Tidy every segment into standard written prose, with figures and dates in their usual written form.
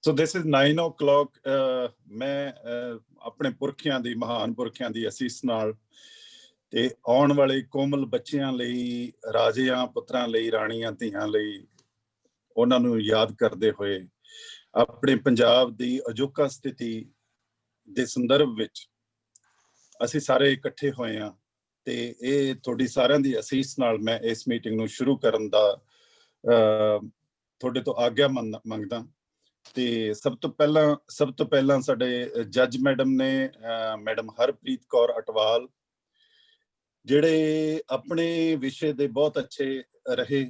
So this is 9 o'clock. मैं अपने पुरखियां दी महान पुरखियां दी असीस नाल ते आउण वाले कोमल बच्चियां लई राजियां पुत्रां लई राणियां धीआं लई उन्हां नूं याद करदे होए अपने पंजाब दी अजोका स्थिति दे संदर्भ विच ਅਸੀਂ ਸਾਰੇ ਇਕੱਠੇ ਹੋਏ ਹਾਂ ਤੇ ਇਹ ਤੁਹਾਡੀ ਸਾਰਿਆਂ ਦੀ ਅਸੀਸ ਨਾਲ ਮੈਂ ਇਸ ਮੀਟਿੰਗ ਨੂੰ ਸ਼ੁਰੂ ਕਰਨ ਦਾ ਤੁਹਾਡੇ ਤੋਂ ਆਗਿਆ ਮੰਗਦਾ ਤੇ ਸਭ ਤੋਂ ਪਹਿਲਾਂ ਸਾਡੇ ਜੱਜ ਮੈਡਮ ਨੇ ਮੈਡਮ ਹਰਪ੍ਰੀਤ ਕੌਰ ਅਟਵਾਲ ਜਿਹੜੇ ਆਪਣੇ ਵਿਸ਼ੇ ਦੇ ਬਹੁਤ ਅੱਛੇ ਰਹੇ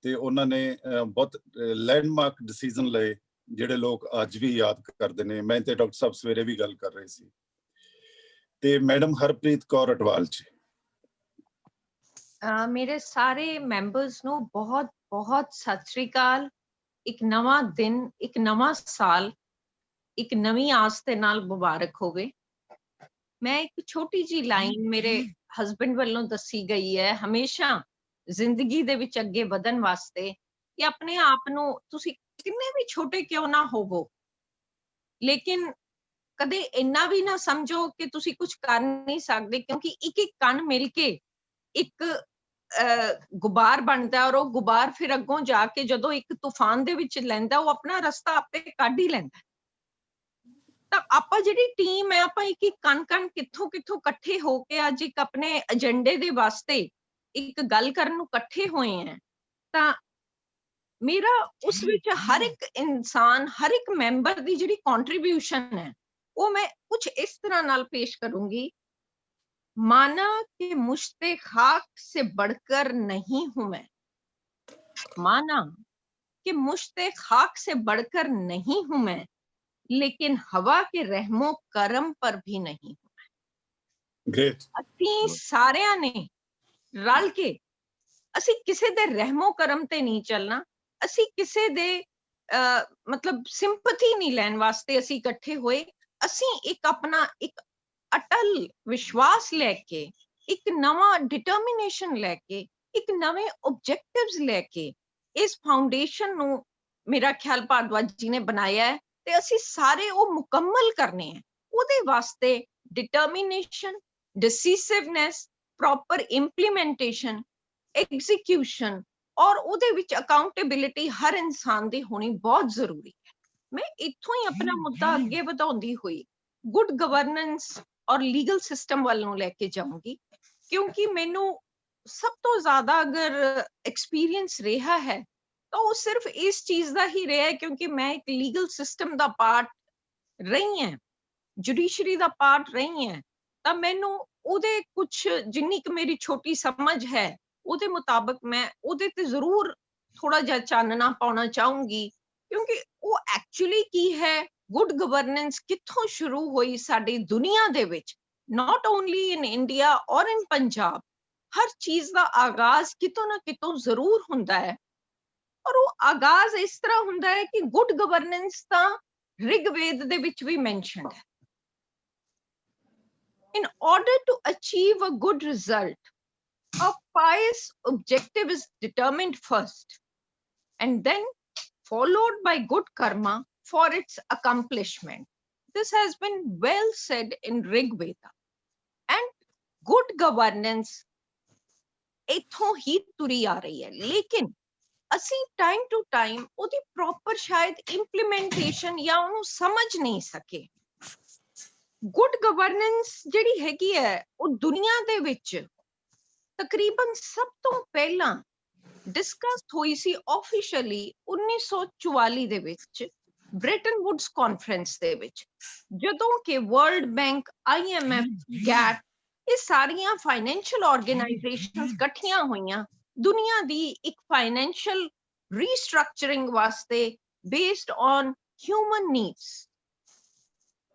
ਤੇ ਉਹਨਾਂ ਨੇ ਬਹੁਤ ਲੈਂਡਮਾਰਕ ਡਿਸੀਜਨ ਲਏ ਜਿਹੜੇ ਲੋਕ ਅੱਜ ਵੀ ਯਾਦ ਕਰਦੇ ਨੇ। ਮੈਂ ਤੇ ਡਾਕਟਰ ਸਾਹਿਬ ਸਵੇਰੇ ਵੀ ਗੱਲ ਕਰ ਰਹੇ ਸੀ ਤੇ ਮੈਡਮ ਹਰਪ੍ਰੀਤ ਕੌਰ ਅਟਵਾਲ ਜੀ। ਮੇਰੇ ਸਾਰੇ ਮੈਂਬਰਸ ਨੂੰ ਬਹੁਤ ਬਹੁਤ ਸਤਿ ਸ੍ਰੀ ਅਕਾਲ। ਇੱਕ ਨਵਾਂ ਦਿਨ, ਇੱਕ ਨਵਾਂ ਸਾਲ, ਇੱਕ ਨਵੀਂ ਆਸ ਦੇ ਨਾਲ ਮੁਬਾਰਕ ਹੋਵੇ। ਮੈਂ ਇੱਕ ਛੋਟੀ ਜੀ ਲਾਈਨ ਮੇਰੇ ਹਸਬੈਂਡ ਵੱਲੋਂ ਦੱਸੀ ਗਈ ਹੈ ਹਮੇਸ਼ਾ ਜ਼ਿੰਦਗੀ ਦੇ ਵਿੱਚ ਅੱਗੇ ਵਧਣ ਵਾਸਤੇ ਕਿ ਆਪਣੇ ਆਪ ਨੂੰ ਤੁਸੀਂ ਕਿੰਨੇ ਵੀ ਛੋਟੇ ਕਿਉਂ ਨਾ ਹੋਵੋ, ਲੇਕਿਨ ਕਦੇ ਇੰਨਾ ਵੀ ਨਾ ਸਮਝੋ ਕਿ ਤੁਸੀਂ ਕੁਝ ਕਰ ਨਹੀਂ ਸਕਦੇ, ਕਿਉਂਕਿ ਇੱਕ ਇੱਕ ਕਣ ਮਿਲ ਕੇ ਇੱਕ ਗੁਬਾਰ ਬਣਦਾ ਔਰ ਉਹ ਗੁਬਾਰ ਫਿਰ ਅੱਗੋਂ ਜਾ ਕੇ ਜਦੋਂ ਇੱਕ ਤੂਫਾਨ ਦੇ ਵਿੱਚ ਲੈਂਦਾ ਉਹ ਆਪਣਾ ਰਸਤਾ ਆਪੇ ਕੱਢ ਹੀ ਲੈਂਦਾ। ਤਾਂ ਆਪਾਂ ਜਿਹੜੀ ਟੀਮ ਹੈ ਆਪਾਂ ਇੱਕ ਇੱਕ ਕਣ ਕਿੱਥੋਂ ਇਕੱਠੇ ਹੋ ਕੇ ਅੱਜ ਇੱਕ ਆਪਣੇ ਏਜੰਡੇ ਦੇ ਵਾਸਤੇ ਇੱਕ ਗੱਲ ਕਰਨ ਨੂੰ ਇਕੱਠੇ ਹੋਏ ਆ। ਤਾਂ ਮੇਰਾ ਉਸ ਵਿੱਚ ਹਰ ਇੱਕ ਇਨਸਾਨ, ਹਰ ਇੱਕ ਮੈਂਬਰ ਦੀ ਜਿਹੜੀ ਕੰਟਰੀਬਿਊਸ਼ਨ ਹੈ वो मैं कुछ इस तरह नाल पेश करूंगी। माना कि मुश्ते खाक से बढ़कर नहीं हूं मैं, माना कि मुश्ते खाक से बढ़कर नहीं हूं मैं, लेकिन हवा के रहमो करम पर भी नहीं हूं मैं। Great. ਅਸੀਂ ਸਾਰਿਆਂ ਨੇ ਰਲ ਕੇ ਅਸੀਂ ਕਿਸੇ ਦੇ ਰਹਿਮੋ ਕਰਮ ਤੇ ਨਹੀਂ ਚੱਲਣਾ, ਅਸੀਂ ਕਿਸੇ ਦੇ ਮਤਲਬ ਸਿੰਪਥੀ ਨਹੀਂ ਲੈਣ ਵਾਸਤੇ ਅਸੀਂ ਇਕੱਠੇ ਹੋਏ। ਅਸੀਂ ਇੱਕ ਆਪਣਾ ਇੱਕ ਅਟਲ ਵਿਸ਼ਵਾਸ ਲੈ ਕੇ, ਇੱਕ ਨਵਾਂ ਡਿਟਰਮੀਨੇਸ਼ਨ ਲੈ ਕੇ, ਇੱਕ ਨਵੇਂ ਆਬਜੈਕਟਿਵਸ ਲੈ ਕੇ ਇਸ ਫਾਊਂਡੇਸ਼ਨ ਨੂੰ ਮੇਰਾ ਖਿਆਲ ਭਾਰਦਵਾਜ ਜੀ ਨੇ ਬਣਾਇਆ ਹੈ ਤੇ ਅਸੀਂ ਸਾਰੇ ਉਹ ਮੁਕੰਮਲ ਕਰਨੇ ਹੈ। ਉਹਦੇ ਵਾਸਤੇ ਡਿਟਰਮੀਨੇਸ਼ਨ, ਡਿਸੀਸਿਵਨੈਸ, ਪ੍ਰੋਪਰ ਇੰਪਲੀਮੈਂਟੇਸ਼ਨ, ਐਗਜ਼ੀਕਿਊਸ਼ਨ ਔਰ ਉਹਦੇ ਵਿੱਚ ਅਕਾਊਂਟੇਬਿਲਿਟੀ ਹਰ ਇਨਸਾਨ ਦੀ ਹੋਣੀ ਬਹੁਤ ਜ਼ਰੂਰੀ ਹੈ। ਮੈਂ ਇੱਥੋਂ ਹੀ ਆਪਣਾ ਮੁੱਦਾ ਅੱਗੇ ਵਧਾਉਂਦੀ ਹੋਈ ਗੁੱਡ ਗਵਰਨੈਂਸ ਔਰ ਲੀਗਲ ਸਿਸਟਮ ਵੱਲ ਨੂੰ ਲੈ ਕੇ ਜਾਊਂਗੀ, ਕਿਉਂਕਿ ਮੈਨੂੰ ਸਭ ਤੋਂ ਜ਼ਿਆਦਾ ਅਗਰ ਐਕਸਪੀਰੀਅੰਸ ਰਿਹਾ ਹੈ ਤਾਂ ਉਹ ਸਿਰਫ ਇਸ ਚੀਜ਼ ਦਾ ਹੀ ਰਿਹਾ ਹੈ ਕਿਉਂਕਿ ਮੈਂ ਇੱਕ ਲੀਗਲ ਸਿਸਟਮ ਦਾ ਪਾਰਟ ਰਹੀ ਹਾਂ, ਜੁਡੀਸ਼ਰੀ ਦਾ ਪਾਰਟ ਰਹੀ ਹਾਂ। ਤਾਂ ਮੈਨੂੰ ਉਹਦੇ ਕੁਝ ਜਿੰਨੀ ਕੁ ਮੇਰੀ ਛੋਟੀ ਸਮਝ ਹੈ ਉਹਦੇ ਮੁਤਾਬਕ ਮੈਂ ਉਹਦੇ ਤੇ ਜ਼ਰੂਰ ਥੋੜਾ ਜਿਹਾ ਚਾਨਣਾ ਪਾਉਣਾ ਚਾਹੂੰਗੀ, ਕਿਉਂਕਿ ਉਹ ਐਕਚੁਅਲੀ ਕੀ ਹੈ, ਗੁੱਡ ਗਵਰਨੈਂਸ ਕਿੱਥੋਂ ਸ਼ੁਰੂ ਹੋਈ ਸਾਡੀ ਦੁਨੀਆ ਦੇ ਵਿੱਚ, ਨਾਟ ਓਨਲੀ ਇਨ ਇੰਡੀਆ ਔਰ ਇਨ ਪੰਜਾਬ। ਹਰ ਚੀਜ਼ ਦਾ ਆਗਾਜ਼ ਕਿਤੋਂ ਨਾ ਕਿਤੋਂ ਜ਼ਰੂਰ ਹੁੰਦਾ ਹੈ ਔਰ ਉਹ ਆਗਾਜ਼ ਇਸ ਤਰ੍ਹਾਂ ਹੁੰਦਾ ਹੈ ਕਿ ਗੁੱਡ ਗਵਰਨੈਂਸ ਤਾਂ ਰਿਗਵੇਦ ਦੇ ਵਿੱਚ ਵੀ ਮੈਂਸ਼ਨਡ ਹੈ। In order to achieve a good result, a pious objective is determined first and then followed by good karma for its accomplishment. This has been well said in Rig Veda. And good governance ਇੱਥੋਂ ਹੀ ਤੁਰੀ ਆ ਰਹੀ ਹੈ, ਲੇਕਿਨ ਅਸੀਂ time to time ਉਹਦੀ proper ਸ਼ਾਇਦ implementation ਜਾਂ ਉਹਨੂੰ ਸਮਝ ਨਹੀਂ ਸਕੇ। ਗੁੱਡ ਗਵਰਨੈਂਸ ਜਿਹੜੀ ਹੈਗੀ ਹੈ ਉਹ ਦੁਨੀਆ ਦੇ ਵਿੱਚ ਤਕਰੀਬਨ ਸਭ ਤੋਂ ਪਹਿਲਾਂ ਡਿਸਕਸ ਹੋਈ ਸੀ ਆਫੀਸ਼ੀਅਲੀ 1944 ਦੇ ਵਿੱਚ ਬ੍ਰੈਟਨ ਵੁਡਸ ਕਾਨਫਰੰਸ ਦੇ ਵਿੱਚ, ਜਦੋਂ ਕਿ ਵਰਲਡ ਬੈਂਕ, IMF, ਗੈਟ ਇਹ ਸਾਰੀਆਂ ਫਾਈਨੈਂਸ਼ੀਅਲ ਆਰਗੇਨਾਈਜੇਸ਼ਨਸ ਇਕੱਠੀਆਂ ਹੋਈਆਂ ਦੁਨੀਆ ਦੀ ਇੱਕ ਫਾਈਨੈਂਸ਼ੀਅਲ ਰੀਸਟਰਕਚਰਿੰਗ ਵਾਸਤੇ ਬੇਸਡ ਔਨ ਹਿਊਮਨ ਨੀਡਸ।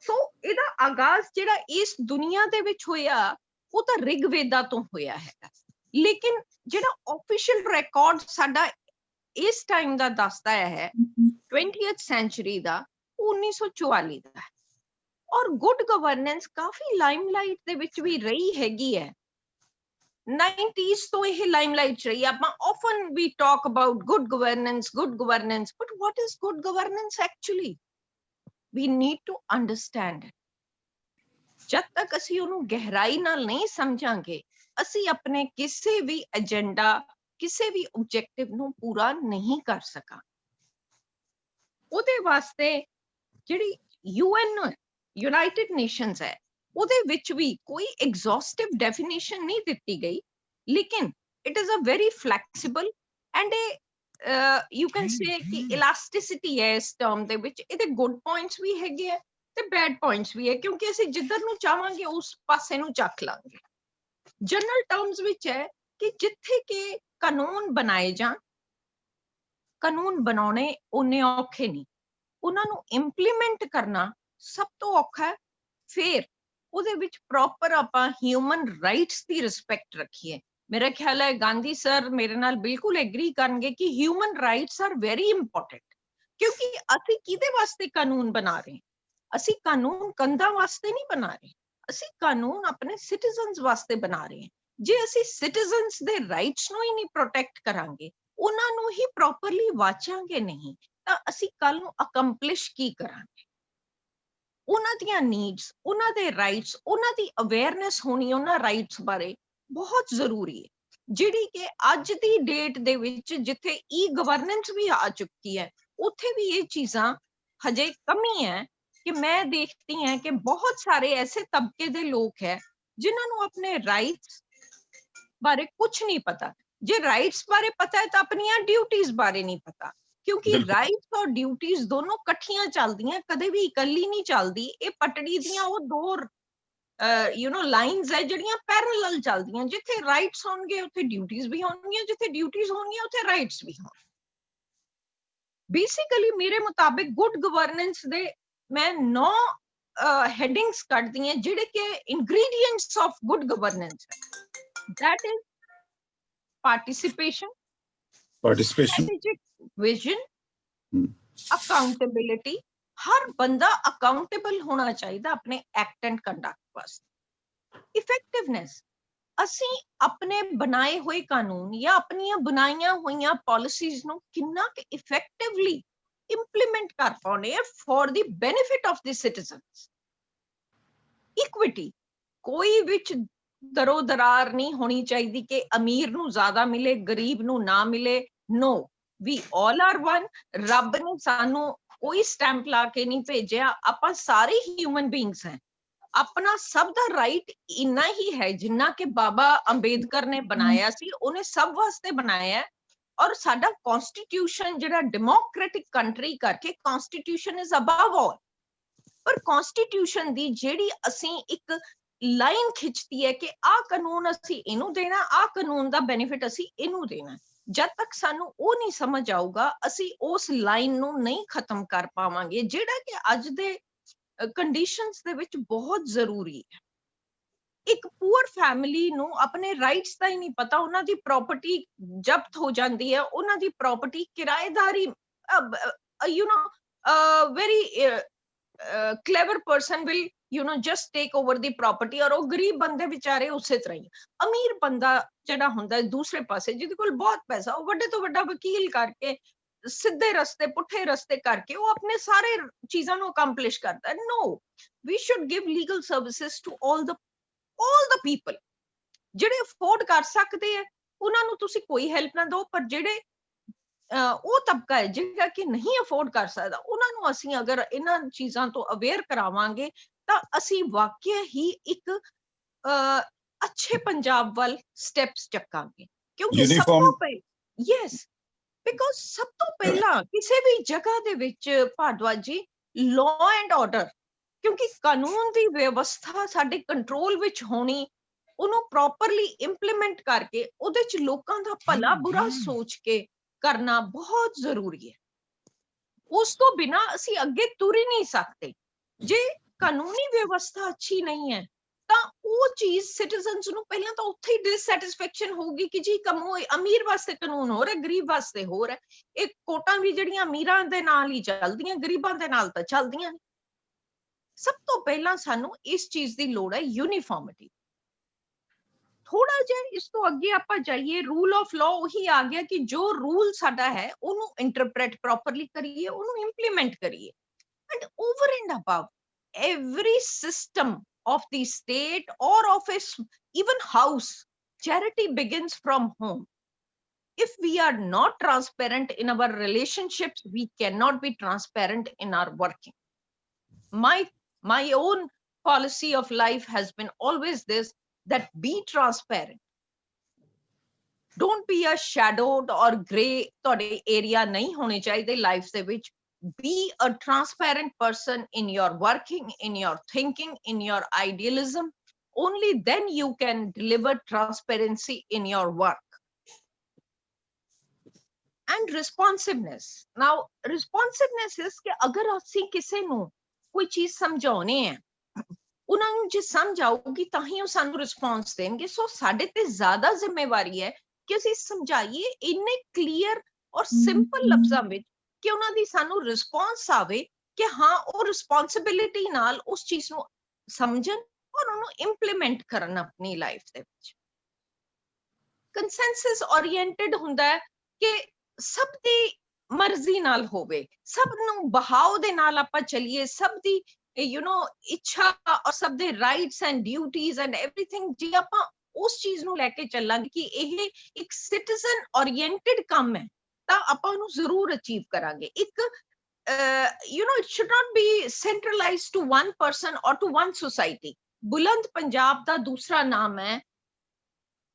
ਸੋ ਇਹਦਾ ਆਗਾਜ਼ ਜਿਹੜਾ ਇਸ ਦੁਨੀਆ ਦੇ ਵਿੱਚ ਹੋਇਆ ਉਹ ਤਾਂ ਰਿਗਵੇਦਾ ਤੋਂ ਹੋਇਆ ਹੈਗਾ, ਲੇਕਿਨ ਜਿਹੜਾ ਆਫੀਸ਼ੀਅਲ ਰਿਕਾਰਡ ਸਾਡਾ ਇਸ ਟਾਈਮ ਦਾ ਦੱਸਦਾ ਹੈ 20th ਸੈਂਚੁਰੀ ਦਾ, 1944 ਦਾ ਹੈ। ਔਰ ਗੁੱਡ ਗਵਰਨੈਂਸ ਕਾਫੀ ਲਾਈਮਲਾਈਟ ਦੇ ਵਿੱਚ ਵੀ ਰਹੀ ਹੈਗੀ ਹੈ, 90s ਤੋਂ ਇਹ ਲਾਈਮਲਾਈਟ ਚ ਰਹੀ। ਆਪਾਂ often we talk about good governance, but what is good governance actually? we need to understand it. ਜਦ ਤੱਕ ਅਸੀਂ ਉਹਨੂੰ ਗਹਿਰਾਈ ਨਾਲ ਨਹੀਂ ਸਮਝਾਂਗੇ, ਅਸੀਂ ਆਪਣੇ ਕਿਸੇ ਵੀ ਏਜੰਡਾ, ਕਿਸੇ ਵੀ ਆਬਜੈਕਟਿਵ ਨੂੰ ਪੂਰਾ ਨਹੀਂ ਕਰ ਸਕਾਂਗੇ। ਉਹਦੇ ਵਾਸਤੇ ਜਿਹੜੀ UN ਯੂਨਾਈਟਿਡ ਨੇਸ਼ਨਸ ਹੈ, ਉਹਦੇ ਵਿੱਚ ਵੀ ਕੋਈ ਐਗਜ਼ੌਸਟਿਵ ਡੈਫੀਨੇਸ਼ਨ ਨਹੀਂ ਦਿੱਤੀ ਗਈ, ਲੇਕਿਨ it is a very flexible and you can say ਕਿ ਇਲਾਸਟਿਸਿਟੀ ਹੈ ਇਸ ਟਰਮ ਦੇ ਵਿੱਚ। ਇਹਦੇ ਗੁੱਡ ਪੁਆਇੰਟਸ ਵੀ ਹੈਗੇ ਆ ਤੇ ਬੈਡ ਪੁਆਇੰਟਸ ਵੀ ਹੈ, ਕਿਉਂਕਿ ਅਸੀਂ ਜਿੱਧਰ ਨੂੰ ਚਾਹਾਂਗੇ ਉਸ ਪਾਸੇ ਨੂੰ ਚੱਕ ਲਾਂਗੇ। ਜਨਰਲ ਟਰਮਸ ਵਿੱਚ ਹੈ ਕਿ ਜਿੱਥੇ ਕਿ ਕਾਨੂੰਨ ਬਣਾਏ ਜਾਣ, ਕਾਨੂੰਨ ਬਣਾਉਣੇ ਉਨੇ ਔਖੇ ਨਹੀਂ, ਉਹਨਾਂ ਨੂੰ ਇੰਪਲੀਮੈਂਟ ਕਰਨਾ ਸਭ ਤੋਂ ਔਖਾ ਹੈ। ਫਿਰ ਉਹਦੇ ਵਿੱਚ ਪ੍ਰੋਪਰ ਆਪਾਂ ਹਿਊਮਨ ਰਾਈਟਸ ਦੀ ਰਿਸਪੈਕਟ ਰੱਖੀਏ। ਮੇਰਾ ਖਿਆਲ ਹੈ ਗਾਂਧੀ ਸਰ ਮੇਰੇ ਨਾਲ ਬਿਲਕੁਲ ਐਗਰੀ ਕਰਨਗੇ ਕਿ human rights are very important, ਕਿਉਂਕਿ ਅਸੀਂ ਕਿਹਦੇ ਵਾਸਤੇ ਕਾਨੂੰਨ ਬਣਾ ਰਹੇ? ਅਸੀਂ ਕਾਨੂੰਨ ਕੰਧਾਂ ਵਾਸਤੇ ਨਹੀਂ ਬਣਾ ਰਹੇ, ਅਸੀਂ ਕਾਨੂੰਨ ਆਪਣੇ ਸਿਟੀਜ਼ਨਸ ਵਾਸਤੇ ਬਣਾ ਰਹੇ ਹਾਂ। ਜੇ ਅਸੀਂ ਸਿਟੀਜ਼ਨਸ ਦੇ ਰਾਈਟਸ ਨੂੰ ਹੀ ਨਹੀਂ ਪ੍ਰੋਟੈਕਟ ਕਰਾਂਗੇ, ਉਹਨਾਂ ਨੂੰ ਹੀ ਪ੍ਰੋਪਰਲੀ ਵਾਚਾਂਗੇ ਨਹੀਂ, ਤਾਂ ਅਸੀਂ ਕੱਲ ਨੂੰ ਅਕੰਪਲਿਸ਼ ਕੀ ਕਰਾਂਗੇ? ਉਹਨਾਂ ਦੀਆਂ ਨੀਡਸ, ਉਹਨਾਂ ਦੇ ਰਾਈਟਸ, ਉਹਨਾਂ ਦੀ ਅਵੇਅਰਨੈਸ ਹੋਣੀ ਉਹਨਾਂ ਰਾਈਟਸ ਬਾਰੇ ਬਹੁਤ ਜ਼ਰੂਰੀ ਹੈ, ਜਿਹੜੀ ਕਿ ਅੱਜ ਦੀ ਡੇਟ ਦੇ ਵਿੱਚ ਜਿੱਥੇ ਈ ਗਵਰਨੈਂਸ ਵੀ ਆ ਚੁੱਕੀ ਹੈ, ਉੱਥੇ ਵੀ ਇਹ ਚੀਜ਼ਾਂ ਹਜੇ ਕਮੀ ਹੈ। ਕਿ ਮੈਂ ਦੇਖਤੀ ਹਾਂ ਕਿ ਬਹੁਤ ਸਾਰੇ ਐਸੇ ਤਬਕੇ ਦੇ ਲੋਕ ਹੈ ਜਿਨ੍ਹਾਂ ਨੂੰ ਆਪਣੇ ਰਾਈਟਸ ਬਾਰੇ ਕੁਝ ਨਹੀਂ ਪਤਾ। ਜੇ ਰਾਈਟਸ ਬਾਰੇ ਪਤਾ ਹੈ ਤਾਂ ਆਪਣੀਆਂ ਡਿਊਟੀਆਂ ਬਾਰੇ ਨਹੀਂ ਪਤਾ, ਕਿਉਂਕਿ ਰਾਈਟਸ ਔਰ ਡਿਊਟੀਆਂ ਦੋਨੋਂ ਇਕੱਠੀਆਂ ਚੱਲਦੀਆਂ, ਕਦੇ ਵੀ ਇਕੱਲੀ ਨਹੀਂ ਚੱਲਦੀ। ਇਹ ਪਟੜੀ ਦੀਆਂ ਉਹ ਦੋ ਲਾਈਨਸ ਹੈ ਜਿਹੜੀਆਂ ਪੈਰਲਲ ਚੱਲਦੀਆਂ। ਜਿੱਥੇ ਰਾਈਟਸ ਹੋਣਗੇ ਉੱਥੇ ਡਿਊਟੀਆਂ ਵੀ ਹੋਣਗੀਆਂ, ਜਿੱਥੇ ਡਿਊਟੀਆਂ ਹੋਣਗੀਆਂ ਉੱਥੇ ਰਾਈਟਸ ਵੀ ਹੋਣਗੇ। ਬੇਸਿਕਲੀ ਮੇਰੇ ਮੁਤਾਬਿਕ ਗੁੱਡ ਗਵਰਨੈਂਸ ਦੇ ਮੈਂ 9 ਹੈਡਿੰਗਸ ਕੱਢਦੀ ਹਾਂ ਜਿਹੜੇ ਕਿ ਇੰਗਰੀਡੀਐਂਟਸ ਆਫ ਗੁੱਡ ਗਵਰਨੈਂਸ ਹੈ। that is participation, strategic vision, accountability। ਹਰ ਬੰਦਾ ਅਕਾਊਂਟੇਬਲ ਹੋਣਾ ਚਾਹੀਦਾ ਆਪਣੇ ਐਕਟ ਐਂਡ ਕੰਡਕਟ ਵਾਸਤੇ। ਇਫੈਕਟਿਵਨੈਸ, ਅਸੀਂ ਆਪਣੇ ਬਣਾਏ ਹੋਏ ਕਾਨੂੰਨ ਜਾਂ ਆਪਣੀਆਂ ਬਣਾਈਆਂ ਹੋਈਆਂ ਪਾਲਿਸੀਜ਼ ਨੂੰ ਕਿੰਨਾ ਕਿ ਇਫੈਕਟਿਵਲੀ ਇੰਪਲੀਮੈਂਟ ਕਰ ਪਾਉਣੇ ਆ for the benefit of the citizens. Equity, ਕੋਈ ਵਿੱਚ ਦਰੋ ਦਰਾਰ ਨਹੀਂ ਹੋਣੀ ਚਾਹੀਦੀ ਕਿ ਅਮੀਰ ਨੂੰ ਜ਼ਿਆਦਾ ਮਿਲੇ ਗਰੀਬ ਨੂੰ ਨਾ ਮਿਲੇ। ਨੋ, ਵੀ ਆਲ ਆਰ ਵਨ। ਰੱਬ ਨੇ ਸਾਨੂੰ ਕੋਈ ਸਟੈਂਪ ਲਾ ਕੇ ਨਹੀਂ ਭੇਜਿਆ, ਆਪਾਂ ਸਾਰੇ ਹਿਊਮਨ ਬੀਇੰਗਸ ਹੈ। ਆਪਣਾ ਸਭ ਦਾ ਰਾਈਟ ਇੰਨਾ ਹੀ ਹੈ ਜਿੰਨਾ ਕਿ ਬਾਬਾ ਅੰਬੇਦਕਰ ਨੇ ਬਣਾਇਆ ਸੀ, ਉਹਨੇ ਸਭ ਵਾਸਤੇ ਬਣਾਇਆ। ਔਰ ਸਾਡਾ ਕਨਸਟੀਟਿਊਸ਼ਨ ਜਿਹੜਾ ਡੈਮੋਕ੍ਰੈਟਿਕ ਕੰਟਰੀ ਕਰਕੇ ਕਨਸਟੀਟਿਊਸ਼ਨ ਇਜ਼ ਅਬਵ ਆਲ। ਪਰ ਕਨਸਟੀਟਿਊਸ਼ਨ ਦੀ ਜਿਹੜੀ ਅਸੀਂ ਇੱਕ ਲਾਈਨ ਖਿੱਚਦੀ ਹੈ ਕਿ ਆਹ ਕਾਨੂੰਨ ਅਸੀਂ ਇਹਨੂੰ ਦੇਣਾ, ਆਹ ਕਾਨੂੰਨ ਦਾ ਬੈਨੀਫਿਟ ਅਸੀਂ ਇਹਨੂੰ ਦੇਣਾ, ਜਦ ਤੱਕ ਸਾਨੂੰ ਉਹ ਨਹੀਂ ਸਮਝ ਆਊਗਾ ਅਸੀਂ ਉਸ ਲਾਈਨ ਨੂੰ ਨਹੀਂ ਖਤਮ ਕਰ ਪਾਵਾਂਗੇ, ਜਿਹੜਾ ਕਿ ਅੱਜ ਦੇ ਕੰਡੀਸ਼ਨਸ ਦੇ ਵਿੱਚ ਬਹੁਤ ਜ਼ਰੂਰੀ ਹੈ। ਇੱਕ ਪੂਅਰ ਫੈਮਿਲੀ ਨੂੰ ਆਪਣੇ ਰਾਈਟਸ ਦਾ ਹੀ ਨਹੀਂ ਪਤਾ, ਉਹਨਾਂ ਦੀ ਪ੍ਰਾਪਰਟੀ ਜ਼ਬਤ ਹੋ ਜਾਂਦੀ ਹੈ, ਉਹਨਾਂ ਦੀ property ਕਿਰਾਏਦਾਰੀ, very clever person will just take over the property। ਔਰ ਉਹ ਗਰੀਬ ਬੰਦੇ ਵਿਚਾਰੇ ਉਸੇ ਤਰ੍ਹਾਂ ਹੀ। ਅਮੀਰ ਬੰਦਾ ਜਿਹੜਾ ਹੁੰਦਾ ਦੂਸਰੇ ਪਾਸੇ, ਜਿਹਦੇ ਕੋਲ ਬਹੁਤ ਪੈਸਾ, ਉਹ ਵੱਡੇ ਤੋਂ ਵੱਡਾ ਵਕੀਲ ਕਰਕੇ, ਸਿੱਧੇ ਰਸਤੇ ਪੁੱਠੇ ਰਸਤੇ ਕਰਕੇ ਉਹ ਆਪਣੇ ਸਾਰੇ ਚੀਜ਼ਾਂ ਨੂੰ ਅਕੰਪਲਿਸ਼ ਕਰਦਾ ਹੈ। No, we should give legal services to all the people। ਜਿਹੜੇ ਅਫੋਰਡ ਕਰ ਸਕਦੇ ਆ ਉਹਨਾਂ ਨੂੰ ਤੁਸੀਂ ਕੋਈ ਹੈਲਪ ਨਾ ਦਿਓ, ਪਰ ਜਿਹੜੇ ਉਹ ਤਬਕਾ ਹੈ ਜਿਹੜਾ ਕਿ ਨਹੀਂ ਅਫੋਰਡ ਕਰ ਸਕਦਾ, ਉਹਨਾਂ ਨੂੰ ਅਸੀਂ ਅਗਰ ਇਹਨਾਂ ਚੀਜ਼ਾਂ ਤੋਂ ਅਵੇਅਰ ਕਰਾਵਾਂਗੇ ਤਾਂ ਅਸੀਂ ਵਾਕਿਆ ਹੀ ਇੱਕ ਅੱਛੇ ਪੰਜਾਬ ਵੱਲ ਸਟੈਪਸ ਚੱਕਾਂਗੇ। ਕਿਉਂਕਿ ਸਭ ਤੋਂ ਪਹਿਲਾਂ ਬਿਕੋਜ਼ ਸਭ ਤੋਂ ਪਹਿਲਾਂ ਕਿਸੇ ਵੀ ਜਗ੍ਹਾ ਦੇ ਵਿੱਚ ਭਾਰਦਵਾਜ ਜੀ ਲਾਅ ਐਂਡ ਆਰਡਰ, ਕਿਉਂਕਿ ਕਾਨੂੰਨ ਦੀ ਵਿਵਸਥਾ ਸਾਡੇ ਕੰਟਰੋਲ ਵਿੱਚ ਹੋਣੀ, ਉਹਨੂੰ ਪ੍ਰੋਪਰਲੀ ਇੰਪਲੀਮੈਂਟ ਕਰਕੇ ਉਹਦੇ ਚ ਲੋਕਾਂ ਦਾ ਭਲਾ ਬੁਰਾ ਸੋਚ ਕੇ ਕਰਨਾ ਬਹੁਤ ਜ਼ਰੂਰੀ ਹੈ। ਉਸ ਤੋਂ ਬਿਨਾਂ ਅਸੀਂ ਅੱਗੇ ਤੁਰ ਹੀ ਨਹੀਂ ਸਕਦੇ। ਜੇ ਕਾਨੂੰਨੀ ਵਿਵਸਥਾ ਅੱਛੀ ਨਹੀਂ ਹੈ ਤਾਂ ਉਹ ਚੀਜ਼ ਸਿਟੀਜ਼ਨਸ ਨੂੰ ਪਹਿਲਾਂ ਤਾਂ ਉੱਥੇ ਹੀ ਡਿਸਸੈਟੀਸਫੈਕਸ਼ਨ ਹੋਊਗੀ ਕਿ ਜੀ ਅਮੀਰ ਵਾਸਤੇ ਕਾਨੂੰਨ ਹੋਰ ਹੈ, ਗਰੀਬ ਵਾਸਤੇ ਹੋਰ ਹੈ। ਇਹ ਕੋਟਾਂ ਵੀ ਜਿਹੜੀਆਂ ਅਮੀਰਾਂ ਦੇ ਨਾਲ ਹੀ ਚੱਲਦੀਆਂ, ਗਰੀਬਾਂ ਦੇ ਨਾਲ ਤਾਂ ਚੱਲਦੀਆਂ ਨਹੀਂ। ਸਭ ਤੋਂ ਪਹਿਲਾਂ ਸਾਨੂੰ ਇਸ ਚੀਜ਼ ਦੀ ਲੋੜ ਹੈ, ਯੂਨੀਫਾਰਮਿਟੀ। ਥੋੜਾ ਜਿਹਾ ਇਸ ਤੋਂ ਅੱਗੇ ਆਪਾਂ ਜਾਈਏ, ਰੂਲ ਆਫ ਲਾਅ ਉਹੀ ਆ ਗਿਆ ਕਿ ਜੋ ਰੂਲ ਸਾਡਾ ਹੈ ਉਹਨੂੰ ਇੰਟਰਪ੍ਰੈਟ ਪ੍ਰੋਪਰਲੀ ਕਰੀਏ, ਉਹਨੂੰ ਇੰਪਲੀਮੈਂਟ ਕਰੀਏ। And over and above, every system of the state or of even house, charity begins from home. If we are not transparent in our relationships, we cannot be transparent in our working. My own policy of life has been always this, that be transparent. Don't be a shadowed or gray area nahi hone chahiye life de vich. Be a transparent person in your working, in your thinking, in your idealism. Only then you can deliver transparency in your work. And responsiveness. Now, responsiveness is कि अगर ਅਸੀਂ ਕਿਸੇ ਨੂੰ ਕੋਈ ਚੀਜ਼ ਸਮਝਾਉਣੇ ਹੈ, ਉਹਨਾਂ ਨੂੰ ਜੇ ਸਮਝ ਆਊਗੀ ਤਾਂ ਹੀ ਉਹ ਸਾਨੂੰ ਰਿਸਪੌਂਸ ਦੇਣਗੇ। ਸੋ ਸਾਡੇ ਤੇ ਜ਼ਿਆਦਾ ਜ਼ਿੰਮੇਵਾਰੀ ਹੈ ਕਿ ਅਸੀਂ ਸਮਝਾਈਏ ਇੰਨੇ ਕਲੀਅਰ ਔਰ ਸਿੰਪਲ ਲਫ਼ਜ਼ਾਂ ਵਿੱਚ ਕਿ ਉਹਨਾਂ ਦੀ ਸਾਨੂੰ ਰਿਸਪੌਂਸ ਆਵੇ ਕਿ ਹਾਂ ਉਹ ਰਿਸਪੌਂਸਿਬਿਲਿਟੀ ਨਾਲ ਉਸ ਚੀਜ਼ ਨੂੰ ਸਮਝਣ ਔਰ ਉਹਨੂੰ ਇੰਪਲੀਮੈਂਟ ਕਰਨ ਆਪਣੀ ਲਾਈਫ ਦੇ ਵਿੱਚ। ਕੰਸੈਂਸਸ ਓਰੀਐਂਟਡ ਹੁੰਦਾ ਹੈ ਕਿ ਸਭ ਦੀ ਮਰਜ਼ੀ ਨਾਲ ਹੋਵੇ, ਸਭ ਨੂੰ ਬਹਾਓ ਦੇ ਨਾਲ ਆਪਾਂ ਚੱਲੀਏ, ਸਭ ਦੀ ਇੱਛਾ ਔਰ ਸਭ ਦੇ rights and duties and everything, ਜੇ ਆਪਾਂ ਉਸ ਚੀਜ਼ ਨੂੰ ਲੈ ਕੇ ਚੱਲਾਂਗੇ ਕਿ ਇਹ ਇੱਕ ਸਿਟੀਜ਼ਨ ਓਰੀਐਂਟਡ ਕੰਮ ਹੈ ਤਾਂ ਆਪਾਂ ਉਹਨੂੰ ਜ਼ਰੂਰ ਅਚੀਵ ਕਰਾਂਗੇ। ਇੱਕ it should not be centralized to one person or to one society. ਬੁਲੰਦ ਪੰਜਾਬ ਦਾ ਦੂਸਰਾ ਨਾਮ ਹੈ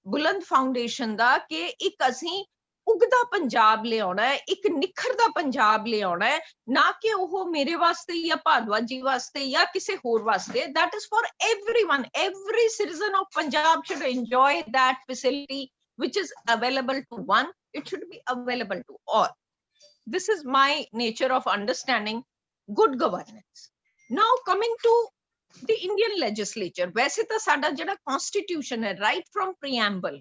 ਬੁਲੰਦ ਫਾਊਂਡੇਸ਼ਨ ਦਾ ਕਿ ਇੱਕ ਅਸੀਂ ਉਗਦਾ ਪੰਜਾਬ ਲਿਆਉਣਾ ਹੈ, ਇੱਕ ਨਿਖਰਦਾ ਪੰਜਾਬ ਲਿਆਉਣਾ ਹੈ, ਨਾ ਕਿ ਉਹ ਮੇਰੇ ਵਾਸਤੇ ਜਾਂ ਭਾਰਦਵਾਜ ਜੀ ਵਾਸਤੇ ਜਾਂ ਕਿਸੇ ਹੋਰ ਵਾਸਤੇ। that is for everyone. Every citizen of Punjab should enjoy that facility which is available to one. It should be available to all. This is my nature of understanding good governance. Now coming to the Indian legislature, वैसे तो साडा जिहड़ा constitution है, right from preamble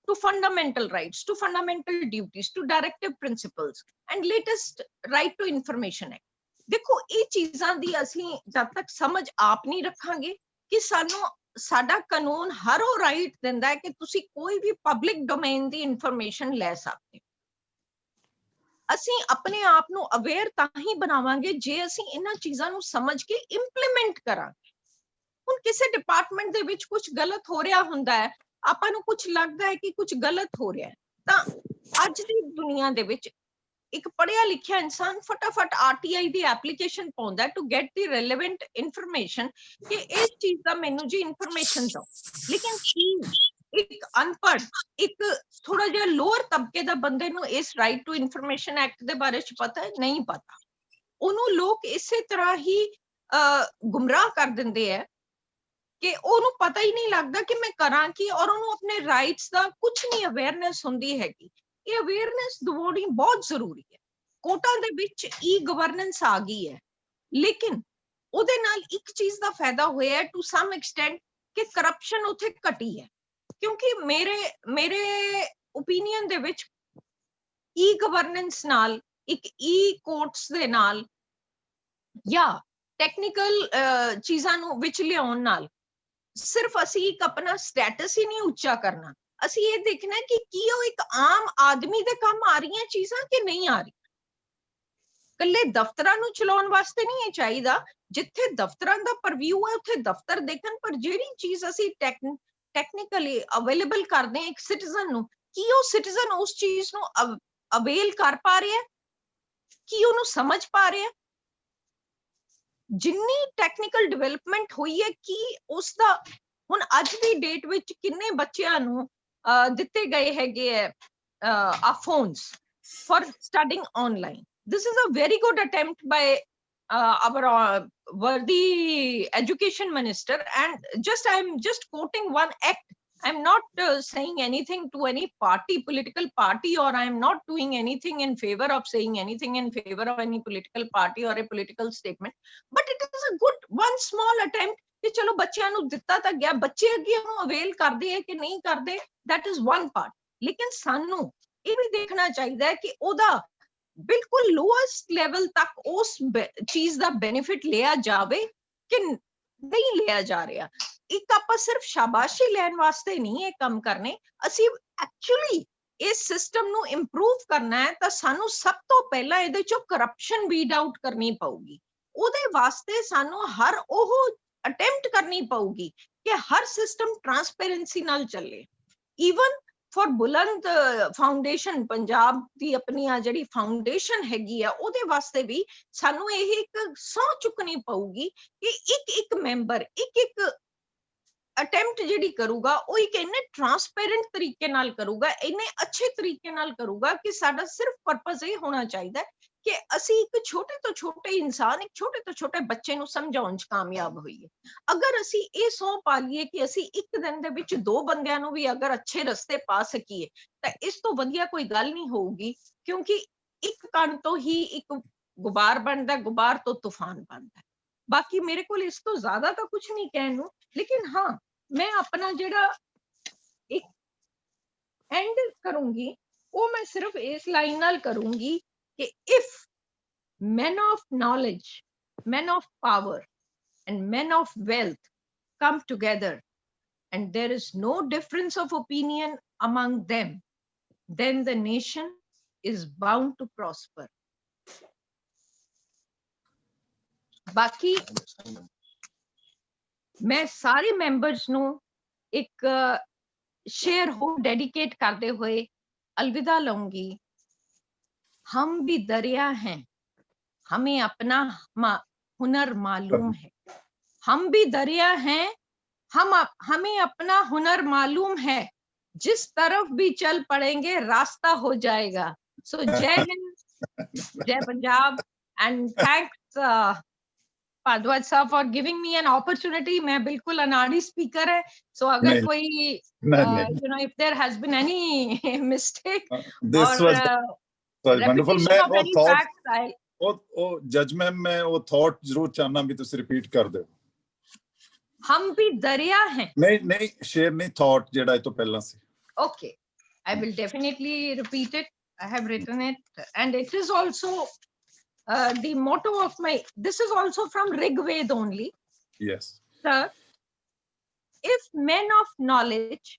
to fundamental rights, to fundamental duties, to directive principles and latest right to information act. देखो ये चीज़ां दी असीं जब तक समझ आप नहीं रखांगे कि सानू साडा कानून हर वो राइट दिंदा है कि तुसी कोई भी पब्लिक डोमेन दी इंफॉर्मेशन ले सकते हो। ਅਸੀਂ ਆਪਣੇ ਆਪ ਨੂੰ ਅਵੇਅਰ ਤਾਂ ਹੀ ਬਣਾਵਾਂਗੇ ਜੇ ਅਸੀਂ ਇਹਨਾਂ ਚੀਜ਼ਾਂ ਨੂੰ ਸਮਝ ਕੇ ਇੰਪਲੀਮੈਂਟ ਕਰਾਂਗੇ। ਹੁਣ ਕਿਸੇ ਡਿਪਾਰਟਮੈਂਟ ਦੇ ਵਿੱਚ ਕੁਝ ਗਲਤ ਹੋ ਰਿਹਾ ਹੁੰਦਾ ਹੈ, ਆਪਾਂ ਨੂੰ ਕੁਝ ਲੱਗਦਾ ਹੈ ਕਿ ਕੁਝ ਗਲਤ ਹੋ ਰਿਹਾ ਹੈ, ਤਾਂ ਅੱਜ ਦੀ ਦੁਨੀਆ ਦੇ ਵਿੱਚ ਇੱਕ ਪੜ੍ਹਿਆ ਲਿਖਿਆ ਇਨਸਾਨ ਫਟਾਫਟ ਆਰਟੀਆਈ ਦੀ ਐਪਲੀਕੇਸ਼ਨ ਪਾਉਂਦਾ to get the relevant information ਕਿ ਇਸ ਚੀਜ਼ ਦਾ ਮੈਨੂੰ ਜੀ ਇਨਫੋਰਮੇਸ਼ਨ ਦਿਓ। ਲੇਕਿਨ ਇੱਕ ਅਨਪੜ੍ਹ, ਇੱਕ ਥੋੜਾ ਜਿਹਾ ਲੋਅਰ ਤਬਕੇ ਦਾ ਬੰਦੇ ਨੂੰ ਇਸ ਰਾਈਟ ਟੂ ਇਨਫੋਰਮੇਸ਼ਨ ਐਕਟ ਦੇ ਬਾਰੇ ਚ ਪਤਾ ਨਹੀਂ ਪਤਾ, ਉਹਨੂੰ ਲੋਕ ਇਸੇ ਤਰ੍ਹਾਂ ਹੀ ਗੁੰਮਰਾਹ ਕਰ ਦਿੰਦੇ ਹੈ ਕਿ ਉਹਨੂੰ ਪਤਾ ਹੀ ਨਹੀਂ ਲੱਗਦਾ ਕਿ ਮੈਂ ਕਰਾਂ ਕੀ, ਔਰ ਉਹਨੂੰ ਆਪਣੇ ਰਾਈਟਸ ਦਾ ਕੁਝ ਨਹੀਂ ਅਵੇਅਰਨੈਸ ਹੁੰਦੀ ਹੈਗੀ। ਇਹ ਅਵੇਅਰਨੈਸ ਦਿਵਾਉਣੀ ਬਹੁਤ ਜ਼ਰੂਰੀ ਹੈ। ਕੋਰਟਾਂ ਦੇ ਵਿੱਚ ਈ ਗਵਰਨੈਂਸ ਆ ਗਈ ਹੈ, ਲੇਕਿਨ ਉਹਦੇ ਨਾਲ ਇੱਕ ਚੀਜ਼ ਦਾ ਫਾਇਦਾ ਹੋਇਆ ਟੂ ਸਮ ਐਕਸਟੈਂਟ ਕਿ ਕਰਪਸ਼ਨ ਉੱਥੇ ਘਟੀ ਹੈ, ਕਿਉਂਕਿ ਮੇਰੇ ਓਪੀਨੀਅਨ ਦੇ ਵਿੱਚ ਈ ਗਵਰਨੈਂਸ ਨਾਲ, ਇੱਕ ਈ ਕੋਰਟਸ ਦੇ ਨਾਲ ਜਾਂ ਟੈਕਨੀਕਲ ਚੀਜ਼ਾਂ ਨੂੰ ਵਿੱਚ ਲਿਆਉਣ ਨਾਲ ਸਿਰਫ ਅਸੀਂ ਇੱਕ ਆਪਣਾ ਸਟੇਟਸ ਹੀ ਨਹੀਂ ਉੱਚਾ ਕਰਨਾ, ਅਸੀਂ ਇਹ ਦੇਖਣਾ ਕਿ ਕੀ ਉਹ ਇੱਕ ਆਮ ਆਦਮੀ ਦੇ ਕੰਮ ਆ ਰਹੀਆਂ ਚੀਜ਼ਾਂ ਕਿ ਨਹੀਂ ਆ ਰਹੀਆਂ। ਕੱਲੇ ਦਫ਼ਤਰਾਂ ਨੂੰ ਚਲਾਉਣ ਵਾਸਤੇ ਨਹੀਂ ਇਹ ਚਾਹੀਦਾ, ਜਿੱਥੇ ਦਫ਼ਤਰਾਂ ਦਾ ਪਰਵਿਊ ਹੈ ਉੱਥੇ ਦਫ਼ਤਰ ਦੇਖਣ, ਪਰ ਜਿਹੜੀ ਚੀਜ਼ ਅਸੀਂ ਟੈਕਨੀਕਲੀ ਅਵੇਲੇਬਲ ਕਰਦੇ ਹਾਂ ਇੱਕ ਸਿਟੀਜ਼ਨ ਨੂੰ, ਕੀ ਉਹ ਸਿਟੀਜ਼ਨ ਉਸ ਚੀਜ਼ ਨੂੰ ਅਵੇਲ ਕਰ ਪਾ ਰਿਹਾ, ਕੀ ਉਹਨੂੰ ਸਮਝ ਪਾ ਰਿਹਾ। ਜਿੰਨੀ ਟੈਕਨੀਕਲ ਡਿਵੈਲਪਮੈਂਟ ਹੋਈ ਹੈ ਕਿ ਉਸ ਦਾ ਹੁਣ ਅੱਜ ਦੀ ਡੇਟ ਵਿੱਚ ਕਿੰਨੇ ਬੱਚਿਆਂ ਨੂੰ ਦਿੱਤੇ ਗਏ ਹੈਗੇ ਹੈ ਆ phones for studying online. this is a very good attempt by our worthy education minister, and I'm just quoting one act. I'm not saying anything to any political party, or I'm not doing anything in favor of saying anything in favor of any political party or a political statement, but it is a good one small attempt कि चलो बच्चियां ਨੂੰ ਦਿੱਤਾ ਤਾਂ ਗਿਆ, ਬੱਚੇ ਅੱਗੇ ਉਹਨੂੰ ਅਵੇਲ ਕਰਦੇ ਹੈ ਕਿ ਨਹੀਂ ਕਰਦੇ, that is one part। ਲੇਕਿਨ ਸਾਨੂੰ ਇਹ ਵੀ ਦੇਖਣਾ ਚਾਹੀਦਾ ਹੈ ਕਿ ਉਹਦਾ ਬਿਲਕੁਲ ਲੋਐਸਟ ਲੈਵਲ ਤੱਕ ਉਸ ਚੀਜ਼ ਦਾ ਬੈਨੀਫਿਟ ਲਿਆ ਜਾਵੇ ਕਿ ਨਹੀਂ ਲਿਆ ਜਾ ਰਿਹਾ। ਇੱਕ ਆਪਾਂ ਸਿਰਫ ਸ਼ਾਬਾਸ਼ੀ ਲੈਣ ਵਾਸਤੇ ਨਹੀਂ ਇਹ ਕੰਮ ਕਰਨੇ, ਅਸੀਂ ਐਕਚੁਅਲੀ ਇਸ ਸਿਸਟਮ ਨੂੰ ਇੰਪਰੂਵ ਕਰਨਾ ਹੈ ਤਾਂ ਸਾਨੂੰ ਸਭ ਤੋਂ ਪਹਿਲਾਂ ਇਹਦੇ ਚੋਂ ਕਰਪਸ਼ਨ ਵੀਡ ਆਊਟ ਕਰਨੀ ਪਊਗੀ। ਉਹਦੇ ਵਾਸਤੇ ਸਾਨੂੰ ਹਰ ਉਹ ਅਟੈਂਪਟ ਕਰਨੀ ਪਊਗੀ ਕਿ ਹਰ ਸਿਸਟਮ ਟਰਾਂਸਪੇਰੈਂਸੀ ਨਾਲ ਚੱਲੇ। ਈਵਨ ਫॉर ਬੁਲੰਦ ਫਾਊਂਡੇਸ਼ਨ, ਪੰਜਾਬ ਦੀ ਆਪਣੀ ਆ ਜਿਹੜੀ ਫਾਊਂਡੇਸ਼ਨ ਹੈਗੀ ਆ, ਉਹਦੇ ਵਾਸਤੇ ਵੀ ਸਾਨੂੰ ਇਹ ਇੱਕ ਸਹੁੰ ਚੁੱਕਣੀ ਪਊਗੀ ਕਿ ਇੱਕ ਮੈਂਬਰ ਇੱਕ ਅਟੈਂਪਟ ਜਿਹੜੀ ਕਰੂਗਾ ਉਹ ਇੱਕ ਇੰਨੇ ਟਰਾਂਸਪੇਰੈਂਟ ਤਰੀਕੇ ਨਾਲ ਕਰੂਗਾ, ਇੰਨੇ ਅੱਛੇ ਤਰੀਕੇ ਨਾਲ ਕਰੂਗਾ ਕਿ ਸਾਡਾ ਸਿਰਫ ਪਰਪਸ ਇਹ ਹੋਣਾ ਚਾਹੀਦਾ ਕਿ ਅਸੀਂ ਇੱਕ ਛੋਟੇ ਤੋਂ ਛੋਟੇ ਇਨਸਾਨ, ਇੱਕ ਛੋਟੇ ਤੋਂ ਛੋਟੇ ਬੱਚੇ ਨੂੰ ਸਮਝਾਉਣ 'ਚ ਕਾਮਯਾਬ ਹੋਈਏ। ਅਗਰ ਅਸੀਂ ਇਹ ਸਹੁੰ ਪਾ ਲਈਏ ਕਿ ਅਸੀਂ ਇੱਕ ਦਿਨ ਦੇ ਵਿੱਚ 2 ਬੰਦਿਆਂ ਨੂੰ ਵੀ ਅਗਰ ਅੱਛੇ ਰਸਤੇ ਪਾ ਸਕੀਏ ਤਾਂ ਇਸ ਤੋਂ ਵਧੀਆ ਕੋਈ ਗੱਲ ਨਹੀਂ ਹੋਊਗੀ, ਕਿਉਂਕਿ ਇੱਕ ਕਣ ਤੋਂ ਹੀ ਇੱਕ ਗੁਬਾਰ ਬਣਦਾ, ਗੁਬਾਰ ਤੋਂ ਤੂਫਾਨ ਬਣਦਾ। ਬਾਕੀ ਮੇਰੇ ਕੋਲ ਇਸ ਤੋਂ ਜ਼ਿਆਦਾ ਤਾਂ ਕੁਝ ਨਹੀਂ ਕਹਿਣ ਨੂੰ, ਲੇਕਿਨ ਹਾਂ ਮੈਂ ਆਪਣਾ ਜਿਹੜਾ ਇੱਕ ਐਂਡ ਕਰੂੰਗੀ ਉਹ ਮੈਂ ਸਿਰਫ ਇਸ ਲਾਈਨ ਨਾਲ ਕਰੂੰਗੀ ਕਿ if men of knowledge, men of power and men of wealth come together and there is no difference of opinion among them, then the nation is bound to prosper. ਬਾਕੀ मैं सारे मेंबर्स ਨੂੰ ਇੱਕ share हो dedicate करते हुए अलविदा लूंगी। हम भी दरिया हैं, हमें अपना हुनर मालूम है। हम भी दरिया हैं, हमें अपना हुनर मालूम है। जिस तरफ भी चल पड़ेंगे रास्ता हो जाएगा। सो जय हिंद, जय पंजाब, एंड थैंक्स भारद्वाज साहब for giving me an opportunity. मैं बिल्कुल अनाड़ी स्पीकर है, सो अगर कोई you know if there has been any mistake this or was wonderful। मैं of any facts, ਉਹ ਜਜਮੈਂਟ ਮੈਂ ਉਹ ਥਾਟ ਜ਼ਰੂਰ ਚਾਹਨਾ ਵੀ ਤੁਸੀਂ ਰਿਪੀਟ ਕਰ ਦਿਓ। हम भी दरिया हैं। नहीं शेयर नहीं, थॉट ਜਿਹੜਾ ਇਹ ਤੋਂ ਪਹਿਲਾਂ ਸੀ। Okay, I will definitely repeat it. I have written it and it is also the motto of my, this is also from Rig Ved only. Yes sir, if men of knowledge,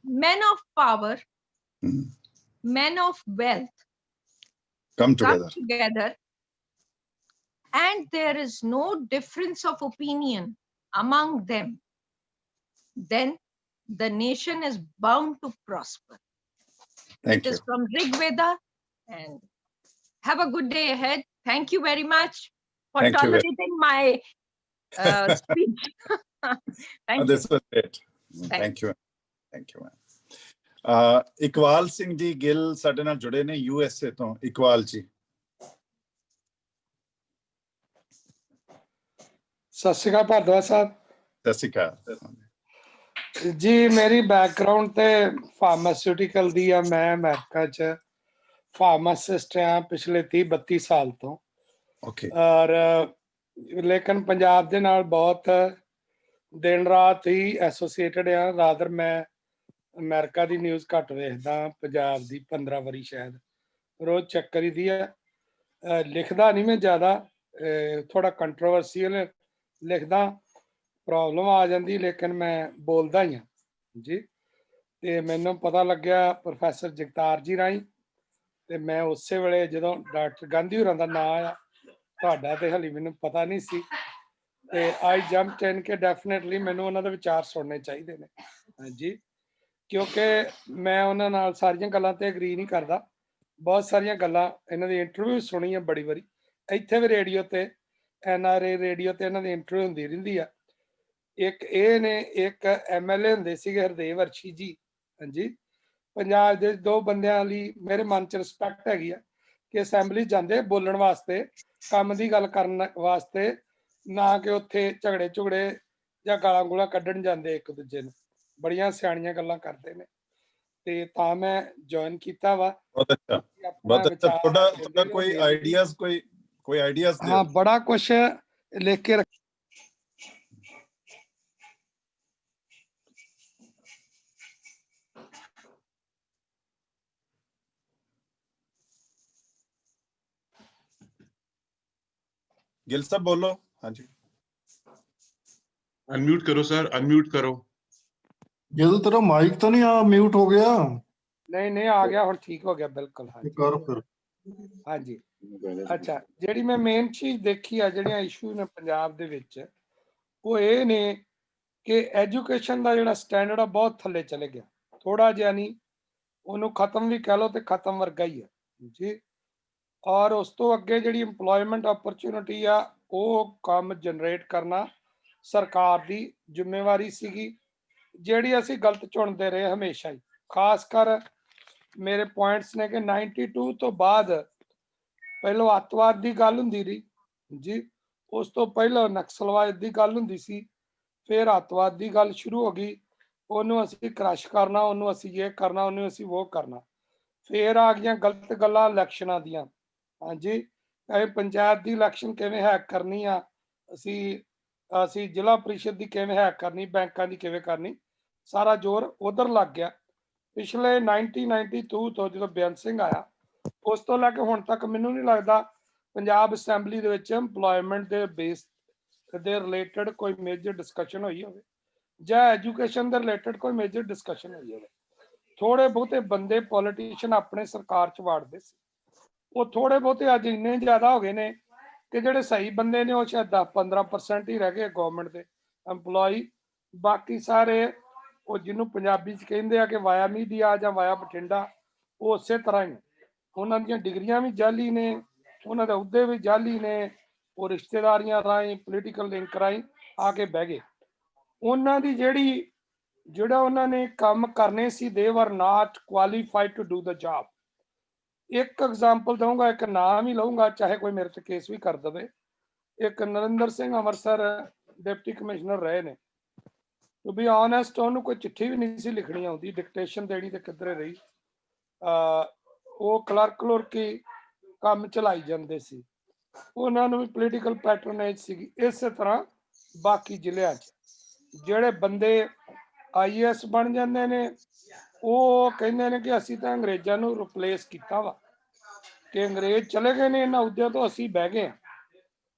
men of power, men of wealth come together and there is no difference of opinion among them, then the nation is bound to prosper. Thank you. It is from Rig Veda, and have a good day ahead. Thank you very much for tolerating my speech. Thank you. This was great. Thank you. Iqbal Singh ji Gill ਸਾਡੇ ਨਾਲ ਜੁੜੇ ਨੇ USA ਤੋਂ। ਇਕਬਾਲ ਜੀ ਸਤਿ ਸ਼੍ਰੀ ਅਕਾਲ ਭਾਰਦਵਾਜ ਸਾਹਿਬ। ਸਤਿ ਸ਼੍ਰੀ ਅਕਾਲ ਜੀ। ਮੇਰੀ ਬੈਕਗ੍ਰਾਉਂਡ ਤੇ ਫਾਰਮਾਸਿਊਟੀਕਲ ਦੀ ਆ। ਮੈਂ ਅਮਰੀਕਾ 'ਚ ਫਾਰਮਾਸਿਸਟ ਆ ਪਿਛਲੇ 30-32 ਸਾਲ ਤੋਂ। ਔਰ ਲੇਕਿਨ ਪੰਜਾਬ ਦੇ ਨਾਲ ਬਹੁਤ ਦਿਨ ਰਾਤ ਹੀ ਐਸੋਸੀਏਟਡ ਆ। ਰਾਦਰ ਮੈਂ ਅਮਰੀਕਾ ਦੀ ਨਿਊਜ਼ ਘੱਟ ਵੇਖਦਾ, ਪੰਜਾਬ ਦੀ 15 ਵਾਰੀ ਸ਼ਾਇਦ ਰੋਜ਼ ਚੈੱਕ ਕਰੀਦੀ ਆ। ਲਿਖਦਾ ਨਹੀਂ ਮੈਂ ਜ਼ਿਆਦਾ, ਥੋੜਾ ਕੰਟਰੋਵਰਸੀਅਲ ਲਿਖਦਾ, ਪ੍ਰੋਬਲਮ ਆ ਜਾਂਦੀ, ਲੇਕਿਨ ਮੈਂ ਬੋਲਦਾ ਹੀ ਹਾਂ ਜੀ। ਤੇ ਮੈਨੂੰ ਪਤਾ ਲੱਗਿਆ ਪ੍ਰੋਫੈਸਰ ਜਗਤਾਰ ਜੀ ਰਾਹੀਂ, ਤੇ ਮੈਂ ਉਸੇ ਵੇਲੇ ਜਦੋਂ ਡਾਕਟਰ ਗਾਂਧੀ ਹੋਰਾਂ ਦਾ ਨਾਂ ਆਇਆ, ਤੁਹਾਡਾ ਤੇ ਹਾਲੇ ਮੈਨੂੰ ਪਤਾ ਨਹੀਂ ਸੀ, ਤੇ ਆਈ ਜੰਪਡ ਇਨ ਕਿ ਡੈਫੀਨੇਟਲੀ ਮੈਨੂੰ ਉਹਨਾਂ ਦੇ ਵਿਚਾਰ ਸੁਣਨੇ ਚਾਹੀਦੇ ਨੇ ਹਾਂਜੀ, ਕਿਉਂਕਿ ਮੈਂ ਉਹਨਾਂ ਨਾਲ ਸਾਰੀਆਂ ਗੱਲਾਂ ਤੇ ਐਗਰੀ ਨਹੀਂ ਕਰਦਾ। ਬਹੁਤ ਸਾਰੀਆਂ ਗੱਲਾਂ ਇਹਨਾਂ ਦੀ ਇੰਟਰਵਿਊ ਸੁਣੀ ਆ ਬੜੀ ਵਾਰੀ, ਇੱਥੇ ਵੀ ਰੇਡੀਓ ਤੇ NRA ਰੇਡੀਓ ਤੇ ਇਹਨਾਂ ਦੀ ਇੰਟਰਵਿਊ ਹੁੰਦੀ ਰਹਿੰਦੀ ਆ। ਇੱਕ ਇਹ ਨੇ, ਇੱਕ MLA ਹੁੰਦੇ ਸੀਗੇ ਹਰਦੇਵ ਅਰਸ਼ੀ ਜੀ ਹਾਂਜੀ। ਪੰਜਾਬ ਦੇ 2 ਬੰਦਿਆਂ ਲਈ ਮੇਰੇ ਮਨ 'ਚ ਰਿਸਪੈਕਟ ਹੈਗੀ ਆ ਕਿ ਅਸੈਂਬਲੀ ਜਾਂਦੇ ਬੋਲਣ ਵਾਸਤੇ, ਕੰਮ ਦੀ ਗੱਲ ਕਰਨ ਵਾਸਤੇ, ਨਾ ਕਿ ਉੱਥੇ ਝਗੜੇ ਜਾਂ ਗਾਲਾਂ ਗੂਲਾਂ ਕੱਢਣ ਜਾਂਦੇ ਇੱਕ ਦੂਜੇ ਨੂੰ। ਬੜੀਆਂ ਸਿਆਣੀਆਂ ਗੱਲਾਂ ਕਰਦੇ ਨੇ, ਤੇ ਤਾਂ ਮੈਂ ਜੁਆਇਨ ਕੀਤਾ ਵਾ। ਬਹੁਤ ਅੱਛਾ। ਤੁਹਾਡਾ ਕੋਈ ਆਈਡੀਆਜ਼ ਕੋਈ ਆਈਡੀਆਜ਼? ਹਾਂ, ਬੜਾ ਕੁਛ ਲਿਖ ਕੇ ਗਿੱਲ ਸਾਹਿਬ ਬੋਲੋ। ਹਾਂਜੀ अनम्यूट करो सर, अनम्यूट करो। ਜਦੋਂ ਤੇਰਾ ਮਾਈਕ ਤਾਂ ਨਹੀਂ ਆ ਮਿਊਟ ਹੋ ਗਿਆ? ਨਹੀਂ ਆ ਗਿਆ, ਹੁਣ ਠੀਕ ਹੋ ਗਿਆ ਬਿਲਕੁਲ। ਕਰ ਫਿਰ हाँ जी। अच्छा, ਜਿਹੜੀ ਮੈਂ ਮੇਨ ਚੀਜ਼ ਦੇਖੀ ਆ, ਜਿਹੜੀਆਂ ਇਸ਼ੂ ਨੇ ਪੰਜਾਬ ਦੇ ਵਿੱਚ, ਉਹ ਇਹ ਨੇ ਕਿ ਐਜੂਕੇਸ਼ਨ ਦਾ ਜਿਹੜਾ ਸਟੈਂਡਰਡ ਆ ਬਹੁਤ ਥੱਲੇ ਚਲੇ ਗਿਆ। ਥੋੜਾ ਜਿਹਾ ਨਹੀਂ, ਉਹਨੂੰ ਖਤਮ ਵੀ ਕਹਿ ਲਓ ਤੇ ਖਤਮ ਵਰਗਾ ਹੀ ਆ ਜੀ। ਔਰ ਉਸ ਤੋਂ ਅੱਗੇ ਜਿਹੜੀ ਇੰਪਲੋਇਮੈਂਟ ਓਪਰਚੁਨਿਟੀ ਆ, ਉਹ ਕੰਮ ਜਨਰੇਟ ਕਰਨਾ ਸਰਕਾਰ ਦੀ ਜ਼ਿੰਮੇਵਾਰੀ ਸੀਗੀ, ਜਿਹੜੀ ਅਸੀਂ ਗਲਤ ਚੁਣਦੇ ਰਹੇ ਹਮੇਸ਼ਾ ਹੀ। ਖਾਸ ਕਰ ਮੇਰੇ ਪੁਆਇੰਟਸ ਨੇ ਕਿ 92 ਤੋਂ ਬਾਅਦ ਪਹਿਲੋਂ ਅੱਤਵਾਦ ਦੀ ਗੱਲ ਹੁੰਦੀ ਰਹੀ ਜੀ, ਉਸ ਤੋਂ ਪਹਿਲਾਂ ਨਕਸਲਵਾਦ ਦੀ ਗੱਲ ਹੁੰਦੀ ਸੀ, ਫਿਰ ਅੱਤਵਾਦ ਦੀ ਗੱਲ ਸ਼ੁਰੂ ਹੋ ਗਈ। ਉਹਨੂੰ ਅਸੀਂ ਕ੍ਰਸ਼ ਕਰਨਾ, ਉਹਨੂੰ ਅਸੀਂ ਇਹ ਕਰਨਾ, ਉਹਨੂੰ ਅਸੀਂ ਉਹ ਕਰਨਾ। ਫਿਰ ਆ ਗਈਆਂ ਗਲਤ ਗੱਲਾਂ ਇਲੈਕਸ਼ਨਾਂ ਦੀਆਂ। ਹਾਂਜੀ, ਇਹ ਪੰਚਾਇਤ ਦੀ ਇਲੈਕਸ਼ਨ ਕਿਵੇਂ ਹੈਕ ਕਰਨੀ ਆ, ਅਸੀਂ ਜ਼ਿਲ੍ਹਾ ਪ੍ਰੀਸ਼ਦ ਦੀ ਕਿਵੇਂ ਹੈਕ ਕਰਨੀ, ਬੈਂਕਾਂ ਦੀ ਕਿਵੇਂ ਕਰਨੀ, ਸਾਰਾ ਜ਼ੋਰ ਉਧਰ ਲੱਗ ਗਿਆ। ਪਿਛਲੇ 1992 ਤੋਂ ਜਦੋਂ ਬੇਅੰਤ ਸਿੰਘ ਆਇਆ, ਉਸ ਤੋਂ ਲੈ ਕੇ ਹੁਣ ਤੱਕ ਮੈਨੂੰ ਨਹੀਂ ਲੱਗਦਾ ਪੰਜਾਬ ਅਸੈਂਬਲੀ ਦੇ ਵਿੱਚ ਇੰਪਲੋਇਮੈਂਟ ਦੇ ਬੇਸ ਦੇ ਰਿਲੇਟਡ ਕੋਈ ਮੇਜਰ ਡਿਸਕਸ਼ਨ ਹੋਈ ਹੋਵੇ, ਜਾਂ ਐਜੂਕੇਸ਼ਨ ਦੇ ਰਿਲੇਟਡ ਕੋਈ ਮੇਜਰ ਡਿਸਕਸ਼ਨ ਹੋਈ ਹੋਵੇ। ਥੋੜੇ ਬਹੁਤੇ ਬੰਦੇ ਪੋਲੀਟੀਸ਼ੀਅਨ ਆਪਣੇ ਸਰਕਾਰ ਚ ਵਾੜਦੇ ਸੀ, ਉਹ ਥੋੜੇ ਬਹੁਤੇ ਅੱਜ ਇੰਨੇ ਜ਼ਿਆਦਾ ਹੋ ਗਏ ਨੇ ਕਿ ਜਿਹੜੇ ਸਹੀ ਬੰਦੇ ਨੇ ਉਹ ਸ਼ਾਇਦ 10-15% ਹੀ ਰਹਿ ਗਏ ਗਵਰਨਮੈਂਟ ਦੇ EMPLOYE। ਬਾਕੀ ਸਾਰੇ ਉਹ ਜਿਹਨੂੰ ਪੰਜਾਬੀ ਚ ਕਹਿੰਦੇ ਆ ਕਿ ਵਾਇਆ ਮੀਡੀਆ ਜਾਂ ਵਾਇਆ ਬਠਿੰਡਾ, ਉਹ ਉਸੇ ਤਰ੍ਹਾਂ ਹੀ। ਉਹਨਾਂ ਦੀਆਂ ਡਿਗਰੀਆਂ ਵੀ ਜਾਲੀ ਨੇ, ਉਹਨਾਂ ਦੇ ਅਹੁਦੇ ਵੀ ਜਾਲੀ ਨੇ, ਉਹ ਰਿਸ਼ਤੇਦਾਰੀਆਂ ਰਾਹੀਂ, ਪੋਲੀਟੀਕਲ ਲਿੰਕ ਰਾਹੀਂ ਆ ਕੇ ਬਹਿ ਗਏ। ਉਹਨਾਂ ਦੀ ਜਿਹੜਾ ਉਹਨਾਂ ਨੇ ਕੰਮ ਕਰਨੇ ਸੀ, they were not qualified to do the job. ਇੱਕ ਐਗਜ਼ਾਮਪਲ ਦਊਂਗਾ, ਇੱਕ ਨਾਮ ਹੀ ਲਊਂਗਾ, ਚਾਹੇ ਕੋਈ ਮੇਰੇ ਤੇ ਕੇਸ ਵੀ ਕਰ ਦੇਵੇ। ਇੱਕ ਨਰਿੰਦਰ ਸਿੰਘ ਅੰਮ੍ਰਿਤਸਰ ਡਿਪਟੀ ਕਮਿਸ਼ਨਰ ਰਹੇ ਨੇ। ਟੂ ਬੀ ਆਨੈਸਟ, ਉਹਨੂੰ ਕੋਈ ਚਿੱਠੀ ਵੀ ਨਹੀਂ ਸੀ ਲਿਖਣੀ ਆਉਂਦੀ, ਡਿਕਟੇਸ਼ਨ ਦੇਣੀ ਤੇ ਕਿੱਧਰੇ ਰਹੀ। ਉਹ ਕਲਰਕ ਹੀ ਕੰਮ ਚਲਾਈ ਜਾਂਦੇ ਸੀ, ਉਹਨਾਂ ਨੂੰ ਵੀ ਪੋਲੀਟੀਕਲ ਪੈਟਰਨੇਜ ਸੀਗੀ। ਇਸੇ ਤਰ੍ਹਾਂ ਬਾਕੀ ਜ਼ਿਲ੍ਹਿਆਂ 'ਚ ਜਿਹੜੇ ਬੰਦੇ IAS ਬਣ ਜਾਂਦੇ ਨੇ, ਉਹ ਕਹਿੰਦੇ ਨੇ ਕਿ ਅਸੀਂ ਤਾਂ ਅੰਗਰੇਜ਼ਾਂ ਨੂੰ ਰਿਪਲੇਸ ਕੀਤਾ ਵਾ, ਕਿ ਅੰਗਰੇਜ਼ ਚਲੇ ਗਏ ਨੇ, ਇਹਨਾਂ ਅਹੁਦਿਆਂ ਤੋਂ ਅਸੀਂ ਬਹਿ ਗਏ ਹਾਂ।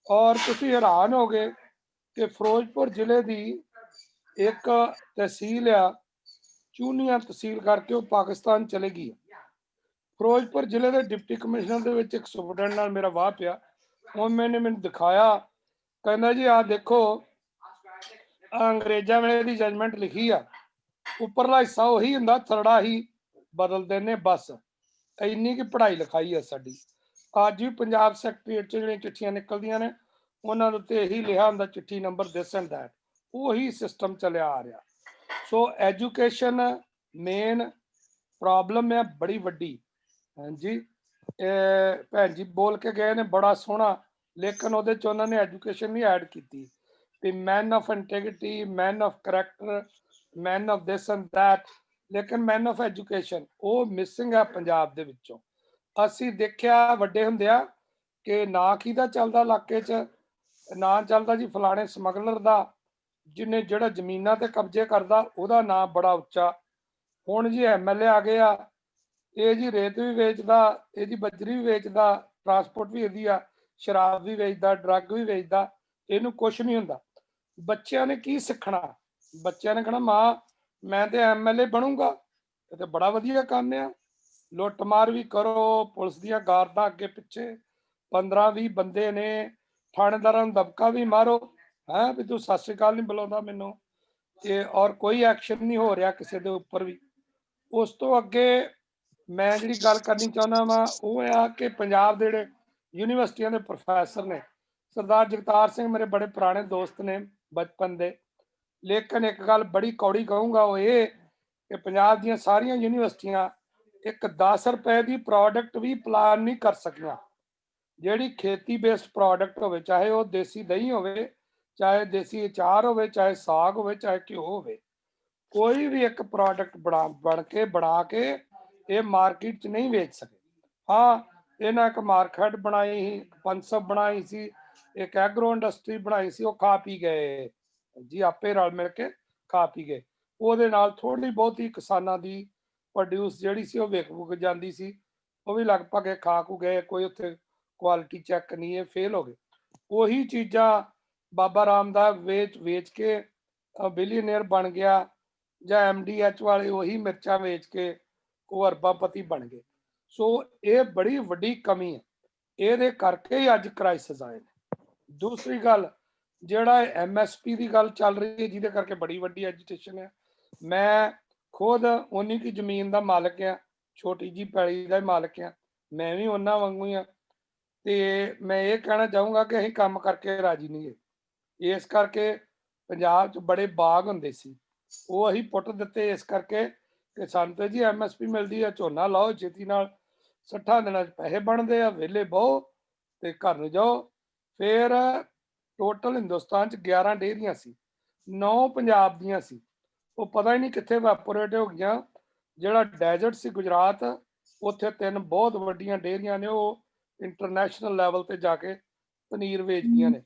ਔਰ ਤੁਸੀਂ ਹੈਰਾਨ ਹੋ ਗਏ ਕਿ ਫਿਰੋਜ਼ਪੁਰ ਜ਼ਿਲ੍ਹੇ ਦੀ ਇੱਕ ਤਹਿਸੀਲ ਆ, ਚੂਨੀਆਂ ਤਹਿਸੀਲ ਕਰਕੇ, ਉਹ ਪਾਕਿਸਤਾਨ ਚਲੇ ਗਈ। ਫਿਰੋਜ਼ਪੁਰ ਜ਼ਿਲ੍ਹੇ ਦੇ ਡਿਪਟੀ ਕਮਿਸ਼ਨਰ ਦੇ ਵਿੱਚ ਇੱਕ ਸੁਪਰਡੈਂਟ ਨਾਲ ਮੇਰਾ ਵਾਹ ਪਿਆ। ਉਹ ਮੈਨੂੰ ਦਿਖਾਇਆ, ਕਹਿੰਦਾ ਜੀ ਆਹ ਦੇਖੋ, ਅੰਗਰੇਜ਼ਾਂ ਵੇਲੇ ਦੀ ਜਜਮੈਂਟ ਲਿਖੀ ਆ, ਉੱਪਰਲਾ ਹਿੱਸਾ ਉਹੀ ਹੁੰਦਾ, ਥਰੜਾ ਹੀ ਬਦਲਦੇ ਨੇ ਬਸ। ਇੰਨੀ ਕਿ ਪੜ੍ਹਾਈ ਲਿਖਾਈ ਹੈ ਸਾਡੀ। ਅੱਜ ਵੀ ਪੰਜਾਬ ਸੈਕਟਰੀਏਟ 'ਚ ਜਿਹੜੀਆਂ ਚਿੱਠੀਆਂ ਨਿਕਲਦੀਆਂ ਨੇ, ਉਹਨਾਂ ਦੇ ਉੱਤੇ ਇਹੀ ਲਿਖਿਆ ਹੁੰਦਾ, ਚਿੱਠੀ ਨੰਬਰ ਦਿਸ ਐਂਡ ਦੈਟ। ਉਹੀ ਸਿਸਟਮ ਚੱਲਿਆ ਆ ਰਿਹਾ। ਸੋ ਐਜੂਕੇਸ਼ਨ ਮੇਨ ਪ੍ਰੋਬਲਮ ਹੈ, ਬੜੀ ਵੱਡੀ। ਹਾਂਜੀ, ਭੈਣ ਜੀ ਬੋਲ ਕੇ ਗਏ ਨੇ ਬੜਾ ਸੋਹਣਾ, ਲੇਕਿਨ ਉਹਦੇ 'ਚ ਉਹਨਾਂ ਨੇ ਐਜੂਕੇਸ਼ਨ ਨਹੀਂ ਐਡ ਕੀਤੀ। ਤੇ man of integrity, man of character, man of this and that, ਲੇਕਿਨ ਮੈਨ ਆਫ ਐਜੂਕੇਸ਼ਨ ਉਹ ਮਿਸਿੰਗ ਹੈ ਪੰਜਾਬ ਦੇ ਵਿੱਚੋਂ। ਅਸੀਂ ਦੇਖਿਆ ਵੱਡੇ ਹੁੰਦਿਆਂ ਕਿ ਨਾਂ ਕਿਹਦਾ ਚੱਲਦਾ ਇਲਾਕੇ 'ਚ, ਨਾਂ ਚੱਲਦਾ ਜੀ ਫਲਾਣੇ ਸਮਗਲਰ ਦਾ, ਜਿਹਨੇ ਜਿਹੜਾ ਜ਼ਮੀਨਾਂ ਤੇ ਕਬਜ਼ੇ ਕਰਦਾ, ਉਹਦਾ ਨਾਂ ਬੜਾ ਉੱਚਾ। ਹੁਣ ਜੀ MLA ਆ ਗਏ ਆ, ਇਹ ਜੀ ਰੇਤ ਵੀ ਵੇਚਦਾ, ਇਹ ਜੀ ਬਜਰੀ ਵੀ ਵੇਚਦਾ, ਟਰਾਂਸਪੋਰਟ ਵੀ ਇਹਦੀ ਆ, ਸ਼ਰਾਬ ਵੀ ਵੇਚਦਾ, ਡਰੱਗ ਵੀ ਵੇਚਦਾ, ਇਹਨੂੰ ਕੁਛ ਨਹੀਂ ਹੁੰਦਾ। ਬੱਚਿਆਂ ਨੇ ਕੀ ਸਿੱਖਣਾ? ਬੱਚਿਆਂ ਨੇ ਕਹਿਣਾ ਮਾਂ ਮੈਂ ਤੇ MLA ਬਣੂੰਗਾ, ਇਹ ਤੇ ਬੜਾ ਵਧੀਆ ਕੰਮ ਆ। ਲੁੱਟਮਾਰ ਵੀ ਕਰੋ, ਪੁਲਿਸ ਦੀਆਂ ਗਾਰਦਾਂ ਅੱਗੇ ਪਿੱਛੇ 15-20 ਬੰਦੇ ਨੇ, ਥਾਣੇਦਾਰਾਂ ਨੂੰ ਦਬਕਾ ਵੀ ਮਾਰੋ, ਹੈ ਵੀ ਤੂੰ ਸਤਿ ਸ੍ਰੀ ਅਕਾਲ ਨਹੀਂ ਬੁਲਾਉਂਦਾ ਮੈਨੂੰ, ਤੇ ਔਰ ਕੋਈ ਐਕਸ਼ਨ ਨਹੀਂ ਹੋ ਰਿਹਾ ਕਿਸੇ ਦੇ ਉੱਪਰ ਵੀ। ਉਸ ਤੋਂ ਅੱਗੇ ਮੈਂ ਜਿਹੜੀ ਗੱਲ ਕਰਨੀ ਚਾਹੁੰਦਾ ਵਾਂ, ਉਹ ਆ ਕਿ ਪੰਜਾਬ ਦੇ ਜਿਹੜੇ ਯੂਨੀਵਰਸਿਟੀਆਂ ਦੇ ਪ੍ਰੋਫੈਸਰ ਨੇ, ਸਰਦਾਰ ਜਗਤਾਰ ਸਿੰਘ ਮੇਰੇ ਬੜੇ ਪੁਰਾਣੇ ਦੋਸਤ ਨੇ ਬਚਪਨ ਦੇ, ਲੇਕਿਨ ਇੱਕ ਗੱਲ ਬੜੀ ਕੌੜੀ ਕਹੂੰਗਾ, ਉਹ ਇਹ ਕਿ ਪੰਜਾਬ ਦੀਆਂ ਸਾਰੀਆਂ ਯੂਨੀਵਰਸਿਟੀਆਂ ਇੱਕ 10 ਰੁਪਏ ਦੀ ਪ੍ਰੋਡਕਟ ਵੀ ਪਲਾਨ ਨਹੀਂ ਕਰ ਸਕੀਆਂ। ਜਿਹੜੀ ਖੇਤੀ ਬੇਸਡ ਪ੍ਰੋਡਕਟ ਹੋਵੇ, ਚਾਹੇ ਉਹ ਦੇਸੀ ਦਹੀਂ ਹੋਵੇ, ਚਾਹੇ ਦੇਸੀ ਅਚਾਰ ਹੋਵੇ, ਚਾਹੇ ਸਾਗ ਹੋਵੇ, ਚਾਹੇ ਘਿਓ ਹੋਵੇ, ਕੋਈ ਵੀ ਇੱਕ ਪ੍ਰੋਡਕਟ ਬਣਾ ਕੇ ਇਹ ਮਾਰਕੀਟ 'ਚ ਨਹੀਂ ਵੇਚ ਸਕੇ। ਹਾਂ, ਇਹਨਾਂ ਇੱਕ ਮਾਰਕੀਟ ਬਣਾਈ ਸੀ, ਪੰਸਬ ਬਣਾਈ ਸੀ, ਇੱਕ ਐਗਰੋ ਇੰਡਸਟਰੀ ਬਣਾਈ ਸੀ, ਉਹ ਖਾ ਪੀ ਗਏ ਜੀ, ਆਪੇ ਰਲ ਮਿਲ ਕੇ ਖਾ ਪੀ ਗਏ। ਉਹਦੇ ਨਾਲ ਥੋੜੀ ਬਹੁਤੀ ਕਿਸਾਨਾਂ ਦੀ ਪ੍ਰੋਡਿਊਸ ਜਿਹੜੀ ਸੀ ਉਹ ਵਿਕ ਵੁਕ ਜਾਂਦੀ ਸੀ, ਉਹ ਵੀ ਲਗਭਗ ਇਹ ਖਾ ਖੂ ਗਏ, ਕੋਈ ਉੱਥੇ ਕੁਆਲਿਟੀ ਚੈੱਕ ਨਹੀਂ, ਇਹ ਫੇਲ ਹੋ ਗਏ। ਉਹੀ ਚੀਜ਼ਾਂ ਬਾਬਾ ਰਾਮਦਾਸ ਵੇਚ ਕੇ ਬਿਲੀਅਨਰ ਬਣ ਗਿਆ, ਜਾਂ MDH ਵਾਲੇ ਉਹੀ ਮਿਰਚਾਂ ਵੇਚ ਕੇ ਉਹ ਅਰਬਾਪਤੀ ਬਣ ਗਏ। ਸੋ ਇਹ ਬੜੀ ਵੱਡੀ ਕਮੀ ਹੈ, ਇਹਦੇ ਕਰਕੇ ਹੀ ਅੱਜ ਕ੍ਰਾਈਸਿਸ ਆਏ ਨੇ। ਦੂਸਰੀ ਗੱਲ, ਜਿਹੜਾ MSP ਦੀ ਗੱਲ ਚੱਲ ਰਹੀ ਹੈ ਜਿਹਦੇ ਕਰਕੇ ਬੜੀ ਵੱਡੀ ਐਜੀਟੇਸ਼ਨ ਹੈ, ਮੈਂ ਖੁਦ ਉਨੀ ਕੀ ਜ਼ਮੀਨ ਦਾ ਮਾਲਕ ਆ, ਛੋਟੀ ਜੀ ਪੈਲੀ ਦਾ ਮਾਲਕ ਆ, ਮੈਂ ਵੀ ਉਹਨਾਂ ਵਾਂਗੂ ਹੀ ਆ, ਤੇ ਮੈਂ ਇਹ ਕਹਿਣਾ ਚਾਹੂੰਗਾ ਕਿ ਅਸੀਂ ਕੰਮ ਕਰਕੇ ਰਾਜੀ ਨਹੀਂ ਹੈ। ਇਸ ਕਰਕੇ ਪੰਜਾਬ 'ਚ ਬੜੇ ਬਾਗ ਹੁੰਦੇ ਸੀ, ਉਹ ਅਸੀਂ ਪੁੱਟ ਦਿੱਤੇ ਇਸ ਕਰਕੇ ਕਿ ਸਾਨੂੰ ਤੇ ਜੀ MSP ਮਿਲਦੀ ਆ, ਝੋਨਾ ਲਾਓ ਛੇਤੀ ਨਾਲ, 60 ਦਿਨਾਂ 'ਚ ਪੈਸੇ ਬਣਦੇ ਆ, ਵਿਹਲੇ ਬਹੁ ਤੇ ਘਰ ਨੂੰ ਜਾਓ। ਫਿਰ ਟੋਟਲ ਹਿੰਦੁਸਤਾਨ 'ਚ 11 ਡੇਅਰੀਆਂ ਸੀ, 9 ਪੰਜਾਬ ਦੀਆਂ ਸੀ, ਉਹ ਪਤਾ ਹੀ ਨਹੀਂ ਕਿੱਥੇ ਵੈਪੋਰੇਟ ਹੋ ਗਈਆਂ। ਜਿਹੜਾ ਡੈਜ਼ਰਟ ਸੀ ਗੁਜਰਾਤ, ਉੱਥੇ 3 ਬਹੁਤ ਵੱਡੀਆਂ ਡੇਅਰੀਆਂ ਨੇ, ਉਹ ਇੰਟਰਨੈਸ਼ਨਲ ਲੈਵਲ ਤੇ ਜਾ ਕੇ ਪਨੀਰ ਵੇਚਦੀਆਂ ਨੇ।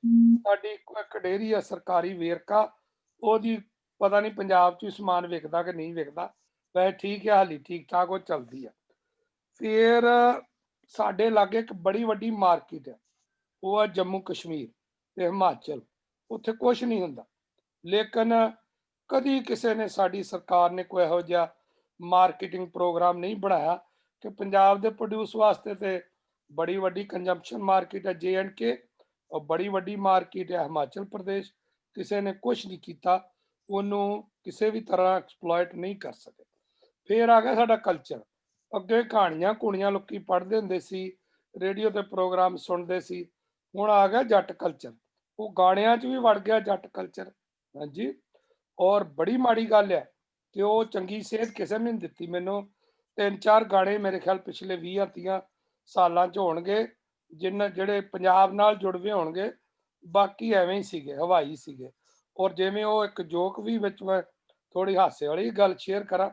ਸਾਡੀ ਇੱਕੋ ਇੱਕ ਡੇਅਰੀ ਆ ਸਰਕਾਰੀ ਵੇਰਕਾ, ਉਹਦੀ ਪਤਾ ਨਹੀਂ ਪੰਜਾਬ 'ਚ ਹੀ ਸਮਾਨ ਵਿਕਦਾ ਕਿ ਨਹੀਂ ਵਿਕਦਾ, ਵੈਸੇ ਠੀਕ ਹੈ, ਹਾਲੀ ਠੀਕ ਠਾਕ ਉਹ ਚੱਲਦੀ ਆ। ਫਿਰ ਸਾਡੇ ਲਾਗੇ ਇੱਕ ਬੜੀ ਵੱਡੀ ਮਾਰਕੀਟ ਹੈ, ਉਹ ਆ ਜੰਮੂ ਕਸ਼ਮੀਰ ਤੇ ਹਿਮਾਚਲ, ਉੱਥੇ ਕੁਛ ਨਹੀਂ ਹੁੰਦਾ। ਲੇਕਿਨ ਕਦੀ ਕਿਸੇ ਨੇ, ਸਾਡੀ ਸਰਕਾਰ ਨੇ ਕੋਈ ਇਹੋ ਜਿਹਾ ਮਾਰਕੀਟਿੰਗ ਪ੍ਰੋਗਰਾਮ ਨਹੀਂ ਬਣਾਇਆ ਕਿ ਪੰਜਾਬ ਦੇ ਪ੍ਰੋਡਿਊਸ ਵਾਸਤੇ ਤੇ ਬੜੀ ਵੱਡੀ ਕੰਜੰਪਸ਼ਨ ਮਾਰਕੀਟ ਹੈ JNK, ਔਰ ਬੜੀ ਵੱਡੀ ਮਾਰਕੀਟ ਹੈ ਹਿਮਾਚਲ ਪ੍ਰਦੇਸ਼, ਕਿਸੇ ਨੇ ਕੁਛ ਨਹੀਂ ਕੀਤਾ, ਉਹਨੂੰ ਕਿਸੇ ਵੀ ਤਰ੍ਹਾਂ ਐਕਸਪਲੋਇਟ ਨਹੀਂ ਕਰ ਸਕੇ। ਫਿਰ ਆ ਗਿਆ ਸਾਡਾ ਕਲਚਰ। ਅੱਗੇ ਕਹਾਣੀਆਂ ਕੁਣੀਆਂ ਲੋਕੀ ਪੜ੍ਹਦੇ ਹੁੰਦੇ ਸੀ, ਰੇਡੀਓ ਤੇ ਪ੍ਰੋਗਰਾਮ ਸੁਣਦੇ ਸੀ, ਹੁਣ ਆ ਗਿਆ ਜੱਟ ਕਲਚਰ, ਉਹ ਗਾਣਿਆਂ 'ਚ ਵੀ ਵੜ ਗਿਆ ਜੱਟ ਕਲਚਰ। ਹਾਂਜੀ, ਔਰ ਬੜੀ ਮਾੜੀ ਗੱਲ ਹੈ ਕਿ ਉਹ ਚੰਗੀ ਸੇਧ ਕਿਸੇ ਨੇ ਨਹੀਂ ਦਿੱਤੀ ਮੈਨੂੰ। 3-4 ਗਾਣੇ ਮੇਰੇ ਖਿਆਲ ਪਿਛਲੇ 20-30 ਸਾਲਾਂ 'ਚ ਹੋਣਗੇ ਜਿਹੜੇ ਪੰਜਾਬ ਨਾਲ ਜੁੜਵੇਂ ਹੋਣਗੇ, ਬਾਕੀ ਐਵੇਂ ਹੀ ਸੀਗੇ, ਹਵਾਈ ਸੀਗੇ। ਔਰ ਜਿਵੇਂ ਉਹ ਇੱਕ ਜੋਕ ਵੀ ਵਿੱਚ ਮੈਂ ਥੋੜੀ ਹਾਸੇ ਵਾਲੀ ਗੱਲ ਸ਼ੇਅਰ ਕਰਾਂ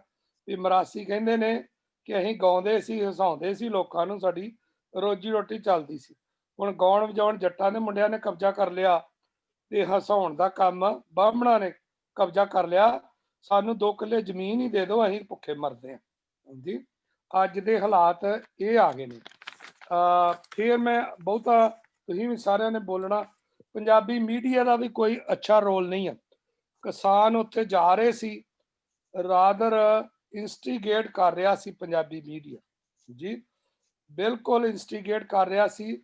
ਵੀ ਮਰਾਸੀ ਕਹਿੰਦੇ ਨੇ ਕਿ ਅਸੀਂ ਗਾਉਂਦੇ ਸੀ, ਹਸਾਉਂਦੇ ਸੀ ਲੋਕਾਂ ਨੂੰ, ਸਾਡੀ ਰੋਜੀ ਰੋਟੀ ਚੱਲਦੀ ਸੀ। ਹੁਣ ਗਾਉਣ ਵਜਾਉਣ ਜੱਟਾਂ ਦੇ ਮੁੰਡਿਆਂ ਨੇ ਕਬਜ਼ਾ ਕਰ ਲਿਆ ਤੇ ਹਸਾਉਣ ਦਾ ਕੰਮ ਬਾਹਮਣਾਂ ਨੇ ਕਬਜ਼ਾ ਕਰ ਲਿਆ, ਸਾਨੂੰ 2 ਕਿੱਲੇ ਜ਼ਮੀਨ ਹੀ ਦੇ ਦਿਓ, ਅਸੀਂ ਭੁੱਖੇ ਮਰਦੇ ਹਾਂ। ਜੀ ਅੱਜ ਦੇ ਹਾਲਾਤ ਇਹ ਆ ਗਏ ਨੇ। ਫਿਰ ਮੈਂ ਬਹੁਤਾ, ਤੁਸੀਂ ਵੀ ਸਾਰਿਆਂ ਨੇ ਬੋਲਣਾ, ਪੰਜਾਬੀ ਮੀਡੀਆ ਦਾ ਵੀ ਕੋਈ ਅੱਛਾ ਰੋਲ ਨਹੀਂ ਹੈ। ਕਿਸਾਨ ਉੱਥੇ ਜਾ ਰਹੇ ਸੀ, ਰਾਦਰ ਇੰਸਟੀਗੇਟ ਕਰ ਰਿਹਾ ਸੀ ਪੰਜਾਬੀ ਮੀਡੀਆ, ਜੀ ਬਿਲਕੁਲ ਇੰਸਟੀਗੇਟ ਕਰ ਰਿਹਾ ਸੀ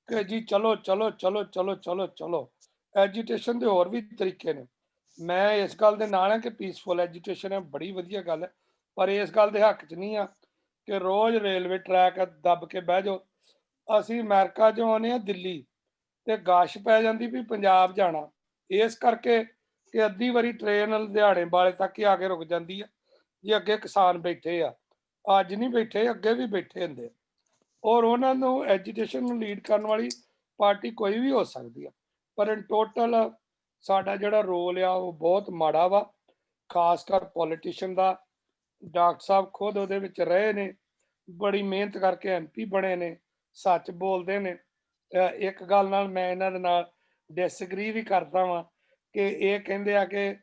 ਕਿ ਜੀ ਚਲੋ ਚਲੋ ਚਲੋ ਚਲੋ ਚਲੋ ਚਲੋ। ਐਜੀਟੇਸ਼ਨ ਦੇ ਹੋਰ ਵੀ ਤਰੀਕੇ ਨੇ, ਮੈਂ ਇਸ ਗੱਲ ਦੇ ਨਾਲ ਹਾਂ ਕਿ ਪੀਸਫੁਲ ਐਜੀਟੇਸ਼ਨ ਹੈ, ਬੜੀ ਵਧੀਆ ਗੱਲ ਹੈ, ਪਰ ਇਸ ਗੱਲ ਦੇ ਹੱਕ 'ਚ ਨਹੀਂ ਆ ਕਿ ਰੋਜ਼ ਰੇਲਵੇ ਟਰੈਕ ਦੱਬ ਕੇ ਬਹਿ ਜਾਓ। ਅਸੀਂ ਅਮਰੀਕਾ 'ਚੋਂ ਆਉਂਦੇ ਹਾਂ ਦਿੱਲੀ ਤੇ ਗਾਸ਼ ਪੈ ਜਾਂਦੀ ਵੀ ਪੰਜਾਬ ਜਾਣਾ, ਇਸ ਕਰਕੇ ਕਿ ਅੱਧੀ ਵਾਰੀ ਟ੍ਰੇਨ ਲੁਧਿਆਣੇ ਵਾਲੇ ਤੱਕ ਹੀ ਆ ਕੇ ਰੁਕ ਜਾਂਦੀ ਆ, ਜੀ ਅੱਗੇ ਕਿਸਾਨ ਬੈਠੇ ਆ, ਅੱਜ ਨਹੀਂ ਬੈਠੇ, ਅੱਗੇ ਵੀ ਬੈਠੇ ਹੁੰਦੇ। ਔਰ ਉਹਨਾਂ ਨੂੰ ਐਜੀਟੇਸ਼ਨ ਨੂੰ ਲੀਡ ਕਰਨ ਵਾਲੀ ਪਾਰਟੀ ਕੋਈ ਵੀ ਹੋ ਸਕਦੀ ਆ, ਪਰ ਇਨ ਟੋਟਲ ਸਾਡਾ ਜਿਹੜਾ ਰੋਲ ਆ ਉਹ ਬਹੁਤ ਮਾੜਾ ਵਾ, ਖਾਸ ਕਰ ਪੋਲੀਟੀਸ਼ੀਅਨ ਦਾ। ਡਾਕਟਰ ਸਾਹਿਬ ਖੁਦ ਉਹਦੇ ਵਿੱਚ ਰਹੇ ਨੇ, ਬੜੀ ਮਿਹਨਤ ਕਰਕੇ MP ਬਣੇ ਨੇ, ਸੱਚ ਬੋਲਦੇ ਨੇ। ਇੱਕ ਗੱਲ ਨਾਲ ਮੈਂ ਇਹਨਾਂ ਦੇ ਨਾਲ ਡਿਸਐਗਰੀ ਵੀ ਕਰਦਾ ਵਾਂ ਕਿ ਇਹ ਕਹਿੰਦੇ ਆ ਕਿ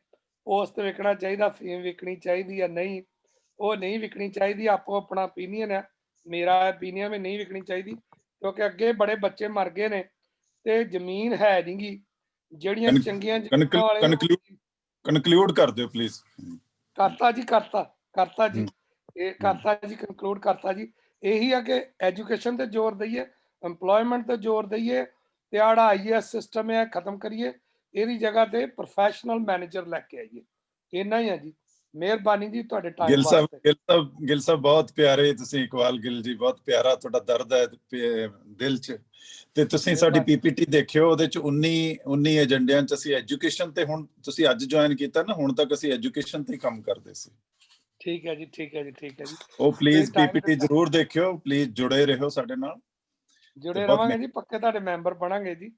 ਪੋਸਟ ਵਿਕਣਾ ਚਾਹੀਦਾ, ਫੇਮ ਵਿਕਣੀ ਚਾਹੀਦੀ ਆ, ਨਹੀਂ, ਉਹ ਨਹੀਂ ਵਿਕਣੀ ਚਾਹੀਦੀ, ਆਪੋ ਆਪਣਾ ਓਪੀਨੀਅਨ ਹੈ, ਮੇਰਾ ਓਪੀਨੀਅਨ ਵੀ ਨਹੀਂ ਵਿਕਣੀ ਚਾਹੀਦੀ, ਕਿਉਂਕਿ ਅੱਗੇ ਬੜੇ ਬੱਚੇ ਮਰ ਗਏ ਨੇ ਤੇ ਜ਼ਮੀਨ ਹੈ ਨਹੀਂ ਗੀ, ਜਿਹੜੀਆਂ ਚੰਗੀਆਂ ਜ਼ਮੀਨਾਂ ਵਾਲੇ। ਕਨਕਲੂਡ ਕਰ ਦਿਓ ਪਲੀਜ਼। ਕਰਤਾ ਜੀ, ਕਰਤਾ ਜੀ, ਇਹ ਕਰਤਾ ਜੀ, ਕਨਕਲੂਡ ਕਰਤਾ ਜੀ। ਇਹੀ ਆ ਕਿ ਐਜੂਕੇਸ਼ਨ ਤੇ ਜ਼ੋਰ ਦਈਏ, ਐਮਪਲੋਇਮੈਂਟ ਤੇ ਜ਼ੋਰ ਦਈਏ, ਤੇ ਆੜਾ IAS ਸਿਸਟਮ ਹੈ ਖਤਮ ਕਰੀਏ, ਇਹਦੀ ਜਗ੍ਹਾ ਤੇ ਪ੍ਰੋਫੈਸ਼ਨਲ ਮੈਨੇਜਰ ਲੈ ਕੇ ਆਈਏ। ਇੰਨਾ ਹੀ ਆ ਜੀ, ਮਿਹਰਬਾਨੀ ਜੀ ਤੁਹਾਡੇ ਟਾਈਮ ਵਾਸਤੇ। ਗਿੱਲ ਸਾਹਿਬ ਬਹੁਤ ਪਿਆਰੇ ਤੁਸੀਂ, ਇਕਬਾਲ ਗਿੱਲ ਜੀ, ਬਹੁਤ ਪਿਆਰਾ ਤੁਹਾਡਾ ਦਰਦ ਹੈ ਦਿਲ 'ਚ, ਤੇ ਤੁਸੀਂ ਸਾਡੀ PPT ਦੇਖਿਓ, ਉਹਦੇ 'ਚ 19 ਏਜੰਡਿਆਂ 'ਚ ਅਸੀਂ ਐਜੂਕੇਸ਼ਨ ਤੇ, ਹੁਣ ਤੁਸੀਂ ਅੱਜ ਜੁਆਇਨ ਕੀਤਾ ਨਾ, ਹੁਣ ਤੱਕ ਅਸੀਂ ਐਜੂਕੇਸ਼ਨ ਤੇ ਕੰਮ ਕਰਦੇ ਸੀ। ਠੀਕ ਹੈ ਜੀ, ਠੀਕ ਹੈ ਜੀ, ਠੀਕ ਹੈ ਜੀ। ਉਹ ਪਲੀਜ਼ PPT ਜ਼ਰੂਰ ਦੇਖਿਓ, ਪਲੀਜ਼ ਜੁੜੇ ਰਹੋ ਸਾਡੇ ਨਾਲ, ਜੁੜੇ ਰਵਾਂਗੇ ਜੀ, ਪੱਕੇ ਤੁਹਾਡੇ ਮੈਂਬਰ ਬਣਾਂਗੇ ਜੀ,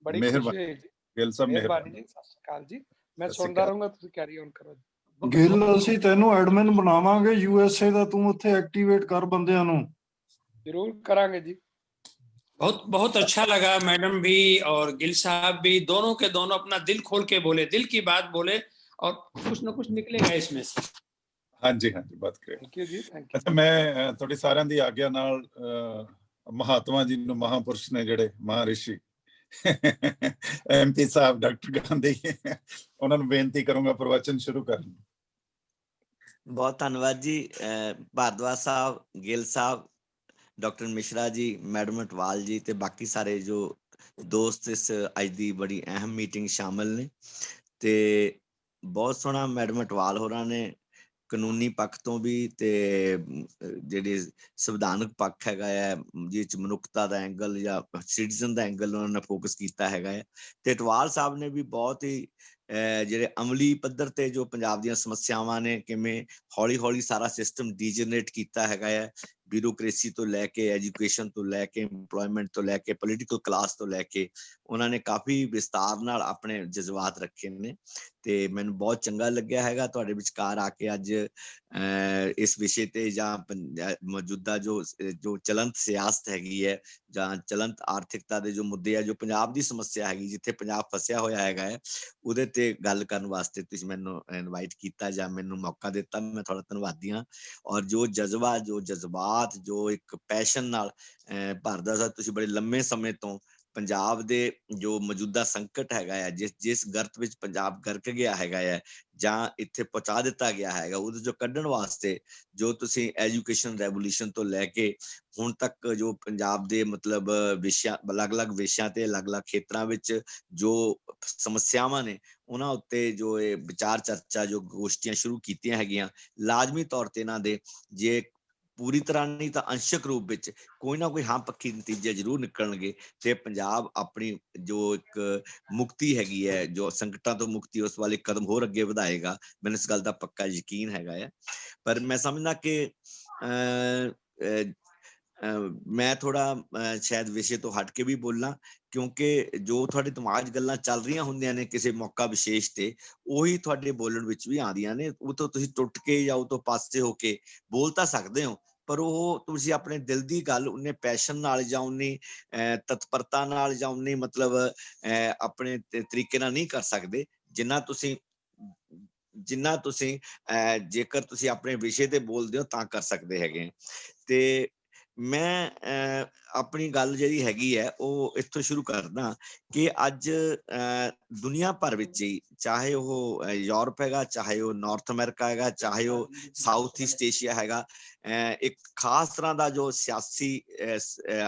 ਬੜੀ ਖੁਸ਼ੀ ਹੋਈ ਜੀ। ਗਿੱਲ ਸਾਹਿਬ ਮਿਹਰਬਾਨੀ ਜੀ, ਸਤਿ ਸ਼੍ਰੀ ਅਕਾਲ ਜੀ, ਮੈਂ ਸੁਣਦਾ ਰਹੂੰਗਾ, ਤੁਸੀਂ ਕੈਰੀ ਔਨ ਕਰੋ ਜੀ। ਗਿੱਲ, ਅਸੀਂ ਤੈਨੂੰ ਐਡਮਿਨ ਬਣਾਵਾਂਗੇ USA ਦਾ, ਤੂੰ ਉੱਥੇ ਐਕਟੀਵੇਟ ਕਰ ਬੰਦਿਆਂ ਨੂੰ। जरूर करांगे जी। बहुत बहुत अच्छा लगा, मैडम भी और गिल साहब भी, दोनों के दोनों अपना दिल खोल के बोले, दिल की बात बोले, और कुछ ना कुछ निकलेगा इसमें से। हाँ जी, बात करें। थैंक यू जी, थैंक यू। अच्छा, मैं थोड़ी सारिਆਂ ਦੀ ਆਗਿਆ ਨਾਲ ਮਹਾਤਮਾ ਜੀ ਨੂੰ, ਮਹਾਪੁਰਸ਼ ਨੇ ਜਿਹੜੇ, ਮਹਾਰਿਸ਼ੀ MP ਸਾਹਿਬ ਡਾਕਟਰ ਗਾਂਧੀ, ਉਹਨਾਂ ਨੂੰ ਬੇਨਤੀ ਕਰੂੰਗਾ ਪ੍ਰਵਚਨ ਸ਼ੁਰੂ ਕਰਨ। ਬਹੁਤ ਧੰਨਵਾਦ ਜੀ ਭਾਰਦਵਾਜ ਸਾਹਿਬ, ਗਿੱਲ ਸਾਹਿਬ, ਡਾਕਟਰ ਮਿਸ਼ਰਾ ਜੀ, ਮੈਡਮ ਅਟਵਾਲ ਜੀ ਤੇ ਬਾਕੀ ਸਾਰੇ ਜੋ ਦੋਸਤ ਇਸ ਅੱਜ ਦੀ ਬੜੀ ਅਹਿਮ ਮੀਟਿੰਗ ਸ਼ਾਮਲ ਨੇ। ਤੇ ਬਹੁਤ ਸੋਹਣਾ ਮੈਡਮ ਅਟਵਾਲ ਹੋਰਾਂ ਨੇ ਕਾਨੂੰਨੀ ਪੱਖ ਤੋਂ ਵੀ ਤੇ ਜਿਹੜੇ ਸੰਵਿਧਾਨਕ ਪੱਖ ਹੈਗਾ ਹੈ, ਜਿਸ 'ਚ ਮਨੁੱਖਤਾ ਦਾ ਐਂਗਲ ਜਾਂ ਸਿਟੀਜ਼ਨ ਦਾ ਐਂਗਲ ਉਹਨਾਂ ਨੇ ਫੋਕਸ ਕੀਤਾ ਹੈਗਾ ਹੈ। ਤੇ ਅਟਵਾਲ ਸਾਹਿਬ ਨੇ ਵੀ ਬਹੁਤ ਹੀ ਜਿਹੜੇ ਅਮਲੀ ਪੱਧਰ ਤੇ ਜੋ ਪੰਜਾਬ ਦੀਆਂ ਸਮੱਸਿਆਵਾਂ ਨੇ, ਕਿਵੇਂ ਹੌਲੀ ਹੌਲੀ ਸਾਰਾ ਸਿਸਟਮ ਡੀਜਨਰੇਟ ਕੀਤਾ ਹੈਗਾ ਹੈ, ਬਿਊਰੋਕ੍ਰੇਸੀ ਤੋਂ ਲੈ ਕੇ, ਐਜੂਕੇਸ਼ਨ ਤੋਂ ਲੈ ਕੇ, ਇੰਪਲੋਇਮੈਂਟ ਤੋਂ ਲੈ ਕੇ, ਪੋਲੀਟੀਕਲ ਕਲਾਸ ਤੋਂ ਲੈ ਕੇ, ਉਹਨਾਂ ਨੇ ਕਾਫੀ ਵਿਸਤਾਰ ਨਾਲ ਆਪਣੇ ਜਜ਼ਬਾਤ ਰੱਖੇ ਨੇ। ਤੇ ਮੈਨੂੰ ਬਹੁਤ ਚੰਗਾ ਲੱਗਿਆ ਹੈਗਾ ਤੁਹਾਡੇ ਵਿਚਕਾਰ ਆ ਕੇ ਅੱਜ ਇਸ ਵਿਸ਼ੇ ਤੇ, ਜਾਂ ਮੌਜੂਦਾ ਜੋ ਚਲੰਤ ਸਿਆਸਤ ਹੈਗੀ ਹੈ ਜਾਂ ਚਲੰਤ ਆਰਥਿਕਤਾ ਦੇ ਜੋ ਮੁੱਦੇ ਆ, ਜੋ ਪੰਜਾਬ ਦੀ ਸਮੱਸਿਆ ਹੈਗੀ, ਜਿੱਥੇ ਪੰਜਾਬ ਫਸਿਆ ਹੋਇਆ ਹੈਗਾ ਹੈ, ਉਹਦੇ ਤੇ ਗੱਲ ਕਰਨ ਵਾਸਤੇ ਤੁਸੀਂ ਮੈਨੂੰ ਇਨਵਾਈਟ ਕੀਤਾ ਜਾਂ ਮੈਨੂੰ ਮੌਕਾ ਦਿੱਤਾ। ਮੈਂ ਤੁਹਾਡਾ ਧੰਨਵਾਦੀ ਹਾਂ। ਔਰ ਜੋ ਜਜ਼ਬਾ, ਜੋ ਜਜ਼ਬਾਤ, ਜੋ ਇੱਕ ਪੈਸ਼ਨ ਨਾਲ ਭਰਦਾ ਸਾ, ਤੁਸੀਂ ਬੜੇ ਲੰਮੇ ਸਮੇਂ ਤੋਂ ਪੰਜਾਬ ਦੇ ਜੋ ਮੌਜੂਦਾ ਸੰਕਟ ਹੈਗਾ ਹੈ, ਜਿਸ ਗਰਤ ਵਿੱਚ ਪੰਜਾਬ ਗਰਕ ਗਿਆ ਹੈਗਾ ਹੈ ਜਾਂ ਇੱਥੇ ਪਹੁੰਚਾ ਦਿੱਤਾ ਗਿਆ ਹੈਗਾ, ਉਹਦੇ ਚੋਂ ਕੱਢਣ ਵਾਸਤੇ ਜੋ ਤੁਸੀਂ ਐਜੂਕੇਸ਼ਨ ਰੈਵੋਲੂਸ਼ਨ ਤੋਂ ਲੈ ਕੇ ਹੁਣ ਤੱਕ ਜੋ ਪੰਜਾਬ ਦੇ ਮਤਲਬ ਵਿਸ਼ਿਆਂ, ਅਲੱਗ-ਅਲੱਗ ਵਿਸ਼ਿਆਂ ਤੇ ਅਲੱਗ-ਅਲੱਗ ਖੇਤਰਾਂ ਵਿੱਚ ਜੋ ਸਮੱਸਿਆਵਾਂ ਨੇ, ਉਹਨਾਂ ਉੱਤੇ ਜੋ ਇਹ ਵਿਚਾਰ ਚਰਚਾ, ਜੋ ਗੋਸ਼ਟੀਆਂ ਸ਼ੁਰੂ ਕੀਤੀਆਂ ਹੈਗੀਆਂ, ਲਾਜ਼ਮੀ ਤੌਰ ਤੇ ਇਹਨਾਂ ਦੇ ਜੇ ਪੂਰੀ ਤਰ੍ਹਾਂ ਨਹੀਂ ਤਾਂ ਅੰਸ਼ਕ ਰੂਪ ਵਿੱਚ ਕੋਈ ਨਾ ਕੋਈ ਹਾਂ ਪੱਖੀ ਨਤੀਜੇ ਜ਼ਰੂਰ ਨਿਕਲਣਗੇ ਤੇ ਪੰਜਾਬ ਆਪਣੀ ਜੋ ਇੱਕ ਮੁਕਤੀ ਹੈਗੀ ਹੈ, ਜੋ ਸੰਕਟਾਂ ਤੋਂ ਮੁਕਤੀ, ਉਸ ਵੱਲ ਇੱਕ ਕਦਮ ਹੋਰ ਅੱਗੇ ਵਧਾਏਗਾ। ਮੈਨੂੰ ਇਸ ਗੱਲ ਦਾ ਪੱਕਾ ਯਕੀਨ ਹੈਗਾ ਹੈ। ਪਰ ਮੈਂ ਸਮਝਦਾ ਕਿ ਮੈਂ ਥੋੜਾ ਸ਼ਾਇਦ ਵਿਸ਼ੇ ਤੋਂ ਹਟ ਕੇ ਵੀ ਬੋਲਾਂ, ਕਿਉਂਕਿ ਜੋ ਤੁਹਾਡੇ ਦਿਮਾਗ 'ਚ ਗੱਲਾਂ ਚੱਲ ਰਹੀਆਂ ਹੁੰਦੀਆਂ ਨੇ ਕਿਸੇ ਮੌਕਾ ਵਿਸ਼ੇਸ਼ ਤੇ, ਉਹੀ ਤੁਹਾਡੇ ਬੋਲਣ ਵਿੱਚ ਵੀ ਆਉਂਦੀਆਂ ਨੇ। ਉਹ ਤੋਂ ਤੁਸੀਂ ਟੁੱਟ ਕੇ ਜਾਂ ਉਹ ਤੋਂ ਪਾਸੇ ਹੋ ਕੇ ਬੋਲ ਤਾਂ ਸਕਦੇ ਹੋ, ਪਰ ਉਹ ਤੁਸੀਂ ਆਪਣੇ ਦਿਲ ਦੀ ਗੱਲ ਉਨੇ ਪੈਸ਼ਨ ਨਾਲ ਜਾਂ ਉਨੀ ਤਤਪਰਤਾ ਨਾਲ ਜਾਂ ਉਨੀ ਮਤਲਬ ਆਪਣੇ ਤਰੀਕੇ ਨਾਲ ਨਹੀਂ ਕਰ ਸਕਦੇ, ਜਿੰਨਾ ਤੁਸੀਂ ਜੇਕਰ ਤੁਸੀਂ ਆਪਣੇ ਵਿਸ਼ੇ ਤੇ ਬੋਲਦੇ ਹੋ ਤਾਂ ਕਰ ਸਕਦੇ ਹੈਗੇ। ਤੇ ਮੈਂ ਆਪਣੀ ਗੱਲ ਜਿਹੜੀ ਹੈਗੀ ਹੈ ਉਹ ਇੱਥੋਂ ਸ਼ੁਰੂ ਕਰਦਾ ਕਿ ਅੱਜ ਦੁਨੀਆ ਭਰ ਵਿੱਚ ਹੀ, ਚਾਹੇ ਉਹ ਯੂਰਪ ਹੈਗਾ, ਚਾਹੇ ਉਹ ਨਾਰਥ ਅਮਰੀਕਾ ਹੈਗਾ, ਚਾਹੇ ਉਹ ਸਾਊਥ ਈਸਟ ਏਸ਼ੀਆ ਹੈਗਾ, ਇੱਕ ਖਾਸ ਤਰ੍ਹਾਂ ਦਾ ਜੋ ਸਿਆਸੀ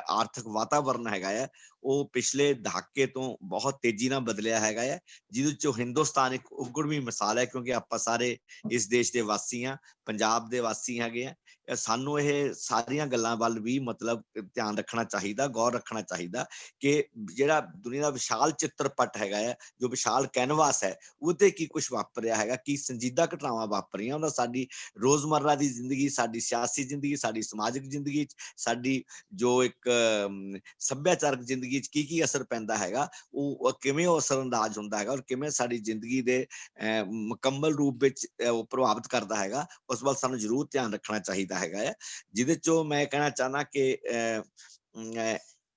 ਆਰਥਿਕ ਵਾਤਾਵਰਨ ਹੈਗਾ ਹੈ, ਉਹ ਪਿਛਲੇ ਦਹਾਕੇ ਤੋਂ ਬਹੁਤ ਤੇਜ਼ੀ ਨਾਲ ਬਦਲਿਆ ਹੈਗਾ ਹੈ, ਜਿਹਦੇ ਚੋਂ ਹਿੰਦੁਸਤਾਨ ਇੱਕ ਉਗੜਵੀਂ ਮਿਸਾਲ ਹੈ। ਕਿਉਂਕਿ ਆਪਾਂ ਸਾਰੇ ਇਸ ਦੇਸ਼ ਦੇ ਵਾਸੀ ਹਾਂ, ਪੰਜਾਬ ਦੇ ਵਾਸੀ ਹੈਗੇ ਆ। ਸਾਨੂੰ ਇਹ ਸਾਰੀਆਂ ਗੱਲਾਂ ਵੱਲ ਵੀ ਮਤਲਬ ਧਿਆਨ ਰੱਖਣਾ ਚਾਹੀਦਾ, ਗੌਰ ਰੱਖਣਾ ਚਾਹੀਦਾ ਕਿ ਜਿਹੜਾ ਦੁਨੀਆ ਦਾ ਵਿਸ਼ਾਲ ਚਿੱਤਰਪਟ ਹੈਗਾ ਹੈ, ਜੋ ਵਿਸ਼ਾਲ ਕੈਨਵਾਸ ਹੈ, ਉਹਤੇ ਕੀ ਕੁਝ ਵਾਪਰ ਰਿਹਾ ਹੈਗਾ, ਕੀ ਸੰਜੀਦਾ ਘਟਨਾਵਾਂ ਵਾਪਰੀਆਂ, ਉਹਨਾਂ ਸਾਡੀ ਰੋਜ਼ਮਰਰਾ ਦੀ ਜ਼ਿੰਦਗੀ, ਸਾਡੀ ਸਿਆਸੀ ਜ਼ਿੰਦਗੀ, ਸਾਡੀ ਸਮਾਜਿਕ ਜ਼ਿੰਦਗੀ 'ਚ, ਸਾਡੀ ਜੋ ਇੱਕ ਸੱਭਿਆਚਾਰਕ ਜ਼ਿੰਦਗੀ 'ਚ ਕੀ ਕੀ ਅਸਰ ਪੈਂਦਾ ਹੈਗਾ, ਉਹ ਕਿਵੇਂ ਉਹ ਅਸਰ ਅੰਦਾਜ਼ ਹੁੰਦਾ ਹੈਗਾ, ਔਰ ਕਿਵੇਂ ਸਾਡੀ ਜ਼ਿੰਦਗੀ ਦੇ ਮੁਕੰਮਲ ਰੂਪ ਵਿੱਚ ਉਹ ਪ੍ਰਭਾਵਿਤ ਕਰਦਾ ਹੈਗਾ, ਉਸ ਵੱਲ ਸਾਨੂੰ ਜ਼ਰੂਰ ਧਿਆਨ ਰੱਖਣਾ ਚਾਹੀਦਾ ਹੈਗਾ ਹੈ। ਜਿਹਦੇ ਚੋਂ ਮੈਂ ਕਹਿਣਾ ਚਾਹੁੰਦਾ ਕਿ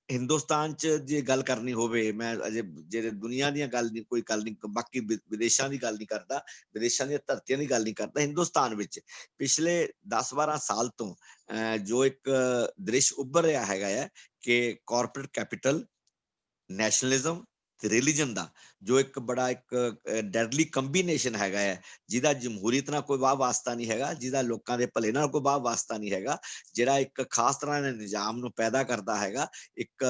ਹਿੰਦੁਸਤਾਨ 'ਚ ਜੇ ਗੱਲ ਕਰਨੀ ਹੋਵੇ, ਮੈਂ ਅਜੇ ਜਿਹੜੇ ਦੁਨੀਆ ਦੀਆਂ ਗੱਲ ਨਹੀਂ, ਕੋਈ ਗੱਲ ਨਹੀਂ, ਬਾਕੀ ਵਿਦੇਸ਼ਾਂ ਦੀ ਗੱਲ ਨਹੀਂ ਕਰਦਾ, ਵਿਦੇਸ਼ਾਂ ਦੀਆਂ ਧਰਤੀਆਂ ਦੀ ਗੱਲ ਨਹੀਂ ਕਰਦਾ, ਹਿੰਦੁਸਤਾਨ ਵਿੱਚ ਪਿਛਲੇ 10-12 ਸਾਲ ਤੋਂ ਜੋ ਇੱਕ ਦ੍ਰਿਸ਼ ਉੱਭਰ ਰਿਹਾ ਹੈਗਾ ਹੈ ਕਿ ਕਾਰਪੋਰੇਟ ਕੈਪੀਟਲ, ਨੈਸ਼ਨਲਿਜ਼ਮ ਤੇ ਰਿਲੀਜਨ ਦਾ ਜੋ ਇੱਕ ਬੜਾ ਇੱਕ ਡੈਡਲੀ ਕੰਬੀਨੇਸ਼ਨ ਹੈਗਾ ਹੈ, ਜਿਹਦਾ ਜਮਹੂਰੀਅਤ ਨਾਲ ਕੋਈ ਵਾਹ ਵਾਸਤਾ ਨਹੀਂ ਹੈਗਾ, ਜਿਹਦਾ ਲੋਕਾਂ ਦੇ ਭਲੇ ਨਾਲ ਕੋਈ ਵਾਹ ਵਾਸਤਾ ਨਹੀਂ ਹੈਗਾ, ਜਿਹੜਾ ਇੱਕ ਖਾਸ ਤਰ੍ਹਾਂ ਦੇ ਨਿਜ਼ਾਮ ਨੂੰ ਪੈਦਾ ਕਰਦਾ ਹੈਗਾ, ਇੱਕ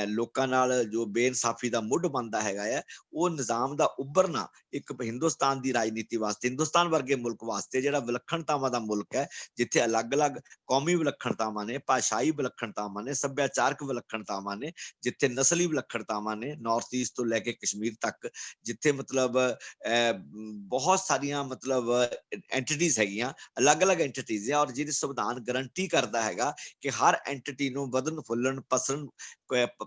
ਲੋਕਾਂ ਨਾਲ ਜੋ ਬੇਇਨਸਾਫੀ ਦਾ ਮੁੱਢ ਬਣਦਾ ਹੈਗਾ ਹੈ, ਉਹ ਨਿਜ਼ਾਮ ਦਾ ਉੱਭਰਨਾ ਇੱਕ ਹਿੰਦੁਸਤਾਨ ਦੀ ਰਾਜਨੀਤੀ ਵਾਸਤੇ, ਹਿੰਦੁਸਤਾਨ ਵਰਗੇ ਮੁਲਕ ਵਾਸਤੇ, ਜਿਹੜਾ ਵਿਲੱਖਣਤਾਵਾਂ ਦਾ ਮੁਲਕ ਹੈ, ਜਿੱਥੇ ਅਲੱਗ-ਅਲੱਗ ਕੌਮੀ ਵਿਲੱਖਣਤਾਵਾਂ ਨੇ, ਭਾਸ਼ਾਈ ਵਿਲੱਖਣਤਾਵਾਂ ਨੇ, ਸੱਭਿਆਚਾਰਕ ਵਿਲੱਖਣਤਾਵਾਂ ਨੇ, ਜਿੱਥੇ ਨਸਲੀ ਵਿਲੱਖਣਤਾਵਾਂ ਨੇ, ਨਾਰਥ ਈਸਟ ਤੋਂ ਲੈ ਕੇ ਕਸ਼ਮੀਰ ਤੱਕ, ਜਿੱਥੇ ਮਤਲਬ ਬਹੁਤ ਸਾਰੀਆਂ ਮਤਲਬ ਐਂਟੀਟੀਜ਼ ਹੈਗੀਆਂ, ਅਲੱਗ-ਅਲੱਗ ਐਂਟੀਟੀਜ਼ ਹੈ, ਔਰ ਜਿਹਦੇ ਸੰਵਿਧਾਨ ਗਰੰਟੀ ਕਰਦਾ ਹੈਗਾ ਕਿ ਹਰ ਐਂਟੀਟੀ ਨੂੰ ਵਧਣ, ਫੁੱਲਣ,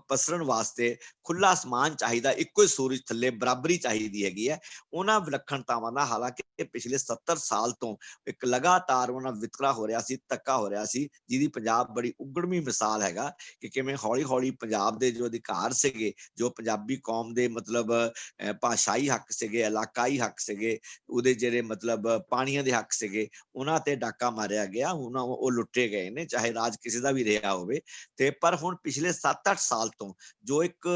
ਪਸਰਨ ਵਾਸਤੇ ਖੁੱਲਾ ਅਸਮਾਨ ਚਾਹੀਦਾ, ਇੱਕੋ ਹੀ ਸੂਰਜ ਥੱਲੇ ਬਰਾਬਰੀ ਚਾਹੀਦੀ ਹੈਗੀ ਹੈ। ਉਹਨਾਂ ਵਿਲੱਖਣਤਾਵਾਂ ਦਾ ਹਾਲਾਂਕਿ ਪਿਛਲੇ 70 ਸਾਲ ਤੋਂ ਇੱਕ ਲਗਾਤਾਰ ਉਹਨਾਂ ਵਿਤਕਰਾ ਹੋ ਰਿਹਾ ਸੀ, ਧੱਕਾ ਹੋ ਰਿਹਾ ਸੀ, ਜਿਹਦੀ ਪੰਜਾਬ ਬੜੀ ਉਗੜਵੀਂ ਮਿਸਾਲ ਹੈਗਾ ਕਿ ਕਿਵੇਂ ਹੌਲੀ-ਹੌਲੀ ਪੰਜਾਬ ਦੇ ਜੋ ਅਧਿਕਾਰ ਸੀਗੇ, ਜੋ ਪੰਜਾਬੀ ਕੌਮ ਦੇ ਮਤਲਬ ਭਾਸ਼ਾਈ ਹੱਕ ਸੀਗੇ, ਇਲਾਕਾਈ ਹੱਕ ਸੀਗੇ, ਉਹਦੇ ਜਿਹੜੇ ਮਤਲਬ ਪਾਣੀਆਂ ਦੇ ਹੱਕ ਸੀਗੇ, ਉਹਨਾਂ ਤੇ ਡਾਕਾ ਮਾਰਿਆ ਗਿਆ, ਉਹ ਲੁੱਟੇ ਗਏ ਨੇ, ਚਾਹੇ ਰਾਜ ਕਿਸੇ ਦਾ ਵੀ ਰਿਹਾ ਹੋਵੇ। ਤੇ ਪਰ ਹੁਣ ਪਿਛਲੇ 7-8 ਸਾਲ ਤੋਂ ਜੋ ਇੱਕ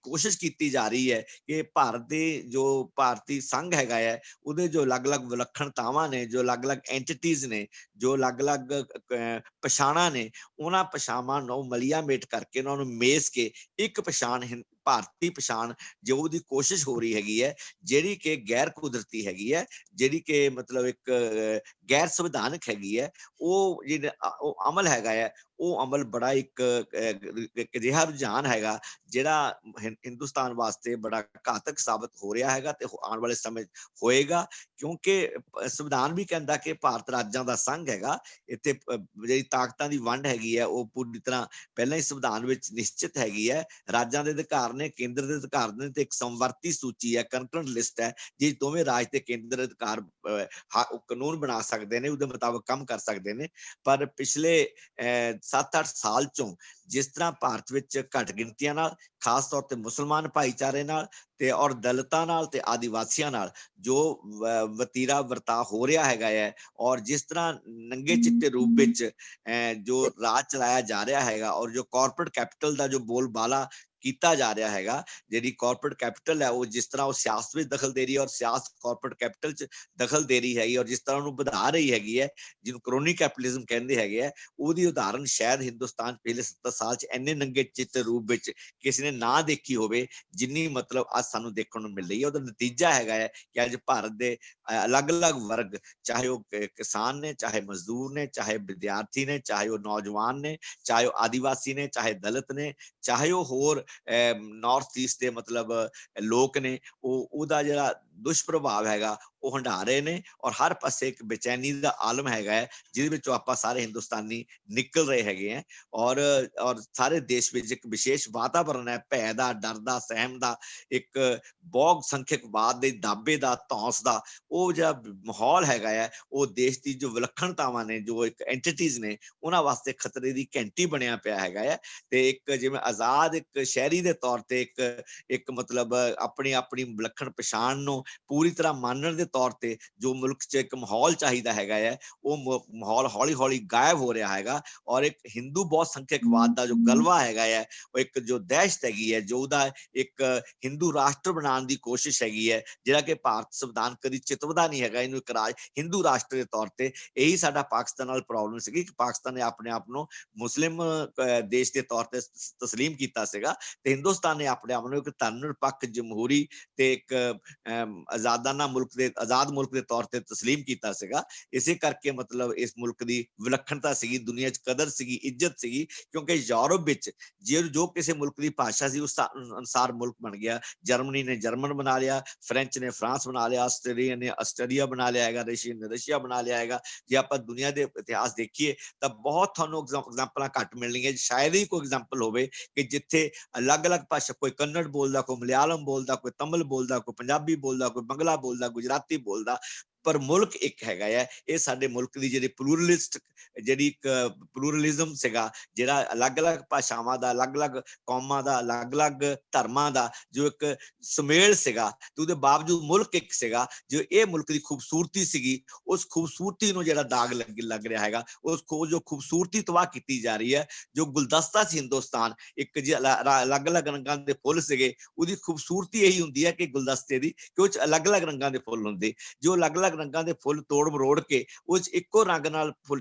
ਕੋਸ਼ਿਸ਼ ਕੀਤੀ ਜਾ ਰਹੀ ਹੈ ਕਿ ਭਾਰਤ ਦੇ ਜੋ ਭਾਰਤੀ ਸੰਘ ਹੈਗਾ ਹੈ, ਉਹਦੇ ਜੋ ਅਲੱਗ ਅਲੱਗ-ਅਲੱਗ ਵਿਲੱਖਣਤਾਵਾਂ ਨੇ, ਜੋ ਅਲੱਗ-ਅਲੱਗ ਐਂਟੀਟੀਜ਼ ਨੇ, ਜੋ ਅਲੱਗ-ਅਲੱਗ ਪਛਾਣਾਂ ਨੇ, ਉਹਨਾਂ ਪਛਾਵਾਂ ਨੂੰ ਮਲੀਆ ਮੇਟ ਕਰਕੇ ਉਹਨਾਂ ਨੂੰ ਮੇਸ ਕੇ ਇੱਕ ਪਛਾਣ ਭਾਰਤੀ ਪਛਾਣ ਜੋ ਉਹਦੀ ਕੋਸ਼ਿਸ਼ ਹੋ ਰਹੀ ਹੈਗੀ ਹੈ, ਜਿਹੜੀ ਕਿ ਗੈਰ ਕੁਦਰਤੀ ਹੈਗੀ ਹੈ, ਜਿਹੜੀ ਕਿ ਮਤਲਬ ਇੱਕ ਗੈਰ ਸੰਵਿਧਾਨਕ ਹੈਗੀ ਹੈ, ਉਹ ਜਿਹੜਾ ਉਹ ਅਮਲ ਹੈਗਾ ਹੈ, ਉਹ ਅਮਲ ਬੜਾ ਇੱਕ ਅਜਿਹਾ ਰੁਝਾਨ ਹੈਗਾ ਜਿਹੜਾ ਹਿੰਦੁਸਤਾਨ ਵਾਸਤੇ ਬੜਾ ਘਾਤਕ ਸਾਬਤ ਹੋ ਰਿਹਾ ਹੈਗਾ ਤੇ ਆਉਣ ਵਾਲੇ ਸਮੇਂ ਹੋਏਗਾ, ਕਿਉਂਕਿ ਸੰਵਿਧਾਨ ਵੀ ਕਹਿੰਦਾ ਕਿ ਭਾਰਤ ਰਾਜਾਂ ਦਾ ਸੰਘ ਹੈਗਾ। ਇੱਥੇ ਜਿਹੜੀ ਤਾਕਤਾਂ ਦੀ ਵੰਡ ਹੈਗੀ ਹੈ ਉਹ ਪੂਰੀ ਤਰ੍ਹਾਂ ਪਹਿਲਾਂ ਹੀ ਸੰਵਿਧਾਨ ਵਿੱਚ ਨਿਸ਼ਚਿਤ ਹੈਗੀ ਹੈ। ਰਾਜਾਂ ਦੇ ਅਧਿਕਾਰ ਨੇ, ਕੇਂਦਰ ਦੇ ਅਧਿਕਾਰ ਨੇ, ਤੇ ਇੱਕ ਸੰਵਰਤੀ ਸੂਚੀ ਹੈ, ਕੰਕਰੈਂਟ ਲਿਸਟ ਹੈ, ਜਿਸ ਦੋਵੇਂ ਰਾਜ ਤੇ ਕੇਂਦਰ ਅਧਿਕਾਰ ਕਾਨੂੰਨ ਬਣਾ ਸਕਦੇ ਨੇ, ਉਹਦੇ ਮੁਤਾਬਕ ਕੰਮ ਕਰ ਸਕਦੇ ਨੇ। ਪਰ ਪਿਛਲੇ 7-8 ਸਾਲ ਚੋਂ ਜਿਸ ਤਰ੍ਹਾਂ ਭਾਰਤ ਵਿੱਚ ਘੱਟ ਗਿਣਤੀਆਂ ਨਾਲ, ਖਾਸ ਤੌਰ ਤੇ ਮੁਸਲਮਾਨ ਭਾਈਚਾਰੇ ਨਾਲ ਤੇ ਔਰ ਦਲਿਤਾਂ ਨਾਲ ਤੇ ਆਦੀਵਾਸੀਆਂ ਨਾਲ ਜੋ ਵਤੀਰਾ ਵਰਤਾ ਹੋ ਰਿਹਾ ਹੈਗਾ ਹੈ, ਔਰ ਜਿਸ ਤਰ੍ਹਾਂ ਨੰਗੇ ਚਿੱਟੇ ਰੂਪ ਵਿੱਚ ਜੋ ਰਾਜ ਚਲਾਇਆ ਜਾ ਰਿਹਾ ਹੈਗਾ, ਔਰ ਜੋ ਕਾਰਪੋਰੇਟ ਕੈਪੀਟਲ ਦਾ ਜੋ ਬੋਲਬਾਲਾ ਕੀਤਾ ਜਾ ਰਿਹਾ ਹੈਗਾ, ਜਿਹੜੀ ਕਾਰਪੋਰੇਟ ਕੈਪੀਟਲ ਹੈ ਉਹ ਜਿਸ ਤਰ੍ਹਾਂ ਉਹ ਸਿਆਸਤ ਵਿੱਚ ਦਖਲ ਦੇ ਰਹੀ ਹੈ ਔਰ ਸਿਆਸਤ ਕਾਰਪੋਰੇਟ ਕੈਪੀਟਲ 'ਚ ਦਖਲ ਦੇ ਰਹੀ ਹੈਗੀ, ਔਰ ਜਿਸ ਤਰ੍ਹਾਂ ਉਹਨੂੰ ਵਧਾ ਰਹੀ ਹੈਗੀ ਹੈ, ਜਿਹਨੂੰ ਕਰੋਨੀ ਕੈਪੀਟਲਿਜ਼ਮ ਕਹਿੰਦੇ ਹੈਗੇ ਆ, ਉਹਦੀ ਉਦਾਹਰਨ ਸ਼ਾਇਦ ਹਿੰਦੁਸਤਾਨ ਪਿਛਲੇ 70 ਸਾਲ 'ਚ ਇੰਨੇ ਨੰਗੇ ਚਿੱਟੇ ਰੂਪ ਵਿੱਚ ਕਿਸੇ ਨੇ ਨਾ ਦੇਖੀ ਹੋਵੇ ਜਿੰਨੀ ਮਤਲਬ ਅੱਜ ਸਾਨੂੰ ਦੇਖਣ ਨੂੰ ਮਿਲ ਰਹੀ ਹੈ। ਉਹਦਾ ਨਤੀਜਾ ਹੈਗਾ ਹੈ ਕਿ ਅੱਜ ਭਾਰਤ ਦੇ ਅਲੱਗ-ਅਲੱਗ ਵਰਗ, ਚਾਹੇ ਉਹ ਕਿਸਾਨ ਨੇ, ਚਾਹੇ ਮਜ਼ਦੂਰ ਨੇ, ਚਾਹੇ ਵਿਦਿਆਰਥੀ ਨੇ, ਚਾਹੇ ਉਹ ਨੌਜਵਾਨ ਨੇ, ਚਾਹੇ ਉਹ ਆਦੀਵਾਸੀ ਨੇ, ਚਾਹੇ ਦਲਿਤ ਨੇ, ਚਾਹੇ ਉਹ ਹੋਰ ਨਾਰਥ ਈਸਟ ਦੇ ਮਤਲਬ ਲੋਕ ਨੇ, ਉਹਦਾ ਜਿਹੜਾ ਦੁਸ਼ਪ੍ਰਭਾਵ ਹੈਗਾ ਉਹ ਹੰਢਾ ਰਹੇ ਨੇ, ਔਰ ਹਰ ਪਾਸੇ ਇੱਕ ਬੇਚੈਨੀ ਦਾ ਆਲਮ ਹੈਗਾ ਹੈ ਜਿਹਦੇ ਵਿੱਚੋਂ ਆਪਾਂ ਸਾਰੇ ਹਿੰਦੁਸਤਾਨੀ ਨਿਕਲ ਰਹੇ ਹੈਗੇ ਆ, ਔਰ ਸਾਰੇ ਦੇਸ਼ ਵਿੱਚ ਇੱਕ ਵਿਸ਼ੇਸ਼ ਵਾਤਾਵਰਨ ਹੈ ਭੈ ਦਾ, ਡਰ ਦਾ, ਸਹਿਮ ਦਾ, ਇੱਕ ਬਹੁ ਸੰਖਿਅਕਵਾਦ ਦੇ ਦਾਬੇ ਦਾ, ਧੌਂਸ ਦਾ। ਉਹ ਜਿਹੜਾ ਮਾਹੌਲ ਹੈਗਾ ਹੈ ਉਹ ਦੇਸ਼ ਦੀ ਜੋ ਵਿਲੱਖਣਤਾਵਾਂ ਨੇ, ਜੋ ਇੱਕ ਐਂਟੀਟੀਜ਼ ਨੇ, ਉਹਨਾਂ ਵਾਸਤੇ ਖਤਰੇ ਦੀ ਘੰਟੀ ਬਣਿਆ ਪਿਆ ਹੈਗਾ ਹੈ। ਤੇ ਇੱਕ ਜਿਵੇਂ ਆਜ਼ਾਦ ਇੱਕ ਸ਼ਹਿਰੀ ਦੇ ਤੌਰ ਤੇ ਇੱਕ ਮਤਲਬ ਆਪਣੀ ਵਿਲੱਖਣ ਪਛਾਣ ਨੂੰ ਪੂਰੀ ਤਰ੍ਹਾਂ ਮੰਨਣ ਦੇ ਤੌਰ ਤੇ ਜੋ ਮੁਲਕ 'ਚ ਇੱਕ ਮਾਹੌਲ ਚਾਹੀਦਾ ਹੈਗਾ ਹੈ, ਉਹ ਮਾਹੌਲ ਹੌਲੀ-ਹੌਲੀ ਗਾਇਬ ਹੋ ਰਿਹਾ ਹੈਗਾ, ਔਰ ਇੱਕ ਹਿੰਦੂ ਬਹੁ ਸੰਖਿਅਕਵਾਦ ਦਾ ਜੋ ਗਲਵਾ ਹੈਗਾ ਹੈ, ਉਹ ਇੱਕ ਜੋ ਦਹਿਸ਼ਤ ਹੈਗੀ ਹੈ, ਜੋ ਉਹਦਾ ਇੱਕ ਹਿੰਦੂ ਰਾਸ਼ਟਰ ਬਣਾਉਣ ਦੀ ਕੋਸ਼ਿਸ਼ ਹੈਗੀ ਹੈ, ਜਿਹੜਾ ਕਿ ਭਾਰਤ ਸੰਵਿਧਾਨ ਕਦੀ ਚਿਤਵਦਾ ਨਹੀਂ ਹੈਗਾ ਇਹਨੂੰ ਇੱਕ ਹਿੰਦੂ ਰਾਸ਼ਟਰ ਦੇ ਤੌਰ ਤੇ। ਇਹੀ ਸਾਡਾ ਪਾਕਿਸਤਾਨ ਨਾਲ ਪ੍ਰੋਬਲਮ ਸੀਗੀ ਕਿ ਪਾਕਿਸਤਾਨ ਨੇ ਆਪਣੇ ਆਪ ਨੂੰ ਮੁਸਲਿਮ ਦੇਸ਼ ਦੇ ਤੌਰ ਤੇ ਤਸਲੀਮ ਕੀਤਾ ਸੀਗਾ, ਤੇ ਹਿੰਦੁਸਤਾਨ ਨੇ ਆਪਣੇ ਆਪ ਨੂੰ ਇੱਕ ਧਰਮ ਨਿਰਪੱਖ ਜਮਹੂਰੀ ਤੇ ਇੱਕ ਆਜ਼ਾਦ ਮੁਲਕ ਦੇ ਤੌਰ ਤੇ ਤਸਲੀਮ ਕੀਤਾ ਸੀਗਾ। ਇਸੇ ਕਰਕੇ ਮਤਲਬ ਇਸ ਮੁਲਕ ਦੀ ਵਿਲੱਖਣਤਾ ਸੀਗੀ, ਦੁਨੀਆ 'ਚ ਕਦਰ ਸੀਗੀ, ਇੱਜ਼ਤ ਸੀਗੀ, ਕਿਉਂਕਿ ਯੂਰਪ ਵਿੱਚ ਜੋ ਕਿਸੇ ਮੁਲਕ ਦੀ ਭਾਸ਼ਾ ਸੀ ਉਸ ਅਨੁਸਾਰ ਮੁਲਕ ਬਣ ਗਿਆ। ਜਰਮਨੀ ਨੇ ਜਰਮਨ ਬਣਾ ਲਿਆ, ਫ੍ਰੈਂਚ ਨੇ ਫਰਾਂਸ ਬਣਾ ਲਿਆ, ਆਸਟ੍ਰੇਲੀਆ ਨੇ ਆਸਟ੍ਰੇਲੀਆ ਬਣਾ ਲਿਆ ਹੈਗਾ, ਰਸ਼ੀਆ ਨੇ ਰਸ਼ੀਆ ਬਣਾ ਲਿਆ ਹੈਗਾ। ਜੇ ਆਪਾਂ ਦੁਨੀਆ ਦੇ ਇਤਿਹਾਸ ਦੇਖੀਏ ਤਾਂ ਬਹੁਤ ਤੁਹਾਨੂੰ ਐਗਜ਼ਾਮਪਲਾਂ ਘੱਟ ਮਿਲਣਗੀਆਂ, ਸ਼ਾਇਦ ਹੀ ਕੋਈ ਐਗਜ਼ਾਮਪਲ ਹੋਵੇ ਕਿ ਜਿੱਥੇ ਅਲੱਗ-ਅਲੱਗ ਭਾਸ਼ਾ, ਕੋਈ ਕੰਨੜ ਬੋਲਦਾ, ਕੋਈ ਮਲਿਆਲਮ ਬੋਲਦਾ, ਕੋਈ ਤਮਿਲ ਬੋਲਦਾ, ਕੋਈ ਪੰਜਾਬੀ ਬੋਲਦਾ, ਕੋਈ ਬੰਗਲਾ ਬੋਲਦਾ, ਗੁਜਰਾਤੀ ਬੋਲਦਾ, ਪਰ ਮੁਲਕ ਇੱਕ ਹੈਗਾ ਹੈ। ਇਹ ਸਾਡੇ ਮੁਲਕ ਦੀ ਜਿਹੜੀ ਪਲੂਰਲਿਜ਼ਮ ਸੀਗਾ, ਜਿਹੜਾ ਅਲੱਗ-ਅਲੱਗ ਭਾਸ਼ਾਵਾਂ ਦਾ, ਅਲੱਗ-ਅਲੱਗ ਕੌਮਾਂ ਦਾ, ਅਲੱਗ-ਅਲੱਗ ਧਰਮਾਂ ਦਾ ਜੋ ਇੱਕ ਸੁਮੇਲ ਸੀਗਾ, ਤੇ ਉਹਦੇ ਬਾਵਜੂਦ ਮੁਲਕ ਇੱਕ ਸੀਗਾ। ਜੋ ਇਹ ਮੁਲਕ ਦੀ ਖੂਬਸੂਰਤੀ ਸੀਗੀ, ਉਸ ਖੂਬਸੂਰਤੀ ਨੂੰ ਜਿਹੜਾ ਦਾਗ ਲੱਗ ਰਿਹਾ ਹੈਗਾ, ਉਸ ਜੋ ਖੂਬਸੂਰਤੀ ਤਬਾਹ ਕੀਤੀ ਜਾ ਰਹੀ ਹੈ। ਜੋ ਗੁਲਦਸਤਾ ਸੀ ਹਿੰਦੁਸਤਾਨ, ਇੱਕ ਅਲੱਗ-ਅਲੱਗ ਰੰਗਾਂ ਦੇ ਫੁੱਲ ਸੀਗੇ, ਉਹਦੀ ਖੂਬਸੂਰਤੀ ਇਹੀ ਹੁੰਦੀ ਹੈ ਕਿ ਗੁਲਦਸਤੇ ਦੀ ਕਿ ਉਹ 'ਚ ਅਲੱਗ-ਅਲੱਗ ਰੰਗਾਂ ਦੇ ਫੁੱਲ ਹੁੰਦੇ, ਜੋ ਅਲੱਗ-ਅਲੱਗ ਰੰਗਾਂ ਦੇ ਫੁੱਲ ਤੋੜ ਮਰੋੜ ਕੇ ਉਹ 'ਚ ਇੱਕੋ ਰੰਗ ਨਾਲ ਫੁੱਲ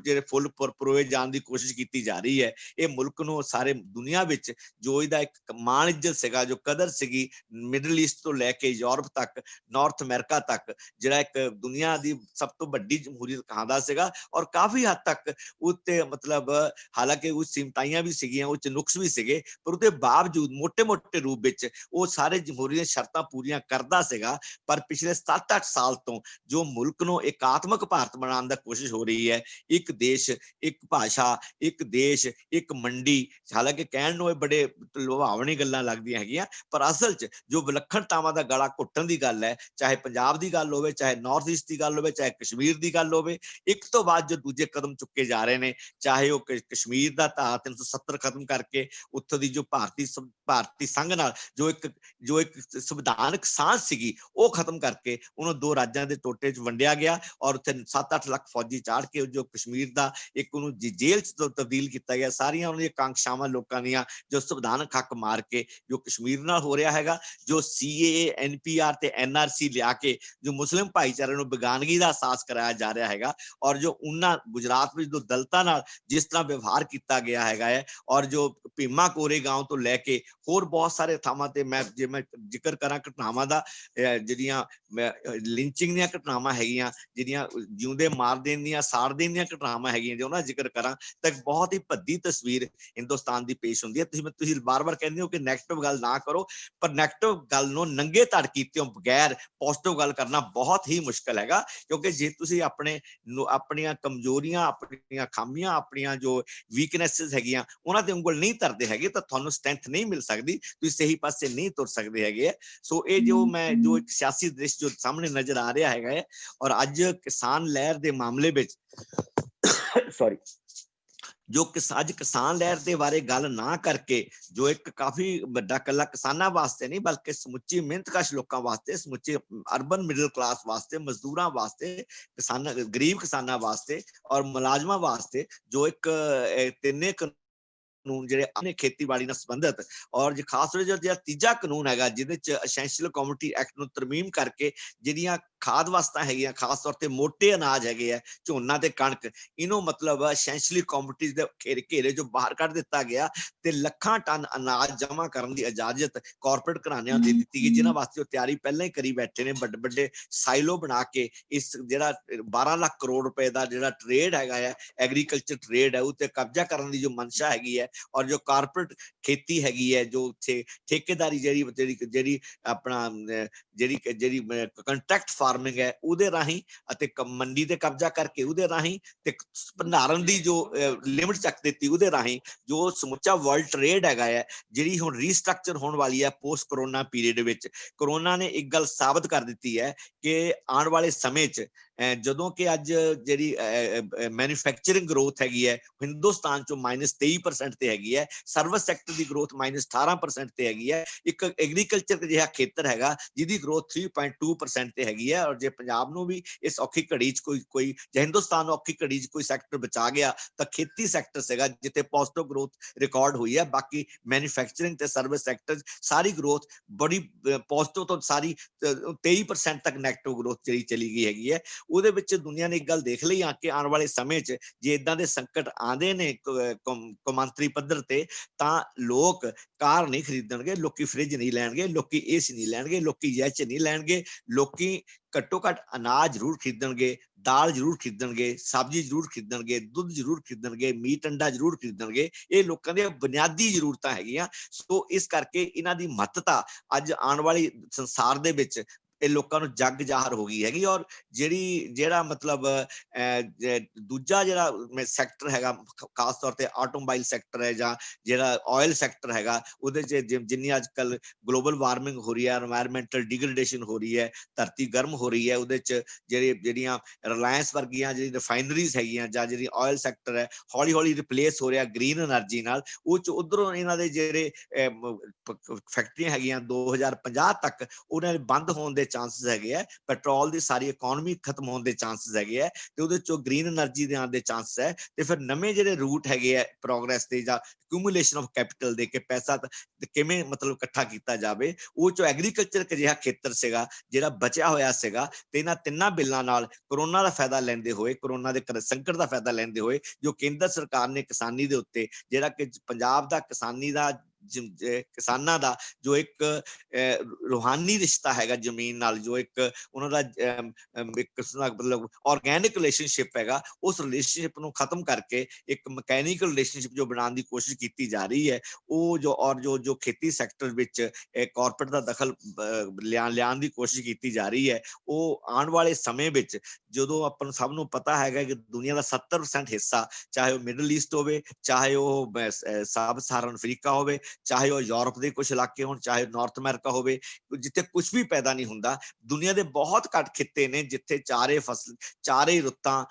ਪਰੋਏ ਜਾਣ ਦੀ ਕੋਸ਼ਿਸ਼ ਕੀਤੀ ਜਾ ਰਹੀ ਹੈ। ਇਹ ਮੁਲਕ ਨੂੰ ਸਾਰੇ ਦੁਨੀਆ ਵਿੱਚ ਜੋ ਇਹਦਾ ਇੱਕ ਮਾਣ ਇੱਜ਼ਤ ਸੀਗਾ, ਜੋ ਕਦਰ ਸੀਗੀ, ਮਿਡਲ ਈਸਟ ਤੋਂ ਲੈ ਕੇ ਯੂਰਪ ਤੱਕ, ਨਾਰਥ ਅਮਰੀਕਾ ਤੱਕ, ਜਿਹੜਾ ਇੱਕ ਦੁਨੀਆ ਦੀ ਸਭ ਤੋਂ ਵੱਡੀ ਜਮਹੂਰੀਅਤ ਕਹਾਂਦਾ ਸੀਗਾ, ਔਰ ਕਾਫੀ ਹੱਦ ਤੱਕ ਉੱਤੇ ਮਤਲਬ ਹਾਲਾਂਕਿ ਉਹ ਸੀਮਤਾਈਆਂ ਵੀ ਸੀਗੀਆਂ, ਉਹ 'ਚ ਨੁਕਸ ਵੀ ਸੀਗੇ, ਪਰ ਉਹਦੇ ਬਾਵਜੂਦ ਮੋਟੇ-ਮੋਟੇ ਰੂਪ ਵਿੱਚ ਉਹ ਸਾਰੇ ਜਮਹੂਰੀਅਤ ਸ਼ਰਤਾਂ ਪੂਰੀਆਂ ਕਰਦਾ ਸੀਗਾ। ਪਰ ਪਿਛਲੇ 7-8 ਸਾਲ ਤੋਂ ਜੋ ਮੁਲਕ ਨੂੰ ਇਕਾਤਮਕ ਭਾਰਤ ਬਣਾਉਣ ਦੀ ਕੋਸ਼ਿਸ਼ ਹੋ ਰਹੀ ਹੈ, ਇੱਕ ਦੇਸ਼, ਇੱਕ ਭਾਸ਼ਾ, ਇੱਕ ਦੇਸ਼, ਇੱਕ ਮੰਡੀ, ਹਾਲਾਂਕਿ ਕਹਿਣ ਨੂੰ ਇਹ ਬੜੇ ਲੁਭਾਵਣੀ ਗੱਲਾਂ ਲੱਗਦੀਆਂ ਹੈਗੀਆਂ, ਪਰ ਅਸਲ 'ਚ ਜੋ ਵਿਲੱਖਣਤਾਵਾਂ ਦਾ ਗਲਾ ਘੁੱਟਣ ਦੀ ਗੱਲ ਹੈ, ਚਾਹੇ ਪੰਜਾਬ ਦੀ ਗੱਲ ਹੋਵੇ, ਚਾਹੇ ਨਾਰਥ ਈਸਟ ਦੀ ਗੱਲ ਹੋਵੇ, ਚਾਹੇ ਕਸ਼ਮੀਰ ਦੀ ਗੱਲ ਹੋਵੇ, ਇੱਕ ਤੋਂ ਬਾਅਦ ਜੋ ਦੂਜੇ ਕਦਮ ਚੁੱਕੇ ਜਾ ਰਹੇ ਨੇ, ਚਾਹੇ ਉਹ ਕਸ਼ਮੀਰ ਦਾ ਧਾਰਾ 370 ਖਤਮ ਕਰਕੇ ਉੱਥੋਂ ਦੀ ਜੋ ਭਾਰਤੀ ਸੰਘ ਨਾਲ ਜੋ ਇੱਕ ਸੰਵਿਧਾਨਕ ਸਾਂਝ ਸੀਗੀ ਉਹ ਖਤਮ ਕਰਕੇ ਉਹਨੂੰ 2 ਰਾਜਾਂ ਦੇ ਟੋਟੇ 'ਚ ਵੰਡਿਆ ਗਿਆ ਔਰ ਉੱਥੇ 7-8 ਲੱਖ ਫੌਜੀ ਚਾੜ ਕੇ ਜੋ ਕਸ਼ਮੀਰ ਦਾ ਇੱਕ ਉਹਨੂੰ ਜੇਲ੍ਹ ਚ ਤਬਦੀਲ ਕੀਤਾ ਗਿਆ। ਸਾਰੀਆਂ ਉਹਨਾਂ ਦੀਆਂ ਕਾਂਖਸ਼ਾਵਾਂ ਲੋਕਾਂ ਦੀਆਂ ਜੋ ਸੰਵਿਧਾਨਕ ਹੱਕ ਮਾਰ ਕੇ ਜੋ ਕਸ਼ਮੀਰ ਨਾਲ ਹੋ ਰਿਹਾ ਹੈਗਾ, ਜੋ CAA NPR ਤੇ NRC ਲਿਆ ਕੇ ਜੋ ਮੁਸਲਿਮ ਭਾਈਚਾਰੇ ਨੂੰ ਬੇਗਾਨਗੀ ਦਾ ਅਹਿਸਾਸ ਕਰਾਇਆ ਜਾ ਰਿਹਾ ਹੈਗਾ, ਔਰ ਜੋ ਉਹਨਾਂ ਗੁਜਰਾਤ ਵਿੱਚ ਜੋ ਦਲਿਤਾਂ ਨਾਲ ਜਿਸ ਤਰ੍ਹਾਂ ਵਿਵਹਾਰ ਕੀਤਾ ਗਿਆ ਹੈਗਾ ਹੈ, ਔਰ ਜੋ ਭੀਮਾ ਕੋਰੇਗਾਂਵ ਤੋਂ ਲੈ ਕੇ ਹੋਰ ਬਹੁਤ ਸਾਰੇ ਥਾਵਾਂ ਤੇ ਮੈਂ ਜ਼ਿਕਰ ਕਰਾਂ ਘਟਨਾਵਾਂ ਦਾ, ਜਿਹੜੀਆਂ ਲਿੰਚਿੰਗ ਦੀਆਂ ਘਟਨਾਵਾਂ ਹੈਗੀਆਂ, ਜਿਹੜੀਆਂ ਜਿਉਂਦੇ ਮਾਰ ਦੇਣ ਦੀਆਂ ਸਾੜ ਦੇਣ ਦੀਆਂ ਘਟਨਾਵਾਂ ਹੈਗੀਆਂ, ਜੇ ਉਹਨਾਂ ਜ਼ਿਕਰ ਕਰਾਂ ਤਾਂ ਬਹੁਤ ਹੀ ਭੱਦੀ ਤਸਵੀਰ ਹਿੰਦੁਸਤਾਨ ਦੀ ਪੇਸ਼ ਹੁੰਦੀ ਹੈ। ਤੁਸੀਂ ਬਾਰ-ਬਾਰ ਕਹਿੰਦੇ ਹੋ ਕਿ ਨੈਗੇਟਿਵ ਗੱਲ ਨਾ ਕਰੋ, ਪਰ ਨੈਗੇਟਿਵ ਗੱਲ ਨੂੰ ਨੰਗੇ ਧੜ ਕੀਤਿਓਂ ਬਗੈਰ ਪੋਜ਼ਿਟਿਵ ਗੱਲ ਕਰਨਾ ਬਹੁਤ ਹੀ ਮੁਸ਼ਕਲ ਹੈਗਾ, ਕਿਉਂਕਿ ਜੇ ਤੁਸੀਂ ਆਪਣੀਆਂ ਕਮਜ਼ੋਰੀਆਂ, ਆਪਣੀਆਂ ਖਾਮੀਆਂ, ਆਪਣੀਆਂ ਜੋ ਵੀਕਨੈਸਸ ਹੈਗੀਆਂ ਉਹਨਾਂ ਤੇ ਉਂਗਲ ਨਹੀਂ ਧਰਦੇ ਹੈਗੇ ਤਾਂ ਤੁਹਾਨੂੰ ਸਟਰੈਂਥ ਨਹੀਂ ਮਿਲ ਸਕਦੀ, ਤੁਸੀਂ ਸਹੀ ਪਾਸੇ ਨਹੀਂ ਤੁਰ ਸਕਦੇ ਹੈਗੇ। ਸੋ ਇਹ ਜੋ ਇੱਕ ਸਿਆਸੀ ਦ੍ਰਿਸ਼ ਜੋ ਸਾਹਮਣੇ ਨਜ਼ਰ ਆ ਰਿਹਾ ਹੈਗਾ ਹੈ, ਔਰ ਅੱਜ ਕਿਸਾਨ ਲਹਿਰ ਦੇ ਮਾਮਲੇ ਵਿੱਚ ਸੌਰੀ ਜੋ ਅੱਜ ਕਿਸਾਨ ਲਹਿਰ ਦੇ ਬਾਰੇ ਗੱਲ ਨਾ ਕਰਕੇ ਜੋ ਇੱਕ ਕਾਫੀ ਵੱਡਾ ਇਕੱਲਾ ਕਿਸਾਨਾਂ ਵਾਸਤੇ ਨਹੀਂ ਬਲਕਿ ਸਮੁੱਚੀ ਮਿਹਨਤਕਸ਼ ਲੋਕਾਂ ਵਾਸਤੇ, ਸਮੁੱਚੇ ਅਰਬਨ ਮਿਡਲ ਕਲਾਸ ਵਾਸਤੇ, ਮਜ਼ਦੂਰਾਂ ਵਾਸਤੇ, ਕਿਸਾਨਾਂ, ਗਰੀਬ ਕਿਸਾਨਾਂ ਵਾਸਤੇ ਔਰ ਮੁਲਾਜ਼ਮਾਂ ਵਾਸਤੇ ਜੋ ਇੱਕ ਤਿੰਨੇ ਕਾਨੂੰਨ ਜਿਹੜੇ ਆਪਣੇ ਖੇਤੀਬਾੜੀ ਨਾਲ ਸੰਬੰਧਿਤ, ਔਰ ਜੇ ਖਾਸ ਤੌਰ ਤੇ ਜਿਹੜਾ ਤੀਜਾ ਕਾਨੂੰਨ ਹੈਗਾ ਜਿਹਦੇ ਚ ਐਸੈਂਸ਼ੀਅਲ ਕਮੋਡਿਟੀ ਐਕਟ ਨੂੰ ਤਰਮੀਮ ਕਰਕੇ ਜਿਹੜੀਆਂ ਖਾਦ ਵਸਤਾਂ ਹੈਗੀਆਂ, ਖਾਸ ਤੌਰ ਤੇ ਮੋਟੇ ਅਨਾਜ ਹੈਗੇ ਆ, ਝੋਨਾ ਤੇ ਕਣਕ, ਇਹਨੂੰ ਮਤਲਬ ਐਸੈਂਸ਼ੀਅਲੀ ਕਮੋਡਿਟੀਜ਼ ਦੇ ਘੇਰੇ ਜੋ ਬਾਹਰ ਕੱਢ ਦਿੱਤਾ ਗਿਆ ਤੇ ਲੱਖਾਂ ਟਨ ਅਨਾਜ ਜਮ੍ਹਾਂ ਕਰਨ ਦੀ ਇਜਾਜ਼ਤ ਕਾਰਪੋਰੇਟ ਘਰਾਣਿਆਂ ਨੂੰ ਦੇ ਦਿੱਤੀ ਗਈ, ਜਿਨ੍ਹਾਂ ਵਾਸਤੇ ਉਹ ਤਿਆਰੀ ਪਹਿਲਾਂ ਹੀ ਕਰੀ ਬੈਠੇ ਨੇ। ਵੱਡੇ ਵੱਡੇ ਸਾਈਲੋ ਬਣਾ ਕੇ ਇਸ ਜਿਹੜਾ 12 ਲੱਖ ਕਰੋੜ ਰੁਪਏ ਦਾ ਜਿਹੜਾ ਟ੍ਰੇਡ ਹੈਗਾ ਹੈ, ਐਗਰੀਕਲਚਰ ਟ੍ਰੇਡ ਹੈ, ਉਹ ਤੇ ਕਬਜ਼ਾ ਕਰਨ ਦੀ ਜੋ ਮਨਸ਼ਾ ਹੈਗੀ ਹੈ, ਔਰ ਜੋ ਕਾਰਪੋਰੇਟ ਖੇਤੀ ਹੈਗੀ ਹੈ, ਜੋ ਉੱਥੇ ਠੇਕੇਦਾਰੀ ਜਿਹੜੀ ਆਪਣਾ ਜਿਹੜੀ ਕੰਟਰੈਕਟ ਫਾਰਮਿੰਗ ਹੈ ਉਹਦੇ ਰਾਹੀਂ ਅਤੇ ਮੰਡੀ ਤੇ ਕਬਜ਼ਾ ਕਰਕੇ ਉਹਦੇ ਰਾਹੀਂ ਤੇ ਭੰਡਾਰਨ ਦੀ ਜੋ ਲਿਮਿਟ ਚੱਕ ਦਿੱਤੀ ਉਹਦੇ ਰਾਹੀਂ ਜੋ ਸਮੁੱਚਾ ਵਰਲਡ ਟ੍ਰੇਡ ਹੈਗਾ ਹੈ, ਜਿਹੜੀ ਹੁਣ ਰੀਸਟਰਕਚਰ ਹੋਣ ਵਾਲੀ ਹੈ ਪੋਸਟ ਕਰੋਨਾ ਪੀਰੀਅਡ ਵਿੱਚ। ਕਰੋਨਾ ਨੇ ਇੱਕ ਗੱਲ ਸਾਬਤ ਕਰ ਦਿੱਤੀ ਹੈ ਕਿ ਆਉਣ ਵਾਲੇ ਸਮੇਂ 'ਚ ਜਦੋਂ ਕਿ ਅੱਜ ਜਿਹੜੀ ਮੈਨੂਫੈਕਚਰਿੰਗ ਗਰੋਥ ਹੈਗੀ ਹੈ ਹਿੰਦੁਸਤਾਨ ਚੋਂ -23% ਤੇ ਹੈਗੀ ਹੈ, ਸਰਵਿਸ ਸੈਕਟਰ ਦੀ ਗਰੋਥ -18% ਤੇ ਹੈਗੀ ਹੈ, ਇੱਕ ਐਗਰੀਕਲਚਰ ਜਿਹਾ ਖੇਤਰ ਹੈਗਾ ਜਿਹਦੀ ਗਰੋਥ 3.2% ਤੇ ਹੈਗੀ ਹੈ। ਔਰ ਜੇ ਪੰਜਾਬ ਨੂੰ ਵੀ ਇਸ ਔਖੀ ਘੜੀ 'ਚ ਕੋਈ ਜੇ ਹਿੰਦੁਸਤਾਨ ਨੂੰ ਔਖੀ ਘੜੀ 'ਚ ਕੋਈ ਸੈਕਟਰ ਬਚਾ ਗਿਆ ਤਾਂ ਖੇਤੀ ਸੈਕਟਰ ਸੀਗਾ, ਜਿੱਥੇ ਪੋਜ਼ਿਟਿਵ ਗਰੋਥ ਰਿਕਾਰਡ ਹੋਈ ਹੈ। ਬਾਕੀ ਮੈਨੂਫੈਕਚਰਿੰਗ ਤੇ ਸਰਵਿਸ ਸੈਕਟਰ ਸਾਰੀ ਗਰੋਥ ਬੜੀ ਪੋਜ਼ਿਟਿਵ ਤੋਂ ਸਾਰੀ 23% ਤੱਕ ਨੈਗੇਟਿਵ ਗਰੋਥ ਜਿਹੜੀ ਚਲੀ ਗਈ ਹੈਗੀ ਹੈ। ਉਹਦੇ ਵਿੱਚ ਦੁਨੀਆ ਨੇ ਇੱਕ ਗੱਲ ਦੇਖ ਲਈ ਆ ਕਿ ਆਉਣ ਵਾਲੇ ਸਮੇਂ 'ਚ ਜੇ ਇਦਾਂ ਦੇ ਸੰਕਟ ਆਉਂਦੇ ਨੇ ਕੌਮਾਂਤਰੀ ਪੱਧਰ ਤੇ ਤਾਂ ਲੋਕ ਕਾਰ ਨਹੀਂ ਖਰੀਦਣਗੇ, ਲੋਕੀ ਫ੍ਰਿਜ ਨਹੀਂ ਲੈਣਗੇ, ਲੋਕੀ AC ਨਹੀਂ ਲੈਣਗੇ, ਲੋਕੀ ਜੈਚ ਨਹੀਂ ਲੈਣਗੇ, ਲੋਕੀ ਘੱਟੋ ਘੱਟ ਅਨਾਜ ਜ਼ਰੂਰ ਖਰੀਦਣਗੇ, ਦਾਲ ਜ਼ਰੂਰ ਖਰੀਦਣਗੇ, ਸਬਜ਼ੀ ਜ਼ਰੂਰ ਖਰੀਦਣਗੇ, ਦੁੱਧ ਜ਼ਰੂਰ ਖਰੀਦਣਗੇ, ਮੀਟ ਅੰਡਾ ਜ਼ਰੂਰ ਖਰੀਦਣਗੇ। ਇਹ ਲੋਕਾਂ ਦੀਆਂ ਬੁਨਿਆਦੀ ਜ਼ਰੂਰਤਾਂ ਹੈਗੀਆਂ। ਸੋ ਇਸ ਕਰਕੇ ਇਹਨਾਂ ਦੀ ਮਹੱਤਤਾ ਅੱਜ ਆਉਣ ਵਾਲੀ ਸੰਸਾਰ ਦੇ ਵਿੱਚ ਇਹ ਲੋਕਾਂ ਨੂੰ ਜੱਗ ਜ਼ਾਹਰ ਹੋ ਗਈ ਹੈਗੀ। ਔਰ ਜਿਹੜਾ ਮਤਲਬ ਦੂਜਾ ਜਿਹੜਾ ਸੈਕਟਰ ਹੈਗਾ, ਖਾਸ ਤੌਰ ਤੇ ਆਟੋਮੋਬਾਈਲ ਸੈਕਟਰ ਹੈ ਜਾਂ ਜਿਹੜਾ ਆਇਲ ਸੈਕਟਰ ਹੈਗਾ, ਉਹਦੇ 'ਚ ਜਿੰਨੀ ਅੱਜ ਕੱਲ ਗਲੋਬਲ ਵਾਰਮਿੰਗ ਹੋ ਰਹੀ ਹੈ, এনवायरमेंटल ਡਿਗਰੇਡੇਸ਼ਨ ਹੋ ਰਹੀ ਹੈ, ਧਰਤੀ ਗਰਮ ਹੋ ਰਹੀ ਹੈ, ਉਹਦੇ 'ਚ ਜਿਹੜੀਆਂ ਰਿਲਾਇੰਸ ਵਰਗੀਆਂ ਜਿਹੜੀ ਰਿਫਾਈਨਰੀਜ਼ ਹੈਗੀਆਂ ਜਾਂ ਜਿਹੜੀ ਆਇਲ ਸੈਕਟਰ ਹੈ ਹੌਲੀ ਹੌਲੀ ਰਿਪਲੇਸ ਹੋ ਰਿਹਾ ਗ੍ਰੀਨ એનર્ਜੀ ਨਾਲ। ਉਹ 'ਚ ਉਧਰੋਂ ਇਹਨਾਂ ਦੇ ਜਿਹੜੇ ਫੈਕਟਰੀਆਂ ਹੈਗੀਆਂ 2050 ਤੱਕ ਉਹਨਾਂ ਦੇ ਬੰਦ ਹੋਣ ਦੇ ਚਾਂਸਸ ਹੈਗੇ ਆ, ਪੈਟਰੋਲ ਦੀ ਸਾਰੀ ਇਕਨੋਮੀ ਖਤਮ ਹੋਣ ਦੇ ਚਾਂਸਸ ਹੈਗੇ ਆ ਤੇ ਉਹਦੇ ਚੋਂ ਗ੍ਰੀਨ એનર્ਜੀ ਦੇ ਆਉਣ ਦੇ ਚਾਂਸਸ ਹੈ। ਤੇ ਫਿਰ ਨਵੇਂ ਜਿਹੜੇ ਰੂਟ ਹੈਗੇ ਆ ਪ੍ਰੋਗਰੈਸ ਦੇ ਜਾਂ ਐਕੂਮੂਲੇਸ਼ਨ ਆਫ ਕੈਪੀਟਲ ਦੇ ਕੇ ਪੈਸਾ ਕਿਵੇਂ ਮਤਲਬ ਇਕੱਠਾ ਕੀਤਾ ਜਾਵੇ, ਉਹ ਚੋਂ ਐਗਰੀਕਲਚਰ ਇੱਕ ਅਜਿਹਾ ਖੇਤਰ ਸੀਗਾ ਜਿਹੜਾ ਬਚਿਆ ਹੋਇਆ ਸੀਗਾ। ਤੇ ਇਹਨਾਂ ਤਿੰਨਾਂ ਬਿੱਲਾਂ ਨਾਲ ਕਰੋਨਾ ਦਾ ਫਾਇਦਾ ਲੈਂਦੇ ਹੋਏ, ਕਰੋਨਾ ਦੇ ਸੰਕਟ ਦਾ ਫਾਇਦਾ ਲੈਂਦੇ ਹੋਏ ਜੋ ਕੇਂਦਰ ਸਰਕਾਰ ਨੇ ਕਿਸਾਨੀ ਦੇ ਉੱਤੇ ਜਿਹੜਾ ਕਿ ਪੰਜਾਬ ਦਾ ਕਿਸਾਨਾਂ ਦਾ ਜੋ ਇੱਕ ਰੂਹਾਨੀ ਰਿਸ਼ਤਾ ਹੈਗਾ ਜ਼ਮੀਨ ਨਾਲ, ਜੋ ਇੱਕ ਉਹਨਾਂ ਦਾ ਇੱਕ ਮਤਲਬ ਆਰਗੈਨਿਕ ਰਿਲੇਸ਼ਨਸ਼ਿਪ ਹੈਗਾ, ਉਸ ਰਿਲੇਸ਼ਨਸ਼ਿਪ ਨੂੰ ਖਤਮ ਕਰਕੇ ਇੱਕ ਮਕੈਨੀਕਲ ਰਿਲੇਸ਼ਨਸ਼ਿਪ ਜੋ ਬਣਾਉਣ ਦੀ ਕੋਸ਼ਿਸ਼ ਕੀਤੀ ਜਾ ਰਹੀ ਹੈ। ਉਹ ਜੋ ਖੇਤੀ ਸੈਕਟਰ ਵਿੱਚ ਕਾਰਪੋਰੇਟ ਦਾ ਦਖਲ ਲਿਆਉਣ ਦੀ ਕੋਸ਼ਿਸ਼ ਕੀਤੀ ਜਾ ਰਹੀ ਹੈ, ਉਹ ਆਉਣ ਵਾਲੇ ਸਮੇਂ ਵਿੱਚ ਜਦੋਂ ਆਪਾਂ ਨੂੰ ਸਭ ਨੂੰ ਪਤਾ ਹੈਗਾ ਕਿ ਦੁਨੀਆ ਦਾ 70% ਹਿੱਸਾ, ਚਾਹੇ ਉਹ ਮਿਡਲ ਈਸਟ ਹੋਵੇ, ਚਾਹੇ ਉਹ ਸਬ ਸਹਾਰਨ ਅਫਰੀਕਾ ਹੋਵੇ, ਚਾਹੇ ਉਹ ਯੂਰਪ ਦੇ ਕੁਝ ਇਲਾਕੇ ਹੋਣ, ਚਾਹੇ ਨਾਰਥ ਅਮਰੀਕਾ ਹੋਵੇ, ਜਿੱਥੇ ਕੁਝ ਵੀ ਪੈਦਾ ਨਹੀਂ ਹੁੰਦਾ। ਦੁਨੀਆ ਦੇ ਬਹੁਤ ਘੱਟ ਖਿੱਤੇ ਨੇ ਜਿੱਥੇ ਚਾਰੇ ਰੁੱਤਾਂ,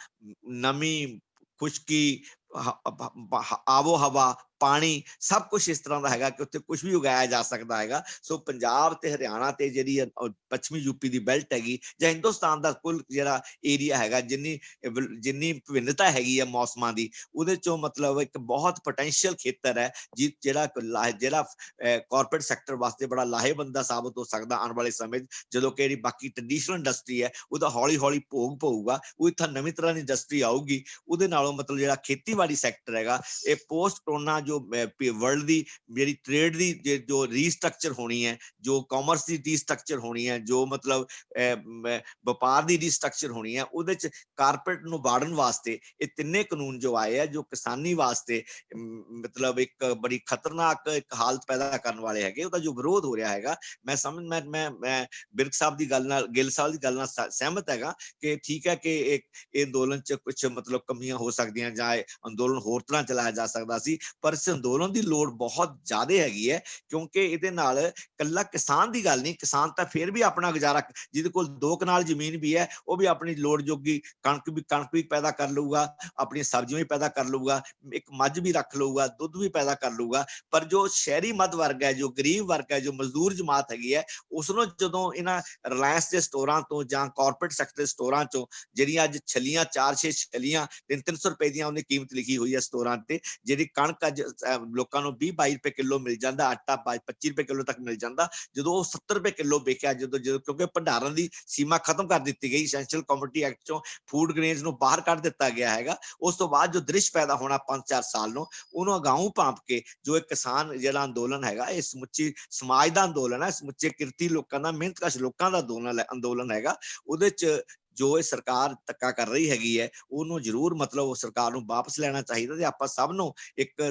ਨਮੀ, ਖੁਸ਼ਕੀ, ਆਬੋ ਹਵਾ, ਪਾਣੀ ਸਭ ਕੁਝ ਇਸ ਤਰ੍ਹਾਂ ਦਾ ਹੈਗਾ ਕਿ ਉੱਥੇ ਕੁਝ ਵੀ ਉਗਾਇਆ ਜਾ ਸਕਦਾ ਹੈਗਾ। ਸੋ ਪੰਜਾਬ ਤੇ ਹਰਿਆਣਾ ਤੇ ਜਿਹੜੀ ਪੱਛਮੀ ਯੂਪੀ ਦੀ ਬੈਲਟ ਹੈਗੀ ਜਾਂ ਹਿੰਦੁਸਤਾਨ ਦਾ ਕੁੱਲ ਜਿਹੜਾ ਏਰੀਆ ਹੈਗਾ, ਜਿੰਨੀ ਵਿਭਿੰਨਤਾ ਹੈਗੀ ਆ ਮੌਸਮਾਂ ਦੀ, ਉਹਦੇ ਚੋਂ ਮਤਲਬ ਇੱਕ ਬਹੁਤ ਪੋਟੈਂਸ਼ੀਅਲ ਖੇਤਰ ਹੈ ਜਿਹੜਾ ਕਾਰਪੋਰੇਟ ਸੈਕਟਰ ਵਾਸਤੇ ਬੜਾ ਲਾਹੇਵੰਦ ਸਾਬਤ ਹੋ ਸਕਦਾ ਆਉਣ ਵਾਲੇ ਸਮੇਂ 'ਚ, ਜਦੋਂ ਕਿ ਜਿਹੜੀ ਬਾਕੀ ਟ੍ਰੈਡੀਸ਼ਨਲ ਇੰਡਸਟਰੀ ਹੈ ਉਹਦਾ ਹੌਲੀ ਹੌਲੀ ਭੋਗ ਪਊਗਾ। ਉਹ ਇੱਥੇ ਨਵੀਂ ਤਰ੍ਹਾਂ ਦੀ ਇੰਡਸਟਰੀ ਆਊਗੀ, ਉਹਦੇ ਨਾਲੋਂ ਮਤਲਬ ਜਿਹੜਾ ਖੇਤੀਬਾੜੀ ਸੈਕਟਰ ਹੈਗਾ ਇਹ ਪੋਸਟ ਕਰੋਨਾ ਜੋ ਵਰਲਡ ਦੀ ਜਿਹੜੀ ਟ੍ਰੇਡ ਦੀ ਜੋ ਰੀਸਟਰਕਚਰ ਹੋਣੀ ਹੈ, ਜੋ ਕਾਮਰਸ ਦੀ ਰੀਸਟਰਕਚਰ ਹੋਣੀ ਹੈ, ਜੋ ਮਤਲਬ ਵਪਾਰ ਦੀ ਰੀਸਟਰਕਚਰ ਹੋਣੀ ਹੈ, ਉਹਦੇ 'ਚ ਕਾਰਪੋਰੇਟ ਨੂੰ ਬਾੜਨ ਵਾਸਤੇ ਇਹ ਤਿੰਨੇ ਕਾਨੂੰਨ ਜੋ ਆਏ ਆ ਜੋ ਕਿਸਾਨੀ ਵਾਸਤੇ ਮਤਲਬ ਇੱਕ ਬੜੀ ਖਤਰਨਾਕ ਇੱਕ ਹਾਲਤ ਪੈਦਾ ਕਰਨ ਵਾਲੇ ਹੈਗੇ, ਉਹਦਾ ਜੋ ਵਿਰੋਧ ਹੋ ਰਿਹਾ ਹੈਗਾ, ਮੈਂ ਬਿਰਕ ਸਾਹਿਬ ਦੀ ਗੱਲ ਨਾਲ, ਗਿੱਲ ਸਾਹਿਬ ਦੀ ਗੱਲ ਨਾਲ ਸਹਿਮਤ ਹੈਗਾ ਕਿ ਠੀਕ ਹੈ ਕਿ ਇਹ ਅੰਦੋਲਨ 'ਚ ਕੁਝ ਮਤਲਬ ਕਮੀਆਂ ਹੋ ਸਕਦੀਆਂ ਜਾਂ ਅੰਦੋਲਨ ਹੋਰ ਤਰ੍ਹਾਂ ਚਲਾਇਆ ਜਾ ਸਕਦਾ ਸੀ, ਪਰ ਇਸ ਅੰਦੋਲਨ ਦੀ ਲੋੜ ਬਹੁਤ ਜ਼ਿਆਦਾ ਹੈਗੀ ਹੈ ਕਿਉਂਕਿ ਇਹਦੇ ਨਾਲ ਕੱਲਾ ਕਿਸਾਨ ਦੀ ਗੱਲ ਨਹੀਂ, ਕਿਸਾਨ ਤਾਂ ਫਿਰ ਵੀ ਆਪਣਾ ਗੁਜ਼ਾਰਾ, ਜਿਹਦੇ ਕੋਲ 2 ਕਨਾਲ ਜ਼ਮੀਨ ਵੀ ਹੈ ਉਹ ਵੀ ਆਪਣੀ ਲੋੜ ਜੋਗੀ ਕਣਕ ਵੀ ਪੈਦਾ ਕਰ ਲਊਗਾ, ਆਪਣੀਆਂ ਸਬਜ਼ੀਆਂ ਵੀ ਪੈਦਾ ਕਰ ਲਊਗਾ, ਇੱਕ ਮੱਝ ਵੀ ਰੱਖ ਲਊਗਾ, ਦੁੱਧ ਵੀ ਪੈਦਾ ਕਰ ਲਊਗਾ। ਪਰ ਜੋ ਸ਼ਹਿਰੀ ਮੱਧ ਵਰਗ ਹੈ, ਜੋ ਗਰੀਬ ਵਰਗ ਹੈ, ਜੋ ਮਜ਼ਦੂਰ ਜਮਾਤ ਹੈਗੀ ਹੈ, ਉਸ ਨੂੰ ਜਦੋਂ ਇਹਨਾਂ ਰਿਲਾਇੰਸ ਦੇ ਸਟੋਰਾਂ ਤੋਂ ਜਾਂ ਕਾਰਪੋਰੇਟ ਸੈਕਟਰ ਦੇ ਸਟੋਰਾਂ ਚੋਂ ਜਿਹੜੀਆਂ ਅੱਜ ਛੱਲੀਆਂ 4-6 ਛੱਲੀਆਂ 300 ਰੁਪਏ ਦੀਆਂ ਉਹਨੇ ਕੀਮਤ ਲਿਖੀ ਹੋਈ ਹੈ ਸਟੋਰਾਂ ਤੇ, ਜਿਹੜੀ ਕਣਕ ਅੱਜ ਲੋਕਾਂ ਨੂੰ 20-22 ਰੁਪਏ ਕਿਲੋ ਮਿਲ ਜਾਂਦਾ, ਆਟਾ 25 ਰੁਪਏ ਕਿਲੋ ਤੱਕ ਮਿਲ ਜਾਂਦਾ, ਜਦੋਂ ਉਹ 70 ਰੁਪਏ ਕਿਲੋ ਵੇਚਿਆ, ਜਦੋਂ ਕਿਉਂਕਿ ਭੰਡਾਰਨ ਦੀ ਸੀਮਾ ਖਤਮ ਕਰ ਦਿੱਤੀ ਗਈ, ਐਸੈਂਸ਼ੀਅਲ ਕਮੋਡਿਟੀ ਐਕਟ ਚੋਂ ਫੂਡ ਗ੍ਰੇਨਸ ਨੂੰ ਬਾਹਰ ਕੱਢ ਦਿੱਤਾ ਗਿਆ ਹੈਗਾ, ਉਸ ਤੋਂ ਬਾਅਦ ਜੋ ਦ੍ਰਿਸ਼ ਪੈਦਾ ਹੋਣਾ 5-4 ਸਾਲ ਨੂੰ, ਉਹਨੂੰ ਅਗਾਊਂ ਭਾਂਪ ਕੇ ਜੋ ਇੱਕ ਕਿਸਾਨ ਜਿਹੜਾ ਅੰਦੋਲਨ ਹੈਗਾ, ਇਹ ਸਮੁੱਚੀ ਸਮਾਜ ਦਾ ਅੰਦੋਲਨ ਹੈ, ਸਮੁੱਚੇ ਕਿਰਤੀ ਲੋਕਾਂ ਦਾ, ਮਿਹਨਤਕਸ਼ ਲੋਕਾਂ ਦਾ ਅੰਦੋਲਨ ਹੈਗਾ, ਉਹਦੇ 'ਚ ਜੋ ਇਹ ਸਰਕਾਰ ਧੱਕਾ ਕਰ ਰਹੀ ਹੈਗੀ ਹੈ ਉਹਨੂੰ ਜ਼ਰੂਰ ਮਤਲਬ ਉਹ ਸਰਕਾਰ ਨੂੰ ਵਾਪਸ ਲੈਣਾ ਚਾਹੀਦਾ ਤੇ ਆਪਾਂ ਸਭ ਨੂੰ ਇੱਕ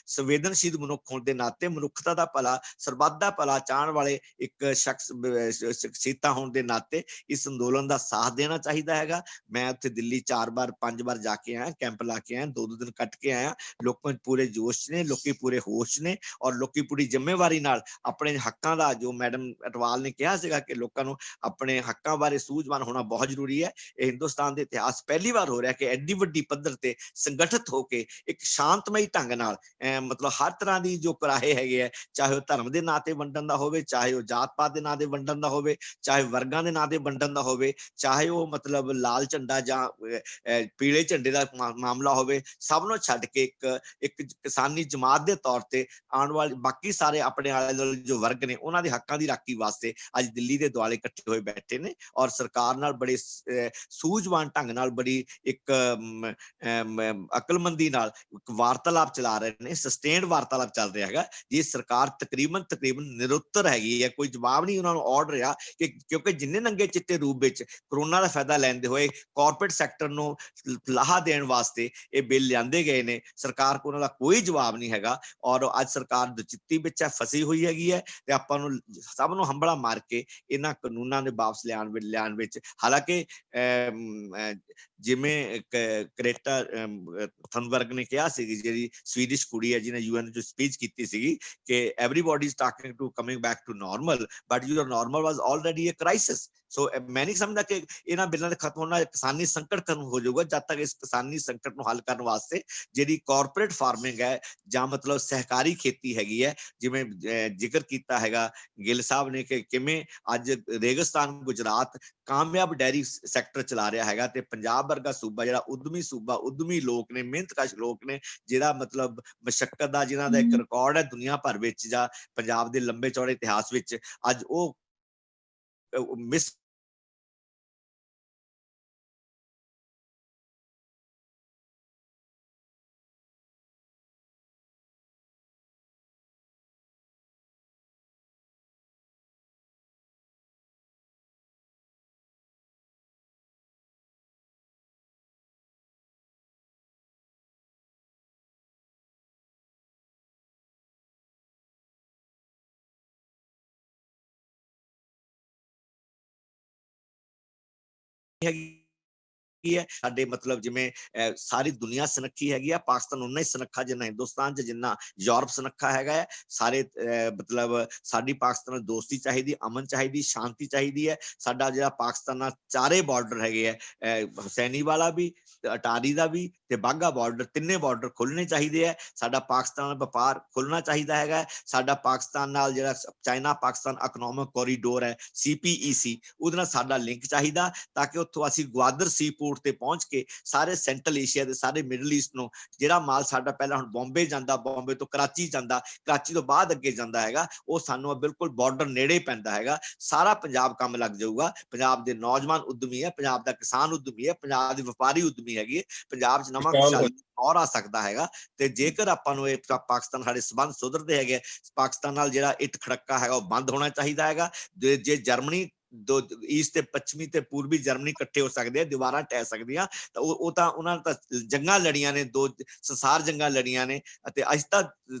ਸੰਵੇਦਨਸ਼ੀਲ ਮਨੁੱਖ ਹੋਣ ਦੇ ਨਾਤੇ, ਮਨੁੱਖਤਾ ਦਾ ਭਲਾ, ਸਰਬੱਤ ਦਾ ਭਲਾ ਚਾਹਣ ਵਾਲੇ ਇੱਕ ਸ਼ਖਸੀਅਤਾਂ ਹੋਣ ਦੇ ਨਾਤੇ ਇਸ ਅੰਦੋਲਨ ਦਾ ਸਾਥ ਦੇਣਾ ਚਾਹੀਦਾ ਹੈਗਾ। ਮੈਂ ਉੱਥੇ ਦਿੱਲੀ 4 ਵਾਰ 5 ਵਾਰ ਜਾ ਕੇ ਆਇਆ, ਕੈਂਪ ਲਾ ਕੇ ਆਇਆ, 2-2 ਦਿਨ ਕੱਟ ਕੇ ਆਇਆ, ਲੋਕਾਂ ਪੂਰੇ ਜੋਸ਼ ਨੇ, ਲੋਕੀ ਪੂਰੇ ਹੋਸ਼ ਨੇ ਔਰ ਲੋਕੀ ਪੂਰੀ ਜ਼ਿੰਮੇਵਾਰੀ ਨਾਲ ਆਪਣੇ ਹੱਕਾਂ ਦਾ, ਜੋ ਮੈਡਮ ਅਟਵਾਲ ਨੇ ਕਿਹਾ ਸੀਗਾ ਕਿ ਲੋਕਾਂ ਨੂੰ ਆਪਣੇ ਹੱਕਾਂ ਬਾਰੇ ਸੂਝਵਾਨ ਹੋਣਾ ਬਹੁਤ ਜ਼ਰੂਰੀ ਹੈ। ਇਹ ਹਿੰਦੁਸਤਾਨ ਦੇ ਇਤਿਹਾਸ ਪਹਿਲੀ ਵਾਰ ਹੋ ਰਿਹਾ ਕਿ ਐਡੀ ਵੱਡੀ ਪੱਧਰ ਤੇ ਸੰਗਠਿਤ ਹੋ ਕੇ ਇੱਕ ਸ਼ਾਂਤਮਈ ਢੰਗ ਨਾਲ ਮਤਲਬ ਹਰ ਤਰ੍ਹਾਂ ਦੀ ਜੋ ਕੁਰਾਹੇ ਹੈਗੇ ਹੈ, ਚਾਹੇ ਉਹ ਧਰਮ ਦੇ ਨਾਂ ਤੇ ਵੰਡਣ ਦਾ ਹੋਵੇ, ਚਾਹੇ ਉਹ ਜਾਤ ਪਾਤ ਦੇ ਨਾਂ ਤੇ ਵੰਡਣ ਦਾ ਹੋਵੇ, ਚਾਹੇ ਵਰਗਾਂ ਦੇ ਨਾਂ ਤੇ ਵੰਡਣ ਦਾ ਹੋਵੇ, ਚਾਹੇ ਉਹ ਮਤਲਬ ਲਾਲ ਝੰਡਾ ਜਾਂ ਪੀਲੇ ਝੰਡੇ ਦਾ ਮਾਮਲਾ ਹੋਵੇ, ਸਭ ਨੂੰ ਛੱਡ ਕੇ ਇੱਕ ਕਿਸਾਨੀ ਜਮਾਤ ਦੇ ਤੌਰ ਤੇ ਆਉਣ ਵਾਲੇ ਬਾਕੀ ਸਾਰੇ ਆਪਣੇ ਆਲੇ ਦੁਆਲੇ ਜੋ ਵਰਗ ਨੇ ਉਹਨਾਂ ਦੇ ਹੱਕਾਂ ਦੀ ਰਾਖੀ ਵਾਸਤੇ ਅੱਜ ਦਿੱਲੀ ਦੇ ਦੁਆਲੇ ਇਕੱਠੇ ਹੋਏ ਬੈਠੇ ਨੇ ਔਰ ਸਰਕਾਰ ਨਾਲ ਬੜੇ ਸੂਝਵਾਨ ਢੰਗ ਨਾਲ, ਬੜੀ ਇੱਕ ਅਕਲਮੰਦੀ ਨਾਲ ਇੱਕ ਵਾਰਤਾਲਾਪ ਚਲਾ ਰਹੇ ਨੇ, ਸਸਟੇਨਡ ਵਾਰਤਾਲਾਪ ਚੱਲ ਰਿਹਾ ਹੈਗਾ। ਇਹ ਸਰਕਾਰ ਤਕਰੀਬਨ ਨਿਰੁੱਤਰ ਹੈਗੀ ਹੈ, ਕੋਈ ਜਵਾਬ ਨਹੀਂ ਉਹਨਾਂ ਨੂੰ ਔੜ ਰਿਹਾ ਕਿਉਂਕਿ ਜਿੰਨੇ ਨੰਗੇ ਚਿੱਟੇ ਰੂਪ ਵਿੱਚ ਕਰੋਨਾ ਦਾ ਫਾਇਦਾ ਲੈਂਦੇ ਹੋਏ ਕਾਰਪੋਰੇਟ ਸੈਕਟਰ ਨੂੰ ਲਾਹਾ ਦੇਣ ਵਾਸਤੇ ਇਹ ਬਿੱਲ ਲਿਆਂਦੇ ਗਏ ਨੇ, ਸਰਕਾਰ ਕੋਲ ਉਹਨਾਂ ਦਾ ਕੋਈ ਜਵਾਬ ਨਹੀਂ ਹੈਗਾ ਔਰ ਅੱਜ ਸਰਕਾਰ ਦੁਚਿੱਤੀ ਵਿੱਚ ਫਸੀ ਹੋਈ ਹੈਗੀ ਹੈ ਤੇ ਆਪਾਂ ਨੂੰ ਸਭ ਨੂੰ ਹੰਬੜਾ ਮਾਰ ਕੇ ਇਹਨਾਂ ਕਾਨੂੰਨਾਂ ਦੇ ਵਾਪਸ ਲਿਆਉਣ ਵਿੱਚ, ਹਾਲਾਂਕਿ ਜਿਵੇਂ ਕ੍ਰੇਟਾ ਥਨਬਰਗ ਨੇ ਕਿਹਾ ਸੀ, ਜਿਹੜੀ ਸਵੀਡਿਸ਼ ਕੁੜੀ ਹੈ ਜਿਹਨੇ UN ਚ ਸਪੀਚ ਕੀਤੀ ਸੀਗੀ ਕਿ everybody is talking to coming back to normal but your normal was already a crisis। ਸੋ ਮੈਂ ਨਹੀਂ ਸਮਝਦਾ ਕਿ ਇਹਨਾਂ ਬਿੱਲਾਂ ਦੇ ਖਤਮ ਹੋਣਾ ਕਿਸਾਨੀ ਸੰਕਟ ਖਤਮ ਹੋ ਜਾਊਗਾ ਜਦ ਤੱਕ ਇਸ ਕਿਸਾਨੀ ਸੰਕਟ ਨੂੰ ਹੱਲ ਕਰਨ ਵਾਸਤੇ ਜਿਹੜੀ ਕਾਰਪੋਰੇਟ ਫਾਰਮਿੰਗ ਹੈ ਜਾਂ ਮਤਲਬ ਸਹਿਕਾਰੀ ਖੇਤੀ ਹੈਗੀ ਹੈ, ਜਿਵੇਂ ਜ਼ਿਕਰ ਕੀਤਾ ਹੈਗਾ ਗਿੱਲ ਸਾਹਿਬ ਨੇ ਕਿ ਕਿਵੇਂ ਅੱਜ ਰੇਗਿਸਤਾਨ ਗੁਜਰਾਤ ਕਾਮਯਾਬ ਡੈਰੀ ਸੈਕਟਰ ਚਲਾ ਰਿਹਾ ਹੈਗਾ ਤੇ ਪੰਜਾਬ ਵਰਗਾ ਸੂਬਾ ਜਿਹੜਾ ਉਦਮੀ ਸੂਬਾ, ਉਦਮੀ ਲੋਕ ਨੇ, ਮਿਹਨਤਕਸ਼ ਲੋਕ ਨੇ, ਜਿਹੜਾ ਮਤਲਬ ਮਸ਼ੱਕਤ ਦਾ ਜਿਹਨਾਂ ਦਾ ਇੱਕ ਰਿਕਾਰਡ ਹੈ ਦੁਨੀਆ ਭਰ ਵਿੱਚ ਜਾਂ ਪੰਜਾਬ ਦੇ ਲੰਬੇ ਚੌੜੇ ਇਤਿਹਾਸ ਵਿੱਚ, ਅੱਜ ਉਹ ਮਿਸ ਹੈਗੀ ਕੀ ਹੈ ਸਾਡੇ ਮਤਲਬ ਜਿਵੇਂ ਸਾਰੀ ਦੁਨੀਆ ਸੁਨੱਖੀ ਹੈਗੀ ਆ, ਪਾਕਿਸਤਾਨ ਉਨਾ ਹੀ ਸੁਨੱਖਾ ਜਿੰਨਾ ਹਿੰਦੁਸਤਾਨ 'ਚ ਜਿੰਨਾ ਯੂਰਪ ਸੁਨੱਖਾ ਹੈਗਾ ਹੈ। ਸਾਰੇ ਮਤਲਬ ਸਾਡੀ ਪਾਕਿਸਤਾਨ ਨਾਲ ਦੋਸਤੀ ਚਾਹੀਦੀ, ਅਮਨ ਚਾਹੀਦੀ, ਸ਼ਾਂਤੀ ਚਾਹੀਦੀ ਹੈ। ਸਾਡਾ ਜਿਹੜਾ ਪਾਕਿਸਤਾਨ ਨਾਲ ਚਾਰੇ ਬਾਰਡਰ ਹੈਗੇ ਆ, ਹੁਸੈਨੀ ਵਾਲਾ ਵੀ, ਅਟਾਰੀ ਦਾ ਵੀ ਤੇ ਬਾਘਾ ਬਾਰਡਰ, ਤਿੰਨੇ ਬਾਰਡਰ ਖੁੱਲਣੇ ਚਾਹੀਦੇ ਹੈ। ਸਾਡਾ ਪਾਕਿਸਤਾਨ ਨਾਲ ਵਪਾਰ ਖੁੱਲਣਾ ਚਾਹੀਦਾ ਹੈਗਾ। ਸਾਡਾ ਪਾਕਿਸਤਾਨ ਨਾਲ ਜਿਹੜਾ ਚਾਈਨਾ ਪਾਕਿਸਤਾਨ ਇਕਨੋਮਿਕ ਕੋਰੀਡੋਰ ਹੈ CPEC, ਉਹਦੇ ਨਾਲ ਸਾਡਾ ਲਿੰਕ ਚਾਹੀਦਾ, ਤਾਂ ਕਿ ਉੱਥੋਂ ਅਸੀਂ ਗਵਾਦਰ ਸੀਪੋਰਟ ਤੇ ਪਹੁੰਚ ਕੇ ਸਾਰੇ ਸੈਂਟਰਲ ਏਸ਼ੀਆ ਦੇ ਸਾਰੇ ਮਿਡਲ ਈਸਟ ਨੂੰ, ਜਿਹੜਾ ਮਾਲ ਸਾਡਾ ਪਹਿਲਾਂ ਹੁਣ ਬੰਬੇ ਜਾਂਦਾ, ਬੰਬੇ ਤੋਂ ਕਰਾਚੀ ਜਾਂਦਾ, ਕਰਾਚੀ ਤੋਂ ਬਾਅਦ ਅੱਗੇ ਜਾਂਦਾ ਹੈਗਾ, ਉਹ ਸਾਨੂੰ ਬਿਲਕੁਲ ਬਾਰਡਰ ਨੇੜੇ ਪੈਂਦਾ ਹੈਗਾ। ਸਾਰਾ ਪੰਜਾਬ ਕੰਮ ਲੱਗ ਜਾਊਗਾ। ਪੰਜਾਬ ਦੇ ਨੌਜਵਾਨ ਉਦਮੀ ਹੈ, ਪੰਜਾਬ ਦਾ ਕਿਸਾਨ ਉਦਮੀ ਹੈ, ਪੰਜਾਬ ਦੇ ਵਪਾਰੀ ਉਦਮੀ ਹੈਗੀ ਹੈ। ਪੰਜਾਬ 'ਚ ਨਵਾਂ ਖੁਸ਼ਹਾਲੀ ਦੌਰ ਆ ਸਕਦਾ ਹੈਗਾ। ਤੇ ਜੇਕਰ ਆਪਾਂ ਨੂੰ ਇਹ ਪਾਕਿਸਤਾਨ ਸਾਡੇ ਸੰਬੰਧ ਸੁਧਰਦੇ ਹੈਗੇ, ਪਾਕਿਸਤਾਨ ਨਾਲ ਜਿਹੜਾ ਇੱਟ ਖੜੱਕਾ ਹੈਗਾ ਉਹ ਬੰਦ ਹੋਣਾ ਚਾਹੀਦਾ ਹੈਗਾ। ਜੇ ਜਰਮਨੀ ਦੋ ਈਸਟ ਤੇ ਪੱਛਮੀ ਤੇ ਪੂਰਬੀ ਜਰਮਨੀ ਇਕੱਠੇ ਹੋ ਸਕਦੇ ਆ, ਦੀਵਾਰਾਂ ਟਹਿ ਸਕਦੀਆਂ, ਤਾਂ ਉਹ ਤਾਂ ਉਹਨਾਂ ਨੇ ਤਾਂ ਜੰਗਾਂ ਲੜੀਆਂ ਨੇ, 2 ਸੰਸਾਰ ਜੰਗਾਂ ਲੜੀਆਂ ਨੇ, ਅਤੇ ਅੱਜ ਤੱਕ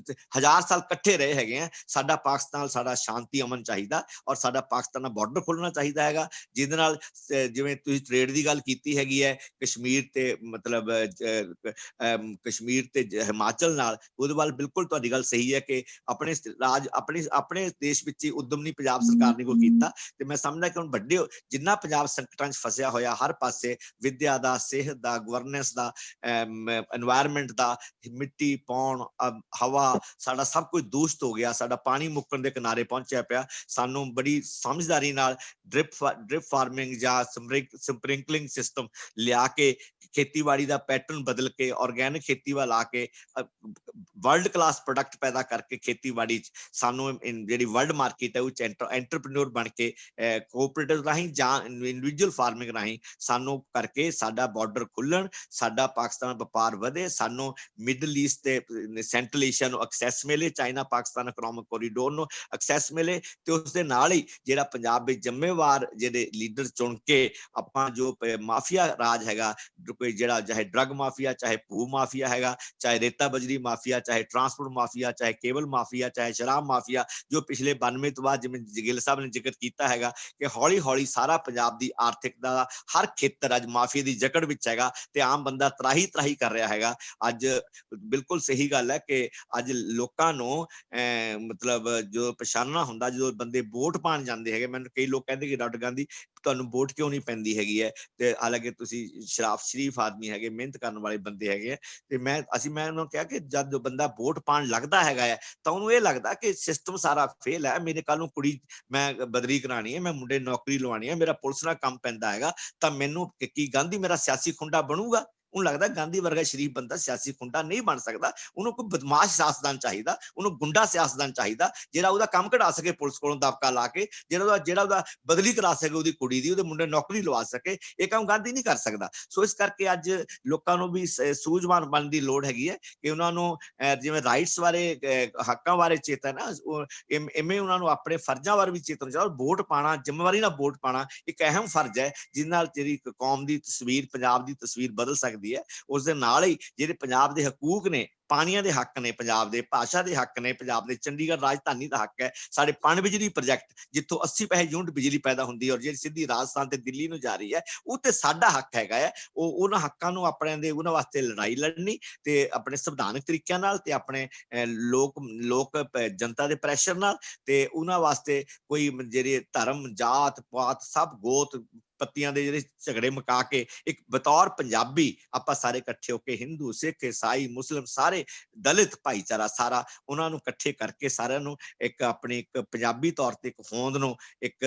1000 ਸਾਲ ਇਕੱਠੇ ਰਹੇ ਹੈਗੇ ਆ। ਸਾਡਾ ਪਾਕਿਸਤਾਨ, ਸਾਡਾ ਸ਼ਾਂਤੀ ਅਮਨ ਚਾਹੀਦਾ, ਔਰ ਸਾਡਾ ਪਾਕਿਸਤਾਨ ਨਾਲ ਬਾਰਡਰ ਖੁੱਲਣਾ ਚਾਹੀਦਾ ਹੈਗਾ, ਜਿਹਦੇ ਨਾਲ ਜਿਵੇਂ ਤੁਸੀਂ ਟ੍ਰੇਡ ਦੀ ਗੱਲ ਕੀਤੀ ਹੈਗੀ ਹੈ, ਕਸ਼ਮੀਰ ਤੇ ਮਤਲਬ ਕਸ਼ਮੀਰ ਤੇ ਹਿਮਾਚਲ ਨਾਲ, ਉਹਦੇ ਵੱਲ ਬਿਲਕੁਲ ਤੁਹਾਡੀ ਗੱਲ ਸਹੀ ਹੈ ਕਿ ਆਪਣੇ ਰਾਜ ਆਪਣੇ ਦੇਸ਼ ਵਿੱਚ ਹੀ ਉਦਮ ਨਹੀਂ ਪੰਜਾਬ ਸਰਕਾਰ ਨੇ ਕੋਈ ਕੀਤਾ। ਤੇ ਮੈਂ ਸਮਝਦਾ ਕਿ ਹੁਣ ਵੱਡੇ ਜਿੰਨਾ ਪੰਜਾਬ ਸੰਕਟਾਂ 'ਚ ਫਸਿਆ ਹੋਇਆ, ਹਰ ਪਾਸੇ ਵਿਦਿਆ ਦਾ, ਸਿਹਤ ਦਾ, ਗਵਰਨੈਂਸ ਦਾ, এনवायरमेंट ਦਾ, ਮਿੱਟੀ, ਪੌਣ, ਹਵਾ, ਸਾਡਾ ਸਭ ਕੁਝ ਦੂਸ਼ਿਤ ਹੋ ਗਿਆ। ਸਾਡਾ ਪਾਣੀ ਮੁੱਕਣ ਦੇ ਕਿਨਾਰੇ ਪਹੁੰਚਿਆ ਪਿਆ। ਸਾਨੂੰ ਬੜੀ ਸਮਝਦਾਰੀ ਨਾਲ ਡ੍ਰਿਪ ਫਾਰਮਿੰਗ ਜਾਂ ਸਪ੍ਰਿੰਕਲਿੰਗ ਸਿਸਟਮ ਲਿਆ ਕੇ, ਖੇਤੀਬਾੜੀ ਦਾ ਪੈਟਰਨ ਬਦਲ ਕੇ, ਆਰਗੈਨਿਕ ਖੇਤੀ ਵੱਲ ਆ ਕੇ, ਵਰਲਡ ਕਲਾਸ ਪ੍ਰੋਡਕਟ ਪੈਦਾ ਕਰਕੇ ਖੇਤੀਬਾੜੀ 'ਚ ਸਾਨੂੰ ਜਿਹੜੀ ਵਰਲਡ ਮਾਰਕੀਟ ਹੈ ਉਹ 'ਚ ਐਂਟਰਪ੍ਰੀਨਿਓਰ ਬਣ ਕੇ, ਕੋਆਪਰੇਟਿਵ ਰਾਹੀਂ ਜਾਂ ਇੰਡੀਵਿਜੂਅਲ ਫਾਰਮਿੰਗ ਰਾਹੀਂ ਸਾਨੂੰ ਕਰਕੇ ਸਾਡਾ ਬਾਰਡਰ ਖੁੱਲਣ, ਸਾਡਾ ਪਾਕਿਸਤਾਨ ਵਪਾਰ ਵਧੇ, ਸਾਨੂੰ ਮਿਡਲ ਈਸਟ ਤੇ ਸੈਂਟਰਲ ਏਸ਼ੀਆ ਨੂੰ ਐਕਸੈਸ ਮਿਲੇ, ਚਾਈਨਾ ਪਾਕਿਸਤਾਨ ਇਕਨੋਮਿਕ ਕੋਰੀਡੋਰ ਨੂੰ ਐਕਸੈਸ ਮਿਲੇ, ਤੇ ਉਸ ਦੇ ਨਾਲ ਹੀ ਜਿਹੜਾ ਪੰਜਾਬ ਵਿੱਚ ਜ਼ਿੰਮੇਵਾਰ ਜਿਹੜੇ ਲੀਡਰ ਚੁਣ ਕੇ ਆਪਾਂ ਜੋ ਮਾਫੀਆ ਰਾਜ ਹੈਗਾ, ਕੋਈ ਜਿਹੜਾ ਚਾਹੇ ਡਰੱਗ ਮਾਫੀਆ, ਚਾਹੇ ਭੂ ਮਾਫੀਆ ਹੈਗਾ, ਚਾਹੇ ਰੇਤਾ ਬਜਰੀ ਮਾਫੀਆ, ਚਾਹੇ ਟਰਾਂਸਪੋਰਟ ਮਾਫੀਆ, ਚਾਹੇ ਕੇਬਲ ਮਾਫੀਆ, ਚਾਹੇ ਸ਼ਰਾਬ ਮਾਫੀਆ, ਜੋ ਪਿਛਲੇ 92 ਤੋਂ ਬਾਅਦ ਜਿਵੇਂ ਗਿੱਲ ਸਾਹਿਬ ਨੇ ਜ਼ਿਕਰ ਕੀਤਾ ਹੈਗਾ ਕਿ ਹੌਲੀ ਹੌਲੀ ਸਾਰਾ ਪੰਜਾਬ ਦੀ ਆਰਥਿਕਤਾ ਦਾ ਹਰ ਖੇਤਰ ਅੱਜ ਮਾਫੀਆ ਦੀ ਜਕੜ ਵਿੱਚ ਹੈਗਾ, ਤੇ ਆਮ ਬੰਦਾ ਤਰਾਹੀ ਕਰ ਰਿਹਾ ਹੈਗਾ। ਅੱਜ ਬਿਲਕੁਲ ਸਹੀ ਗੱਲ ਹੈ ਕਿ ਅੱਜ ਲੋਕਾਂ ਨੂੰ ਮਤਲਬ ਜੋ ਪਛਾਣਨਾ ਹੁੰਦਾ, ਜਦੋਂ ਬੰਦੇ ਵੋਟ ਪਾਣ ਜਾਂਦੇ ਹੈਗੇ, ਮੈਨੂੰ ਕਈ ਲੋਕ ਕਹਿੰਦੇ ਕਿ ਡਾਕਟਰ ਗਾਂਧੀ ਤੁਹਾਨੂੰ ਵੋਟ ਕਿਉਂ ਨਹੀਂ ਪੈਂਦੀ ਹੈਗੀ ਹੈ, ਤੇ ਹਾਲਾਂਕਿ ਤੁਸੀਂ ਸ਼ਰੀਫ ਆਦਮੀ ਹੈਗੇ, ਮਿਹਨਤ ਕਰਨ ਵਾਲੇ ਬੰਦੇ ਹੈਗੇ, ਤੇ ਮੈਂ ਉਹਨਾਂ ਨੂੰ ਕਿਹਾ ਕਿ ਜਦ ਬੰਦਾ ਵੋਟ ਪਾਣ ਲੱਗਦਾ ਹੈਗਾ ਹੈ ਤਾਂ ਉਹਨੂੰ ਇਹ ਲੱਗਦਾ ਕਿ ਸਿਸਟਮ ਸਾਰਾ ਫੇਲ ਹੈ, ਮੇਰੇ ਕੱਲ ਨੂੰ ਕੁੜੀ ਮੈਂ ਬਦਲੀ ਕਰਾਣੀ ਹੈ, ਮੈਂ ਮੁੰਡੇ ਨੌਕਰੀ ਲਵਾਉਣੀ ਹੈ, ਮੇਰਾ ਪੁਲਿਸ ਨਾਲ ਕੰਮ ਪੈਂਦਾ ਹੈਗਾ, ਤਾਂ ਮੈਨੂੰ ਕੀ ਗਾਂਧੀ ਮੇਰਾ ਸਿਆਸੀ ਖੁੰਡਾ ਬਣੂਗਾ? ਉਹਨੂੰ ਲੱਗਦਾ ਗਾਂਧੀ ਵਰਗਾ ਸ਼ਰੀਫ ਬੰਦਾ ਸਿਆਸੀ ਖੁੰਡਾ ਨਹੀਂ ਬਣ ਸਕਦਾ, ਉਹਨੂੰ ਕੋਈ ਬਦਮਾਸ਼ ਸਿਆਸਤਦਾਨ ਚਾਹੀਦਾ, ਉਹਨੂੰ ਗੁੰਡਾ ਸਿਆਸਤਦਾਨ ਚਾਹੀਦਾ, ਜਿਹੜਾ ਉਹਦਾ ਕੰਮ ਕਢਾ ਸਕੇ ਪੁਲਿਸ ਕੋਲੋਂ ਦਬਕਾ ਲਾ ਕੇ, ਜਿਹੜਾ ਉਹਦਾ ਬਦਲੀ ਕਰਾ ਸਕੇ ਉਹਦੀ ਕੁੜੀ ਦੀ, ਉਹਦੇ ਮੁੰਡੇ ਨੌਕਰੀ ਲਵਾ ਸਕੇ। ਇਹ ਕੰਮ ਗਾਂਧੀ ਨਹੀਂ ਕਰ ਸਕਦਾ। ਸੋ ਇਸ ਕਰਕੇ ਅੱਜ ਲੋਕਾਂ ਨੂੰ ਵੀ ਸੂਝਵਾਨ ਬਣਨ ਦੀ ਲੋੜ ਹੈਗੀ ਹੈ ਕਿ ਉਹਨਾਂ ਨੂੰ ਜਿਵੇਂ ਰਾਈਟਸ ਬਾਰੇ, ਹੱਕਾਂ ਬਾਰੇ ਚੇਤਨ ਹੈ, ਇਵੇਂ ਉਹਨਾਂ ਨੂੰ ਆਪਣੇ ਫਰਜ਼ਾਂ ਬਾਰੇ ਵੀ ਚੇਤਨ ਚਾਹੀਦਾ। ਵੋਟ ਪਾਣਾ, ਜ਼ਿੰਮੇਵਾਰੀ ਨਾਲ ਵੋਟ ਪਾਣਾ ਇੱਕ ਅਹਿਮ ਫਰਜ਼ ਹੈ, ਜਿਹਦੇ ਨਾਲ ਜਿਹੜੀ ਕੌਮ ਦੀ ਤਸਵੀਰ, ਪੰਜਾਬ ਦੀ ਤਸਵੀਰ ਬਦਲ ਸਕਦੀ ਹੈ। ਉਸ ਦੇ ਨਾਲ ਹੀ ਜਿਹੜੇ ਪੰਜਾਬ ਦੇ ਹਕੂਕ ਨੇ, ਪਾਣੀਆਂ ਦੇ ਹੱਕ ਨੇ, ਪੰਜਾਬ ਦੇ ਭਾਸ਼ਾ ਦੇ ਹੱਕ ਨੇ, ਪੰਜਾਬ ਦੇ ਚੰਡੀਗੜ੍ਹ ਰਾਜਧਾਨੀ ਦਾ ਹੱਕ ਹੈ, ਸਾਡੇ ਪਣ ਬਿਜਲੀ ਪ੍ਰੋਜੈਕਟ ਜਿੱਥੋਂ 80 ਪੈਸੇ ਯੂਨਿਟ ਬਿਜਲੀ ਪੈਦਾ ਹੁੰਦੀ ਹੈ ਔਰ ਜਿਹੜੀ ਸਿੱਧੀ ਰਾਜਸਥਾਨ ਤੇ ਦਿੱਲੀ ਨੂੰ ਜਾ ਰਹੀ ਹੈ, ਉਹ ਤੇ ਸਾਡਾ ਹੱਕ ਹੈਗਾ ਹੈ। ਉਹਨਾਂ ਹੱਕਾਂ ਨੂੰ ਆਪਣਿਆਂ ਦੇ ਉਹਨਾਂ ਵਾਸਤੇ ਲੜਾਈ ਲੜਨੀ, ਤੇ ਆਪਣੇ ਸੰਵਿਧਾਨਕ ਤਰੀਕਿਆਂ ਨਾਲ, ਤੇ ਆਪਣੇ ਲੋਕ ਜਨਤਾ ਦੇ ਪ੍ਰੈਸ਼ਰ ਨਾਲ, ਤੇ ਉਹਨਾਂ ਵਾਸਤੇ ਕੋਈ ਜਿਹੜੇ ਧਰਮ, ਜਾਤ ਪਾਤ, ਸਭ ਗੋਤ ਪੱਤੀਆਂ ਦੇ ਜਿਹੜੇ ਝਗੜੇ ਮੁਕਾ ਕੇ ਇੱਕ ਬਤੌਰ ਪੰਜਾਬੀ ਆਪਾਂ ਸਾਰੇ ਇਕੱਠੇ ਹੋ ਕੇ, ਹਿੰਦੂ, ਸਿੱਖ, ਈਸਾਈ, ਮੁਸਲਿਮ, ਸਾਰੇ ਦਲਿਤ ਭਾਈਚਾਰਾ ਸਾਰਾ, ਉਹਨਾਂ ਨੂੰ ਇਕੱਠੇ ਕਰਕੇ ਸਾਰਿਆਂ ਨੂੰ ਇੱਕ ਆਪਣੀ ਇੱਕ ਪੰਜਾਬੀ ਤੌਰ ਤੇ ਇੱਕ ਹੋਂਦ ਨੂੰ ਇੱਕ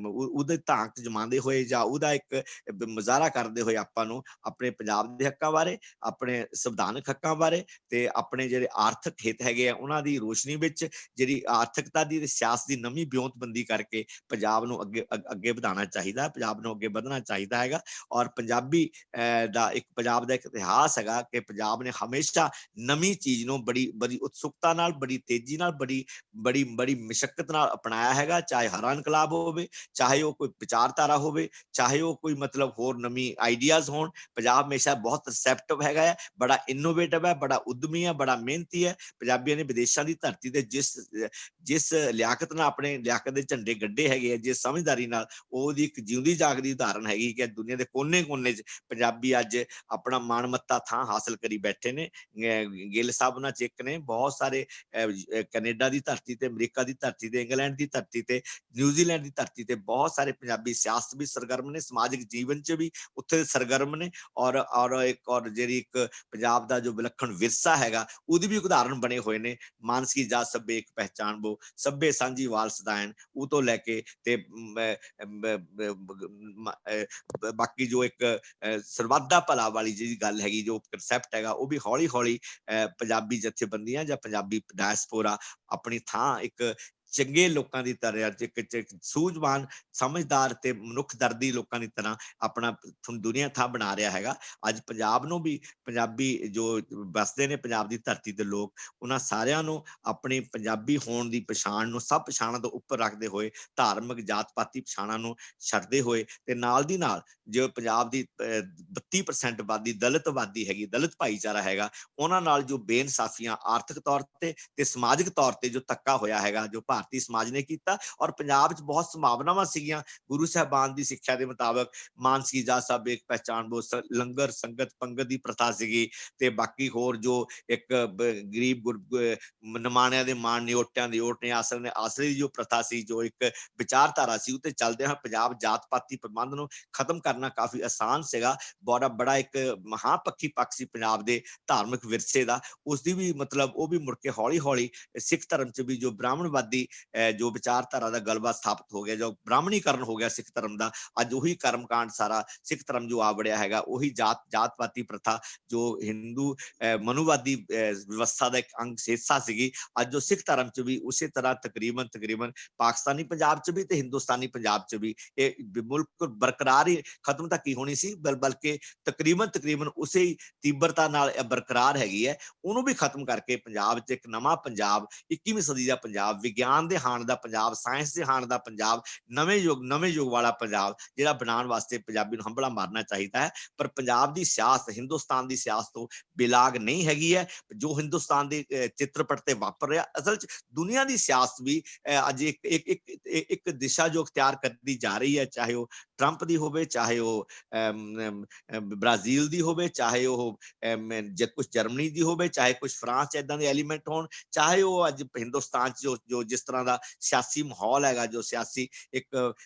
ਉਹਦੇ ਧਾਕ ਜਮਾਉਂਦੇ ਹੋਏ ਜਾਂ ਉਹਦਾ ਇੱਕ ਮੁਜ਼ਾਹਰਾ ਕਰਦੇ ਹੋਏ ਆਪਾਂ ਨੂੰ ਆਪਣੇ ਪੰਜਾਬ ਦੇ ਹੱਕਾਂ ਬਾਰੇ, ਆਪਣੇ ਸੰਵਿਧਾਨਕ ਹੱਕਾਂ ਬਾਰੇ, ਤੇ ਆਪਣੇ ਜਿਹੜੇ ਆਰਥਿਕ ਹਿੱਤ ਹੈਗੇ ਆ ਉਹਨਾਂ ਦੀ ਰੋਸ਼ਨੀ ਵਿੱਚ ਜਿਹੜੀ ਆਰਥਿਕਤਾ ਦੀ ਤੇ ਸਿਆਸਤ ਦੀ ਨਵੀਂ ਬਿਉਂਤਬੰਦੀ ਕਰਕੇ ਪੰਜਾਬ ਨੂੰ ਅੱਗੇ ਵਧਾਉਣਾ ਚਾਹੀਦਾ, ਪੰਜਾਬ ਨੂੰ ਅੱਗੇ ਵਧਣਾ ਚਾਹੀਦਾ ਹੈਗਾ। ਔਰ ਪੰਜਾਬੀ ਦਾ ਇੱਕ ਪੰਜਾਬ ਦਾ ਇੱਕ ਇਤਿਹਾਸ ਹੈਗਾ ਕਿ ਪੰਜਾਬ ਨੇ ਹਮੇਸ਼ਾ ਨਵੀਂ ਚੀਜ਼ ਨੂੰ ਬੜੀ ਉਤਸੁਕਤਾ ਨਾਲ, ਬੜੀ ਤੇਜ਼ੀ ਨਾਲ, ਬੜੀ ਮੁਸ਼ੱਕਤ ਨਾਲ ਅਪਣਾਇਆ ਹੈਗਾ, ਚਾਹੇ ਹਰਾ ਇਨਕਲਾਬ ਹੋਵੇ, ਚਾਹੇ ਉਹ ਕੋਈ ਵਿਚਾਰਧਾਰਾ ਹੋਵੇ, ਚਾਹੇ ਉਹ ਕੋਈ ਮਤਲਬ ਹੋਰ ਨਵੀਂ ਆਈਡੀਆਜ਼ ਹੋਣ। ਪੰਜਾਬ ਹਮੇਸ਼ਾ ਬਹੁਤ ਰਿਸੈਪਟਿਵ ਹੈਗਾ ਹੈ, ਬੜਾ ਇਨੋਵੇਟਿਵ ਹੈ, ਬੜਾ ਉਦਮੀ ਹੈ, ਬੜਾ ਮਿਹਨਤੀ ਹੈ। ਪੰਜਾਬੀਆਂ ਨੇ ਵਿਦੇਸ਼ਾਂ ਦੀ ਧਰਤੀ ਤੇ ਜਿਸ ਲਿਆਕਤ ਨਾਲ ਆਪਣੇ ਲਿਆਕਤ ਦੇ ਝੰਡੇ ਗੱਡੇ ਹੈਗੇ ਆ, ਜਿਸ ਸਮਝਦਾਰੀ ਨਾਲ ਉਹਦੀ ਇੱਕ ਜਿਉਂਦੀ ਜਾਗ ਭਾਗ ਦੀ ਉਦਾਹਰਨ ਹੈਗੀ ਕਿ ਦੁਨੀਆ ਦੇ ਕੋਨੇ-ਕੋਨੇ 'ਚ ਪੰਜਾਬੀ ਅੱਜ ਆਪਣਾ ਮਾਣਮੱਤਾ ਥਾਂ ਹਾਸਲ ਕਰੀ ਬੈਠੇ ਨੇ। ਗਿੱਲ ਸਾਹਿਬ ਉਹਨਾਂ 'ਚ ਇੱਕ ਨੇ, ਬਹੁਤ ਸਾਰੇ ਕੈਨੇਡਾ ਦੀ ਧਰਤੀ ਤੇ, ਅਮਰੀਕਾ ਦੀ ਧਰਤੀ ਤੇ, ਇੰਗਲੈਂਡ ਦੀ ਧਰਤੀ ਤੇ, ਨਿਊਜ਼ੀਲੈਂਡ ਦੀ ਧਰਤੀ ਤੇ ਬਹੁਤ ਸਾਰੇ ਪੰਜਾਬੀ ਸਿਆਸਤ ਵੀ ਸਰਗਰਮ ਨੇ, ਸਮਾਜਿਕ ਜੀਵਨ 'ਚ ਵੀ ਉੱਥੇ ਸਰਗਰਮ ਨੇ, ਔਰ ਜਿਹੜੀ ਇੱਕ ਪੰਜਾਬ ਦਾ ਜੋ ਵਿਲੱਖਣ ਵਿਰਸਾ ਹੈਗਾ ਉਹਦੀ ਵੀ ਉਦਾਹਰਨ ਬਣੇ ਹੋਏ ਨੇ। ਮਾਨਸੀ ਜਾਤ ਸਭੇ ਇੱਕ ਪਹਿਚਾਣ ਬੋ, ਸਭੇ ਸਾਂਝੀ ਵਾਲ ਸਦਾਇਨ, ਉਹ ਤੋਂ ਲੈ ਕੇ ਤੇ ਬਾਕੀ ਜੋ ਇੱਕ ਸਰਬੱਤ ਦਾ ਭਲਾ ਵਾਲੀ ਜਿਹੜੀ ਗੱਲ ਹੈਗੀ, ਜੋ ਕਨਸੈਪਟ ਹੈਗਾ, ਉਹ ਵੀ ਹੌਲੀ ਹੌਲੀ ਪੰਜਾਬੀ ਜਥੇਬੰਦੀਆਂ ਜਾਂ ਪੰਜਾਬੀ ਡਾਇਸਪੋਰਾ ਆਪਣੀ ਥਾਂ ਇੱਕ ਚੰਗੇ ਲੋਕਾਂ ਦੀ ਤਰ੍ਹਾਂ, ਇੱਕ ਸੂਝਵਾਨ ਸਮਝਦਾਰ ਤੇ ਮਨੁੱਖ ਦਰਦੀ ਲੋਕਾਂ ਦੀ ਤਰ੍ਹਾਂ ਆਪਣਾ ਦੁਨੀਆ ਥਾਂ ਬਣਾ ਰਿਹਾ ਹੈਗਾ। ਅੱਜ ਪੰਜਾਬ ਨੂੰ ਵੀ, ਪੰਜਾਬੀ ਜੋ ਵਸਦੇ ਨੇ ਪੰਜਾਬ ਦੀ ਧਰਤੀ ਦੇ ਲੋਕ, ਉਹਨਾਂ ਸਾਰਿਆਂ ਨੂੰ ਆਪਣੀ ਪੰਜਾਬੀ ਹੋਣ ਦੀ ਪਛਾਣ ਨੂੰ ਸਭ ਪਛਾਣਾਂ ਤੋਂ ਉੱਪਰ ਰੱਖਦੇ ਹੋਏ, ਧਾਰਮਿਕ ਜਾਤ ਪਾਤੀ ਪਛਾਣਾਂ ਨੂੰ ਛੱਡਦੇ ਹੋਏ, ਤੇ ਨਾਲ ਦੀ ਨਾਲ ਜੋ ਪੰਜਾਬ ਦੀ 32% ਆਬਾਦੀ ਦਲਿਤ ਆਬਾਦੀ ਹੈਗੀ, ਦਲਿਤ ਭਾਈਚਾਰਾ ਹੈਗਾ, ਉਹਨਾਂ ਨਾਲ ਜੋ ਬੇਇਨਸਾਫੀਆਂ ਆਰਥਿਕ ਤੌਰ ਤੇ ਸਮਾਜਿਕ ਤੌਰ ਤੇ ਜੋ ਧੱਕਾ ਹੋਇਆ ਹੈਗਾ, ਜੋ ਭਾਰਤੀ ਸਮਾਜ ਨੇ ਕੀਤਾ, ਔਰ ਪੰਜਾਬ 'ਚ ਬਹੁਤ ਸੰਭਾਵਨਾਵਾਂ ਸੀਗੀਆਂ। ਗੁਰੂ ਸਾਹਿਬਾਨ ਦੀ ਸਿੱਖਿਆ ਦੇ ਮੁਤਾਬਕ ਮਾਨਸੀ ਜਾਤ ਸਭ ਇੱਕ ਪਹਿਚਾਣ ਬੋ, ਲੰਗਰ ਸੰਗਤ ਪੰਗਤ ਦੀ ਪ੍ਰਥਾ ਸੀਗੀ, ਤੇ ਬਾਕੀ ਹੋਰ ਜੋ ਇੱਕ ਗਰੀਬ ਨਿਮਾਣਿਆਂ ਦੇ ਮਾਣ, ਨਿਓਟਿਆਂ ਦੇ ਓਟ ਨੇ, ਆਸਰੇ ਦੀ ਜੋ ਪ੍ਰਥਾ ਸੀ, ਜੋ ਇੱਕ ਵਿਚਾਰਧਾਰਾ ਸੀ, ਉੱਤੇ ਚੱਲਦੇ ਹਾਂ ਪੰਜਾਬ ਜਾਤ ਪਾਤੀ ਪ੍ਰਬੰਧ ਨੂੰ ਖਤਮ ਕਰਨਾ ਕਾਫੀ ਆਸਾਨ ਸੀਗਾ। ਬੜਾ ਇੱਕ ਮਹਾਂਪੱਖੀ ਪੱਖ ਸੀ ਪੰਜਾਬ ਦੇ ਧਾਰਮਿਕ ਵਿਰਸੇ ਦਾ। ਉਸਦੀ ਵੀ ਮਤਲਬ ਉਹ ਵੀ ਮੁੜ ਕੇ ਹੌਲੀ ਹੌਲੀ ਸਿੱਖ ਧਰਮ 'ਚ ਵੀ ਜੋ ਬ੍ਰਾਹਮਣਵਾਦੀ ਜੋ ਵਿਚਾਰਧਾਰਾ ਦਾ ਗਲਬਾ ਸਥਾਪਿਤ ਹੋ ਗਿਆ, ਜੋ ਬ੍ਰਾਹਮਣੀਕਰਨ ਹੋ ਗਿਆ ਸਿੱਖ ਧਰਮ ਦਾ, ਅੱਜ ਉਹੀ ਕਰਮਕਾਂਡ ਸਾਰਾ ਸਿੱਖ ਧਰਮ ਜੋ ਆ ਵੜਿਆ ਹੈਗਾ, ਉਹੀ ਜਾਤ ਪਾਤੀ ਪ੍ਰਥਾ ਜੋ ਹਿੰਦੂ ਮਨੂਵਾਦੀ ਵਿਵਸਥਾ ਦਾ ਇੱਕ ਅੰਗ ਹਿੱਸਾ ਸੀਗੀ, ਅੱਜ ਉਹ ਸਿੱਖ ਧਰਮ 'ਚ ਵੀ ਉਸੇ ਤਰ੍ਹਾਂ ਤਕਰੀਬਨ ਪਾਕਿਸਤਾਨੀ ਪੰਜਾਬ 'ਚ ਵੀ ਤੇ ਹਿੰਦੁਸਤਾਨੀ ਪੰਜਾਬ 'ਚ ਵੀ ਇਹ ਮੁਲਕ ਬਰਕਰਾਰ ਹੀ, ਖਤਮ ਤਾਂ ਕੀ ਹੋਣੀ ਸੀ, ਬਲਕਿ ਤਕਰੀਬਨ ਉਸੇ ਤੀਬਰਤਾ ਨਾਲ ਬਰਕਰਾਰ ਹੈਗੀ ਹੈ। ਉਹਨੂੰ ਵੀ ਖਤਮ ਕਰਕੇ ਪੰਜਾਬ 'ਚ ਇੱਕ ਨਵਾਂ ਪੰਜਾਬ, 21ਵੀਂ ਸਦੀ ਦਾ ਪੰਜਾਬ, ਵਿਗਿਆਨ ਦੇ ਹਾਣ ਦਾ ਪੰਜਾਬ, ਸਾਇੰਸ ਦੇ ਹਾਣ ਦਾ ਪੰਜਾਬ, ਨਵੇਂ ਯੁੱਗ ਵਾਲਾ ਪੰਜਾਬ, ਜਿਹੜਾ ਬਣਾਉਣ ਵਾਸਤੇ ਪੰਜਾਬੀ ਨੂੰ ਹੰਭਲਾ ਮਾਰਨਾ ਚਾਹੀਦਾ ਹੈ। ਪਰ ਪੰਜਾਬ ਦੀ ਸਿਆਸਤ ਹਿੰਦੁਸਤਾਨ ਦੀ ਸਿਆਸਤ ਤੋਂ ਬਿਲਾਗ ਨਹੀਂ ਹੈਗੀ ਹੈ। ਜੋ ਹਿੰਦੁਸਤਾਨ ਦੇ ਚਿੱਤਰਪਟ ਤੇ ਵਾਪਰ ਰਿਹਾ, ਅਸਲ 'ਚ ਦੁਨੀਆ ਦੀ ਸਿਆਸਤ ਵੀ ਅੱਜ ਇੱਕ ਦਿਸ਼ਾ ਜੋ ਅਖਤਿਆਰ ਕਰਦੀ ਜਾ ਰਹੀ ਹੈ, ਚਾਹੇ ਉਹ ਟਰੰਪ ਦੀ ਹੋਵੇ, ਚਾਹੇ ਉਹ ਬ੍ਰਾਜ਼ੀਲ ਦੀ ਹੋਵੇ, ਚਾਹੇ ਉਹ ਕੁਛ ਜਰਮਨੀ ਦੀ ਹੋਵੇ, ਚਾਹੇ ਕੁਛ ਫਰਾਂਸ 'ਚ ਏਦਾਂ ਦੇ ਐਲੀਮੈਂਟ ਹੋਣ, ਚਾਹੇ ਉਹ ਅੱਜ ਹਿੰਦੁਸਤਾਨ 'ਚ ਜੋ ਜਿਸ ਤਰ੍ਹਾਂ ਦਾ ਸਿਆਸੀ ਮਾਹੌਲ ਹੈਗਾ, ਜੋ ਸਿਆਸੀ ਇੱਕ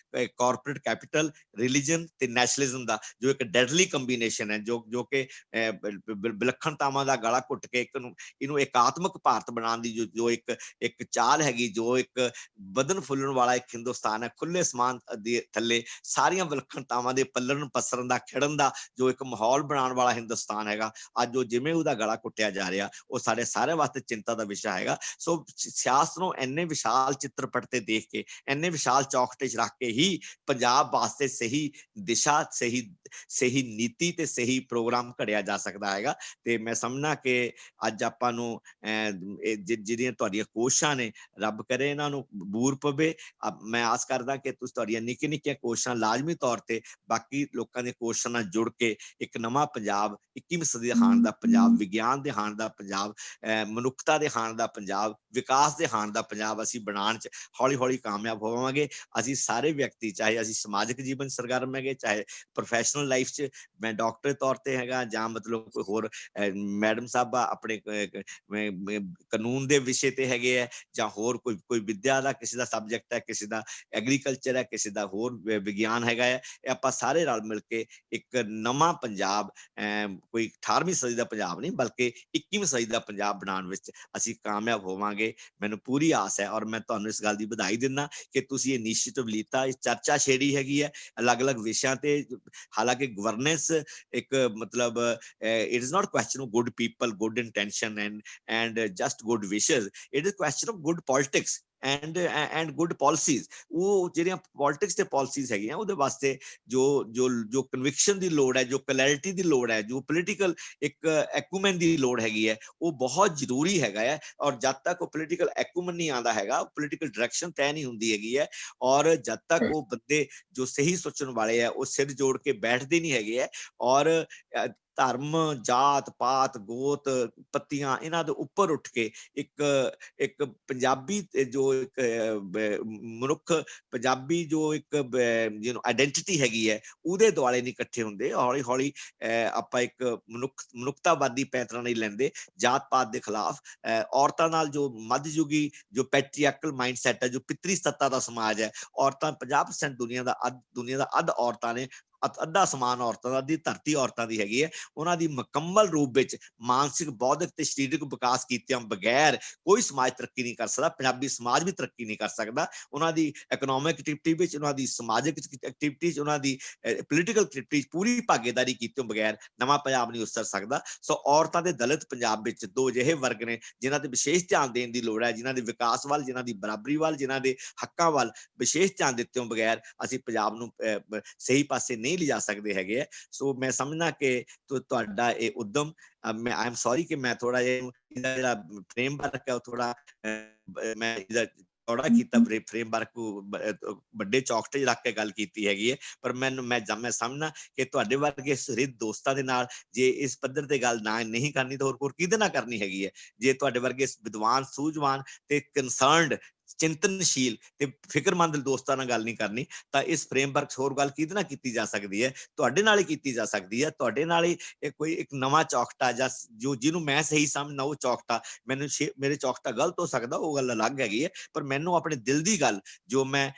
ਕਾਰਪੋਰੇਟ ਕੈਪੀਟਲ, ਰਿਲੀਜਨ ਤੇ ਨੈਸ਼ਨਲਿਜ਼ਮ ਦਾ ਜੋ ਇੱਕ ਡੈਡਲੀ ਕੰਬੀਨੇਸ਼ਨ ਹੈ, ਜੋ ਕਿ ਵਿਲੱਖਣਤਾਵਾਂ ਦਾ ਗਲਾ ਘੁੱਟ ਕੇ ਇਹਨੂੰ ਇਕਾਤਮਕ ਭਾਰਤ ਬਣਾਉਣ ਦੀ ਜੋ ਇੱਕ ਚਾਲ ਹੈਗੀ, ਜੋ ਇੱਕ ਵਧਣ ਫੁੱਲਣ ਵਾਲਾ ਇੱਕ ਹਿੰਦੁਸਤਾਨ ਹੈ, ਖੁੱਲੇ ਅਸਮਾਨ ਦੇ ਥੱਲੇ ਸਾਰੀਆਂ ਵਿਲੱਖਣਤਾਵਾਂ ਦੇ ਪੱਲਣ ਪਸਰਨ ਦਾ, ਖਿੜਨ ਦਾ ਜੋ ਇੱਕ ਮਾਹੌਲ ਬਣਾਉਣ ਵਾਲਾ ਹਿੰਦੁਸਤਾਨ ਹੈਗਾ, ਅੱਜ ਉਹ ਜਿਵੇਂ ਉਹਦਾ ਗਲਾ ਘੁੱਟਿਆ ਜਾ ਰਿਹਾ, ਉਹ ਸਾਡੇ ਸਾਰਿਆਂ ਵਾਸਤੇ ਚਿੰਤਾ ਦਾ ਵਿਸ਼ਾ ਹੈਗਾ। ਸੋ ਸਿਆਸਤ ਨੂੰ ਇੰਨੇ ਵਿਸ਼ਾਲ ਚਿੱਤਰਪਟ ਤੇ ਦੇਖ ਕੇ, ਇੰਨੇ ਵਿਸ਼ਾਲ ਚੌਖਟੇ 'ਚ ਰੱਖ ਕੇ ਹੀ ਪੰਜਾਬ ਵਾਸਤੇ ਸਹੀ ਦਿਸ਼ਾ, ਸਹੀ ਨੀਤੀ ਤੇ ਸਹੀ ਪ੍ਰੋਗਰਾਮ ਘੜਿਆ ਜਾ ਸਕਦਾ ਹੈਗਾ। ਤੇ ਮੈਂ ਸਮਝਣਾ ਕਿ ਅੱਜ ਆਪਾਂ ਨੂੰ ਜਿਹੜੀਆਂ ਤੁਹਾਡੀਆਂ ਕੋਸ਼ਿਸ਼ਾਂ ਨੇ, ਰੱਬ ਕਰੇ ਇਹਨਾਂ ਨੂੰ ਬੂਰ ਪਵੇ। ਮੈਂ ਆਸ ਕਰਦਾ ਕਿ ਤੁਸੀਂ ਤੁਹਾਡੀਆਂ ਨਿੱਕੀਆਂ ਕੋਸ਼ਿਸ਼ਾਂ ਲਾਜ਼ਮੀ ਤੌਰ ਤੇ ਬਾਕੀ ਲੋਕਾਂ ਦੀਆਂ ਕੋਸ਼ਿਸ਼ਾਂ ਨਾਲ ਜੁੜ ਕੇ ਇੱਕ ਨਵਾਂ ਪੰਜਾਬ, 21ਵੀਂ ਸਦੀ ਦੇ ਹਾਣ ਦਾ ਪੰਜਾਬ, ਵਿਗਿਆਨ ਦੇ ਹਾਣ ਦਾ ਪੰਜਾਬ, ਮਨੁੱਖਤਾ ਦੇ ਹਾਣ ਦਾ ਪੰਜਾਬ, ਵਿਕਾਸ ਦੇ ਹਾਣ ਦਾ ਪੰਜਾਬ ਅਸੀਂ ਬਣਾਉਣ 'ਚ ਹੌਲੀ ਹੌਲੀ ਕਾਮਯਾਬ ਹੋਵਾਂਗੇ। ਅਸੀਂ ਸਾਰੇ ਵਿਅਕਤੀ, ਚਾਹੇ ਅਸੀਂ ਸਮਾਜਿਕ ਜੀਵਨ ਸਰਗਰਮ ਹੈਗੇ, ਚਾਹੇ ਪ੍ਰੋਫੈਸ਼ਨਲ ਲਾਈਫ 'ਚ ਮੈਂ ਡਾਕਟਰ ਤੌਰ ਤੇ ਹੈਗਾ, ਜਾਂ ਮਤਲਬ ਕੋਈ ਹੋਰ ਮੈਡਮ ਸਾਹਿਬ ਆਪਣੇ ਕਾਨੂੰਨ ਦੇ ਵਿਸ਼ੇ ਤੇ ਹੈਗੇ ਹੈ, ਜਾਂ ਹੋਰ ਕੋਈ ਵਿਦਿਆ ਦਾ ਕਿਸੇ ਦਾ ਸਬਜੈਕਟ ਹੈ, ਕਿਸੇ ਦਾ ਐਗਰੀਕਲਚਰ ਹੈ, ਕਿਸੇ ਦਾ ਹੋਰ ਵਿਗਿਆਨ ਹੈਗਾ ਹੈ, ਇਹ ਆਪਾਂ ਸਾਰੇ ਰਲ ਮਿਲ ਕੇ ਇੱਕ ਨਵਾਂ ਪੰਜਾਬ, ਕੋਈ 18ਵੀਂ ਸਦੀ ਦਾ ਪੰਜਾਬ ਨਹੀਂ ਬਲਕਿ 21ਵੀਂ ਸਦੀ ਦਾ ਪੰਜਾਬ ਬਣਾਉਣ ਵਿੱਚ ਅਸੀਂ ਕਾਮਯਾਬ ਹੋਵਾਂਗੇ। ਮੈਨੂੰ ਪੂਰੀ ਆਸ ਹੈ, ਔਰ ਮੈਂ ਤੁਹਾਨੂੰ ਇਸ ਗੱਲ ਦੀ ਵਧਾਈ ਦਿੰਦਾ ਕਿ ਤੁਸੀਂ ਇਹ ਇਨੀਸ਼ੀਏਟਿਵ ਲੀਤਾ, ਇਹ ਚਰਚਾ ਛੇੜੀ ਹੈਗੀ ਹੈ ਅਲੱਗ-ਅਲੱਗ ਵਿਸ਼ਿਆਂ ਤੇ। ਹਾਲਾਂਕਿ ਗਵਰਨੈਂਸ ਇੱਕ ਮਤਲਬ it is not question of good people, good intention and just good wishes. It is question of good politics and good policies. ਉਹ ਜਿਹੜੀਆਂ ਪੋਲਿਟਿਕਸ ਤੇ ਪਾਲਿਸੀਜ਼ ਹੈਗੀਆਂ, ਉਹਦੇ ਵਾਸਤੇ ਜੋ ਕਨਵਿਕਸ਼ਨ ਦੀ ਲੋੜ ਹੈ, ਜੋ ਕਲੈਰਿਟੀ ਦੀ ਲੋੜ ਹੈ, ਜੋ ਪੋਲੀਟੀਕਲ ਇੱਕ ਐਕੂਮੈਨ ਦੀ ਲੋੜ ਹੈਗੀ ਹੈ, ਉਹ ਬਹੁਤ ਜ਼ਰੂਰੀ ਹੈਗਾ ਹੈ। ਔਰ ਜਦ ਤੱਕ ਉਹ ਪੋਲੀਟੀਕਲ ਐਕੂਮੈਨ ਨਹੀਂ ਆਉਂਦਾ ਹੈਗਾ, ਪੋਲੀਟੀਕਲ ਡਾਇਰੈਕਸ਼ਨ ਤੈਅ ਨਹੀਂ ਹੁੰਦੀ ਹੈਗੀ ਹੈ, ਔਰ ਜਦ ਤੱਕ ਉਹ ਬੰਦੇ ਜੋ ਸਹੀ ਸੋਚਣ ਵਾਲੇ ਹੈ ਉਹ ਸਿਰ ਜੋੜ ਕੇ ਬੈਠਦੇ ਨਹੀਂ ਹੈਗੇ ਹੈ, ਔਰ ਧਰਮ, ਜਾਤ ਪਾਤ, ਗੋਤ, ਪੱਤੀਆਂ ਇਹਨਾਂ ਦੇ ਉੱਪਰ ਉੱਠ ਕੇ ਇੱਕ ਪੰਜਾਬੀ ਜੋ ਇੱਕ ਮਨੁੱਖ, ਪੰਜਾਬੀ ਜੋ ਇੱਕ ਜਿਹਨੂੰ ਆਇਡੈਂਟੀਟੀ ਹੈਗੀ ਹੈ ਉਹਦੇ ਦੁਆਲੇ ਨਹੀਂ ਇਕੱਠੇ ਹੁੰਦੇ। ਹੌਲੀ ਹੌਲੀ ਆਪਾਂ ਇੱਕ ਮਨੁੱਖਤਾਵਾਦੀ ਪੈਤਰਨ ਨਹੀਂ ਲੈਂਦੇ ਜਾਤ ਪਾਤ ਦੇ ਖਿਲਾਫ। ਔਰਤਾਂ ਨਾਲ ਜੋ ਮੱਧਯੁਗੀ ਜੋ ਪੈਟਰੀਆਰਕਲ ਮਾਈਂਡਸੈਟ ਹੈ, ਜੋ ਪਿਤਰੀ ਸੱਤਾ ਦਾ ਸਮਾਜ ਹੈ, ਔਰਤਾਂ 50% ਦੁਨੀਆ ਦਾ ਅੱਧ ਔਰਤਾਂ ਨੇ, ਅੱਧਾ ਸਮਾਨ ਔਰਤਾਂ ਦਾ, ਅੱਧੀ ਧਰਤੀ ਔਰਤਾਂ ਦੀ ਹੈਗੀ ਹੈ। ਉਹਨਾਂ ਦੀ ਮੁਕੰਮਲ ਰੂਪ ਵਿੱਚ ਮਾਨਸਿਕ, ਬੌਧਿਕ ਤੇ ਸਰੀਰਕ ਵਿਕਾਸ ਕੀਤਿਆਂ ਬਗੈਰ ਕੋਈ ਸਮਾਜ ਤਰੱਕੀ ਨਹੀਂ ਕਰ ਸਕਦਾ। ਪੰਜਾਬੀ ਸਮਾਜ ਵੀ ਤਰੱਕੀ ਨਹੀਂ ਕਰ ਸਕਦਾ। ਉਹਨਾਂ ਦੀ ਇਕਨੋਮਿਕ ਐਕਟੀਵਿਟੀ ਵਿੱਚ, ਉਹਨਾਂ ਦੀ ਸਮਾਜਿਕ ਐਕਟੀਵਿਟੀ, ਉਹਨਾਂ ਦੀ ਪੋਲੀਟੀਕਲ ਐਕਟੀਵਿਟੀ ਪੂਰੀ ਭਾਗੀਦਾਰੀ ਕੀਤਿਆਂ ਬਗੈਰ ਨਵਾਂ ਪੰਜਾਬ ਨਹੀਂ ਉਸਰ ਸਕਦਾ। ਸੋ ਔਰਤਾਂ ਦੇ ਦਲਿਤ ਪੰਜਾਬ ਵਿੱਚ ਦੋ ਅਜਿਹੇ ਵਰਗ ਨੇ ਜਿਨ੍ਹਾਂ ਤੇ ਵਿਸ਼ੇਸ਼ ਧਿਆਨ ਦੇਣ ਦੀ ਲੋੜ ਹੈ, ਜਿਨ੍ਹਾਂ ਦੇ ਵਿਕਾਸ ਵੱਲ, ਜਿਨ੍ਹਾਂ ਦੀ ਬਰਾਬਰੀ ਵੱਲ, ਜਿਨ੍ਹਾਂ ਦੇ ਹੱਕਾਂ ਵੱਲ ਵਿਸ਼ੇਸ਼ ਧਿਆਨ ਦਿੱਤੇ ਬਗੈਰ ਅਸੀਂ ਪੰਜਾਬ ਨੂੰ ਸਹੀ ਪਾਸੇ ਨਹੀਂ ਲਿਜਾ ਸਕਦੇ ਹੈਗੇ। ਸੋ ਮੈਂ ਸਮਝਦਾ ਕਿ ਤੁਹਾਡਾ ਇਹ ਉਦਮ, ਮੈਂ ਆਈ ਐਮ ਸੌਰੀ ਕਿ ਮੈਂ ਥੋੜਾ ਜਿਹਾ ਜਿਹੜਾ ਫਰੇਮਵਰਕ ਹੈ ਉਹ ਥੋੜਾ ਮੈਂ ਇਹਦਾ ਚੌੜਾ ਕੀਤਾ, ਫਰੇਮਵਰਕ ਵੱਡੇ ਚੌਕਟੇ ਰੱਖ ਕੇ ਗੱਲ ਕੀਤੀ ਹੈਗੀ ਹੈ। ਪਰ ਮੈਂ ਸਮਝਦਾ ਕਿ ਤੁਹਾਡੇ ਵਰਗੇ ਸੁਹਿਰਦ ਦੋਸਤਾਂ ਦੇ ਨਾਲ ਜੇ ਇਸ ਪੱਧਰ ਤੇ ਗੱਲ ਨਹੀਂ ਕਰਨੀ ਤਾਂ ਹੋਰ ਕਿਹਦੇ ਨਾਲ ਕਰਨੀ ਹੈਗੀ ਹੈ। ਜੇ ਤੁਹਾਡੇ ਵਰਗੇ ਵਿਦਵਾਨ, ਸੂਝਵਾਨ ਤੇ ਕੰਸਰਨਡ, ਚਿੰਤਨਸ਼ੀਲ ਤੇ ਫਿਕਰਮੰਦ ਦੋਸਤਾਂ ਨਾਲ ਗੱਲ ਨਹੀਂ ਕਰਨੀ ਤਾਂ ਇਸ ਫਰੇਮਵਰਕ ਹੋਰ ਗੱਲ ਕਿਹਦੇ ਨਾਲ ਕੀਤੀ ਜਾ ਸਕਦੀ ਹੈ? ਤੁਹਾਡੇ ਨਾਲ ਹੀ ਕੀਤੀ ਜਾ ਸਕਦੀ ਹੈ। ਤੁਹਾਡੇ ਨਾਲ ਹੀ ਕੋਈ ਇੱਕ ਨਵਾਂ ਚੌਕਟਾ ਜਾਂ ਜੋ ਜਿਹਨੂੰ ਮੈਂ ਸਹੀ ਸਮਝਦਾ ਉਹ ਚੌਕਟਾ, ਮੈਨੂੰ ਮੇਰੇ ਚੌਕਟਾ ਗਲਤ ਹੋ ਸਕਦਾ, ਉਹ ਗੱਲ ਅਲੱਗ ਹੈਗੀ ਹੈ। ਪਰ ਮੈਨੂੰ ਆਪਣੇ ਦਿਲ ਦੀ ਗੱਲ ਜੋ ਮੈਂ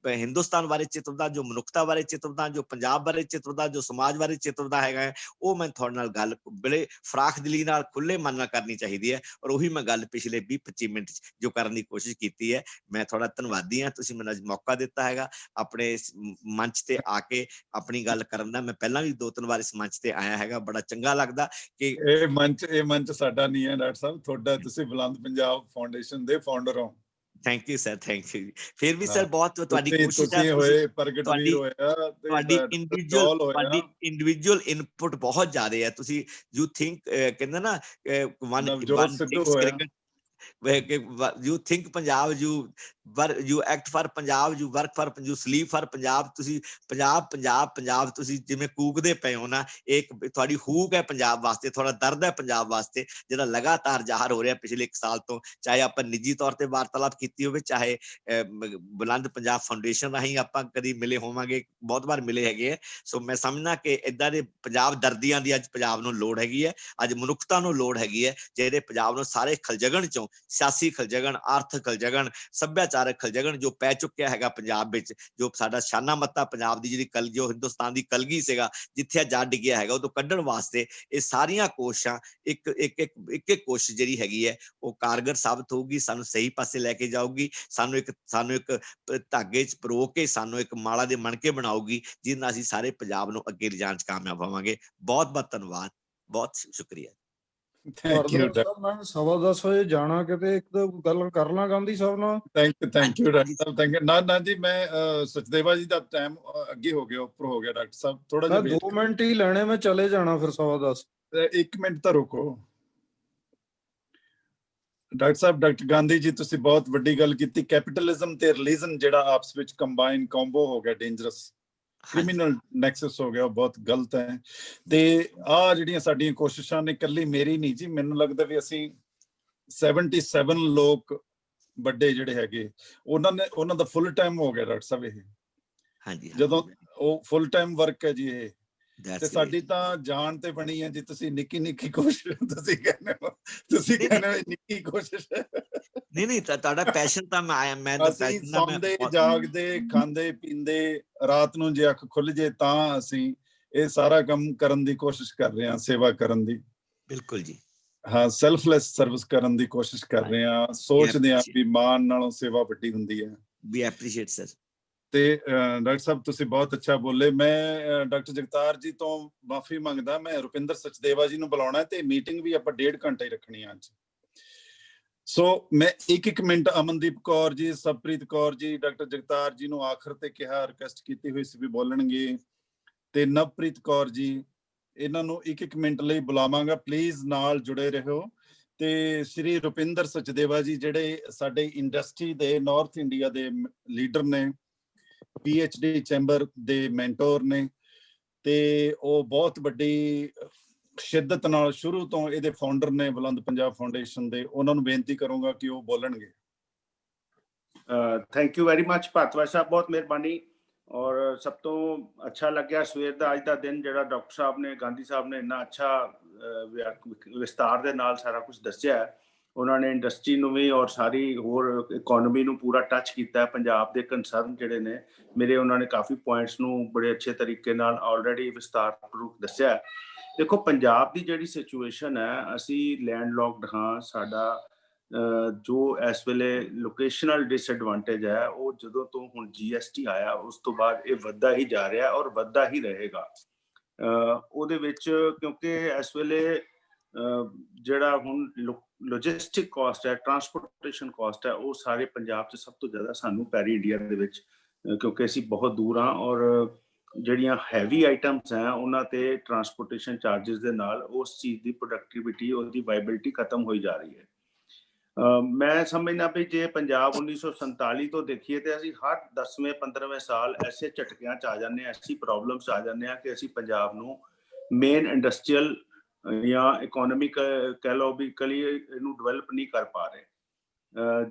ਹਿੰਦੁਸਤਾਨ ਬਾਰੇ ਚਿਤਰਦਾ, ਜੋ ਮਨੁੱਖਤਾ ਬਾਰੇ ਚਿਤਰਦਾ, ਜੋ ਪੰਜਾਬ ਬਾਰੇ ਚਿਤਰਦਾ, ਜੋ ਸਮਾਜ ਬਾਰੇ ਚਿਤਰਦਾ ਹੈਗਾ, ਉਹ ਮੈਂ ਤੁਹਾਡੇ ਨਾਲ ਗੱਲ ਬੜੇ ਫਰਾਖ ਦਿਲੀ ਨਾਲ, ਖੁੱਲੇ ਮਨ ਨਾਲ ਕਰਨੀ ਚਾਹੀਦੀ ਹੈ। ਔਰ ਉਹੀ ਮੈਂ ਗੱਲ ਪਿਛਲੇ 20-25 ਮਿੰਟ ਜੋ ਕਰਨ ਦੀ ਕੋਸ਼ਿਸ਼ ਕੀਤੀ ਹੈ। ਮੈਂ ਥੋੜਾ ਧੰਨਵਾਦੀ ਹਾਂ, ਤੁਸੀਂ ਮੈਨੂੰ ਅੱਜ ਮੌਕਾ ਦਿੱਤਾ ਹੈਗਾ ਆਪਣੇ ਇਸ ਮੰਚ ਤੇ ਆ ਕੇ ਆਪਣੀ ਗੱਲ ਕਰਨ ਦਾ। ਮੈਂ ਪਹਿਲਾਂ ਵੀ 2-3 ਵਾਰ ਇਸ ਮੰਚ ਤੇ ਆਇਆ ਹੈਗਾ, ਬੜਾ ਚੰਗਾ ਲੱਗਦਾ ਕਿ ਇਹ ਮੰਚ ਸਾਡਾ ਨਹੀਂ ਹੈ ਡਾਕਟਰ ਸਾਹਿਬ, ਤੁਹਾਡਾ। ਤੁਸੀਂ ਬੁਲੰਦ ਪੰਜਾਬ ਫਾਊਂਡੇਸ਼ਨ ਦੇ ਫਾਊਂਡਰ ਹੋ। Thank you sir, thank you. ਫਿਰ ਵੀ ਸਰ ਬਹੁਤ ਤੁਹਾਡੀ ਕੋਸ਼ਿਸ਼ ਹੈ, ਤੁਹਾਡੀ ਇੰਡੀਵਿਜੂਅਲ ਇਨਪੁਟ ਬਹੁਤ ਜ਼ਿਆਦਾ ਹੈ। ਤੁਸੀਂ ਯੂ ਥਿੰਕ ਕਹਿੰਦੇ ਨਾ you think Punjab, you act for Punjab, you work for, you sleep for Punjab। ਤੁਸੀਂ ਪੰਜਾਬ ਤੁਸੀਂ ਜਿਵੇਂ ਕੂਕਦੇ ਪਏ ਹੋ ਨਾ, ਇੱਕ ਤੁਹਾਡੀ ਹੂਕ ਹੈ ਪੰਜਾਬ ਵਾਸਤੇ, ਥੋੜਾ ਦਰਦ ਹੈ ਪੰਜਾਬ ਵਾਸਤੇ, ਜਿਹੜਾ ਲਗਾਤਾਰ ਜ਼ਾਹਰ ਹੋ ਰਿਹਾ ਪਿਛਲੇ 1 ਸਾਲ ਤੋਂ। ਚਾਹੇ ਆਪਾਂ ਨਿੱਜੀ ਤੌਰ ਤੇ ਵਾਰਤਾਲਾਪ ਕੀਤੀ ਹੋਵੇ, ਚਾਹੇ ਬੁਲੰਦ ਪੰਜਾਬ ਫਾਊਂਡੇਸ਼ਨ ਰਾਹੀਂ ਆਪਾਂ ਕਦੀ ਮਿਲੇ ਹੋਵਾਂਗੇ, ਬਹੁਤ ਵਾਰ ਮਿਲੇ ਹੈਗੇ ਆ। ਸੋ ਮੈਂ ਸਮਝਦਾ ਕਿ ਏਦਾਂ ਦੇ ਪੰਜਾਬ ਦਰਦੀਆਂ ਦੀ ਅੱਜ ਪੰਜਾਬ ਨੂੰ ਲੋੜ ਹੈਗੀ ਹੈ, ਅੱਜ ਮਨੁੱਖਤਾ ਨੂੰ ਲੋੜ ਹੈਗੀ ਹੈ, ਜਿਹੜੇ ਪੰਜਾਬ ਨੂੰ ਸਾਰੇ ਖਲਜਗਣ ਚੋਂ, ਸਿਆਸੀ ਖਲਜਗਣ, ਆਰਥਿਕ ਖਲਜਗਣ, ਸੱਭਿਆਚਾਰਕ ਖਲਜਗਣ ਜੋ ਪੈ ਚੁੱਕਿਆ ਹੈਗਾ ਪੰਜਾਬ ਵਿੱਚ, ਜੋ ਸਾਡਾ ਸ਼ਾਨਾ ਮੱਤਾ ਪੰਜਾਬ ਦੀ ਜਿਹੜੀ ਜੋ ਹਿੰਦੁਸਤਾਨ ਦੀ ਕਲਗੀ ਸੀਗਾ, ਜਿੱਥੇ ਜਾ ਡਿੱਗਿਆ ਹੈਗਾ, ਉਹ ਤੋਂ ਕੱਢਣ ਵਾਸਤੇ ਇਹ ਸਾਰੀਆਂ ਕੋਸ਼ਿਸ਼ਾਂ ਇੱਕ ਕੋਸ਼ਿਸ਼ ਜਿਹੜੀ ਹੈਗੀ ਹੈ ਉਹ ਕਾਰਗਰ ਸਾਬਤ ਹੋਊਗੀ, ਸਾਨੂੰ ਸਹੀ ਪਾਸੇ ਲੈ ਕੇ ਜਾਊਗੀ, ਸਾਨੂੰ ਇੱਕ ਧਾਗੇ 'ਚ ਪਰੋ ਕੇ ਸਾਨੂੰ ਇੱਕ ਮਾਲਾ ਦੇ ਮਣਕੇ ਬਣਾਊਗੀ, ਜਿਹਦੇ ਨਾਲ ਅਸੀਂ ਸਾਰੇ ਪੰਜਾਬ ਨੂੰ ਅੱਗੇ ਲਿਜਾਣ 'ਚ ਕਾਮਯਾਬ ਹੋਵਾਂਗੇ। ਬਹੁਤ ਬਹੁਤ ਧੰਨਵਾਦ, ਬਹੁਤ ਸ਼ੁਕਰੀਆ। Thank you. ਮੈਂ 10:15 ਵਜੇ ਜਾਣਾ ਕਿਤੇ, ਇੱਕ ਗੱਲ ਕਰ ਲਾਂ ਗਾਂਧੀ ਸਾਹਿਬ ਨਾਲ। Thank you doctor Sahib, thank you. ਨਾ ਜੀ, ਮੈਂ ਸਚਦੇਵਾ ਜੀ ਦਾ ਟਾਈਮ ਅੱਗੇ ਹੋ ਗਿਆ, ਉੱਪਰ ਹੋ ਗਿਆ ਡਾਕਟਰ ਸਾਹਿਬ, ਥੋੜਾ ਜਿਹਾ 2 ਮਿੰਟ ਹੀ ਲੈਣੇ, ਮੈਂ ਚਲੇ ਜਾਣਾ ਫਿਰ 10:15। 1 ਮਿੰਟ ਤਾਂ ਰੁਕੋ ਡਾਕਟਰ ਸਾਹਿਬ। ਡਾਕਟਰ ਗਾਂਧੀ ਜੀ, ਤੁਸੀਂ ਬਹੁਤ ਵੱਡੀ ਗੱਲ ਕੀਤੀ। ਕੈਪੀਟਲਿਜ਼ਮ ਤੇ ਰਿਲੀਜਨ ਜਿਹੜਾ ਆਪਸ ਵਿੱਚ ਕੰਬਾਈਨ ਕੰਬੋ ਹੋ ਗਿਆ, ਡੇਂਜਰਸ ਕ੍ਰਿਮੀਨਲ ਨੈਕਸਸ ਹੋ ਗਿਆ, ਬਹੁਤ ਗਲਤ ਹੈ। ਤੇ ਆ ਜਿਹੜੀਆਂ ਸਾਡੀਆਂ ਕੋਸ਼ਿਸ਼ਾਂ ਨੇ, ਇਕੱਲੀ ਮੇਰੀ ਨਹੀਂ ਜੀ, ਮੈਨੂੰ ਲੱਗਦਾ ਵੀ ਅਸੀਂ 77 ਲੋਕ ਵੱਡੇ ਜਿਹੜੇ ਹੈਗੇ, ਉਹਨਾਂ ਦਾ ਫੁੱਲ ਟਾਈਮ ਹੋ ਗਿਆ ਡਾਕਟਰ ਸਾਹਿਬ ਇਹ, ਜਦੋਂ ਉਹ ਫੁੱਲ ਟਾਈਮ ਵਰਕ ਹੈ ਜੀ ਇਹ। ਤੇ ਸਾਡੀ ਤਾਂ ਜਾਨ ਤੇ ਬਣੀ ਹੈ ਜੀ। ਤੁਸੀਂ ਨਿੱਕੀ ਕੋਸ਼ਿਸ਼, ਤੁਸੀਂ ਕਹਿੰਦੇ ਹੋ ਨਿੱਕੀ ਕੋਸ਼ਿਸ਼। ਨਹੀਂ ਤੁਹਾਡਾ ਪੈਸ਼ਨ ਤਾਂ ਮੈਂ ਅਸੀਂ ਸੌਂਦੇ, ਜਾਗਦੇ, ਖਾਂਦੇ ਪੀਂਦੇ, ਰਾਤ ਨੂੰ ਜੇ ਅੱਖ ਖੁੱਲ ਜੇ ਤਾਂ ਅਸੀਂ ਇਹ ਸਾਰਾ ਕੰਮ ਕਰਨ ਦੀ ਕੋਸ਼ਿਸ਼ ਕਰ ਰਹੇ ਹਾਂ, ਸੇਵਾ ਕਰਨ ਦੀ। ਬਿਲਕੁਲ ਜੀ, ਹਾਂ, ਸੈਲਫਲੈਸ ਸਰਵਿਸ ਕਰਨ ਦੀ ਕੋਸ਼ਿਸ਼ ਕਰ ਰਹੇ ਹਾਂ, ਸੋਚਦੇ ਹਾਂ ਵੀ ਮਾਣ ਨਾਲੋਂ ਸੇਵਾ ਵੱਡੀ ਹੁੰਦੀ ਹੈ। ਵੀ ਐਪਰੀਸ਼ੀਏਟ ਸਰ। ਤੇ ਡਾਕਟਰ ਸਾਹਿਬ ਤੁਸੀਂ ਬਹੁਤ ਅੱਛਾ ਬੋਲੇ। ਮੈਂ ਡਾਕਟਰ ਜਗਤਾਰ ਜੀ ਤੋਂ ਮਾਫੀ ਮੰਗਦਾ, ਮੈਂ ਰੁਪਿੰਦਰ ਸਚਦੇਵਾ ਜੀ ਨੂੰ ਬੁਲਾਉਣਾ ਤੇ ਮੀਟਿੰਗ ਵੀ ਆਪਾਂ 1.5 ਘੰਟੇ ਰੱਖਣੀ ਆ ਅੱਜ। ਸੋ ਮੈਂ 1 ਮਿੰਟ ਅਮਨਦੀਪ ਕੌਰ ਜੀ, ਸਵਪ੍ਰੀਤ ਕੌਰ ਜੀ, ਡਾਕਟਰ ਜਗਤਾਰ ਜੀ ਨੂੰ ਆਖਰ ਤੇ ਕਿਹਾ, ਰਿਕਵੈਸਟ ਕੀਤੀ ਹੋਈ ਸੀ ਵੀ ਬੋਲਣਗੇ, ਤੇ ਨਵਪ੍ਰੀਤ ਕੌਰ ਜੀ, ਇਹਨਾਂ ਨੂੰ 1 ਮਿੰਟ ਲਈ ਬੁਲਾਵਾਂਗਾ, ਪਲੀਜ਼ ਨਾਲ ਜੁੜੇ ਰਹੋ। ਤੇ ਸ਼੍ਰੀ ਰੁਪਿੰਦਰ ਸਚਦੇਵਾ ਜੀ ਜਿਹੜੇ ਸਾਡੇ ਇੰਡਸਟਰੀ ਦੇ ਨਾਰਥ ਇੰਡੀਆ ਦੇ ਲੀਡਰ ਨੇ, PhD ਚੈਂਬਰ ਦੇ ਮੈਂਟੋਰ ਨੇ, ਤੇ ਉਹ ਬਹੁਤ ਵੱਡੀ ਸ਼ਿੱਦਤ ਨਾਲ ਸ਼ੁਰੂ ਤੋਂ ਇਹਦੇ ਫਾਊਂਡਰ ਨੇ ਬੁਲੰਦ ਪੰਜਾਬ ਫਾਊਂਡੇਸ਼ਨ ਦੇ, ਉਹਨਾਂ ਨੂੰ ਬੇਨਤੀ ਕਰੂੰਗਾ ਕਿ ਉਹ ਬੋਲਣਗੇ। Thank you very much Bhardwaj sahib, ਬਹੁਤ ਮਿਹਰਬਾਨੀ। ਔਰ ਸਭ ਤੋਂ ਅੱਛਾ ਲੱਗਿਆ ਸਵੇਰ ਦਾ ਅੱਜ ਦਾ ਦਿਨ ਜਿਹੜਾ ਡਾਕਟਰ ਸਾਹਿਬ ਨੇ, ਗਾਂਧੀ ਸਾਹਿਬ ਨੇ ਇੰਨਾ ਅੱਛਾ ਵਿਸਤਾਰ ਦੇ ਨਾਲ ਸਾਰਾ ਕੁਝ ਦੱਸਿਆ ਹੈ। ਉਹਨਾਂ ਨੇ ਇੰਡਸਟਰੀ ਨੂੰ ਵੀ ਔਰ ਸਾਰੀ ਹੋਰ ਇਕੋਨਮੀ ਨੂੰ ਪੂਰਾ ਟੱਚ ਕੀਤਾ ਹੈ। ਪੰਜਾਬ ਦੇ ਕੰਸਰਨ ਜਿਹੜੇ ਨੇ ਮੇਰੇ, ਉਹਨਾਂ ਨੇ ਕਾਫੀ ਪੁਆਇੰਟਸ ਨੂੰ ਬੜੇ ਅੱਛੇ ਤਰੀਕੇ ਨਾਲ ਆਲਰੇਡੀ ਵਿਸਤਾਰਪੂਰਵਕ ਦੱਸਿਆ ਹੈ। ਦੇਖੋ ਪੰਜਾਬ ਦੀ ਜਿਹੜੀ ਸਿਚੁਏਸ਼ਨ ਹੈ, ਅਸੀਂ ਲੈਂਡਲੌਕਡ ਹਾਂ। ਸਾਡਾ ਜੋ ਇਸ ਵੇਲੇ ਲੋਕੇਸ਼ਨਲ ਡਿਸਐਡਵਾਂਟੇਜ ਹੈ, ਉਹ ਜਦੋਂ ਤੋਂ ਹੁਣ GST ਆਇਆ ਉਸ ਤੋਂ ਬਾਅਦ ਇਹ ਵੱਧਦਾ ਹੀ ਜਾ ਰਿਹਾ ਔਰ ਵੱਧਦਾ ਹੀ ਰਹੇਗਾ। ਉਹਦੇ ਵਿੱਚ ਕਿਉਂਕਿ ਇਸ ਵੇਲੇ ਜਿਹੜਾ ਹੁਣ ਲੌਜਿਸਟਿਕ ਕਾਸਟ ਹੈ, ਟਰਾਂਸਪੋਰਟੇਸ਼ਨ ਕਾਸਟ ਹੈ, ਉਹ ਸਾਰੇ ਪੰਜਾਬ 'ਚ ਸਭ ਤੋਂ ਜ਼ਿਆਦਾ ਸਾਨੂੰ ਪੈ ਰਹੀ ਇੰਡੀਆ ਦੇ ਵਿੱਚ, ਕਿਉਂਕਿ ਅਸੀਂ ਬਹੁਤ ਦੂਰ ਹਾਂ ਔਰ ਜਿਹੜੀਆਂ ਹੈਵੀ ਆਈਟਮਸ ਹੈ ਉਹਨਾਂ ਤੇ ਟਰਾਂਸਪੋਰਟੇਸ਼ਨ ਚਾਰजेस ਦੇ ਨਾਲ ਉਸ ਚੀਜ਼ ਦੀ ਪ੍ਰੋਡਕਟਿਵਿਟੀ, ਉਹਦੀ ਵਾਇਬਿਲਿਟੀ ਖਤਮ ਹੋਈ ਜਾ ਰਹੀ ਹੈ। ਮੈਂ ਸਮਝਦਾ ਵੀ ਜੇ ਪੰਜਾਬ 1947 ਤੋਂ ਦੇਖੀਏ ਤੇ ਅਸੀਂ ਹਰ 10ਵੇਂ 15ਵੇਂ ਸਾਲ ਐਸੇ ਝਟਕਿਆਂ 'ਚ ਆ ਜਾਂਦੇ ਹਾਂ, ਐਸੀ ਪ੍ਰੋਬਲਮਸ ਆ ਜਾਂਦੇ ਹਾਂ ਕਿ ਅਸੀਂ ਪੰਜਾਬ ਨੂੰ ਮੇਨ ਇੰਡਸਟਰੀਅਲ ਜਾਂ ਇਕੋਨੋਮਿਕ ਕਹਿ ਲਓ ਵੀ ਕਲੀ ਇਹਨੂੰ ਡਿਵੈਲਪ ਨਹੀਂ ਕਰ ਪਾ ਰਹੇ।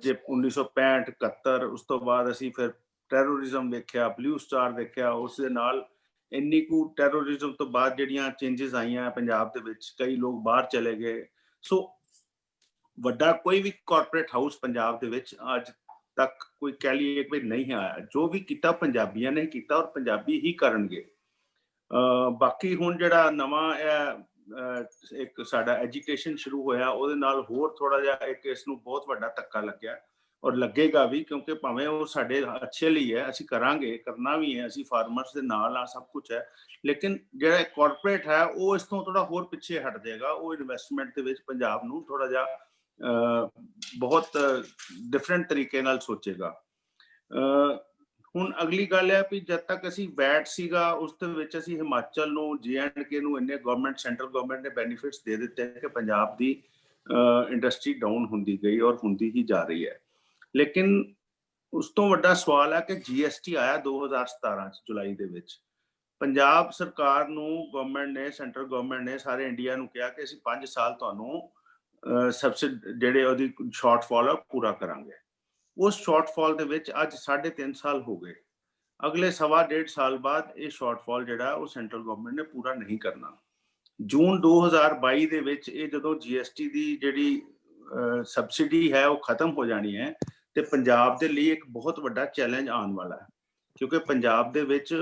ਜੇ 1965 71 ਉਸ ਤੋਂ ਬਾਅਦ ਅਸੀਂ ਫਿਰ ਟੈਰੋਰਿਜ਼ਮ ਵੇਖਿਆ, ਬਲੂ ਸਟਾਰ ਵੇਖਿਆ, ਉਸ ਦੇ ਨਾਲ ਇੰਨੀ ਕੁ ਟੈਰੋਰਿਜ਼ਮ ਤੋਂ ਬਾਅਦ ਜਿਹੜੀਆਂ ਚੇਂਜਸ ਆਈਆਂ ਪੰਜਾਬ ਦੇ ਵਿੱਚ, ਕਈ ਲੋਕ ਬਾਹਰ ਚਲੇ ਗਏ। ਸੋ ਵੱਡਾ ਕੋਈ ਵੀ ਕਾਰਪੋਰੇਟ ਹਾਊਸ ਪੰਜਾਬ ਦੇ ਵਿੱਚ ਅੱਜ ਤੱਕ ਕੋਈ ਕਹਿ ਲਈਏ ਕਿ ਨਹੀਂ ਆਇਆ। ਜੋ ਵੀ ਕੀਤਾ ਪੰਜਾਬੀਆਂ ਨੇ ਕੀਤਾ ਔਰ ਪੰਜਾਬੀ ਹੀ ਕਰਨਗੇ। ਬਾਕੀ ਹੁਣ ਜਿਹੜਾ ਨਵਾਂ ਇੱਕ ਸਾਡਾ ਐਜੂਕੇਸ਼ਨ ਸ਼ੁਰੂ ਹੋਇਆ, ਉਹਦੇ ਨਾਲ ਹੋਰ ਥੋੜਾ ਜਿਹਾ ਇੱਕ ਇਸ ਨੂੰ ਬਹੁਤ ਵੱਡਾ ਧੱਕਾ ਲੱਗਿਆ ਔਰ ਲੱਗੇਗਾ ਵੀ, ਕਿਉਂਕਿ ਭਾਵੇਂ ਉਹ ਸਾਡੇ ਅੱਛੇ ਲਈ ਹੈ, ਅਸੀਂ ਕਰਾਂਗੇ, ਕਰਨਾ ਵੀ ਹੈ, ਅਸੀਂ ਫਾਰਮਰਸ ਦੇ ਨਾਲ ਆ, ਸਭ ਕੁਝ ਹੈ, ਲੇਕਿਨ ਜਿਹੜਾ ਕਾਰਪੋਰੇਟ ਹੈ ਉਹ ਇਸ ਤੋਂ ਥੋੜਾ ਹੋਰ ਪਿੱਛੇ ਹਟ ਜਾਏਗਾ। ਉਹ ਇਨਵੈਸਟਮੈਂਟ ਦੇ ਵਿੱਚ ਪੰਜਾਬ ਨੂੰ ਥੋੜਾ ਜਿਹਾ ਬਹੁਤ ਡਿਫਰੈਂਟ ਤਰੀਕੇ ਨਾਲ ਸੋਚੇਗਾ। ਹੁਣ ਅਗਲੀ ਗੱਲ ਹੈ ਵੀ ਜਦ ਤੱਕ ਅਸੀਂ ਵੈਟ ਸੀਗਾ ਉਸ ਦੇ ਵਿੱਚ ਅਸੀਂ ਹਿਮਾਚਲ ਨੂੰ, JNK ਨੂੰ ਇੰਨੇ ਗਵਰਨਮੈਂਟ, ਸੈਂਟਰਲ ਗਵਰਨਮੈਂਟ ਨੇ ਬੈਨੀਫਿਟਸ ਦੇ ਦਿੱਤੇ ਕਿ ਪੰਜਾਬ ਦੀ ਇੰਡਸਟਰੀ ਡਾਊਨ ਹੁੰਦੀ ਗਈ ਔਰ ਹੁੰਦੀ ਹੀ ਜਾ ਰਹੀ ਹੈ। ਲੇਕਿਨ ਉਸ ਤੋਂ ਵੱਡਾ ਸਵਾਲ ਹੈ ਕਿ GST ਆਇਆ 2017 ਚ ਜੁਲਾਈ ਦੇ ਵਿੱਚ। ਪੰਜਾਬ ਸਰਕਾਰ ਨੂੰ ਗਵਰਨਮੈਂਟ ਨੇ, ਸੈਂਟਰਲ ਗਵਰਨਮੈਂਟ ਨੇ ਸਾਰੇ ਇੰਡੀਆ ਨੂੰ ਕਿਹਾ ਕਿ ਅਸੀਂ 5 ਸਾਲ ਤੁਹਾਨੂੰ ਸਬਸਿਡੀ ਜਿਹੜੇ ਉਹਦੀ ਸ਼ਾਰਟਫਾਲ ਆ ਪੂਰਾ ਕਰਾਂਗੇ। ਉਸ ਸ਼ਾਰਟਫਾਲ ਦੇ ਵਿੱਚ ਅੱਜ 3.5 ਸਾਲ ਹੋ ਗਏ। ਅਗਲੇ 1.5 ਸਾਲ ਬਾਅਦ ਇਹ ਸ਼ਾਰਟਫਾਲ ਜਿਹੜਾ ਉਹ ਸੈਂਟਰਲ ਗਵਰਨਮੈਂਟ ਨੇ ਪੂਰਾ ਨਹੀਂ ਕਰਨਾ। ਜੂਨ 2022 ਦੇ ਵਿੱਚ ਇਹ ਜਦੋਂ GST ਦੀ ਜਿਹੜੀ ਸਬਸਿਡੀ ਹੈ ਉਹ ਖਤਮ ਹੋ ਜਾਣੀ ਹੈ ਤੇ ਪੰਜਾਬ ਦੇ ਲਈ ਇੱਕ ਬਹੁਤ ਵੱਡਾ ਚੈਲੰਜ ਆਉਣ ਵਾਲਾ ਹੈ, ਕਿਉਂਕਿ ਪੰਜਾਬ ਦੇ ਵਿੱਚ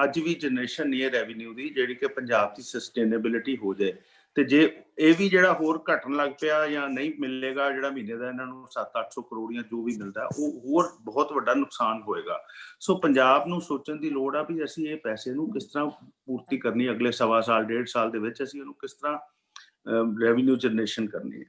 ਅੱਜ ਵੀ ਜਨਰੇਸ਼ਨ ਨਹੀਂ ਹੈ ਰੈਵਨਿਊ ਦੀ ਜਿਹੜੀ ਕਿ ਪੰਜਾਬ ਦੀ ਸਸਟੇਨੇਬਿਲਿਟੀ ਹੋ ਜਾਏ। ਤੇ ਜੇ ਇਹ ਵੀ ਜਿਹੜਾ ਹੋਰ ਘਟਣ ਲੱਗ ਪਿਆ ਜਾਂ ਨਹੀਂ ਮਿਲੇਗਾ, ਜਿਹੜਾ ਮਹੀਨੇ ਦਾ ਇਹਨਾਂ ਨੂੰ 700-800 ਕਰੋੜ ਜਾਂ ਜੋ ਵੀ ਮਿਲਦਾ, ਉਹ ਹੋਰ ਬਹੁਤ ਵੱਡਾ ਨੁਕਸਾਨ ਹੋਏਗਾ। ਸੋ ਪੰਜਾਬ ਨੂੰ ਸੋਚਣ ਦੀ ਲੋੜ ਆ ਵੀ ਅਸੀਂ ਇਹ ਪੈਸੇ ਨੂੰ ਕਿਸ ਤਰ੍ਹਾਂ ਪੂਰਤੀ ਕਰਨੀ, ਅਗਲੇ 1.25 ਸਾਲ 1.5 ਸਾਲ ਦੇ ਵਿੱਚ ਅਸੀਂ ਉਹਨੂੰ ਕਿਸ ਤਰ੍ਹਾਂ ਰੈਵਨਿਊ ਜਨਰੇਸ਼ਨ ਕਰਨੀ ਹੈ।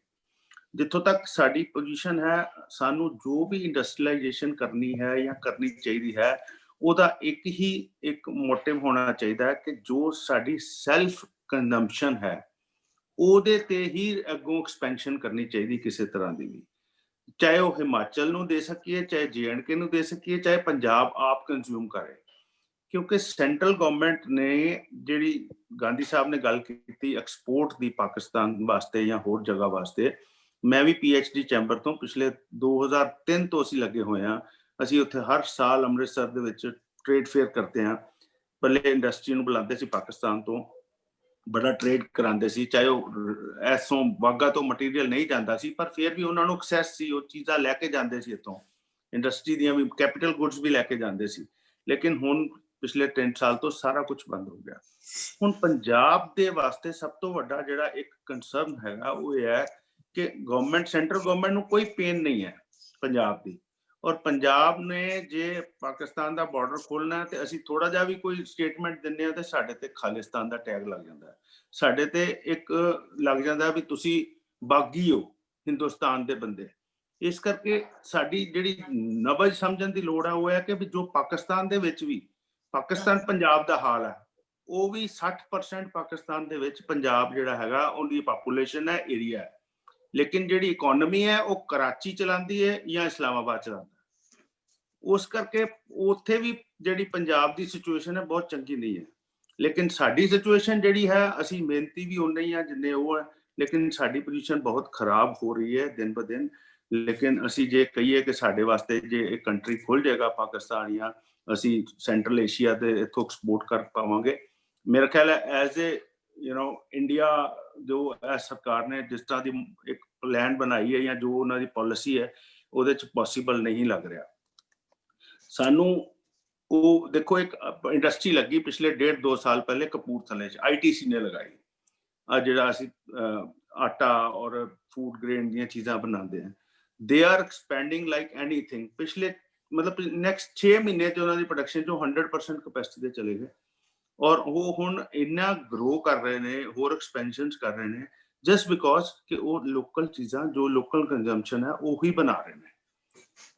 ਜਿੱਥੋਂ ਤੱਕ ਸਾਡੀ ਪੋਜੀਸ਼ਨ ਹੈ, ਸਾਨੂੰ ਜੋ ਵੀ ਇੰਡਸਟਰੀਲਾਈਜੇਸ਼ਨ ਕਰਨੀ ਹੈ ਜਾਂ ਕਰਨੀ ਚਾਹੀਦੀ ਹੈ, ਉਹਦਾ ਇੱਕ ਮੋਟਿਵ ਹੋਣਾ ਚਾਹੀਦਾ ਹੈ ਕਿ ਜੋ ਸਾਡੀ ਸੈਲਫ ਕੰਜ਼ੰਪਸ਼ਨ ਹੈ ਉਹਦੇ ਤੇ ਹੀ ਅੱਗੋਂ ਐਕਸਪੈਂਸ਼ਨ ਕਰਨੀ ਚਾਹੀਦੀ ਕਿਸੇ ਤਰ੍ਹਾਂ ਦੀ ਵੀ, ਚਾਹੇ ਉਹ ਹਿਮਾਚਲ ਨੂੰ ਦੇ ਸਕੀਏ, ਚਾਹੇ JNK ਨੂੰ ਦੇ ਸਕੀਏ, ਚਾਹੇ ਪੰਜਾਬ ਆਪ ਕੰਜ਼ਿਊਮ ਕਰੇ। ਕਿਉਂਕਿ ਸੈਂਟਰਲ ਗਵਰਨਮੈਂਟ ਨੇ ਜਿਹੜੀ ਗਾਂਧੀ ਸਾਹਿਬ ਨੇ ਗੱਲ ਕੀਤੀ ਐਕਸਪੋਰਟ ਦੀ ਪਾਕਿਸਤਾਨ ਵਾਸਤੇ ਜਾਂ ਹੋਰ ਜਗ੍ਹਾ ਵਾਸਤੇ, ਮੈਂ ਵੀ PhD ਚੈਂਬਰ ਤੋਂ ਪਿਛਲੇ 2003 ਤੋਂ ਅਸੀਂ ਲੱਗੇ ਹੋਏ ਹਾਂ। ਅਸੀਂ ਉੱਥੇ ਹਰ ਸਾਲ ਅੰਮ੍ਰਿਤਸਰ ਦੇ ਵਿੱਚ ਟ੍ਰੇਡ ਫੇਅਰ ਕਰਦੇ ਹਾਂ। ਪਹਿਲੇ ਇੰਡਸਟਰੀ ਨੂੰ ਬੁਲਾਉਂਦੇ ਸੀ ਪਾਕਿਸਤਾਨ ਤੋਂ, ਬੜਾ ਟ੍ਰੇਡ ਕਰਾਉਂਦੇ ਸੀ, ਚਾਹੇ ਉਹ ਐਸੋਂ ਵਾਗਾ ਤੋਂ ਮਟੀਰੀਅਲ ਨਹੀਂ ਜਾਂਦਾ ਸੀ ਪਰ ਫਿਰ ਵੀ ਉਹਨਾਂ ਨੂੰ ਐਕਸੈਸ ਸੀ, ਉਹ ਚੀਜ਼ਾਂ ਲੈ ਕੇ ਜਾਂਦੇ ਸੀ ਇੱਥੋਂ, ਇੰਡਸਟਰੀ ਦੀਆਂ ਵੀ ਕੈਪੀਟਲ ਗੁੱਡਸ ਵੀ ਲੈ ਕੇ ਜਾਂਦੇ ਸੀ। ਲੇਕਿਨ ਹੁਣ ਪਿਛਲੇ 3 ਸਾਲ ਤੋਂ ਸਾਰਾ ਕੁਝ ਬੰਦ ਹੋ ਗਿਆ। ਹੁਣ ਪੰਜਾਬ ਦੇ ਵਾਸਤੇ ਸਭ ਤੋਂ ਵੱਡਾ ਜਿਹੜਾ ਇੱਕ ਕੰਸਰਨ ਹੈਗਾ ਉਹ ਇਹ ਹੈ ਕਿ ਗਵਰਨਮੈਂਟ, ਸੈਂਟਰਲ ਗਵਰਨਮੈਂਟ ਨੂੰ ਕੋਈ ਪੇਨ ਨਹੀਂ ਹੈ ਪੰਜਾਬ ਦੀ, ਔਰ ਪੰਜਾਬ ਨੇ ਜੇ ਪਾਕਿਸਤਾਨ ਦਾ ਬਾਰਡਰ ਖੋਲਣਾ ਤੇ ਅਸੀਂ ਥੋੜਾ ਜਿਹਾ ਵੀ ਕੋਈ ਸਟੇਟਮੈਂਟ ਦਿੰਦੇ ਹਾਂ ਤੇ ਸਾਡੇ ਤੇ ਖਾਲਿਸਤਾਨ ਦਾ ਟੈਗ ਲੱਗ ਜਾਂਦਾ, ਸਾਡੇ ਤੇ ਇੱਕ ਲੱਗ ਜਾਂਦਾ ਵੀ ਤੁਸੀਂ ਬਾਗੀ ਹੋ, ਹਿੰਦੁਸਤਾਨ ਦੇ ਬੰਦੇ। ਇਸ ਕਰਕੇ ਸਾਡੀ ਜਿਹੜੀ ਨਬਜ਼ ਸਮਝਣ ਦੀ ਲੋੜ ਹੈ ਉਹ ਹੈ ਕਿ ਵੀ ਜੋ ਪਾਕਿਸਤਾਨ ਦੇ ਵਿੱਚ ਵੀ ਪਾਕਿਸਤਾਨ ਪੰਜਾਬ ਦਾ ਹਾਲ ਹੈ, ਉਹ ਵੀ 60% ਪਾਕਿਸਤਾਨ ਦੇ ਵਿੱਚ ਪੰਜਾਬ ਜਿਹੜਾ ਹੈਗਾ ਉਹਦੀ ਪਾਪੂਲੇਸ਼ਨ ਹੈ, ਏਰੀਆ ਹੈ, ਲੇਕਿਨ ਜਿਹੜੀ ਇਕੋਨਮੀ ਹੈ ਉਹ ਕਰਾਚੀ ਚਲਾਉਂਦੀ ਹੈ ਜਾਂ ਇਸਲਾਮਾਬਾਦ ਚਲਾਉਂਦਾ। ਉਸ ਕਰਕੇ ਉੱਥੇ ਵੀ ਜਿਹੜੀ ਪੰਜਾਬ ਦੀ ਸਿਚੁਏਸ਼ਨ ਹੈ ਬਹੁਤ ਚੰਗੀ ਨਹੀਂ ਹੈ। लेकिन साडी सिचुएशन जिहड़ी है असी मेहनती भी उन्ने ही जिन्ने वो है, लेकिन साडी पोजीशन बहुत खराब हो रही है दिन ब दिन। लेकिन असी जे कहिए कि साडे वास्ते जे एक कंट्री खुल जाएगा पाकिस्तान या असी सेंट्रल एशिया ते इथों एक्सपोर्ट कर पावांगे, मेरा ख्याल है एज ए इंडिया जो सरकार ने जिस तरह की एक प्लान बनाई है या जो उन्होंने पॉलिसी है ਉਹਦੇ ਚ पॉसिबल नहीं लग रहा। सानू वो देखो एक इंडस्ट्री लगी पिछले 1.5-2 साल पहले कपूरथले च ITC ने लगाई, जिहड़ा असी आटा और फूड ग्रेन दी चीज़ां बनाते हैं। They are expanding like anything. पिछले मतलब नैक्सट 6 महीने च उन्होंने प्रोडक्शन जो 100% कैपेसिटी ते चले गए और वो हुण इन्ना ग्रो कर रहे हैं, होर एक्सपेंशनस कर रहे हैं जस्ट बिकॉज कि वो लोकल चीज़ां जो लोकल कंजम्पशन है ਉਹੀ बना रहे हैं।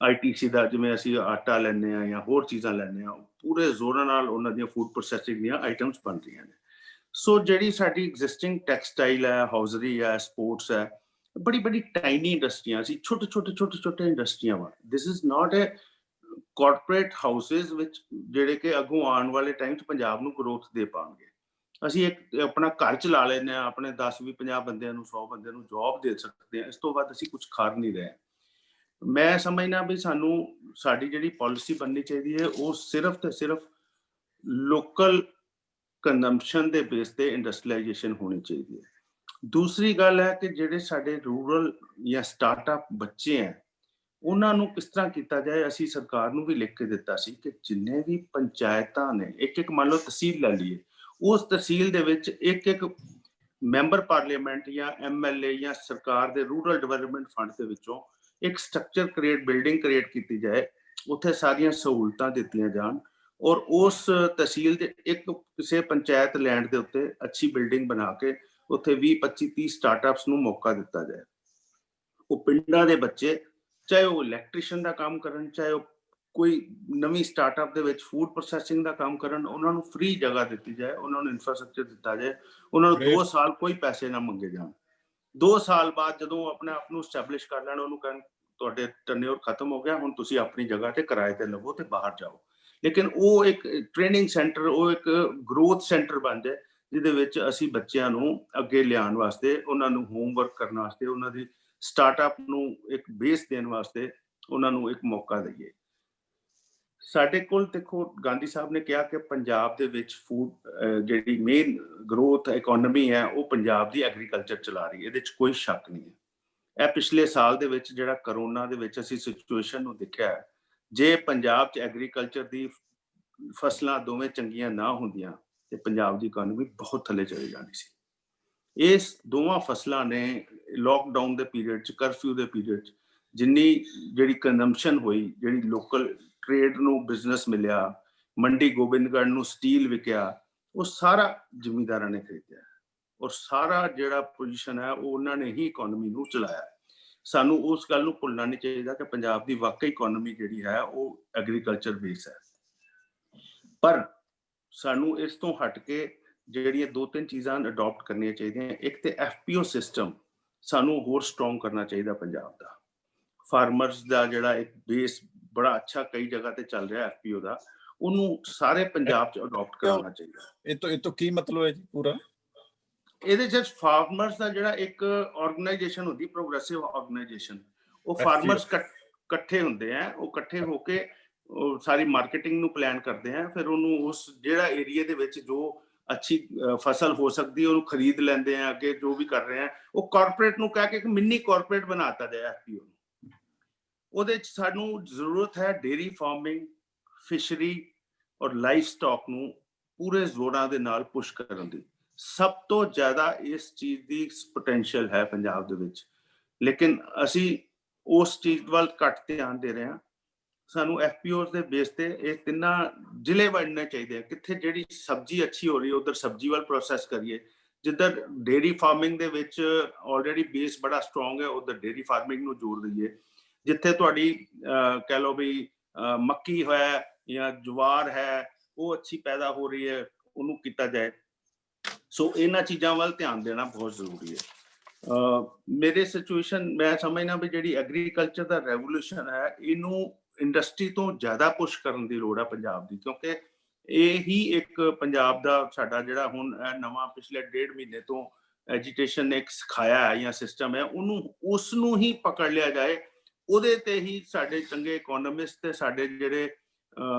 ITC ਦਾ ਜਿਵੇਂ ਅਸੀਂ ਆਟਾ ਲੈਂਦੇ ਆ ਜਾਂ ਹੋਰ ਚੀਜ਼ਾਂ ਲੈਂਦੇ ਆ, ਪੂਰੇ ਜ਼ੋਰਾਂ ਨਾਲ ਉਹਨਾਂ ਦੀਆਂ ਫੂਡ ਪ੍ਰੋਸੈਸਿੰਗ ਦੀਆਂ ਆਈਟਮਸ ਬਣ ਰਹੀਆਂ ਨੇ। ਸੋ ਜਿਹੜੀ ਸਾਡੀ ਐਗਜ਼ਿਸਟਿੰਗ ਟੈਕਸਟਾਈਲ ਹੈ, ਹਾਊਜ਼ਰੀ ਹੈ, ਸਪੋਰਟਸ ਹੈ, ਬੜੀ ਬੜੀ ਟਾਈਨੀ ਇੰਡਸਟਰੀਆਂ ਸੀ, ਛੋਟੇ ਇੰਡਸਟਰੀਆਂ ਵਾ। This is not a corporate houses ਵਿੱਚ ਜਿਹੜੇ ਕਿ ਅੱਗੋਂ ਆਉਣ ਵਾਲੇ ਟਾਈਮ 'ਚ ਪੰਜਾਬ ਨੂੰ ਗਰੋਥ ਦੇ ਪਾਉਣਗੇ। ਅਸੀਂ ਇੱਕ ਆਪਣਾ ਘਰ ਚਲਾ ਲੈਂਦੇ ਆ, ਆਪਣੇ 10-20-50 ਬੰਦਿਆਂ ਨੂੰ 100 ਬੰਦਿਆਂ ਨੂੰ ਜੌਬ ਦੇ ਸਕਦੇ ਆ, ਇਸ ਤੋਂ ਬਾਅਦ ਅਸੀਂ ਕੁਝ ਕਰ ਨਹੀਂ ਰਹੇ। मैं समझना भी सानू साडी जिहड़ी पॉलिसी बननी चाहिए वो सिर्फ ते सिर्फ लोकल कंजम्पशन दे बेस ते इंडस्ट्रियलाइजेशन होनी चाहिए। दूसरी गल है कि जिहड़े साडे रूरल या स्टार्टअप बच्चे हैं उन्हां नू किस तरह किया जाए। असी सरकार नू भी लिख के दिता सी कि जिन्ने भी पंचायतां ने एक मान लो तहसील लै लीए, उस तहसील दे विच एक मैंबर पार्लीमेंट या MLA या सरकार दे रूरल डिवेलपमेंट फंड दे विचों एक स्ट्रक्चर क्रिएट बिल्डिंग क्रिएट की जाए, उत्थे सारियां सहूलतां दित्तियां जान और उस तहसील दे एक किसी पंचायत लैंड दे उत्ते अच्छी बिल्डिंग बना के उत्थे 20-25-30 स्टार्टअप्स नू मौका दिता जाए। वो पिंडां दे बच्चे चाहे वो इलैक्ट्रीशियन दा काम करन, चाहे वो कोई नवी स्टार्टअप दे विच फूड प्रोसैसिंग दा काम करन, उन्हां नू फ्री जगह दित्ती जाए, उन्हां नू इंफ्रास्ट्रक्चर दिता जाए, उन्हां नू 2 साल कोई पैसे ना मंगे जान। 2 साल बाद जदों अपने आप नू एस्टैबलिश कर लैण, उन्होंने कहण ਤੁਹਾਡੇ ਟਰਨਓਵਰ ਖਤਮ ਹੋ ਗਿਆ, ਹੁਣ ਤੁਸੀਂ ਆਪਣੀ ਜਗ੍ਹਾ ਤੇ ਕਿਰਾਏ ਤੇ ਲਵੋ ਤੇ ਬਾਹਰ ਜਾਓ। ਲੇਕਿਨ ਉਹ ਇੱਕ ਟ੍ਰੇਨਿੰਗ ਸੈਂਟਰ, ਉਹ ਇੱਕ ਗਰੋਥ ਸੈਂਟਰ ਬਣ ਜਾਏ ਜਿਹਦੇ ਵਿੱਚ ਅਸੀਂ ਬੱਚਿਆਂ ਨੂੰ ਅੱਗੇ ਲਿਆਉਣ ਵਾਸਤੇ, ਉਹਨਾਂ ਨੂੰ ਹੋਮਵਰਕ ਕਰਨ ਵਾਸਤੇ, ਉਹਨਾਂ ਦੀ ਸਟਾਰਟਅਪ ਨੂੰ ਇੱਕ ਬੇਸ ਦੇਣ ਵਾਸਤੇ ਉਹਨਾਂ ਨੂੰ ਇੱਕ ਮੌਕਾ ਦਈਏ। ਸਾਡੇ ਕੋਲ ਦੇਖੋ ਗਾਂਧੀ ਸਾਹਿਬ ਨੇ ਕਿਹਾ ਕਿ ਪੰਜਾਬ ਦੇ ਵਿੱਚ ਫੂਡ ਜਿਹੜੀ ਮੇਨ ਗਰੋਥ ਇਕਨੋਮੀ ਹੈ ਉਹ ਪੰਜਾਬ ਦੀ ਐਗਰੀਕਲਚਰ ਚਲਾ ਰਹੀ ਹੈ, ਇਹਦੇ 'ਚ ਕੋਈ ਸ਼ੱਕ ਨਹੀਂ ਹੈ। ਇਹ ਪਿਛਲੇ ਸਾਲ ਦੇ ਵਿੱਚ ਜਿਹੜਾ ਕਰੋਨਾ ਦੇ ਵਿੱਚ ਅਸੀਂ ਸਿਚੁਏਸ਼ਨ ਨੂੰ ਦੇਖਿਆ, ਜੇ ਪੰਜਾਬ 'ਚ ਐਗਰੀਕਲਚਰ ਦੀ ਫਸਲਾਂ ਦੋਵੇਂ ਚੰਗੀਆਂ ਨਾ ਹੁੰਦੀਆਂ ਤੇ ਪੰਜਾਬ ਦੀ ਇਕਨੋਮੀ ਬਹੁਤ ਥੱਲੇ ਚਲੀ ਜਾਣੀ ਸੀ। ਇਸ ਦੋਵਾਂ ਫਸਲਾਂ ਨੇ ਲੋਕਡਾਊਨ ਦੇ ਪੀਰੀਅਡ 'ਚ, ਕਰਫਿਊ ਦੇ ਪੀਰੀਅਡ 'ਚ ਜਿੰਨੀ ਜਿਹੜੀ ਕੰਜ਼ੰਪਸ਼ਨ ਹੋਈ, ਜਿਹੜੀ ਲੋਕਲ ਟ੍ਰੇਡ ਨੂੰ ਬਿਜ਼ਨਸ ਮਿਲਿਆ, ਮੰਡੀ ਗੋਬਿੰਦਗੜ੍ਹ ਨੂੰ ਸਟੀਲ ਵਿਕਿਆ, ਉਹ ਸਾਰਾ ਜ਼ਿਮੀਂਦਾਰਾਂ ਨੇ ਖਰੀਦਿਆ ਔਰ ਸਾਰਾ ਜਿਹੜਾ ਪੋਜੀਸ਼ਨ ਹੈ ਉਹ ਉਹਨਾਂ ਨੇ ਹੀ ਇਕਨੋਮੀ ਨੂੰ ਚਲਾਇਆ। ਸਾਨੂੰ ਉਸ ਗੱਲ ਨੂੰ ਭੁੱਲਣਾ ਨਹੀਂ ਚਾਹੀਦਾ ਕਿ ਪੰਜਾਬ ਦੀ ਵਾਕਈ ਇਕਨੋਮੀ ਜਿਹੜੀ ਹੈ ਉਹ ਐਗਰੀਕਲਚਰ ਬੇਸ ਹੈ। ਪਰ ਸਾਨੂੰ ਇਸ ਤੋਂ ਹਟ ਕੇ ਜਿਹੜੀਆਂ 2-3 ਚੀਜ਼ਾਂ ਅਡਾਪਟ ਕਰਨੀਆਂ ਚਾਹੀਦੀਆਂ। ਇੱਕ ਤੇ FPO ਸਿਸਟਮ ਸਾਨੂੰ ਹੋਰ ਸਟਰੋਂਗ ਕਰਨਾ ਚਾਹੀਦਾ ਪੰਜਾਬ ਦਾ। ਫਾਰਮਰਸ ਦਾ ਜਿਹੜਾ ਇੱਕ ਬੇਸ ਬੜਾ ਅੱਛਾ ਕਈ ਜਗ੍ਹਾ ਤੇ ਚੱਲ ਰਿਹਾ FPO ਦਾ, ਉਹਨੂੰ ਸਾਰੇ ਪੰਜਾਬ 'ਚ ਅਡਾਪਟ ਕਰਨਾ ਚਾਹੀਦਾ। ਇਹ ਤੋਂ ਕੀ ਮਤਲਬ ਹੈ ਜੀ ਪੂਰਾ? ਇਹਦੇ 'ਚ ਫਾਰਮਰਸ ਦਾ ਜਿਹੜਾ ਇੱਕ ਆਰਗੇਨਾਈਜੇਸ਼ਨ ਹੁੰਦੀ, ਪ੍ਰੋਗਰੈਸਿਵ ਆਰਗੇਨਾਈਜੇਸ਼ਨ, ਉਹ ਫਾਰਮਰਸ ਇਕੱਠੇ ਹੁੰਦੇ ਆ, ਉਹ ਇਕੱਠੇ ਹੋ ਕੇ ਸਾਰੀ ਮਾਰਕੀਟਿੰਗ ਨੂੰ ਪਲਾਨ ਕਰਦੇ ਆ, ਫਿਰ ਉਹਨੂੰ ਉਸ ਜਿਹੜਾ ਏਰੀਆ ਦੇ ਵਿੱਚ ਜੋ ਅੱਛੀ ਫਸਲ ਹੋ ਸਕਦੀ ਉਹਨੂੰ ਖਰੀਦ ਲੈਂਦੇ ਆ। ਅੱਗੇ ਜੋ ਵੀ ਕਰ ਰਹੇ ਆ ਉਹ ਕਾਰਪੋਰੇਟ ਨੂੰ ਕਹਿ ਕੇ ਇੱਕ ਮਿੰਨੀ ਕਾਰਪੋਰੇਟ ਬਣਾਤਾ ਜਾਏ FPO ਨੂੰ। ਉਹਦੇ 'ਚ ਸਾਨੂੰ ਜ਼ਰੂਰਤ ਹੈ ਡੇਅਰੀ ਫਾਰਮਿੰਗ, ਫਿਸ਼ਰੀ ਔਰ ਲਾਈਫ ਸਟਾਕ ਨੂੰ ਪੂਰੇ ਜ਼ੋਰਾਂ ਦੇ ਨਾਲ ਪੁਸ਼ ਕਰਨ ਦੀ। ਸਭ ਤੋਂ ਜ਼ਿਆਦਾ ਇਸ ਚੀਜ਼ ਦੀ ਪੋਟੈਂਸ਼ੀਅਲ ਹੈ ਪੰਜਾਬ ਦੇ ਵਿੱਚ, ਲੇਕਿਨ ਅਸੀਂ ਉਸ ਚੀਜ਼ ਵੱਲ ਘੱਟ ਧਿਆਨ ਦੇ ਰਹੇ ਹਾਂ। ਸਾਨੂੰ FPOs ਦੇ ਬੇਸ ਤੇ ਇਹ ਤਿੰਨਾਂ ਜ਼ਿਲ੍ਹੇ ਬਣਨੇ ਚਾਹੀਦੇ ਆ। ਕਿੱਥੇ ਜਿਹੜੀ ਸਬਜ਼ੀ ਅੱਛੀ ਹੋ ਰਹੀ ਹੈ ਉਧਰ ਸਬਜ਼ੀ ਵੱਲ ਪ੍ਰੋਸੈਸ ਕਰੀਏ, ਜਿੱਧਰ ਡੇਅਰੀ ਫਾਰਮਿੰਗ ਦੇ ਵਿੱਚ ਆਲਰੇਡੀ ਬੇਸ ਬੜਾ ਸਟਰੋਂਗ ਹੈ ਉਧਰ ਡੇਅਰੀ ਫਾਰਮਿੰਗ ਨੂੰ ਜ਼ੋਰ ਦਈਏ। ਜਿੱਥੇ ਤੁਹਾਡੀ ਕਹਿ ਲਓ ਵੀ ਮੱਕੀ ਹੈ ਜਾਂ ਜਵਾਰ ਹੈ ਉਹ ਅੱਛੀ ਪੈਦਾ ਹੋ ਰਹੀ ਹੈ, ਉਹਨੂੰ ਕੀਤਾ ਜਾਏ। ਸੋ ਇਹਨਾਂ ਚੀਜ਼ਾਂ ਵੱਲ ਧਿਆਨ ਦੇਣਾ ਬਹੁਤ ਜ਼ਰੂਰੀ ਹੈ। ਮੇਰੇ ਸਿਚੁਏਸ਼ਨ ਮੈਂ ਸਮਝਦਾ ਵੀ ਜਿਹੜੀ ਐਗਰੀਕਲਚਰ ਦਾ ਰੈਵੋਲੂਸ਼ਨ ਹੈ ਇਹਨੂੰ ਇੰਡਸਟਰੀ ਤੋਂ ਜ਼ਿਆਦਾ ਪੁਸ਼ ਕਰਨ ਦੀ ਲੋੜ ਹੈ ਪੰਜਾਬ ਦੀ, ਕਿਉਂਕਿ ਇਹੀ ਇੱਕ ਪੰਜਾਬ ਦਾ ਸਾਡਾ ਜਿਹੜਾ ਹੁਣ ਨਵਾਂ ਪਿਛਲੇ 1.5 ਮਹੀਨੇ ਤੋਂ ਐਜੀਟੇਸ਼ਨ ਨੇ ਇੱਕ ਸਿਖਾਇਆ ਹੈ ਜਾਂ ਸਿਸਟਮ ਹੈ, ਉਹਨੂੰ ਉਸ ਨੂੰ ਹੀ ਪਕੜ ਲਿਆ ਜਾਏ। ਉਹਦੇ ਤੇ ਹੀ ਸਾਡੇ ਚੰਗੇ ਇਕੋਨੋਮਿਸਟ ਤੇ ਸਾਡੇ ਜਿਹੜੇ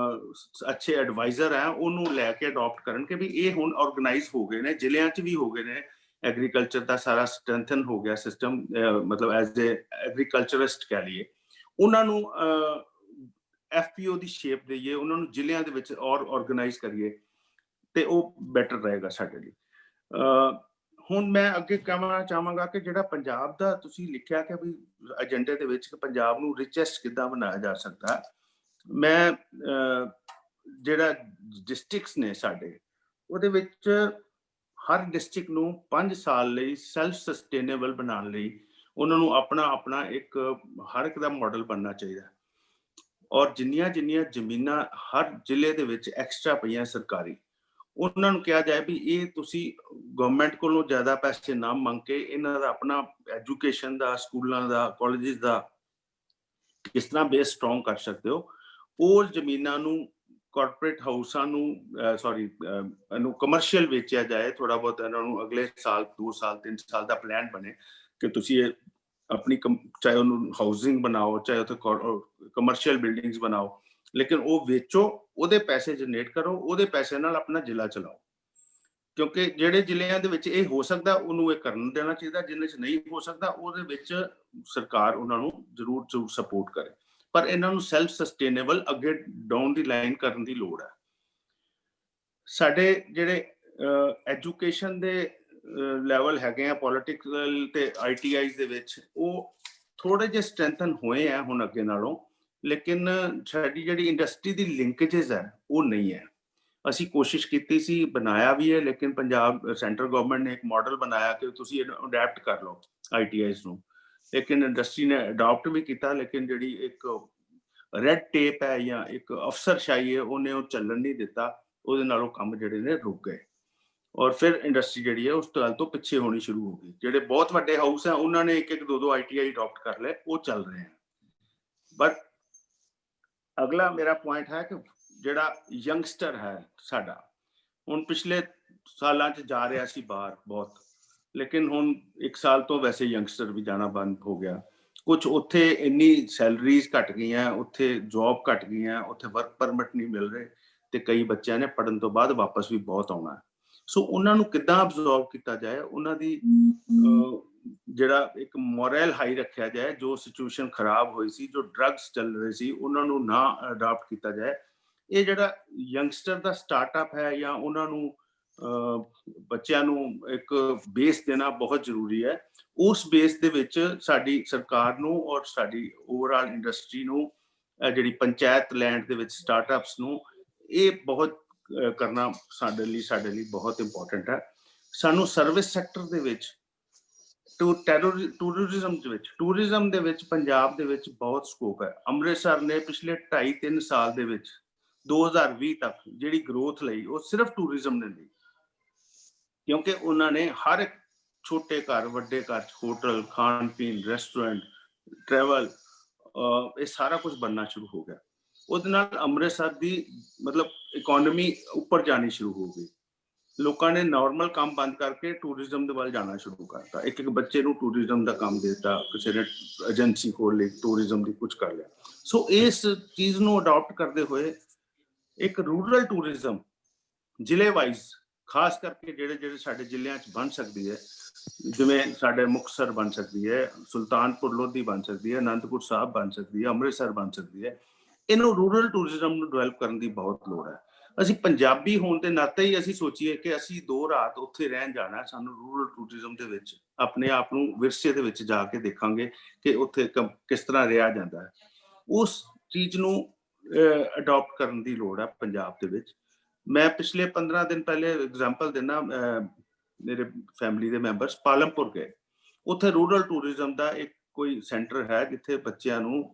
ਅੱਛੇ ਐਡਵਾਈਜ਼ਰ ਹੈ ਉਹਨੂੰ ਲੈ ਕੇ ਅਡਾਪਟ ਕਰਨ ਕਿ ਵੀ ਇਹ ਹੁਣ ਆਰਗੇਨਾਈਜ਼ ਹੋ ਗਏ ਨੇ, ਜ਼ਿਲ੍ਹਿਆਂ 'ਚ ਵੀ ਹੋ ਗਏ ਨੇ, ਐਗਰੀਕਲਚਰ ਦਾ ਸਾਰਾ ਸਟਰੈਂਥਨ ਹੋ ਗਿਆ ਸਿਸਟਮ, ਮਤਲਬ ਐਜ਼ ਏ ਐਗਰੀਕਲਚਰਿਸਟ ਕਹਿ ਲਈਏ, ਉਹਨਾਂ ਨੂੰ FPO ਦੀ ਸ਼ੇਪ ਦੇਈਏ, ਉਹਨਾਂ ਨੂੰ ਜ਼ਿਲ੍ਹਿਆਂ ਦੇ ਵਿੱਚ ਔਰ ਆਰਗੇਨਾਈਜ਼ ਕਰੀਏ ਤੇ ਉਹ ਬੈਟਰ ਰਹੇਗਾ ਸਾਡੇ ਲਈ। ਹੁਣ ਮੈਂ ਅੱਗੇ ਕਹਿਣਾ ਚਾਹਾਂਗਾ ਕਿ ਜਿਹੜਾ ਪੰਜਾਬ ਦਾ ਤੁਸੀਂ ਲਿਖਿਆ ਕਿ ਵੀ ਏਜੰਡੇ ਦੇ ਵਿੱਚ ਕਿ ਪੰਜਾਬ ਨੂੰ ਰਿਚੈਸਟ ਕਿੱਦਾਂ ਬਣਾਇਆ ਜਾ ਸਕਦਾ, ਮੈਂ ਜਿਹੜਾ ਡਿਸਟ੍ਰਿਕਟਸ ਨੇ ਸਾਡੇ ਉਹਦੇ ਵਿੱਚ ਹਰ ਡਿਸਟ੍ਰਿਕਟ ਨੂੰ 5 ਸਾਲ ਲਈ ਸੈਲਫ ਸਸਟੇਨੇਬਲ ਬਣਾਉਣ ਲਈ ਉਹਨਾਂ ਨੂੰ ਆਪਣਾ ਇੱਕ ਹਰ ਇੱਕ ਦਾ ਮਾਡਲ ਬਣਨਾ ਚਾਹੀਦਾ। ਔਰ ਜਿੰਨੀਆਂ ਜ਼ਮੀਨਾਂ ਹਰ ਜ਼ਿਲ੍ਹੇ ਦੇ ਵਿੱਚ ਐਕਸਟਰਾ ਪਈਆਂ ਸਰਕਾਰੀ, ਉਹਨਾਂ ਨੂੰ ਕਿਹਾ ਜਾਏ ਵੀ ਇਹ ਤੁਸੀਂ ਗਵਰਨਮੈਂਟ ਕੋਲੋਂ ਜ਼ਿਆਦਾ ਪੈਸੇ ਨਾ ਮੰਗ ਕੇ ਇਹਨਾਂ ਦਾ ਆਪਣਾ ਐਜੂਕੇਸ਼ਨ ਦਾ, ਸਕੂਲਾਂ ਦਾ, ਕਾਲਜਿਸ ਦਾ ਕਿਸ ਤਰ੍ਹਾਂ ਬੇਸ ਸਟਰੋਂਗ ਕਰ ਸਕਦੇ ਹੋ। ਉਹ ਜ਼ਮੀਨਾਂ ਨੂੰ ਕਾਰਪੋਰੇਟ ਹਾਊਸਾਂ ਨੂੰ ਇਹਨੂੰ ਕਮਰਸ਼ੀਅਲ ਵੇਚਿਆ ਜਾਏ, ਥੋੜਾ ਬਹੁਤ ਇਹਨਾਂ ਨੂੰ ਅਗਲੇ ਸਾਲ 2 ਸਾਲ 3 ਸਾਲ ਦਾ ਪਲਾਨ ਬਣੇ ਕਿ ਤੁਸੀਂ ਇਹ ਆਪਣੀ ਚਾਹੇ ਉਹਨੂੰ ਹਾਊਸਿੰਗ ਬਣਾਓ, ਚਾਹੇ ਉੱਥੇ ਕਮਰਸ਼ੀਅਲ ਬਿਲਡਿੰਗਸ ਬਣਾਓ, ਲੇਕਿਨ ਉਹ ਵੇਚੋ, ਉਹਦੇ ਪੈਸੇ ਜਨਰੇਟ ਕਰੋ, ਉਹਦੇ ਪੈਸੇ ਨਾਲ ਆਪਣਾ ਜ਼ਿਲ੍ਹਾ ਚਲਾਓ। ਕਿਉਂਕਿ ਜਿਹੜੇ ਜ਼ਿਲ੍ਹਿਆਂ ਦੇ ਵਿੱਚ ਇਹ ਹੋ ਸਕਦਾ ਉਹਨੂੰ ਇਹ ਕਰਨ ਦੇਣਾ ਚਾਹੀਦਾ, ਜਿਨ੍ਹਾਂ 'ਚ ਨਹੀਂ ਹੋ ਸਕਦਾ ਉਹਦੇ ਵਿੱਚ ਸਰਕਾਰ ਉਹਨਾਂ ਨੂੰ ਜ਼ਰੂਰ ਸਪੋਰਟ ਕਰੇ, ਪਰ ਇਹਨਾਂ ਨੂੰ ਸੈਲਫ ਸਸਟੇਨੇਬਲ ਅੱਗੇ ਡਾਊਨ ਦੀ ਲਾਈਨ ਕਰਨ ਦੀ ਲੋੜ ਹੈ। ਸਾਡੇ ਜਿਹੜੇ ਐਜੂਕੇਸ਼ਨ ਦੇ ਲੈਵਲ ਹੈਗੇ ਆ ਪੋਲੀਟੀਕਲ ਤੇ ITIs ਦੇ ਵਿੱਚ, ਉਹ ਥੋੜੇ ਜਿਹੇ ਸਟਰੈਂਥਨ ਹੋਏ ਆ ਹੁਣ ਅੱਗੇ ਨਾਲੋਂ, ਲੇਕਿਨ ਸਾਡੀ ਜਿਹੜੀ ਇੰਡਸਟਰੀ ਦੀ ਲਿੰਕੇजेस ਹੈ ਉਹ ਨਹੀਂ ਹੈ। ਅਸੀਂ ਕੋਸ਼ਿਸ਼ ਕੀਤੀ ਸੀ, ਬਣਾਇਆ ਵੀ ਹੈ, ਲੇਕਿਨ ਪੰਜਾਬ ਸੈਂਟਰ ਗਵਰਨਮੈਂਟ ਨੇ ਇੱਕ ਮਾਡਲ ਬਣਾਇਆ ਕਿ ਤੁਸੀਂ ਇਹਨੂੰ ਅਡੈਪਟ ਕਰ ਲਓ ITIs ਨੂੰ, ਲੇਕਿਨ ਇੰਡਸਟਰੀ ਨੇ ਅਡਾਪਟ ਵੀ ਕੀਤਾ, ਲੇਕਿਨ ਜਿਹੜੀ ਇੱਕ ਰੈਡ ਟੇਪ ਹੈ ਜਾਂ ਇੱਕ ਅਫਸਰਸ਼ਾਹੀ ਹੈ ਉਹਨੇ ਉਹ ਚੱਲਣ ਨਹੀਂ ਦਿੱਤਾ, ਉਹਦੇ ਨਾਲੋਂ ਕੰਮ ਜਿਹੜੇ ਨੇ ਰੁਕ ਗਏ। ਔਰ ਫਿਰ ਇੰਡਸਟਰੀ ਜਿਹੜੀ ਹੈ ਉਸ ਗੱਲ ਤੋਂ ਪਿੱਛੇ ਹੋਣੀ ਸ਼ੁਰੂ ਹੋ ਗਈ। ਜਿਹੜੇ ਬਹੁਤ ਵੱਡੇ ਹਾਊਸ ਹੈ ਉਹਨਾਂ ਨੇ 1-2 ITI ਅਡਾਪਟ ਕਰ ਲਏ, ਉਹ ਚੱਲ ਰਹੇ ਹਨ। ਬਟ ਅਗਲਾ ਮੇਰਾ ਪੁਆਇੰਟ ਹੈ ਕਿ ਜਿਹੜਾ ਯੰਗਸਟਰ ਹੈ ਸਾਡਾ, ਹੁਣ ਪਿਛਲੇ ਸਾਲਾਂ 'ਚ ਜਾ ਰਿਹਾ ਸੀ ਬਾਹਰ ਬਹੁਤ, ਲੇਕਿਨ ਹੁਣ 1 ਸਾਲ ਤੋਂ ਵੈਸੇ ਯੰਗਸਟਰ ਵੀ ਜਾਣਾ ਬੰਦ ਹੋ ਗਿਆ। ਕੁਝ ਉੱਥੇ ਇੰਨੀ ਸੈਲਰੀਜ਼ ਘਟ ਗਈਆਂ, ਉੱਥੇ ਜੌਬ ਘਟ ਗਈਆਂ, ਉੱਥੇ ਵਰਕ ਪਰਮਿਟ ਨਹੀਂ ਮਿਲ ਰਹੇ, ਤੇ ਕਈ ਬੱਚਿਆਂ ਨੇ ਪੜ੍ਹਨ ਤੋਂ ਬਾਅਦ ਵਾਪਸ ਵੀ ਬਹੁਤ ਆਉਣਾ। ਸੋ ਉਹਨਾਂ ਨੂੰ ਕਿੱਦਾਂ ਅਬਜ਼ਰਵ ਕੀਤਾ ਜਾਏ, ਉਹਨਾਂ ਦੀ ਜਿਹੜਾ ਇੱਕ ਮੋਰਲ ਹਾਈ ਰੱਖਿਆ ਜਾਏ, ਜੋ ਸਿਚੁਏਸ਼ਨ ਖਰਾਬ ਹੋਈ ਸੀ, ਜੋ ਡਰੱਗਸ ਚੱਲ ਰਹੇ ਸੀ, ਉਹਨਾਂ ਨੂੰ ਨਾ ਅਡਾਪਟ ਕੀਤਾ ਜਾਏ। ਇਹ ਜਿਹੜਾ ਯੰਗਸਟਰ ਦਾ ਸਟਾਰਟਅਪ ਹੈ ਜਾਂ ਉਹਨਾਂ ਨੂੰ ਬੱਚਿਆਂ ਨੂੰ ਇੱਕ ਬੇਸ ਦੇਣਾ ਬਹੁਤ ਜ਼ਰੂਰੀ ਹੈ। ਉਸ ਬੇਸ ਦੇ ਵਿੱਚ ਸਾਡੀ ਸਰਕਾਰ ਨੂੰ ਔਰ ਸਾਡੀ ਓਵਰਆਲ ਇੰਡਸਟਰੀ ਨੂੰ, ਜਿਹੜੀ ਪੰਚਾਇਤ ਲੈਂਡ ਦੇ ਵਿੱਚ ਸਟਾਰਟਅਪਸ ਨੂੰ, ਇਹ ਬਹੁਤ ਕਰਨਾ ਸਾਡੇ ਲਈ ਬਹੁਤ ਇੰਪੋਰਟੈਂਟ ਹੈ। ਸਾਨੂੰ ਸਰਵਿਸ ਸੈਕਟਰ ਦੇ ਵਿੱਚ, ਟੂਰਿਜ਼ਮ ਦੇ ਵਿੱਚ ਪੰਜਾਬ ਦੇ ਵਿੱਚ ਬਹੁਤ ਸਕੋਪ ਹੈ। ਅੰਮ੍ਰਿਤਸਰ ਨੇ ਪਿਛਲੇ 2.5-3 ਸਾਲ ਦੇ ਵਿੱਚ 2020 ਤੱਕ ਜਿਹੜੀ ਗਰੋਥ ਲਈ, ਉਹ ਸਿਰਫ ਟੂਰਿਜ਼ਮ ਨੇ ਲਈ, ਕਿਉਂਕਿ ਉਹਨਾਂ ਨੇ ਹਰ ਇੱਕ ਛੋਟੇ ਘਰ, ਵੱਡੇ ਘਰ 'ਚ ਹੋਟਲ, ਖਾਣ ਪੀਣ, ਰੈਸਟੋਰੈਂਟ, ਟਰੈਵਲ, ਇਹ ਸਾਰਾ ਕੁਝ ਬਣਨਾ ਸ਼ੁਰੂ ਹੋ ਗਿਆ। ਉਹਦੇ ਨਾਲ ਅੰਮ੍ਰਿਤਸਰ ਦੀ ਮਤਲਬ ਇਕੋਨਮੀ ਉੱਪਰ ਜਾਣੀ ਸ਼ੁਰੂ ਹੋ ਗਈ। ਲੋਕਾਂ ਨੇ ਨਾਰਮਲ ਕੰਮ ਬੰਦ ਕਰਕੇ ਟੂਰਿਜ਼ਮ ਦੇ ਵੱਲ ਜਾਣਾ ਸ਼ੁਰੂ ਕਰਤਾ। ਇੱਕ ਬੱਚੇ ਨੂੰ ਟੂਰਿਜ਼ਮ ਦਾ ਕੰਮ ਦੇ ਦਿੱਤਾ, ਕਿਸੇ ਨੇ ਏਜੰਸੀ ਖੋਲ ਲਈ ਟੂਰਿਜ਼ਮ ਦੀ, ਕੁਝ ਕਰ ਲਿਆ। ਸੋ ਇਸ ਚੀਜ਼ ਨੂੰ ਅਡਾਪਟ ਕਰਦੇ ਹੋਏ ਇੱਕ ਰੂਰਲ ਟੂਰਿਜ਼ਮ ਜ਼ਿਲ੍ਹੇ ਵਾਈਜ਼, ਖਾਸ ਕਰਕੇ ਜਿਹੜੇ ਸਾਡੇ ਜ਼ਿਲ੍ਹਿਆਂ 'ਚ ਬਣ ਸਕਦੀ ਹੈ, ਜਿਵੇਂ ਸਾਡੇ ਮੁਕਤਸਰ ਬਣ ਸਕਦੀ ਹੈ, ਸੁਲਤਾਨਪੁਰ ਲੋਧੀ ਬਣ ਸਕਦੀ ਹੈ, ਅਨੰਦਪੁਰ ਸਾਹਿਬ ਬਣ ਸਕਦੀ ਹੈ, ਅੰਮ੍ਰਿਤਸਰ ਬਣ ਸਕਦੀ ਹੈ। ਇਹਨੂੰ ਰੂਰਲ ਟੂਰਿਜ਼ਮ ਨੂੰ ਡਿਵੈਲਪ ਕਰਨ ਦੀ ਬਹੁਤ ਲੋੜ ਹੈ। ਅਸੀਂ ਪੰਜਾਬੀ ਹੋਣ ਦੇ ਨਾਤੇ ਹੀ ਅਸੀਂ ਸੋਚੀਏ ਕਿ ਅਸੀਂ 2 ਰਾਤ ਉੱਥੇ ਰਹਿਣ ਜਾਣਾ, ਸਾਨੂੰ ਰੂਰਲ ਟੂਰਿਜ਼ਮ ਦੇ ਵਿੱਚ ਆਪਣੇ ਆਪ ਨੂੰ ਵਿਰਸੇ ਦੇ ਵਿੱਚ ਜਾ ਕੇ ਦੇਖਾਂਗੇ ਕਿ ਉੱਥੇ ਕਿਸ ਤਰ੍ਹਾਂ ਰਿਹਾ ਜਾਂਦਾ ਹੈ। ਉਸ ਚੀਜ਼ ਨੂੰ ਅਡਾਪਟ ਕਰਨ ਦੀ ਲੋੜ ਹੈ ਪੰਜਾਬ ਦੇ ਵਿੱਚ। ਮੈਂ ਪਿਛਲੇ 15 ਦਿਨ ਪਹਿਲੇ ਐਗਜ਼ਾਮਪਲ ਦਿੰਦਾ, ਮੇਰੇ ਫੈਮਿਲੀ ਦੇ ਮੈਂਬਰਸ ਪਾਲਮਪੁਰ ਗਏ। ਉੱਥੇ ਰੂਰਲ ਟੂਰਿਜ਼ਮ ਦਾ ਇੱਕ ਕੋਈ ਸੈਂਟਰ ਹੈ ਜਿੱਥੇ ਬੱਚਿਆਂ ਨੂੰ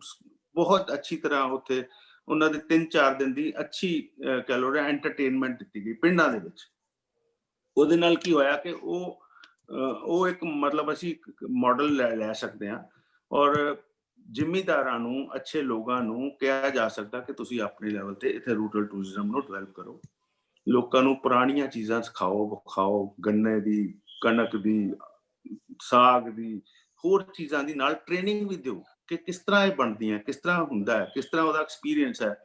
ਬਹੁਤ ਅੱਛੀ ਤਰ੍ਹਾਂ ਉੱਥੇ ਉਹਨਾਂ ਦੇ 3-4 ਦਿਨ ਦੀ ਅੱਛੀ ਕਹਿ ਲਓ ਐਂਟਰਟੇਨਮੈਂਟ ਦਿੱਤੀ ਗਈ ਪਿੰਡਾਂ ਦੇ ਵਿੱਚ। ਉਹਦੇ ਨਾਲ ਕੀ ਹੋਇਆ ਕਿ ਉਹ ਇੱਕ ਮਤਲਬ ਅਸੀਂ ਮਾਡਲ ਲੈ ਸਕਦੇ ਹਾਂ, ਔਰ ਜ਼ਿਮੀਂਦਾਰਾਂ ਨੂੰ, ਅੱਛੇ ਲੋਕਾਂ ਨੂੰ ਕਿਹਾ ਜਾ ਸਕਦਾ ਕਿ ਤੁਸੀਂ ਆਪਣੇ ਲੈਵਲ ਤੇ ਇੱਥੇ ਰੂਰਲ ਟੂਰਿਜ਼ਮ ਨੂੰ ਡਿਵੈਲਪ ਕਰੋ। ਲੋਕਾਂ ਨੂੰ ਪੁਰਾਣੀਆਂ ਚੀਜ਼ਾਂ ਸਿਖਾਓ, ਵਿਖਾਓ, ਗੰਨੇ ਦੀ, ਕਣਕ ਦੀ, ਸਾਗ ਦੀ, ਹੋਰ ਚੀਜ਼ਾਂ ਦੀ ਨਾਲ ਟ੍ਰੇਨਿੰਗ ਵੀ ਦਿਓ ਕਿ ਕਿਸ ਤਰ੍ਹਾਂ ਇਹ ਬਣਦੀਆਂ, ਕਿਸ ਤਰ੍ਹਾਂ ਹੁੰਦਾ ਹੈ, ਕਿਸ ਤਰ੍ਹਾਂ ਉਹਦਾ ਐਕਸਪੀਰੀਅੰਸ ਹੈ,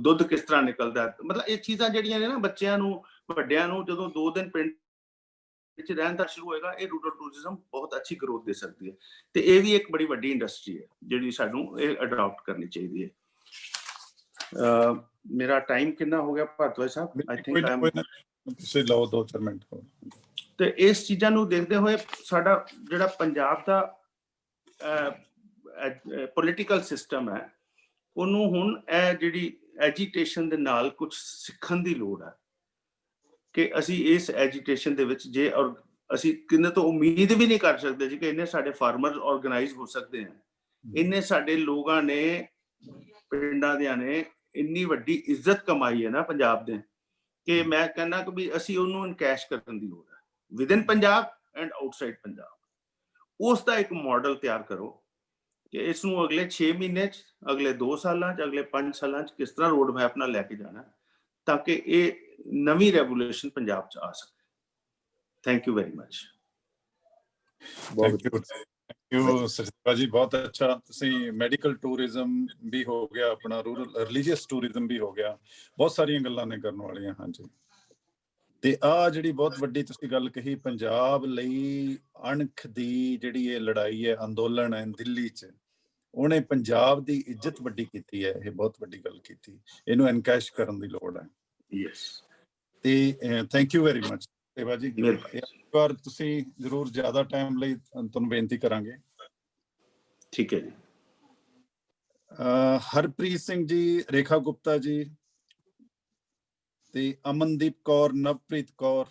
ਦੁੱਧ ਕਿਸ ਤਰ੍ਹਾਂ ਨਿਕਲਦਾ ਹੈ। ਮਤਲਬ ਇਹ ਚੀਜ਼ਾਂ ਜਿਹੜੀਆਂ ਨੇ ਨਾ ਬੱਚਿਆਂ ਨੂੰ, ਵੱਡਿਆਂ ਨੂੰ ਜਦੋਂ 2 ਦਿਨ ਪਿੰਡ ਵਿੱਚ ਰਹਿਣ ਦਾ ਸ਼ੁਰੂ ਹੋਏਗਾ, ਇਹ ਰੂਰਲ ਟੂਰਿਜ਼ਮ ਬਹੁਤ ਅੱਛੀ ਗਰੋਥ ਦੇ ਸਕਦੀ ਹੈ। ਤੇ ਇਹ ਵੀ ਇੱਕ ਬੜੀ ਵੱਡੀ ਇੰਡਸਟਰੀ ਹੈ ਜਿਹੜੀ ਸਾਨੂੰ ਇਹ ਅਡਾਪਟ ਕਰਨੀ ਚਾਹੀਦੀ ਹੈ। ਮੇਰਾ ਟਾਈਮ ਕਿੰਨਾ ਹੋ ਗਿਆ ਭਾਰਤਵਾਜ ਸਾਹਿਬ? ਆਈ ਥਿੰਕ ਤੁਸੀਂ ਲਓ 2-4 ਮਿੰਟ ਹੋਰ। ਤੇ ਇਸ ਚੀਜ਼ਾਂ ਨੂੰ ਦੇਖਦੇ ਹੋਏ ਸਾਡਾ ਜਿਹੜਾ ਪੰਜਾਬ ਦਾ ਪੋਲੀਟੀਕਲ ਸਿਸਟਮ ਹੈ, ਉਹਨੂੰ ਹੁਣ ਇਹ ਜਿਹੜੀ ਐਜੀਟੇਸ਼ਨ ਦੇ ਨਾਲ ਕੁਝ ਸਿੱਖਣ ਦੀ ਲੋੜ ਹੈ ਕਿ ਅਸੀਂ ਇਸ ਐਜੀਟੇਸ਼ਨ ਦੇ ਵਿੱਚ ਜੇ ਔਰ ਅਸੀਂ ਕਿੰਨੇ ਤੋਂ ਉਮੀਦ ਵੀ ਨਹੀਂ ਕਰ ਸਕਦੇ ਜੀ ਕਿ ਇੰਨੇ ਸਾਡੇ ਫਾਰਮਰ ਆਰਗੇਨਾਈਜ਼ ਹੋ ਸਕਦੇ ਹਨ, ਇੰਨੇ ਸਾਡੇ ਲੋਕਾਂ ਨੇ, ਪਿੰਡਾਂ ਦਿਆਂ ਨੇ ਇੰਨੀ ਵੱਡੀ ਇੱਜ਼ਤ ਕਮਾਈ ਹੈ ਨਾ ਪੰਜਾਬ ਦੇ, ਕਿ ਮੈਂ ਕਹਿੰਦਾ ਕਿ ਵੀ ਅਸੀਂ ਉਹਨੂੰ ਇਨਕੈਸ਼ ਕਰਨ ਦੀ ਲੋੜ ਹੈ within Punjab and outside Punjab. ਉਸ ਦਾ ਇੱਕ ਮਾਡਲ ਤਿਆਰ ਕਰੋ ਕਿ ਇਸ ਨੂੰ ਅਗਲੇ 6 ਮਹੀਨੇ 'ਚ, ਅਗਲੇ 2 ਸਾਲਾਂ 'ਚ, ਅਗਲੇ 5 ਸਾਲਾਂ 'ਚ ਕਿਸ ਤਰ੍ਹਾਂ ਰੋਡ ਮੈਪ ਨਾਲ ਲੈ ਕੇ ਜਾਣਾ ਤਾਂ ਕਿ ਇਹ ਨਵੀਂ ਰੈਵੋਲੂਸ਼ਨ ਪੰਜਾਬ 'ਚ ਆ ਸਕੇ। Thank you very much. Thank you Surjit ji, ਬਹੁਤ ਅੱਛਾ। ਤੁਸੀਂ ਮੈਡੀਕਲ ਟੂਰਿਜ਼ਮ ਵੀ ਹੋ ਗਿਆ, ਆਪਣਾ ਰੂਰਲ ਰਿਲੀਜੀਅਸ ਟੂਰਿਜ਼ਮ ਵੀ ਹੋ ਗਿਆ, ਬਹੁਤ ਸਾਰੀਆਂ ਗੱਲਾਂ ਨੇ ਕਰਨ ਵਾਲੀਆਂ। ਹਾਂਜੀ, ਤੇ ਆ ਜਿਹੜੀ ਬਹੁਤ ਵੱਡੀ ਤੁਸੀਂ ਗੱਲ ਕਹੀ, ਪੰਜਾਬ ਲਈ ਅਣਖ ਦੀ ਜਿਹੜੀ ਇਹ ਲੜਾਈ ਹੈ, ਅੰਦੋਲਨ ਹੈ ਦਿੱਲੀ 'ਚ, ਉਹਨੇ ਪੰਜਾਬ ਦੀ ਇੱਜ਼ਤ ਵੱਡੀ ਕੀਤੀ ਹੈ। ਇਹ ਬਹੁਤ ਵੱਡੀ ਗੱਲ ਕੀਤੀ, ਇਹਨੂੰ ਐਨਕੈਸ਼ ਕਰਨ ਦੀ ਲੋੜ ਹੈ। ਯੈਸ, ਤੇ ਥੈਂਕ ਯੂ ਵੈਰੀ ਮਚ ਸੇਵਾ ਜੀ। ਇੱਕ ਵਾਰ ਤੁਸੀਂ ਜ਼ਰੂਰ ਜ਼ਿਆਦਾ ਟਾਈਮ ਲਈ ਤੁਹਾਨੂੰ ਬੇਨਤੀ ਕਰਾਂਗੇ। ਠੀਕ ਹੈ ਜੀ। ਹਰਪ੍ਰੀਤ ਸਿੰਘ ਜੀ, ਰੇਖਾ ਗੁਪਤਾ ਜੀ ਤੇ ਅਮਨਦੀਪ ਕੌਰ, ਨਵਪ੍ਰੀਤ ਕੌਰ,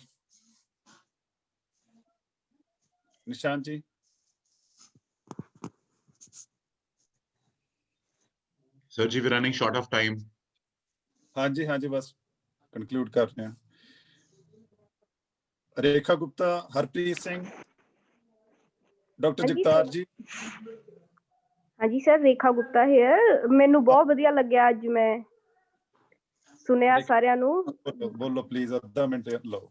ਨਿਸ਼ਾਨ ਜੀ। Sir ji, we're running short of time. ਹਾਂਜੀ ਹਾਂਜੀ, ਬਸ ਕੰਕਲੂਡ ਕਰ ਰਹੇ ਹਾਂ। ਰੇਖਾ ਗੁਪਤਾ, ਹਰਪ੍ਰੀਤ ਸਿੰਘ, ਡਾਕਟਰ ਜਗਤਾਰ ਜੀ। ਹਾਂਜੀ ਸਰ, ਰੇਖਾ ਗੁਪਤਾ ਹੇਅਰ। ਮੈਨੂੰ ਬਹੁਤ ਵਧੀਆ ਲੱਗਿਆ ਅੱਜ, ਮੈਂ ਸੁਣਿਆ ਸਾਰਿਆਂ ਨੂੰ। ਬੋਲੋ ਪਲੀਜ਼, ਅੱਧਾ ਮਿੰਟ ਲਓ।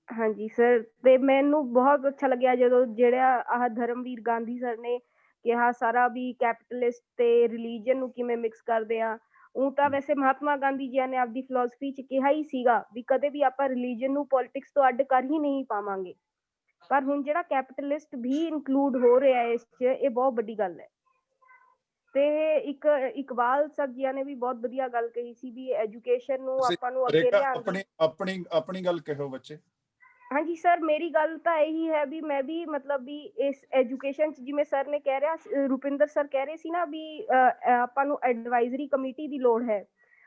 ਹਾਂਜੀ ਸਰ, ਤੇ ਮੈਨੂੰ ਬਹੁਤ ਅੱਛਾ ਲੱਗਿਆ ਜਦੋਂ ਜਿਹੜਾ ਆਹ ਧਰਮਵੀਰ ਗਾਂਧੀ ਸਰ ਨੇ ਕਿਹਾ ਸਾਰਾ ਵੀ ਕੈਪੀਟਲਿਸਟ ਤੇ ਰਿਲੀਜਨ ਨੂੰ ਕਿਵੇਂ ਮਿਕਸ ਕਰਦੇ ਆ। ਉਹ ਤਾਂ ਵੈਸੇ ਮਹਾਤਮਾ ਗਾਂਧੀ ਜੀ ਨੇ ਆਪਦੀ ਫਿਲਾਸਫੀ 'ਚ ਕਿਹਾ ਹੀ ਸੀਗਾ ਵੀ ਕਦੇ ਵੀ ਆਪਾਂ ਰਿਲੀਜਨ ਨੂੰ ਪੋਲਿਟਿਕਸ ਤੋਂ ਅੱਡ ਕਰ ਹੀ ਨਹੀਂ ਪਾਵਾਂਗੇ, ਪਰ ਹੁਣ ਜਿਹੜਾ ਕੈਪੀਟਲਿਸਟ ਵੀ ਇਨਕਲੂਡ ਹੋ ਰਿਹਾ ਇਸ 'ਚ, ਇਹ ਬਹੁਤ ਵੱਡੀ ਗੱਲ ਹੈ। ਤੇ ਇੱਕ ਇਕਬਾਲ ਸਰ ਜੀ ਨੇ ਵੀ ਬਹੁਤ ਵਧੀਆ ਗੱਲ ਕਹੀ ਸੀ ਵੀ ਐਜੂਕੇਸ਼ਨ ਨੂੰ ਆਪਾਂ ਨੂੰ ਅੱਗੇ ਲਿਆਉਣ। ਆਪਣੀ ਗੱਲ ਕਹੋ ਬੱਚੇ। ਹਾਂਜੀ ਸਰ, ਮੇਰੀ ਗੱਲ ਤਾਂ ਇਹੀ ਹੈ ਵੀ ਮੈਂ ਵੀ ਮਤਲਬ ਵੀ ਇਸ ਐਜੂਕੇਸ਼ਨ 'ਚ ਜਿਵੇਂ ਸਰ ਨੇ ਕਹਿ ਰਿਹਾ, ਰੁਪਿੰਦਰ ਸਰ ਕਹਿ ਰਹੇ ਸੀ ਨਾ ਵੀ ਆਪਾਂ ਨੂੰ ਐਡਵਾਈਜ਼ਰੀ ਕਮੇਟੀ ਦੀ ਲੋੜ ਹੈ।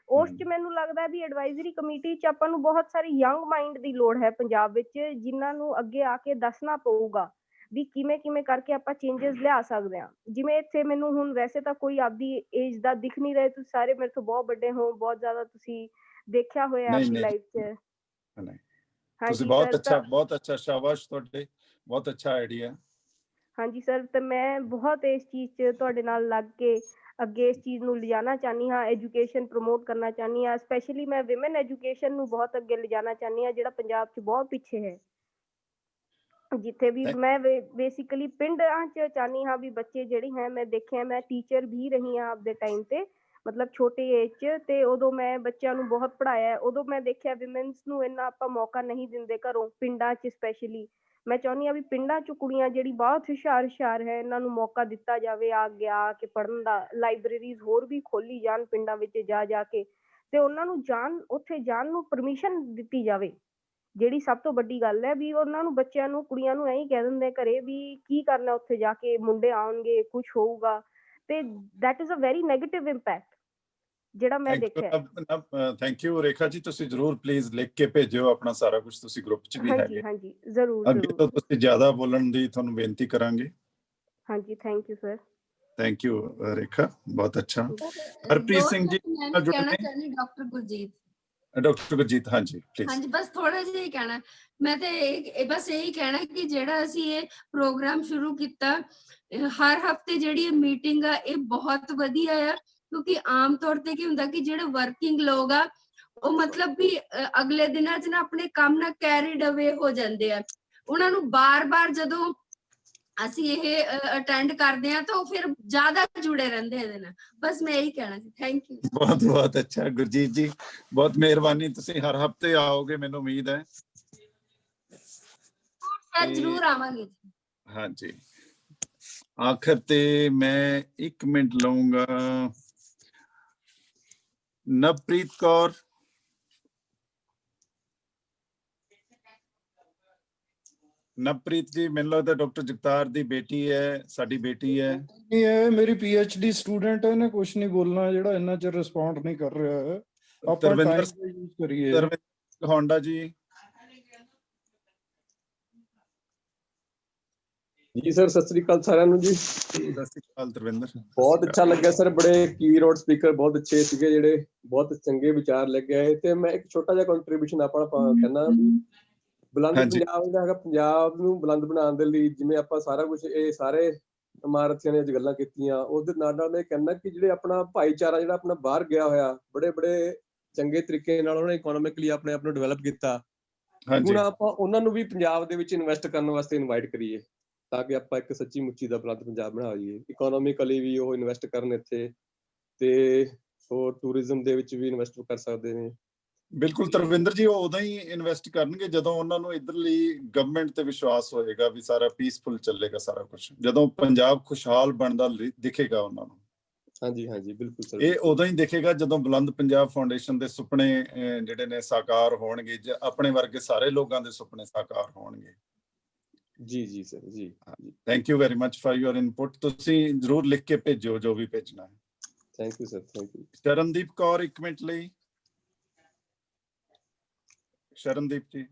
ਉਸ 'ਚ ਮੈਨੂੰ ਲੱਗਦਾ ਵੀ ਐਡਵਾਈਜ਼ਰੀ ਕਮੇਟੀ 'ਚ ਆਪਾਂ ਨੂੰ ਬਹੁਤ ਸਾਰੀ ਯੰਗ ਮਾਈਂਡ ਦੀ ਲੋੜ ਹੈ ਪੰਜਾਬ ਵਿੱਚ, ਜਿਨ੍ਹਾਂ ਨੂੰ ਅੱਗੇ ਆ ਕੇ ਦੱਸਣਾ ਪਊਗਾ ਵੀ ਕਿਵੇਂ ਕਰਕੇ ਆਪਾਂ ਚੇਂਜਸ ਲਿਆ ਸਕਦੇ ਹਾਂ। ਜਿਵੇਂ ਇੱਥੇ ਮੈਨੂੰ ਹੁਣ ਵੈਸੇ ਤਾਂ ਕੋਈ ਆਪਦੀ ਏਜ ਦਾ ਦਿਖ ਨਹੀਂ ਰਹੇ, ਤੁਸੀਂ ਸਾਰੇ ਮੇਰੇ ਤੋਂ ਬਹੁਤ ਵੱਡੇ ਹੋ, ਬਹੁਤ ਜ਼ਿਆਦਾ ਤੁਸੀਂ ਦੇਖਿਆ ਹੋਇਆ ਆਪਣੀ ਲਾਈਫ 'ਚ। ਤੁਸੀਂ ਬਹੁਤ ਅੱਛਾ, ਸ਼ਾਬਾਸ਼ ਤੁਹਾਡੇ, ਬਹੁਤ ਅੱਛਾ ਆਈਡੀਆ। ਹਾਂਜੀ ਸਰ, ਤੇ ਮੈਂ ਬਹੁਤ ਇਸ ਚੀਜ਼ 'ਚ ਤੁਹਾਡੇ ਨਾਲ ਲੱਗ ਕੇ ਅੱਗੇ ਇਸ ਚੀਜ਼ ਨੂੰ ਲਿਜਾਣਾ ਚਾਹੁੰਦੀ ਹਾਂ, ਐਜੂਕੇਸ਼ਨ ਪ੍ਰਮੋਟ ਕਰਨਾ ਚਾਹੁੰਦੀ ਹਾਂ। ਸਪੈਸ਼ਲੀ ਮੈਂ ਵਿਮਨ ਐਜੂਕੇਸ਼ਨ ਨੂੰ ਬਹੁਤ ਅੱਗੇ ਲਿਜਾਣਾ ਚਾਹੁੰਦੀ ਹਾਂ, ਜਿਹੜਾ ਪੰਜਾਬ 'ਚ ਬਹੁਤ ਪਿੱਛੇ ਹੈ। ਜਿੱਥੇ ਵੀ ਮੈਂ ਬੇਸਿਕਲੀ ਪਿੰਡਾਂ 'ਚ ਚਾਹੁੰਦੀ ਹਾਂ ਵੀ ਬੱਚੇ ਜਿਹੜੇ ਹੈ, ਮੈਂ ਦੇਖਿਆ, ਮੈਂ ਟੀਚਰ ਵੀ ਰਹੀ ਹਾਂ ਆਪਦੇ ਟਾਈਮ ਤੇ, ਮਤਲਬ ਛੋਟੀ ਏਜ 'ਚ, ਤੇ ਉਦੋਂ ਮੈਂ ਬੱਚਿਆਂ ਨੂੰ ਬਹੁਤ ਪੜ੍ਹਾਇਆ। ਉਦੋਂ ਮੈਂ ਦੇਖਿਆ ਵਿਮਨਸ ਨੂੰ ਇੰਨਾ ਆਪਾਂ ਮੌਕਾ ਨਹੀਂ ਦਿੰਦੇ ਘਰੋਂ, ਪਿੰਡਾਂ 'ਚ ਸਪੈਸ਼ਲੀ। ਮੈਂ ਚਾਹੁੰਦੀ ਹਾਂ ਵੀ ਪਿੰਡਾਂ 'ਚ ਕੁੜੀਆਂ ਜਿਹੜੀ ਬਹੁਤ ਹੁਸ਼ਿਆਰ ਹੈ, ਇਹਨਾਂ ਨੂੰ ਮੌਕਾ ਦਿੱਤਾ ਜਾਵੇ ਅੱਗੇ ਆ ਕੇ ਪੜ੍ਹਨ ਦਾ। ਲਾਇਬ੍ਰੇਰੀਜ਼ ਹੋਰ ਵੀ ਖੋਲੀ ਜਾਣ ਪਿੰਡਾਂ ਵਿੱਚ ਜਾ ਕੇ, ਤੇ ਉਹਨਾਂ ਨੂੰ ਉੱਥੇ ਜਾਣ ਨੂੰ ਪਰਮਿਸ਼ਨ ਦਿੱਤੀ ਜਾਵੇ। ਜਿਹੜੀ ਸਭ ਤੋਂ ਵੱਡੀ ਗੱਲ ਹੈ ਵੀ ਉਹਨਾਂ ਨੂੰ, ਬੱਚਿਆਂ ਨੂੰ, ਕੁੜੀਆਂ ਨੂੰ ਐਂ ਕਹਿ ਦਿੰਦੇ ਘਰੇ ਵੀ ਕੀ ਕਰਨਾ ਉੱਥੇ ਜਾ ਕੇ, ਮੁੰਡੇ ਆਉਣਗੇ, ਕੁਝ ਹੋਊਗਾ, ਤੇ that is a very negative impact ਜਿਹੜਾ ਮੈਂ ਦੇਖਿਆ। ਥੈਂਕ ਯੂ ਰੇਖਾ ਜੀ, ਤੁਸੀਂ ਜ਼ਰੂਰ ਪਲੀਜ਼ ਲਿਖ ਕੇ ਭੇਜਿਓ ਆਪਣਾ ਸਾਰਾ ਕੁਝ, ਤੁਸੀਂ ਗਰੁੱਪ 'ਚ ਵੀ ਹੈਗੇ। ਹਾਂਜੀ ਜ਼ਰੂਰ। ਅੱਗੇ ਤੋਂ ਤੁਸੀਂ ਜ਼ਿਆਦਾ ਬੋਲਣ ਦੀ ਤੁਹਾਨੂੰ ਬੇਨਤੀ ਕਰਾਂਗੇ। ਹਾਂਜੀ, thank you sir. Thank you Rekha, ਬਹੁਤ ਅੱਛਾ। ਹਰਪ੍ਰੀਤ ਸਿੰਘ ਜੀ, ਡਾਕਟਰ ਗੁਰਜੀਤ। ਡਾਕਟਰ ਗੁਰਜੀਤ, ਹਾਂਜੀ ਪਲੀਜ਼। ਹਾਂਜੀ, ਬਸ ਥੋੜਾ ਜਿਹਾ ਹੀ ਕਹਿਣਾ ਮੈਂ ਤੇ, ਬਸ ਇਹੀ ਕਹਿਣਾ ਕਿ ਜਿਹੜਾ ਅਸੀਂ ਇਹ ਪ੍ਰੋਗਰਾਮ ਸ਼ੁਰੂ ਕੀਤਾ, ਹਰ ਹਫਤੇ ਜਿਹੜੀ ਇਹ ਮੀਟਿੰਗ ਆ, ਇਹ ਬਹੁਤ ਵਧੀਆ ਆ, ਕਿਉਂਕਿ ਆਮ ਤੌਰ ਤੇ ਕੀ ਹੁੰਦਾ ਕਿ ਜਿਹੜੇ ਵਰਕਿੰਗ ਲੋਕ ਆ ਉਹ ਮਤਲਬ ਵੀ ਅਗਲੇ ਦਿਨਾਂ 'ਚ ਨਾ ਆਪਣੇ ਕੰਮ ਨਾਲ ਕੈਰੀਡ ਅਵੇ ਹੋ ਜਾਂਦੇ ਆ। ਉਹਨਾਂ ਨੂੰ ਬਾਰ-ਬਾਰ ਜਦੋਂ ਅਸੀਂ ਇਹ ਅਟੈਂਡ ਕਰਦੇ ਆ ਤਾਂ ਉਹ ਫਿਰ ਜ਼ਿਆਦਾ ਜੁੜੇ ਰਹਿੰਦੇ ਇਹਦੇ ਨਾਲ। ਬਸ ਮੈਂ ਇਹੀ ਕਹਿਣਾ ਸੀ। Thank you. ਬਹੁਤ ਬਹੁਤ ਅੱਛਾ ਗੁਰਜੀਤ ਜੀ, ਬਹੁਤ ਮਿਹਰਬਾਨੀ। ਤੁਸੀਂ ਹਰ ਹਫਤੇ ਆਓਗੇ ਮੈਨੂੰ ਉਮੀਦ ਹੈ। ਸਰ ਜ਼ਰੂਰ ਆਵਾਂਗੇ। ਹਾਂਜੀ, ਆਖਰ ਤੇ ਮੈਂ 1 ਮਿੰਟ ਲਵਾਂਗਾ। ਨਵਪ੍ਰੀਤ ਕੌਰ, ਨਵਪ੍ਰੀਤ ਜੀ ਮੈਨੂੰ ਲੱਗਦਾ ਡਾਕਟਰ ਜਗਤਾਰ ਦੀ ਬੇਟੀ ਹੈ, ਸਾਡੀ ਬੇਟੀ ਹੈ। ਨਹੀਂ, ਇਹ ਮੇਰੀ PhD ਸਟੂਡੈਂਟ ਹੈ, ਇਹਨੇ ਕੁਝ ਨਹੀਂ ਬੋਲਣਾ ਜਿਹੜਾ ਇੰਨਾ ਚਿਰ ਰਿਸਪੌਂਡ ਨਹੀਂ ਕਰ ਰਿਹਾ ਹੈ। ਆਪਾਂ ਟਾਈਮ ਦਾ ਯੂਜ਼ ਕਰੀਏ। ਤਰਵਿੰਦਰ ਹੋਂਡਾ ਜੀ। ਜੀ ਸਰ, ਸਤਿ ਸ੍ਰੀ ਅਕਾਲ ਸਾਰਿਆਂ ਨੂੰ ਜੀ। ਸਤਿ ਸ੍ਰੀ ਅਕਾਲ ਤਰਵਿੰਦਰ। ਬਹੁਤ ਅੱਛਾ ਲੱਗਿਆ ਸਰ, ਬੜੇ ਕੀਰੋਡ ਸਪੀਕਰ ਬਹੁਤ ਅੱਛੇ ਸੀਗੇ, ਜਿਹੜੇ ਬਹੁਤ ਚੰਗੇ ਵਿਚਾਰ ਲੈ ਕੇ ਆਏ। ਤੇ ਮੈਂ ਇੱਕ ਛੋਟਾ ਜਿਹਾ ਕੰਟਰੀਬਿਊਸ਼ਨ ਆਪਣਾ ਕਹਿਣਾ, ਬੁਲੰਦ ਪੰਜਾਬ ਜਿਹੜਾ ਹੈਗਾ, ਪੰਜਾਬ ਨੂੰ ਬੁਲੰਦ ਬਣਾਉਣ ਦੇ ਲਈ ਜਿਵੇਂ ਆਪਾਂ ਸਾਰਾ ਕੁਝ ਇਹ ਸਾਰੇ ਇਮਾਰਤੀਆਂ ਦੀਆਂ ਗੱਲਾਂ ਕੀਤੀਆਂ, ਉਹਦੇ ਨਾਲ ਨਾਲ ਮੈਂ ਕਹਿੰਦਾ ਕਿ ਜਿਹੜੇ ਆਪਣਾ ਭਾਈਚਾਰਾ ਜਿਹੜਾ ਆਪਣਾ ਬਾਹਰ ਗਿਆ ਹੋਇਆ, ਬੜੇ ਬੜੇ ਚੰਗੇ ਤਰੀਕੇ ਨਾਲ ਉਹਨੇ ਇਕਨੋਮਿਕਲੀ ਆਪਣੇ ਆਪ ਨੂੰ ਡਿਵੈਲਪ ਕੀਤਾ। ਹੁਣ ਆਪਾਂ ਉਹਨਾਂ ਨੂੰ ਵੀ ਪੰਜਾਬ ਦੇ ਵਿੱਚ ਇਨਵੈਸਟ ਕਰਨ ਵਾਸਤੇ ਇਨਵਾਈਟ ਕਰੀਏ, ਤਾਂ ਕਿ ਆਪਾਂ ਇੱਕ ਸੱਚੀ ਮੁੱਚੀ ਦਾ ਬੁਲੰਦ ਪੰਜਾਬ ਬਣਾਈਏ। ਇਕਨੋਮਿਕਲੀ ਵੀ ਉਹ ਇਨਵੈਸਟ ਕਰਨ ਇੱਥੇ, ਤੇ ਹੋਰ ਟੂਰਿਜ਼ਮ ਦੇ ਵਿੱਚ ਵੀ ਇਨਵੈਸਟ ਕਰ ਸਕਦੇ ਨੇ। ਬਿਲਕੁਲ ਤਰਵਿੰਦਰ ਜੀ, ਉਹ ਉਦੋਂ ਹੀ ਇਨਵੈਸਟ ਕਰਨਗੇ ਜਦੋਂ ਉਹਨਾਂ ਨੂੰ ਇਧਰਲੀ ਗਵਰਨਮੈਂਟ ਤੇ ਵਿਸ਼ਵਾਸ ਹੋਏਗਾ ਵੀ ਸਾਰਾ ਪੀਸਫੁਲ ਚੱਲੇਗਾ ਸਾਰਾ ਕੁਝ, ਜਦੋਂ ਪੰਜਾਬ ਖੁਸ਼ਹਾਲ ਬਣਦਾ ਦਿਖੇਗਾ ਉਹਨਾਂ ਨੂੰ। ਹਾਂਜੀ ਹਾਂਜੀ ਬਿਲਕੁਲ ਸਰ। ਇਹ ਉਦੋਂ ਹੀ ਦਿਖੇਗਾ ਜਦੋਂ ਬੁਲੰਦ ਪੰਜਾਬ ਫਾਊਂਡੇਸ਼ਨ ਦੇ ਸੁਪਨੇ ਜਿਹੜੇ ਨੇ ਸਾਕਾਰ ਹੋਣਗੇ, ਜਾਂ ਆਪਣੇ ਵਰਗੇ ਸਾਰੇ ਲੋਕਾਂ ਦੇ ਸੁਪਨੇ ਸਾਕਾਰ ਹੋਣਗੇ। ਜੀ ਜੀ ਸਰ ਜੀ। Thank you very much for your input. ਤੁਸੀਂ ਜ਼ਰੂਰ ਲਿਖ ਕੇ ਭੇਜੋ ਜੋ ਵੀ ਭੇਜਣਾ ਹੈ। Thank you sir. Thank you. Sharandeep Kaur 1 minute ਲਈ। ਸ਼ਰਨਦੀਪ ਜੀ।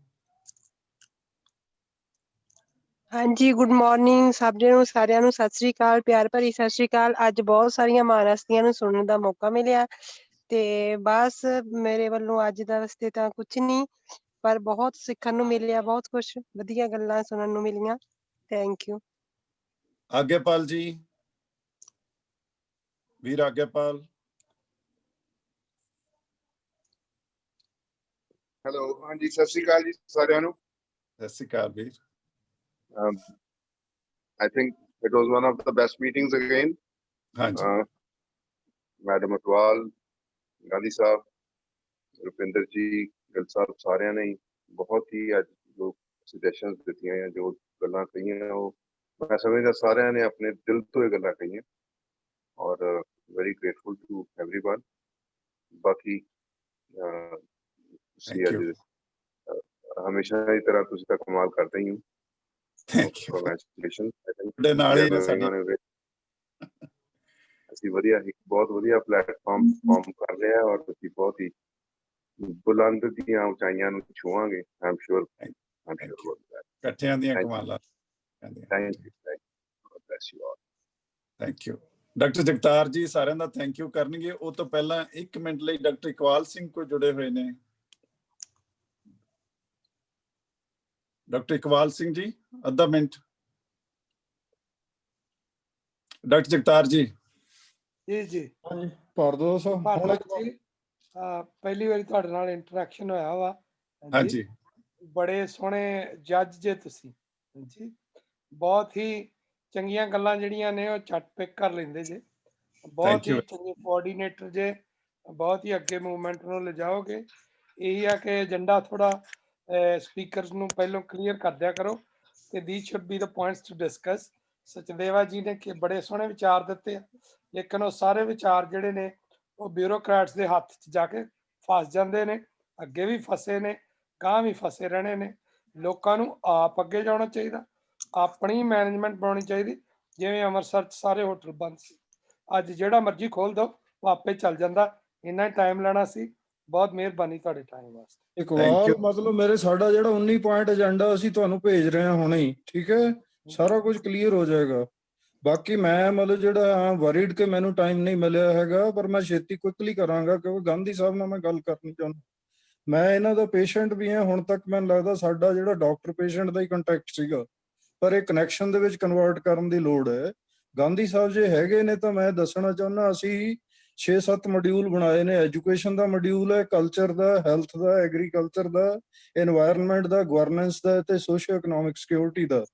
ਹਾਂਜੀ, ਗੁੱਡ ਮਾਰਨਿੰਗ ਸਭ ਨੂੰ, ਸਾਰਿਆਂ ਨੂੰ ਸਤਿ ਸ੍ਰੀ ਅਕਾਲ, ਪਿਆਰ ਭਰੀ ਸਤਿ ਸ੍ਰੀ ਅਕਾਲ। ਅੱਜ ਬਹੁਤ ਸਾਰੀਆਂ ਮਹਾਨ ਹਸਤੀਆਂ ਨੂੰ ਸੁਣਨ ਦਾ ਮੌਕਾ ਮਿਲਿਆ, ਤੇ ਬਸ ਮੇਰੇ ਵੱਲੋਂ ਅੱਜ ਦਾ ਵਾਸਤੇ ਤਾਂ ਕੁਛ ਨਹੀਂ, ਪਰ ਬਹੁਤ ਸਿੱਖਣ ਨੂੰ ਮਿਲਿਆ, ਬਹੁਤ ਕੁਝ ਵਧੀਆ ਗੱਲਾਂ ਸੁਣਨ ਨੂੰ ਮਿਲੀਆਂ। Thank you. ਆਗਿਆਪਾਲ ਜੀ, ਵੀਰ ਆਗਿਆਪਾਲ। ਹੈਲੋ, ਹਾਂਜੀ ਸਤਿ ਸ੍ਰੀ ਅਕਾਲ ਜੀ ਸਾਰਿਆਂ ਨੂੰ। ਸਤਿ ਸ੍ਰੀ ਅਕਾਲ ਵੀਰ। I think it was one of the best meetings again. Madam Atwal, Gandhi ਸਾਹਿਬ, ਰੁਪਿੰਦਰ ਜੀ, ਗਿੱਲ ਸਾਹਿਬ, ਸਾਰਿਆਂ ਨੇ ਬਹੁਤ ਹੀ ਅੱਜ ਜੋ ਸੁਜੈਸ਼ਨਸ ਦਿੱਤੀਆਂ ਜਾਂ ਜੋ ਗੱਲਾਂ ਕਹੀਆਂ, ਉਹ ਮੈਂ ਸਮਝਦਾ ਸਾਰਿਆਂ ਨੇ ਆਪਣੇ ਦਿਲ ਤੋਂ ਇਹ ਗੱਲਾਂ ਕਹੀਆਂ, ਔਰ ਵੈਰੀ ਗ੍ਰੇਟਫੁਲ ਟੂ ਐਵਰੀਵਨ। ਬਾਕੀ ਤੁਸੀਂ ਅੱਜ ਹਮੇਸ਼ਾ ਦੀ ਤਰ੍ਹਾਂ ਤੁਸੀਂ ਤਾਂ ਕਮਾਲ ਕਰਦੇ ਹੀ ਹੋ। ਅਸੀਂ ਵਧੀਆ ਇੱਕ ਬਹੁਤ ਵਧੀਆ ਪਲੇਟਫਾਰਮ ਫਾਰਮ ਕਰ ਰਿਹਾ, ਔਰ ਤੁਸੀਂ ਬਹੁਤ ਹੀ ਬੁਲੰਦ ਦੀਆਂ ਉਚਾਈਆਂ ਨੂੰ ਛੂਹਾਂਗੇ। ਆਮ ਸ਼ੋਰ ਇਕੱਠਿਆਂ ਦੀਆਂ ਕਮਾਲਾਂ। Thank you. Doctor Jagtar ji ਸਾਰਿਆਂ ਦਾ ਥੈਂਕ ਯੂ ਕਰਨਗੇ। ਉਹ ਤੋਂ ਪਹਿਲਾਂ 1 ਮਿੰਟ ਲਈ ਡਾਕਟਰ ਇਕਬਾਲ ਸਿੰਘ ਕੋ ਜੁੜੇ ਹੋਏ ਨੇ। ਡਾਕਟਰ ਇਕਬਾਲ ਸਿੰਘ ਜੀ, ਅੱਧਾ ਮਿੰਟ। ਡਾਕਟਰ ਜਗਤਾਰ ਜੀ। ਜੀ ਜੀ ਹਾਂਜੀ ਭਾਰਦਵਾਜ ਸਾਹਿਬ, ਪਹਿਲੀ ਵਾਰੀ ਤੁਹਾਡੇ ਨਾਲ ਇੰਟਰੈਕਸ਼ਨ ਹੋਇਆ ਵਾ। ਹਾਂਜੀ, ਬੜੇ ਸੋਹਣੇ ਜੱਜ ਜੇ ਤੁਸੀਂ ਜੀ, ਬਹੁਤ ਹੀ ਚੰਗੀਆਂ ਗੱਲਾਂ ਜਿਹੜੀਆਂ ਨੇ ਉਹ ਝਟ ਪਿਕ ਕਰ ਲੈਂਦੇ ਜੇ, ਬਹੁਤ ਹੀ ਚੰਗੇ ਕੋਆਰਡੀਨੇਟਰ ਜੇ, ਬਹੁਤ ਹੀ ਅੱਗੇ ਮੂਵਮੈਂਟ ਨੂੰ ਲਿਜਾਓਗੇ। ਇਹੀ ਆ ਕਿ ਏਜੰਡਾ ਥੋੜਾ ਸਪੀਕਰਸ ਨੂੰ ਪਹਿਲਾਂ ਕਲੀਅਰ ਕਰ ਦਿਆ ਕਰੋ ਕਿ these should be the points to discuss। Sachdeva ਜੀ ਨੇ ਕਿ ਬੜੇ ਸੋਹਣੇ ਵਿਚਾਰ ਦਿੱਤੇ ਆ, ਲੇਕਿਨ ਉਹ ਸਾਰੇ ਵਿਚਾਰ ਜਿਹੜੇ ਨੇ ਉਹ ਬਿਊਰੋਕਰੈਟਸ ਦੇ ਹੱਥ 'ਚ ਜਾ ਕੇ ਫਸ ਜਾਂਦੇ ਨੇ, ਅੱਗੇ ਵੀ ਫਸੇ ਨੇ, ਗਾਂਹ ਵੀ ਫਸੇ ਰਹਿਣੇ ਨੇ। ਲੋਕਾਂ ਨੂੰ ਆਪ ਅੱਗੇ ਜਾਣਾ ਚਾਹੀਦਾ, ਆਪਣੀ ਮੈਨੇਜਮੈਂਟ ਬਣਾਉਣੀ ਚਾਹੀਦੀ। ਜਿਵੇਂ ਅੰਮ੍ਰਿਤਸਰ 'ਚ ਸਾਰੇ ਹੋਟਲ ਬੰਦ ਸੀ, ਅੱਜ ਜਿਹੜਾ ਮਰਜ਼ੀ ਖੋਲ ਦਿਓ ਉਹ ਆਪੇ ਚੱਲ ਜਾਂਦਾ। ਇੰਨਾ ਟਾਈਮ ਲੈਣਾ ਸੀ। ਬਹੁਤ ਮਿਹਰਬਾਨੀ ਤੁਹਾਡੇ ਟਾਈਮ ਵਾਸਤੇ। ਇਕਬਾਲ, ਮਤਲਬ ਮੇਰੇ ਸਾਡਾ ਜਿਹੜਾ 19 ਪੁਆਇੰਟ ਏਜੰਡਾ ਅਸੀਂ ਤੁਹਾਨੂੰ ਭੇਜ ਰਹੇ ਹਾਂ ਹੁਣੇ ਹੀ, ਠੀਕ ਹੈ, ਸਾਰਾ ਕੁਝ ਕਲੀਅਰ ਹੋ ਜਾਏਗਾ। ਬਾਕੀ ਮੈਂ ਮਤਲਬ ਜਿਹੜਾ ਵਰੀਡ ਕਿ ਮੈਨੂੰ ਟਾਈਮ ਨਹੀਂ ਮਿਲਿਆ ਹੈਗਾ, ਪਰ ਮੈਂ ਛੇਤੀ ਕੁਇਕਲੀ ਕਰਾਂਗਾ ਕਿਉਂਕਿ ਗਾਂਧੀ ਸਾਹਿਬ ਨਾਲ ਮੈਂ ਗੱਲ ਕਰਨੀ ਚਾਹੁੰਦਾ। ਮੈਂ ਇਹਨਾਂ ਦਾ ਪੇਸ਼ੈਂਟ ਵੀ ਹਾਂ। ਹੁਣ ਤੱਕ ਮੈਨੂੰ ਲੱਗਦਾ ਸਾਡਾ ਜਿਹੜਾ ਡਾਕਟਰ ਪੇਸ਼ੈਂਟ ਦਾ ਹੀ ਕੰਟੈਕਟ ਸੀਗਾ, ਪਰ ਇਹ ਕਨੈਕਸ਼ਨ ਦੇ ਵਿੱਚ ਕਨਵਰਟ ਕਰਨ ਦੀ ਲੋੜ ਹੈ। ਗਾਂਧੀ ਸਾਹਿਬ ਜੇ ਹੈਗੇ ਨੇ ਤਾਂ ਮੈਂ ਦੱਸਣਾ ਚਾਹੁੰਦਾ, ਅਸੀਂ 6-7 ਮੋਡਿਊਲ ਬਣਾਏ ਨੇ। ਐਜੂਕੇਸ਼ਨ ਦਾ ਮੋਡਿਊਲ ਹੈ, ਕਲਚਰ ਦਾ, ਹੈਲਥ ਦਾ, ਐਗਰੀਕਲਚਰ ਦਾ, এনवायरमेंट ਦਾ, ਗਵਰਨੈਂਸ ਦਾ ਤੇ ਸੋਸ਼ੀਓ ਇਕਨੋਮਿਕ ਸਿਕਿਉਰਿਟੀ ਦਾ।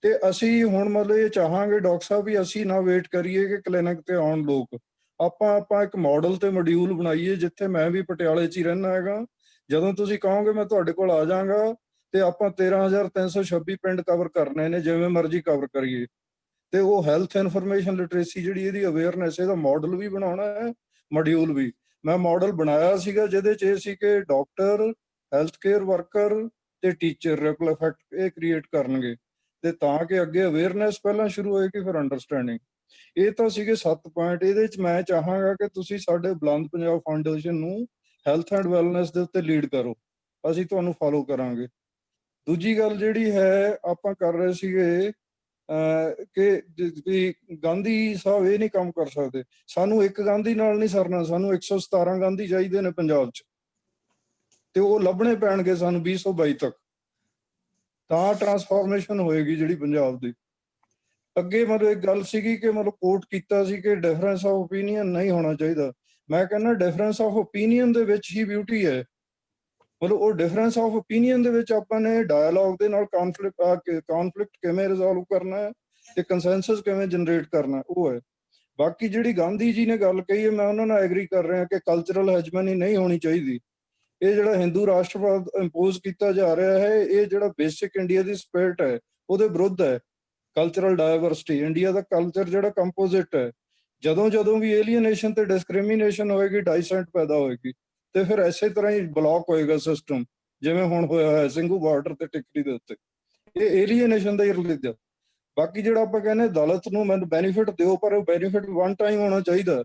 ਤੇ ਅਸੀਂ ਹੁਣ ਮਤਲਬ ਇਹ ਚਾਹਾਂਗੇ ਡਾਕਟਰ ਸਾਹਿਬ ਵੀ ਅਸੀਂ ਨਾ ਵੇਟ ਕਰੀਏ ਕਿ ਕਲੀਨਿਕ ਤੇ ਆਉਣ ਲੋਕ, ਆਪਾਂ ਇੱਕ ਮਾਡਲ ਤੇ ਮੋਡਿਊਲ ਬਣਾਈਏ। ਜਿੱਥੇ ਮੈਂ ਵੀ ਪਟਿਆਲੇ 'ਚ ਹੀ ਰਹਿਣਾ ਹੈਗਾ, ਜਦੋਂ ਤੁਸੀਂ ਕਹੋਗੇ ਮੈਂ ਤੁਹਾਡੇ ਕੋਲ ਆ ਜਾਵਾਂਗਾ ਤੇ ਆਪਾਂ 13,326 ਪਿੰਡ ਕਵਰ ਕਰਨੇ ਨੇ, ਜਿਵੇਂ ਮਰਜ਼ੀ ਕਵਰ ਕਰੀਏ। ਤੇ ਉਹ ਹੈਲਥ ਇਨਫੋਰਮੇਸ਼ਨ ਲਿਟਰੇਸੀ ਜਿਹੜੀ ਇਹਦੀ ਅਵੇਅਰਨੈਸ, ਇਹਦਾ ਮਾਡਲ ਵੀ ਬਣਾਉਣਾ ਹੈ, ਮੋਡਿਊਲ ਵੀ। ਮੈਂ ਮਾਡਲ ਬਣਾਇਆ ਸੀਗਾ ਜਿਹਦੇ 'ਚ ਇਹ ਸੀ ਕਿ ਡਾਕਟਰ, ਹੈਲਥ ਕੇਅਰ ਵਰਕਰ ਤੇ ਟੀਚਰ ਰਿਪਲ ਇਫੈਕਟ ਇਹ ਕ੍ਰੀਏਟ ਕਰਨਗੇ, ਤੇ ਤਾਂ ਕਿ ਅੱਗੇ ਅਵੇਅਰਨੈਸ ਪਹਿਲਾਂ ਸ਼ੁਰੂ ਹੋਏਗੀ ਫਿਰ ਅੰਡਰਸਟੈਂਡਿੰਗ। ਇਹ ਤਾਂ ਸੀਗੇ 7 ਪੁਆਇੰਟ। ਇਹਦੇ 'ਚ ਮੈਂ ਚਾਹਾਂਗਾ ਕਿ ਤੁਸੀਂ ਸਾਡੇ ਬੁਲੰਦ ਪੰਜਾਬ ਫਾਊਂਡੇਸ਼ਨ ਨੂੰ ਹੈਲਥ ਐਂਡ ਵੈਲਨੈਸ ਦੇ ਉੱਤੇ ਲੀਡ ਕਰੋ, ਅਸੀਂ ਤੁਹਾਨੂੰ ਫੋਲੋ ਕਰਾਂਗੇ। ਦੂਜੀ ਗੱਲ ਜਿਹੜੀ ਹੈ, ਆਪਾਂ ਕਰ ਰਹੇ ਸੀਗੇ ਕਿ ਗਾਂਧੀ ਸਾਹਿਬ ਇਹ ਨਹੀਂ ਕੰਮ ਕਰ ਸਕਦੇ। ਸਾਨੂੰ ਇੱਕ ਗਾਂਧੀ ਨਾਲ ਨਹੀਂ ਸਰਨਾ, ਸਾਨੂੰ 117 ਗਾਂਧੀ ਚਾਹੀਦੇ ਨੇ ਪੰਜਾਬ 'ਚ, ਤੇ ਉਹ ਲੱਭਣੇ ਪੈਣਗੇ ਸਾਨੂੰ 2022 ਤੱਕ, ਤਾਂ ਟਰਾਂਸਫਾਰਮੇਸ਼ਨ ਹੋਏਗੀ ਜਿਹੜੀ ਪੰਜਾਬ ਦੀ। ਅੱਗੇ ਮਤਲਬ ਇੱਕ ਗੱਲ ਸੀਗੀ ਕਿ ਮਤਲਬ ਕੋਟ ਕੀਤਾ ਸੀ ਕਿ ਡਿਫਰੈਂਸ ਆਫ ਓਪੀਨੀਅਨ ਨਹੀਂ ਹੋਣਾ ਚਾਹੀਦਾ। ਮੈਂ ਕਹਿੰਦਾ ਡਿਫਰੈਂਸ ਆਫ ਓਪੀਨੀਅਨ ਦੇ ਵਿੱਚ ਹੀ ਬਿਊਟੀ ਹੈ। ਮਤਲਬ ਉਹ ਡਿਫਰੈਂਸ ਆਫ ਓਪੀਨੀਅਨ ਦੇ ਵਿੱਚ ਆਪਾਂ ਨੇ ਡਾਇਲੋਗ ਦੇ ਨਾਲ ਕੌਨਫਲਿਕਟ ਕਿਵੇਂ ਰਿਜ਼ੋਲਵ ਕਰਨਾ ਹੈ ਤੇ ਕੰਸੈਂਸਸ ਕਿਵੇਂ ਜਨਰੇਟ ਕਰਨਾ, ਉਹ ਹੈ। ਬਾਕੀ ਜਿਹੜੀ ਗਾਂਧੀ ਜੀ ਨੇ ਗੱਲ ਕਹੀ ਹੈ, ਮੈਂ ਉਹਨਾਂ ਨਾਲ ਐਗਰੀ ਕਰ ਰਿਹਾ ਕਿ ਕਲਚਰਲ ਹੈਜਮਨੀ ਨਹੀਂ ਹੋਣੀ ਚਾਹੀਦੀ। ਇਹ ਜਿਹੜਾ ਹਿੰਦੂ ਰਾਸ਼ਟਰਵਾਦ ਇੰਪੋਜ਼ ਕੀਤਾ ਜਾ ਰਿਹਾ ਹੈ, ਇਹ ਜਿਹੜਾ ਬੇਸਿਕ ਇੰਡੀਆ ਦੀ ਸਪਿਰਿਟ ਹੈ ਉਹਦੇ ਵਿਰੁੱਧ ਹੈ। ਕਲਚਰਲ ਡਾਇਵਰਸਿਟੀ, ਇੰਡੀਆ ਦਾ ਕਲਚਰ ਜਿਹੜਾ ਕੰਪੋਜ਼ਿਟ ਹੈ, ਜਦੋਂ ਵੀ ਏਲੀਅਨੇਸ਼ਨ ਤੇ ਡਿਸਕ੍ਰਿਮੀਨੇਸ਼ਨ ਹੋਏਗੀ, ਡਾਈਸੈਂਟ ਪੈਦਾ ਹੋਏਗੀ, ਤੇ ਫਿਰ ਐਸੇ ਤਰ੍ਹਾਂ ਹੀ ਬਲੌਕ ਹੋਏਗਾ ਸਿਸਟਮ, ਜਿਵੇਂ ਹੁਣ ਹੋਇਆ ਹੈ ਸਿੰਘੂ ਬਾਰਡਰ ਤੇ ਟਿੱਕਰੀ ਦੇ ਉੱਤੇ। ਇਹ ਏਲੀਅਨੇਸ਼ਨ ਦਾ ਹੀ ਰਿਲੀਜਨ। ਬਾਕੀ ਜਿਹੜਾ ਆਪਾਂ ਕਹਿੰਦੇ ਦਲਿਤ ਨੂੰ ਮੈਨੂੰ ਬੈਨੀਫਿਟ ਦਿਓ, ਪਰ ਉਹ ਬੈਨੀਫਿਟ ਵਨ ਟਾਈਮ ਹੋਣਾ ਚਾਹੀਦਾ।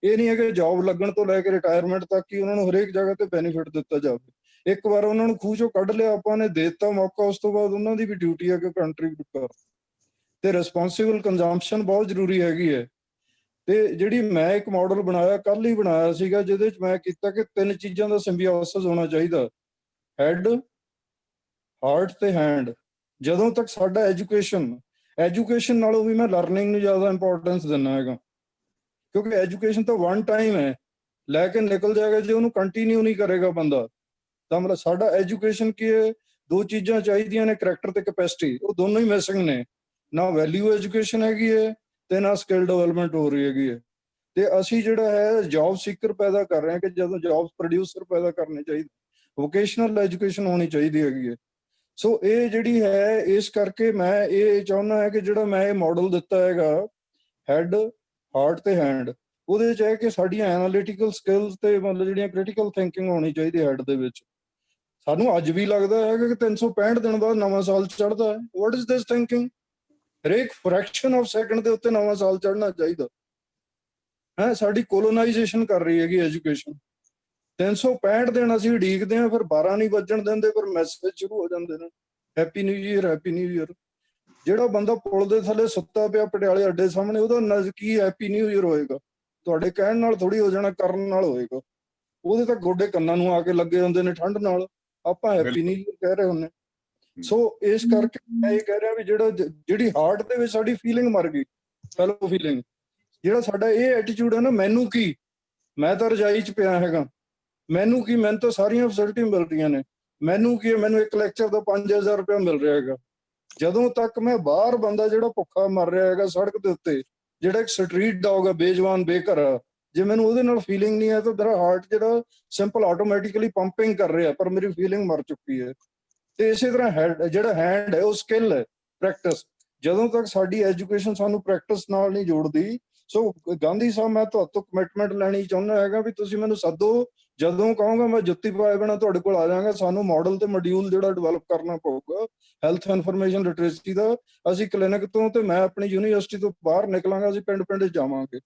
ਇਹ ਨਹੀਂ ਹੈ ਕਿ ਜੌਬ ਲੱਗਣ ਤੋਂ ਲੈ ਕੇ ਰਿਟਾਇਰਮੈਂਟ ਤੱਕ ਹੀ ਉਹਨਾਂ ਨੂੰ ਹਰੇਕ ਜਗ੍ਹਾ ਤੇ ਬੈਨੀਫਿਟ ਦਿੱਤਾ ਜਾਵੇ। ਇੱਕ ਵਾਰ ਉਹਨਾਂ ਨੂੰ ਖੂਹ ਚੋਂ ਕੱਢ ਲਿਆ ਆਪਾਂ ਨੇ, ਦੇ ਦਿੱਤਾ ਮੌਕਾ, ਉਸ ਤੋਂ ਬਾਅਦ ਉਹਨਾਂ ਦੀ ਵੀ ਡਿਊਟੀ ਹੈ ਕਿ ਕੰਟਰੀਬਿਊਟ ਕਰ। ਤੇ ਰਿਸਪੌਂਸਿਬਲ ਕੰਜ਼ੰਪਸ਼ਨ ਬਹੁਤ ਜ਼ਰੂਰੀ ਹੈਗੀ ਹੈ। ਤੇ ਜਿਹੜੀ ਮੈਂ ਇੱਕ ਮਾਡਲ ਬਣਾਇਆ, ਕੱਲ ਹੀ ਬਣਾਇਆ ਸੀਗਾ, ਜਿਹਦੇ 'ਚ ਮੈਂ ਕੀਤਾ ਕਿ 3 ਚੀਜ਼ਾਂ ਦਾ ਸਿੰਬਿਓਸਿਸ ਹੋਣਾ ਚਾਹੀਦਾ, ਹੈਡ, ਹਾਰਟ ਤੇ ਹੈਂਡ। ਜਦੋਂ ਤੱਕ ਸਾਡਾ ਐਜੂਕੇਸ਼ਨ ਨਾਲੋਂ ਵੀ ਮੈਂ ਲਰਨਿੰਗ ਨੂੰ ਜ਼ਿਆਦਾ ਇੰਪੋਰਟੈਂਸ ਦਿੰਦਾ ਹੈਗਾ, ਕਿਉਂਕਿ ਐਜੂਕੇਸ਼ਨ ਤਾਂ ਵਨ ਟਾਈਮ ਹੈ, ਲੈ ਕੇ ਨਿਕਲ ਜਾਏਗਾ। ਜੇ ਉਹਨੂੰ ਕੰਟੀਨਿਊ ਨਹੀਂ ਕਰੇਗਾ ਬੰਦਾ, ਤਾਂ ਮਤਲਬ ਸਾਡਾ ਐਜੂਕੇਸ਼ਨ ਕੀ ਹੈ, 2 ਚੀਜ਼ਾਂ ਚਾਹੀਦੀਆਂ ਨੇ, ਕਰੈਕਟਰ ਤੇ ਕੈਪੈਸਿਟੀ। ਉਹ ਦੋਨੋਂ ਹੀ ਮਿਸਿੰਗ ਨੇ। ਨਾ ਵੈਲਿਊ ਐਜੂਕੇਸ਼ਨ ਹੈਗੀ ਹੈ ਤੇ ਨਾ ਸਕਿੱਲ ਡਿਵੈਲਪਮੈਂਟ ਹੋ ਰਹੀ ਹੈਗੀ ਹੈ। ਤੇ ਅਸੀਂ ਜਿਹੜਾ ਹੈ ਜੌਬ ਸੀਕਰ ਪੈਦਾ ਕਰ ਰਹੇ ਹਾਂ ਕਿ ਜਦੋਂ ਜੌਬ ਪ੍ਰੋਡਿਊਸਰ ਪੈਦਾ ਕਰਨੇ ਚਾਹੀਦੇ, ਵੋਕੇਸ਼ਨਲ ਐਜੂਕੇਸ਼ਨ ਹੋਣੀ ਚਾਹੀਦੀ ਹੈਗੀ ਹੈ। ਸੋ ਇਹ ਜਿਹੜੀ ਹੈ, ਇਸ ਕਰਕੇ ਮੈਂ ਇਹ ਚਾਹੁੰਦਾ ਹੈ ਕਿ ਜਿਹੜਾ ਮੈਂ ਇਹ ਮਾਡਲ ਦਿੱਤਾ ਹੈਗਾ, ਹੈਡ, ਹਾਰਟ ਤੇ ਹੈਂਡ, ਉਹਦੇ 'ਚ ਹੈ ਕਿ ਸਾਡੀਆਂ ਐਨਾਲਿਟੀਕਲ ਸਕਿੱਲਸ ਤੇ ਮਤਲਬ ਜਿਹੜੀਆਂ ਕ੍ਰਿਟੀਕਲ ਥਿੰਕਿੰਗ ਹੋਣੀ ਚਾਹੀਦੀ ਹੈਡ ਦੇ ਵਿੱਚ। ਸਾਨੂੰ ਅੱਜ ਵੀ ਲੱਗਦਾ ਹੈ ਕਿ 365 ਦਿਨ ਬਾਅਦ ਨਵਾਂ ਸਾਲ ਚੜ੍ਹਦਾ ਹੈ। What is this thinking? ਹਰੇਕ ਫ੍ਰੈਕਸ਼ਨ ਆਫ ਸੈਕਿੰਡ ਦੇ ਉੱਤੇ ਨਵਾਂ ਸਾਲ ਚੜ੍ਹਨਾ ਚਾਹੀਦਾ ਹੈ। ਸਾਡੀ ਕੋਲੋਨਾਈਜੇਸ਼ਨ ਕਰ ਰਹੀ ਹੈਗੀ ਐਜੂਕੇਸ਼ਨ। 365 ਦਿਨ ਅਸੀਂ ਉਡੀਕਦੇ ਹਾਂ, ਫਿਰ 12 ਨਹੀਂ ਵੱਜਣ ਦਿੰਦੇ, ਫਿਰ ਮੈਸੇਜ ਸ਼ੁਰੂ ਹੋ ਜਾਂਦੇ ਨੇ, happy new year, happy new year. ਜਿਹੜਾ ਬੰਦਾ ਪੁਲ ਦੇ ਥੱਲੇ ਸੁੱਤਾ ਪਿਆ ਪਟਿਆਲੇ ਅੱਡੇ ਸਾਹਮਣੇ, ਉਹਦਾ ਨਜ਼ਦੀਕੀ ਹੈਪੀ ਨਿਊ ਈਅਰ ਹੋਏਗਾ? ਤੁਹਾਡੇ ਕਹਿਣ ਨਾਲ ਥੋੜੀ ਹੋ ਜਾਣਾ, ਕਰਨ ਨਾਲ ਹੋਏਗਾ। ਉਹਦੇ ਤਾਂ ਗੋਡੇ ਕੰਨਾਂ ਨੂੰ ਆ ਕੇ ਲੱਗੇ ਹੁੰਦੇ ਨੇ ਠੰਡ ਨਾਲ, ਆਪਾਂ ਹੈਪੀ ਨਿਊ ਈਅਰ ਕਹਿ ਰਹੇ ਹੁੰਦੇ। ਸੋ ਇਸ ਕਰਕੇ ਮੈਂ ਇਹ ਕਹਿ ਰਿਹਾ ਵੀ ਜਿਹੜੀ ਹਾਰਟ ਦੇ ਵਿੱਚ ਸਾਡੀ ਫੀਲਿੰਗ ਮਰ ਗਈ, ਫੈਲੋ ਫੀਲਿੰਗ, ਜਿਹੜਾ ਸਾਡਾ ਇਹ ਐਟੀਟਿਊਡ ਹੈ ਨਾ, ਮੈਨੂੰ ਕੀ, ਮੈਂ ਤਾਂ ਰਜਾਈ 'ਚ ਪਿਆ ਹੈਗਾ, ਮੈਨੂੰ ਕੀ, ਮੈਨੂੰ ਤਾਂ ਸਾਰੀਆਂ ਫੈਸਿਲਿਟੀ ਮਿਲ ਰਹੀਆਂ ਨੇ, ਮੈਨੂੰ ਕੀ, ਮੈਨੂੰ ਇੱਕ ਲੈਕਚਰ ਦਾ 5000 ਰੁਪਇਆ ਮਿਲ ਰਿਹਾ ਹੈਗਾ। ਜਦੋਂ ਤੱਕ ਮੈਂ ਬਾਹਰ ਬੰਦਾ ਜਿਹੜਾ ਭੁੱਖਾ ਮਰ ਰਿਹਾ ਹੈਗਾ ਸੜਕ ਦੇ ਉੱਤੇ, ਜਿਹੜਾ ਇੱਕ ਸਟਰੀਟ ਡੌਗ ਹੈ, ਬੇਜਵਾਨ ਬੇਘਰ, ਜੇ ਮੈਨੂੰ ਉਹਦੇ ਨਾਲ ਫੀਲਿੰਗ ਨਹੀਂ ਹੈ ਤਾਂ ਮੇਰਾ ਹਾਰਟ ਜਿਹੜਾ ਸਿੰਪਲ ਆਟੋਮੈਟਿਕਲੀ ਪੰਪਿੰਗ ਕਰ ਰਿਹਾ, ਪਰ ਮੇਰੀ ਫੀਲਿੰਗ ਮਰ ਚੁੱਕੀ ਹੈ। ਤੇ ਇਸੇ ਤਰ੍ਹਾਂ ਹੈਡ, ਜਿਹੜਾ ਹੈਂਡ ਹੈ, ਉਹ ਸਕਿੱਲ ਹੈ, ਪ੍ਰੈਕਟਿਸ। ਜਦੋਂ ਤੱਕ ਸਾਡੀ ਐਜੂਕੇਸ਼ਨ ਸਾਨੂੰ ਪ੍ਰੈਕਟਿਸ ਨਾਲ ਨਹੀਂ ਜੋੜਦੀ, ਸੋ ਗਾਂਧੀ ਸਾਹਿਬ, ਮੈਂ ਤੁਹਾਡੇ ਤੋਂ ਕਮਿਟਮੈਂਟ ਲੈਣੀ ਚਾਹੁੰਦਾ ਹੈਗਾ ਵੀ ਤੁਸੀਂ ਮੈਨੂੰ ਸੱਦੋ, ਜਦੋਂ ਕਹੋਗਾ ਮੈਂ ਜੁੱਤੀ ਪਾਏ ਬਿਨਾਂ ਤੁਹਾਡੇ ਕੋਲ ਆ ਜਾਵਾਂਗਾ। ਸਾਨੂੰ ਮਾਡਲ ਤੇ ਮੋਡਿਊਲ ਜਿਹੜਾ ਡਿਵੈਲਪ ਕਰਨਾ ਪਊਗਾ ਹੈਲਥ ਇਨਫੋਰਮੇਸ਼ਨ ਲਿਟਰੇਸੀ ਦਾ। ਅਸੀਂ ਕਲੀਨਿਕ ਤੋਂ ਤੇ ਮੈਂ ਆਪਣੀ ਯੂਨੀਵਰਸਿਟੀ ਤੋਂ ਬਾਹਰ ਨਿਕਲਾਂਗਾ, ਅਸੀਂ ਪਿੰਡ ਜਾਵਾਂਗੇ।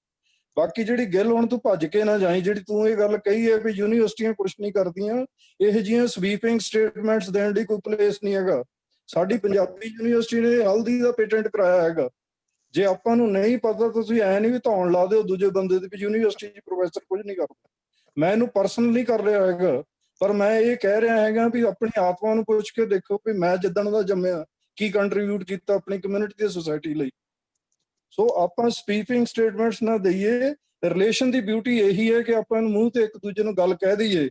ਬਾਕੀ ਜਿਹੜੀ ਗਿੱਲ, ਹੁਣ ਤੂੰ ਭੱਜ ਕੇ ਨਾ ਜਾਈ, ਜਿਹੜੀ ਤੂੰ ਇਹ ਗੱਲ ਕਹੀ ਹੈ ਵੀ ਯੂਨੀਵਰਸਿਟੀਆਂ ਕੁਛ ਨਹੀਂ ਕਰਦੀਆਂ, ਇਹ ਜਿਹੀਆਂ ਸਵੀਪਿੰਗ ਸਟੇਟਮੈਂਟਸ ਦੇਣ ਦੀ ਕੋਈ ਪਲੇਸ ਨਹੀਂ ਹੈਗਾ। ਸਾਡੀ ਪੰਜਾਬੀ ਯੂਨੀਵਰਸਿਟੀ ਨੇ ਹਲਦੀ ਦਾ ਪੇਟੈਂਟ ਕਰਾਇਆ ਹੈਗਾ। ਜੇ ਆਪਾਂ ਨੂੰ ਨਹੀਂ ਪਤਾ, ਤੁਸੀਂ ਐ ਨਹੀਂ ਵੀ ਧੌਣ ਲਾ ਦਿਓ ਦੂਜੇ ਬੰਦੇ ਦੀ ਵੀ ਯੂਨੀਵਰਸਿਟੀ 'ਚ ਪ੍ਰੋਫੈਸਰ ਕੁਝ ਨਹੀਂ ਕਰਦਾ। ਮੈਂ ਇਹਨੂੰ ਪਰਸਨਲੀ ਕਰ ਰਿਹਾ ਹੈਗਾ, ਪਰ ਮੈਂ ਇਹ ਕਹਿ ਰਿਹਾ ਹੈਗਾ ਵੀ ਆਪਣੀ ਆਤਮਾ ਨੂੰ ਪੁੱਛ ਕੇ ਦੇਖੋ ਵੀ ਮੈਂ ਜਿੱਦਣ ਦਾ ਜੰਮਿਆ ਕੀ ਕੰਟਰੀਬਿਊਟ ਕੀਤਾ ਆਪਣੀ ਕਮਿਊਨਿਟੀ ਤੇ ਸੋਸਾਇਟੀ ਲਈ। ਸੋ ਆਪਾਂ ਸਪੀਕਿੰਗ ਸਟੇਟਮੈਂਟਸ ਨਾ ਦਈਏ, ਰਿਲੇਸ਼ਨ ਦੀ ਬਿਊਟੀ ਇਹੀ ਹੈ ਕਿ ਆਪਾਂ ਨੂੰ ਮੂੰਹ ਤੇ ਇੱਕ ਦੂਜੇ ਨੂੰ ਗੱਲ ਕਹਿ ਦਈਏ,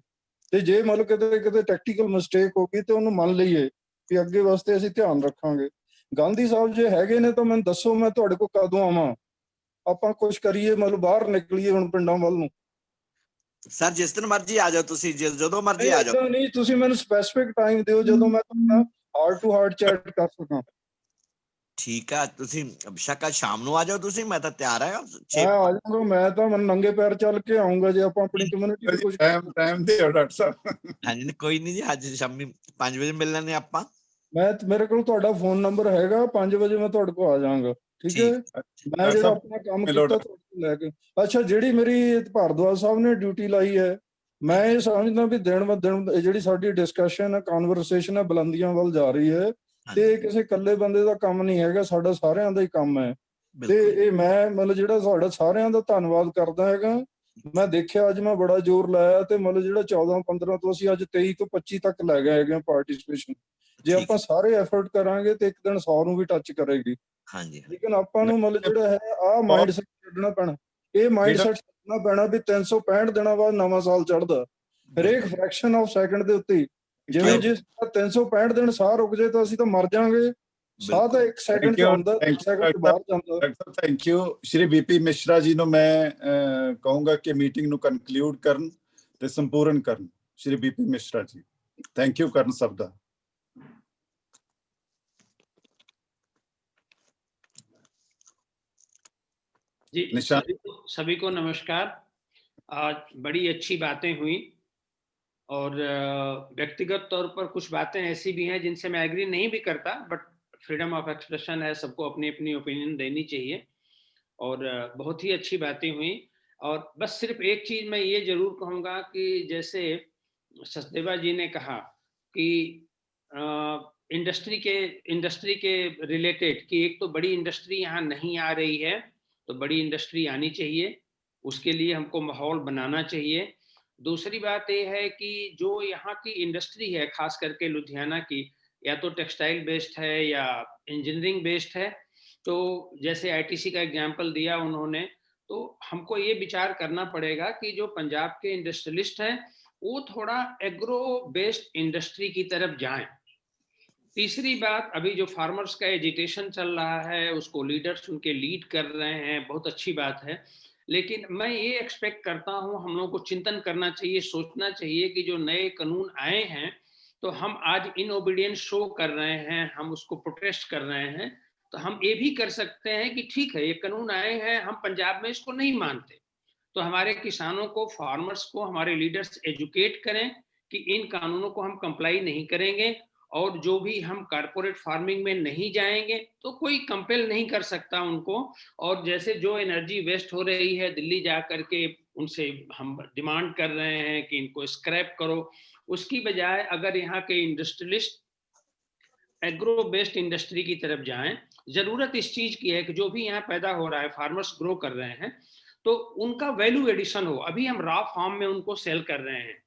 ਤੇ ਜੇ ਮਤਲਬ ਕਿਤੇ ਟੈਕਟੀਕਲ ਮਿਸਟੇਕ ਹੋ ਗਈ ਤੇ ਉਹਨੂੰ ਮੰਨ ਲਈਏ ਕਿ ਅੱਗੇ ਵਾਸਤੇ ਅਸੀਂ ਧਿਆਨ ਰੱਖਾਂਗੇ। ਗਾਂਧੀ ਸਾਹਿਬ ਜੇ ਹੈਗੇ ਨੇ ਤਾਂ ਮੈਨੂੰ ਦੱਸੋ, ਮੈਂ ਤੁਹਾਡੇ ਕੋਲ ਕਦੋਂ ਆਵਾਂ, ਆਪਾਂ ਕੁਝ ਕਰੀਏ, ਮਤਲਬ ਬਾਹਰ ਨਿਕਲੀਏ ਹੁਣ ਪਿੰਡਾਂ ਵੱਲ ਨੂੰ। ਸਰ ਜਿਸ ਦਿਨ ਮਰਜ਼ੀ ਆ ਜਾਓ ਤੁਸੀਂ, ਜਦੋਂ ਮਰਜ਼ੀ ਆ ਜਾਓ। ਨਹੀਂ, ਤੁਸੀਂ ਮੈਨੂੰ ਸਪੈਸੀਫਿਕ ਟਾਈਮ ਦਿਓ ਜਦੋਂ ਮੈਂ ਤੁਹਾਡਾ ਹਾਰਟ ਟੂ ਹਾਰਟ ਚੈਟ ਕਰ ਸਕਾਂ। ਠੀਕ ਆ, ਤੁਸੀਂ ਬੇਸ਼ੱਕ ਸ਼ਾਮ ਨੂੰ ਆ ਜਾਓ ਤੁਸੀਂ, ਮੈਂ ਤਾਂ ਤਿਆਰ ਆ। ਮੈਂ ਆ ਜਾਊਂਗਾ, ਮੈਂ ਤਾਂ ਨੰਗੇ ਪੈਰ ਚੱਲ ਕੇ ਆਉਂਗਾ ਜੇ ਆਪਾਂ ਆਪਣੀ ਕਮਿਊਨਿਟੀ ਨੂੰ ਕੁਝ ਟਾਈਮ ਦੇ ਡਾਕਟਰ ਸਾਹਿਬ। ਹਾਂਜੀ ਕੋਈ ਨਹੀਂ ਜੀ, ਅੱਜ ਸ਼ਾਮੀ 5 ਵਜੇ ਮਿਲ ਲੈਣੇ ਆਪਾਂ। ਮੇਰੇ ਕੋਲ ਤੁਹਾਡਾ ਫੋਨ ਨੰਬਰ ਹੈਗਾ, 5 ਵਜੇ ਮੈਂ ਤੁਹਾਡੇ ਕੋਲ ਆ ਜਾਵਾਂਗਾ। ਠੀਕ ਹੈ, ਮੈਂ ਜਿਹੜਾ ਆਪਣਾ ਕੰਮ ਕੀਤਾ ਤੁਹਾਡੇ ਕੋਲ ਲੈ ਕੇ। ਅੱਛਾ, ਜਿਹੜੀ ਮੇਰੀ ਭਾਰਦਵਾਜ ਸਾਹਿਬ ਨੇ ਡਿਊਟੀ ਲਾਈ ਹੈ, ਮੈਂ ਇਹ ਸਮਝਦਾ ਵੀ ਦਿਨ ਬ ਦਿਨ ਜਿਹੜੀ ਸਾਡੀ ਡਿਸਕਸ਼ਨ ਹੈ, ਕਨਵਰਸੇਸ਼ਨ ਹੈ, ਬੁਲੰਦੀਆਂ ਵੱਲ ਜਾ ਰਹੀ ਹੈ, ਤੇ ਕਿਸੇ ਇਕੱਲੇ ਬੰਦੇ ਦਾ ਕੰਮ ਨਹੀਂ ਹੈਗਾ, ਸਾਡਾ ਸਾਰਿਆਂ ਦਾ ਹੀ ਕੰਮ ਹੈ। ਤੇ ਇਹ ਮੈਂ ਮਤਲਬ ਜਿਹੜਾ ਸਾਡਾ ਸਾਰਿਆਂ ਦਾ ਧੰਨਵਾਦ ਕਰਦਾ ਹੈਗਾ। ਮੈਂ ਦੇਖਿਆ ਅੱਜ ਮੈਂ ਬੜਾ ਜ਼ੋਰ ਲਾਇਆ, ਤੇ ਮਤਲਬ ਜਿਹੜਾ 14-15 ਤੋਂ ਅਸੀਂ ਅੱਜ 23 ਤੋਂ 25 ਤੱਕ ਲੈ ਗਏ ਹੈਗੇ ਪਾਰਟਿਸਿਪੇਸ਼ਨ। ਜੇ ਆਪਾਂ ਸਾਰੇ ਐਫਰਟ ਕਰਾਂਗੇ ਤੇ ਇੱਕ ਦਿਨ 100 ਨੂੰ ਵੀ ਟੱਚ ਕਰੇਗੀ। ਹਾਂਜੀ, ਲੇਕਿਨ ਆਪਾਂ ਨੂੰ ਮਤਲਬ ਜਿਹੜਾ ਹੈ ਆਹ ਮਾਈਂਡ ਸੈਟ ਛੱਡਣਾ ਪੈਣਾ, ਇਹ ਮਾਈਂਡ ਸੈਟ ਛੱਡਣਾ ਪੈਣਾ ਵੀ 365 ਦਿਨਾਂ ਬਾਅਦ ਨਵਾਂ ਸਾਲ ਚੜ੍ਹਦਾ, ਹਰੇਕ ਫਰੈਕਸ਼ਨ ਆਫ ਸੈਕਿੰਡ ਦੇ ਉੱਤੇ। ਜਿਵੇਂ ਜੇ 365 ਦਿਨ ਸਾਹ ਰੁਕ ਜਾਏ ਤਾਂ ਅਸੀਂ ਤਾਂ ਮਰ ਜਾਾਂਗੇ। ਸਾਹ ਤਾਂ 1 ਸੈਕਿੰਡ ਚ ਆਉਂਦਾ, 1 ਸੈਕਿੰਡ ਬਾਹਰ ਜਾਂਦਾ। Thank you. Shri BP Mishra ji ਨੂੰ ਮੈਂ ਕਹੂੰਗਾ ਕਿ ਮੀਟਿੰਗ ਨੂੰ ਕਨਕਲੂਡ ਕਰਨ ਤੇ ਸੰਪੂਰਨ ਕਰਨ। ਸ਼੍ਰੀ ਬੀਪੀ ਮਿਸ਼ਰਾ ਜੀ, ਥੈਂਕ ਯੂ ਕਰਨ ਸਭ ਦਾ। जी, सभी को नमस्कार। आज बड़ी अच्छी बातें हुई और व्यक्तिगत तौर पर कुछ बातें ऐसी भी हैं जिनसे मैं एग्री नहीं भी करता, बट फ्रीडम ऑफ एक्सप्रेशन है, सबको अपनी अपनी ओपिनियन देनी चाहिए। और बहुत ही अच्छी बातें हुई। और बस सिर्फ एक चीज़ मैं ये जरूर कहूँगा कि जैसे सचदेवा जी ने कहा कि इंडस्ट्री के रिलेटेड कि एक तो बड़ी इंडस्ट्री यहाँ नहीं आ रही है, तो बड़ी इंडस्ट्री आनी चाहिए, उसके लिए हमको माहौल बनाना चाहिए। दूसरी बात ये है कि जो यहाँ की इंडस्ट्री है, खास करके लुधियाना की, या तो टेक्सटाइल बेस्ड है या इंजीनियरिंग बेस्ड है। तो जैसे आईटीसी का एग्जांपल दिया उन्होंने, तो हमको ये विचार करना पड़ेगा कि जो पंजाब के इंडस्ट्रियलिस्ट हैं वो थोड़ा एग्रो बेस्ड इंडस्ट्री की तरफ जाएं। तीसरी बात, अभी जो फार्मर्स का एजिटेशन चल रहा है उसको लीडर्स उनके लीड कर रहे हैं, बहुत अच्छी बात है। लेकिन मैं ये एक्सपेक्ट करता हूँ हम लोगों को चिंतन करना चाहिए, सोचना चाहिए कि जो नए कानून आए हैं तो हम आज इनओबीडियंस शो कर रहे हैं, हम उसको प्रोटेस्ट कर रहे हैं, तो हम ये भी कर सकते हैं कि ठीक है ये कानून आए हैं, हम पंजाब में इसको नहीं मानते, तो हमारे किसानों को, फार्मर्स को हमारे लीडर्स एजुकेट करें कि इन कानूनों को हम कंप्लाई नहीं करेंगे, और जो भी हम कारपोरेट फार्मिंग में नहीं जाएंगे तो कोई कंपेल नहीं कर सकता उनको। और जैसे जो एनर्जी वेस्ट हो रही है दिल्ली जा करके उनसे हम डिमांड कर रहे हैं कि इनको स्क्रैप करो, उसकी बजाय अगर यहाँ के इंडस्ट्रियलिस्ट एग्रो बेस्ड इंडस्ट्री की तरफ जाएं। जरूरत इस चीज की है कि जो भी यहाँ पैदा हो रहा है, फार्मर्स ग्रो कर रहे हैं, तो उनका वैल्यू एडिशन हो। अभी हम रॉ फॉर्म में उनको सेल कर रहे हैं,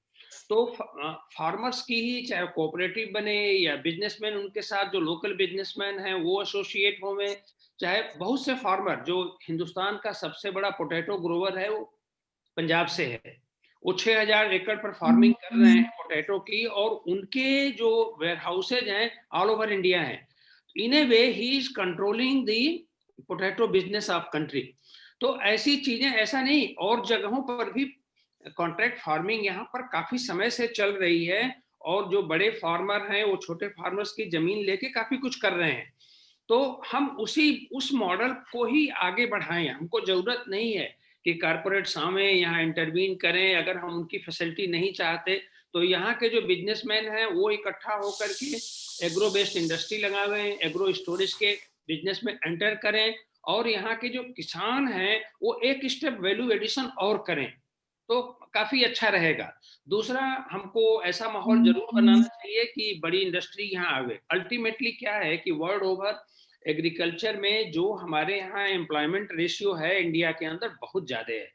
तो फार्मर्स की ही, चाहे कोऑपरेटिव बने या बिजनेसमैन उनके साथ जो लोकल बिजनेसमैन हैं वो एसोसिएट हो में, चाहे बहुत से फार्मर, जो हिंदुस्तान का सबसे बड़ा पोटैटो ग्रोवर है वो पंजाब से है, वो 6000 एकड़ पर फार्मिंग कर रहे हैं पोटैटो की, और उनके जो वेयर हाउसेज हैं ऑल ओवर इंडिया हैं। In a way he is controlling the potato business of country. तो ऐसी चीजें, ऐसा नहीं, और जगहों पर भी कॉन्ट्रैक्ट फार्मिंग यहाँ पर काफी समय से चल रही है, और जो बड़े फार्मर हैं वो छोटे फार्मर्स की जमीन लेके काफी कुछ कर रहे हैं। तो हम उस मॉडल को ही आगे बढ़ाएं। हमको जरूरत नहीं है कि कारपोरेट सामने यहाँ इंटरवीन करें। अगर हम उनकी फैसिलिटी नहीं चाहते तो यहाँ के जो बिजनेसमैन हैं वो इकट्ठा होकर के एग्रो बेस्ड इंडस्ट्री लगावें, एग्रो स्टोरेज के बिजनेस में एंटर करें, और यहाँ के जो किसान हैं वो एक स्टेप वैल्यू एडिशन और करें, तो काफी अच्छा रहेगा। दूसरा, हमको ऐसा माहौल जरूर बनाना चाहिए कि बड़ी इंडस्ट्री यहाँ आवे। अल्टीमेटली क्या है कि वर्ल्ड ओवर एग्रीकल्चर में जो हमारे यहाँ एम्प्लॉयमेंट रेशियो है इंडिया के अंदर बहुत ज्यादा है।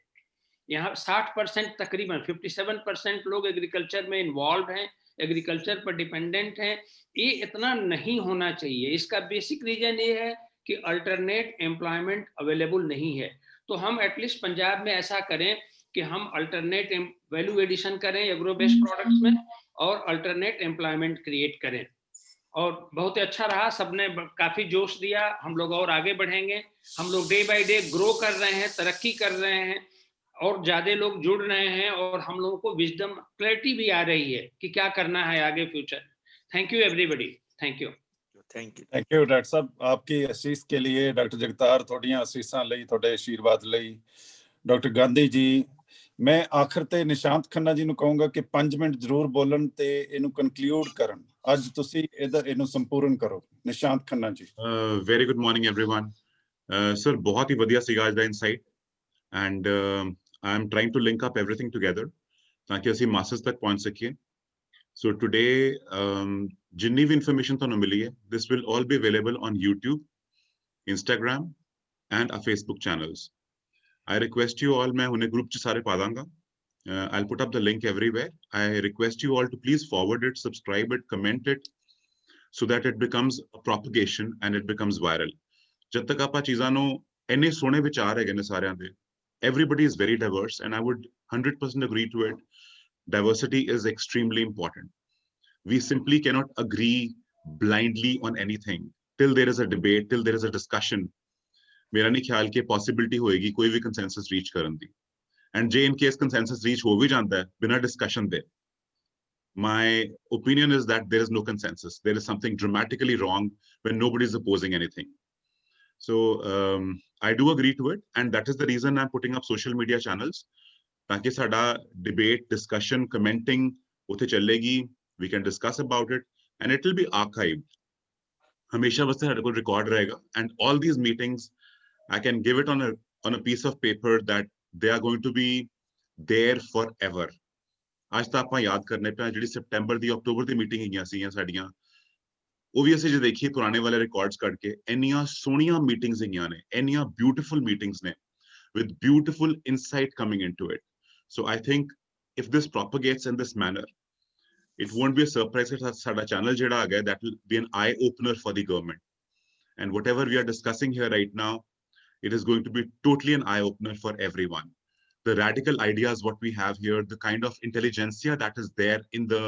यहाँ 60% तकरीबन 57% लोग एग्रीकल्चर में इन्वॉल्व हैं, एग्रीकल्चर पर डिपेंडेंट हैं। ये इतना नहीं होना चाहिए। इसका बेसिक रीजन ये है कि अल्टरनेट एम्प्लॉयमेंट अवेलेबल नहीं है। तो हम एटलीस्ट पंजाब में ऐसा करें कि हम अल्टरनेट वैल्यू एडिशन करें एग्रो बेस्ड प्रोडक्ट्स में और अल्टरनेट एम्प्लॉयमेंट क्रिएट करें। और बहुत ही अच्छा रहा, सबने काफी जोश दिया, हम लोग और आगे बढ़ेंगे। हम लोग डे बाय डे ग्रो कर रहे हैं, तरक्की कर रहे हैं और ज्यादा लोग जुड़ रहे हैं और हम लोगों को विजडम क्लैरिटी भी आ रही है कि क्या करना है आगे future. Thank you everybody, thank you. Thank you doctor साहब, आपकी असीस के लिए। डॉक्टर जगतार ਤੁਹਾਡੀਆਂ ਅਸੀਸਾਂ ਲਈ, ਤੁਹਾਡੇ ਆਸ਼ੀਰਵਾਦ ਲਈ। ਡਾਕਟਰ ਗਾਂਧੀ ਜੀ, ਮੈਂ ਆਖਰ ਤੇ ਨਿਸ਼ਾਂਤ ਖੰਨਾ ਜੀ ਨੂੰ ਕਹੂੰਗਾ ਕਿ 5 ਮਿੰਟ ਜ਼ਰੂਰ ਬੋਲਣ ਤੇ ਇਹਨੂੰ ਕਨਕਲੂਡ ਕਰਨ। ਅੱਜ ਤੁਸੀਂ ਇਹਨੂੰ ਸੰਪੂਰਨ ਕਰੋ। Nishant Khanna ji. Very good morning everyone. Sir ਬਹੁਤ ਹੀ ਵਧੀਆ ਸੀਗਾ ਅੱਜ ਦਾ insight and I am trying to link up everything together ਤਾਂ ਕਿ ਅਸੀਂ ਮਾਸਸ ਤੱਕ ਪਹੁੰਚ ਸਕੀਏ। So today, जिन्नी भी information ਤੁਹਾਨੂੰ ਮਿਲੀ ਹੈ, this will all be available on YouTube, Instagram and our Facebook channels. I request you all, मैं उन्हें group ਚ ਸਾਰੇ ਪਾ ਦਾਂਗਾ। I'll put up the link everywhere. I request you all to please forward it, subscribe it, comment it, so that it becomes a propagation and it becomes viral. ਜਦ ਤੱਕ ਆਪਾਂ ਚੀਜ਼ਾਂ ਨੂੰ ਇੰਨੇ ਸੋਹਣੇ ਵਿਚਾਰ ਹੈਗੇ ਨੇ ਸਾਰਿਆਂ ਦੇ, everybody is very diverse and I would 100% agree to it. Diversity is extremely important. We simply cannot agree blindly on anything till there is a debate, till there is a discussion. मेरा नहीं ख्याल कि possibility होएगी कोई भी consensus reach करने दी। And J in case consensus reach हो भी जाता है बिना discussion they, my opinion is that there is no consensus. There is something dramatically wrong when nobody is opposing anything. So I do agree to it, and that is the reason I'm putting up social media channels. ताकि साडा debate, discussion, commenting उथे चलेगी, we can discuss about it and it will be archived. हमेशा वास्ते साडे कोल record रहेगा, and all these meetings I can give it on a piece of paper that they are going to be there forever. आज ਤਾਂ ਆਪਾਂ याद करने पे ਜਿਹੜੀ सितंबर दी अक्टूबर दी मीटिंग ਹੀਆਂ ਸੀਗੀਆਂ ਸਾਡੀਆਂ, ਉਹ ਵੀ ਅਸੀਂ ਜੇ ਦੇਖੀਏ ਪੁਰਾਣੇ ਵਾਲੇ ਰਿਕਾਰਡਸ ਕੱਢ ਕੇ, ਇੰਨੀਆਂ ਸੋਹਣੀਆਂ ਮੀਟਿੰਗਸ ਹੀਆਂ ਨੇ, ਇੰਨੀਆਂ ਬਿਊਟੀਫੁਲ ਮੀਟਿੰਗਸ ਨੇ with beautiful insight coming into it. So I think if this propagates in this manner, it won't be a surprise that our channel jada aa gaya, that will be an eye opener for the government. And whatever we are discussing here right now, it is going to be totally an eye opener for everyone. The radical ideas what we have here, the kind of intelligentsia that is there in the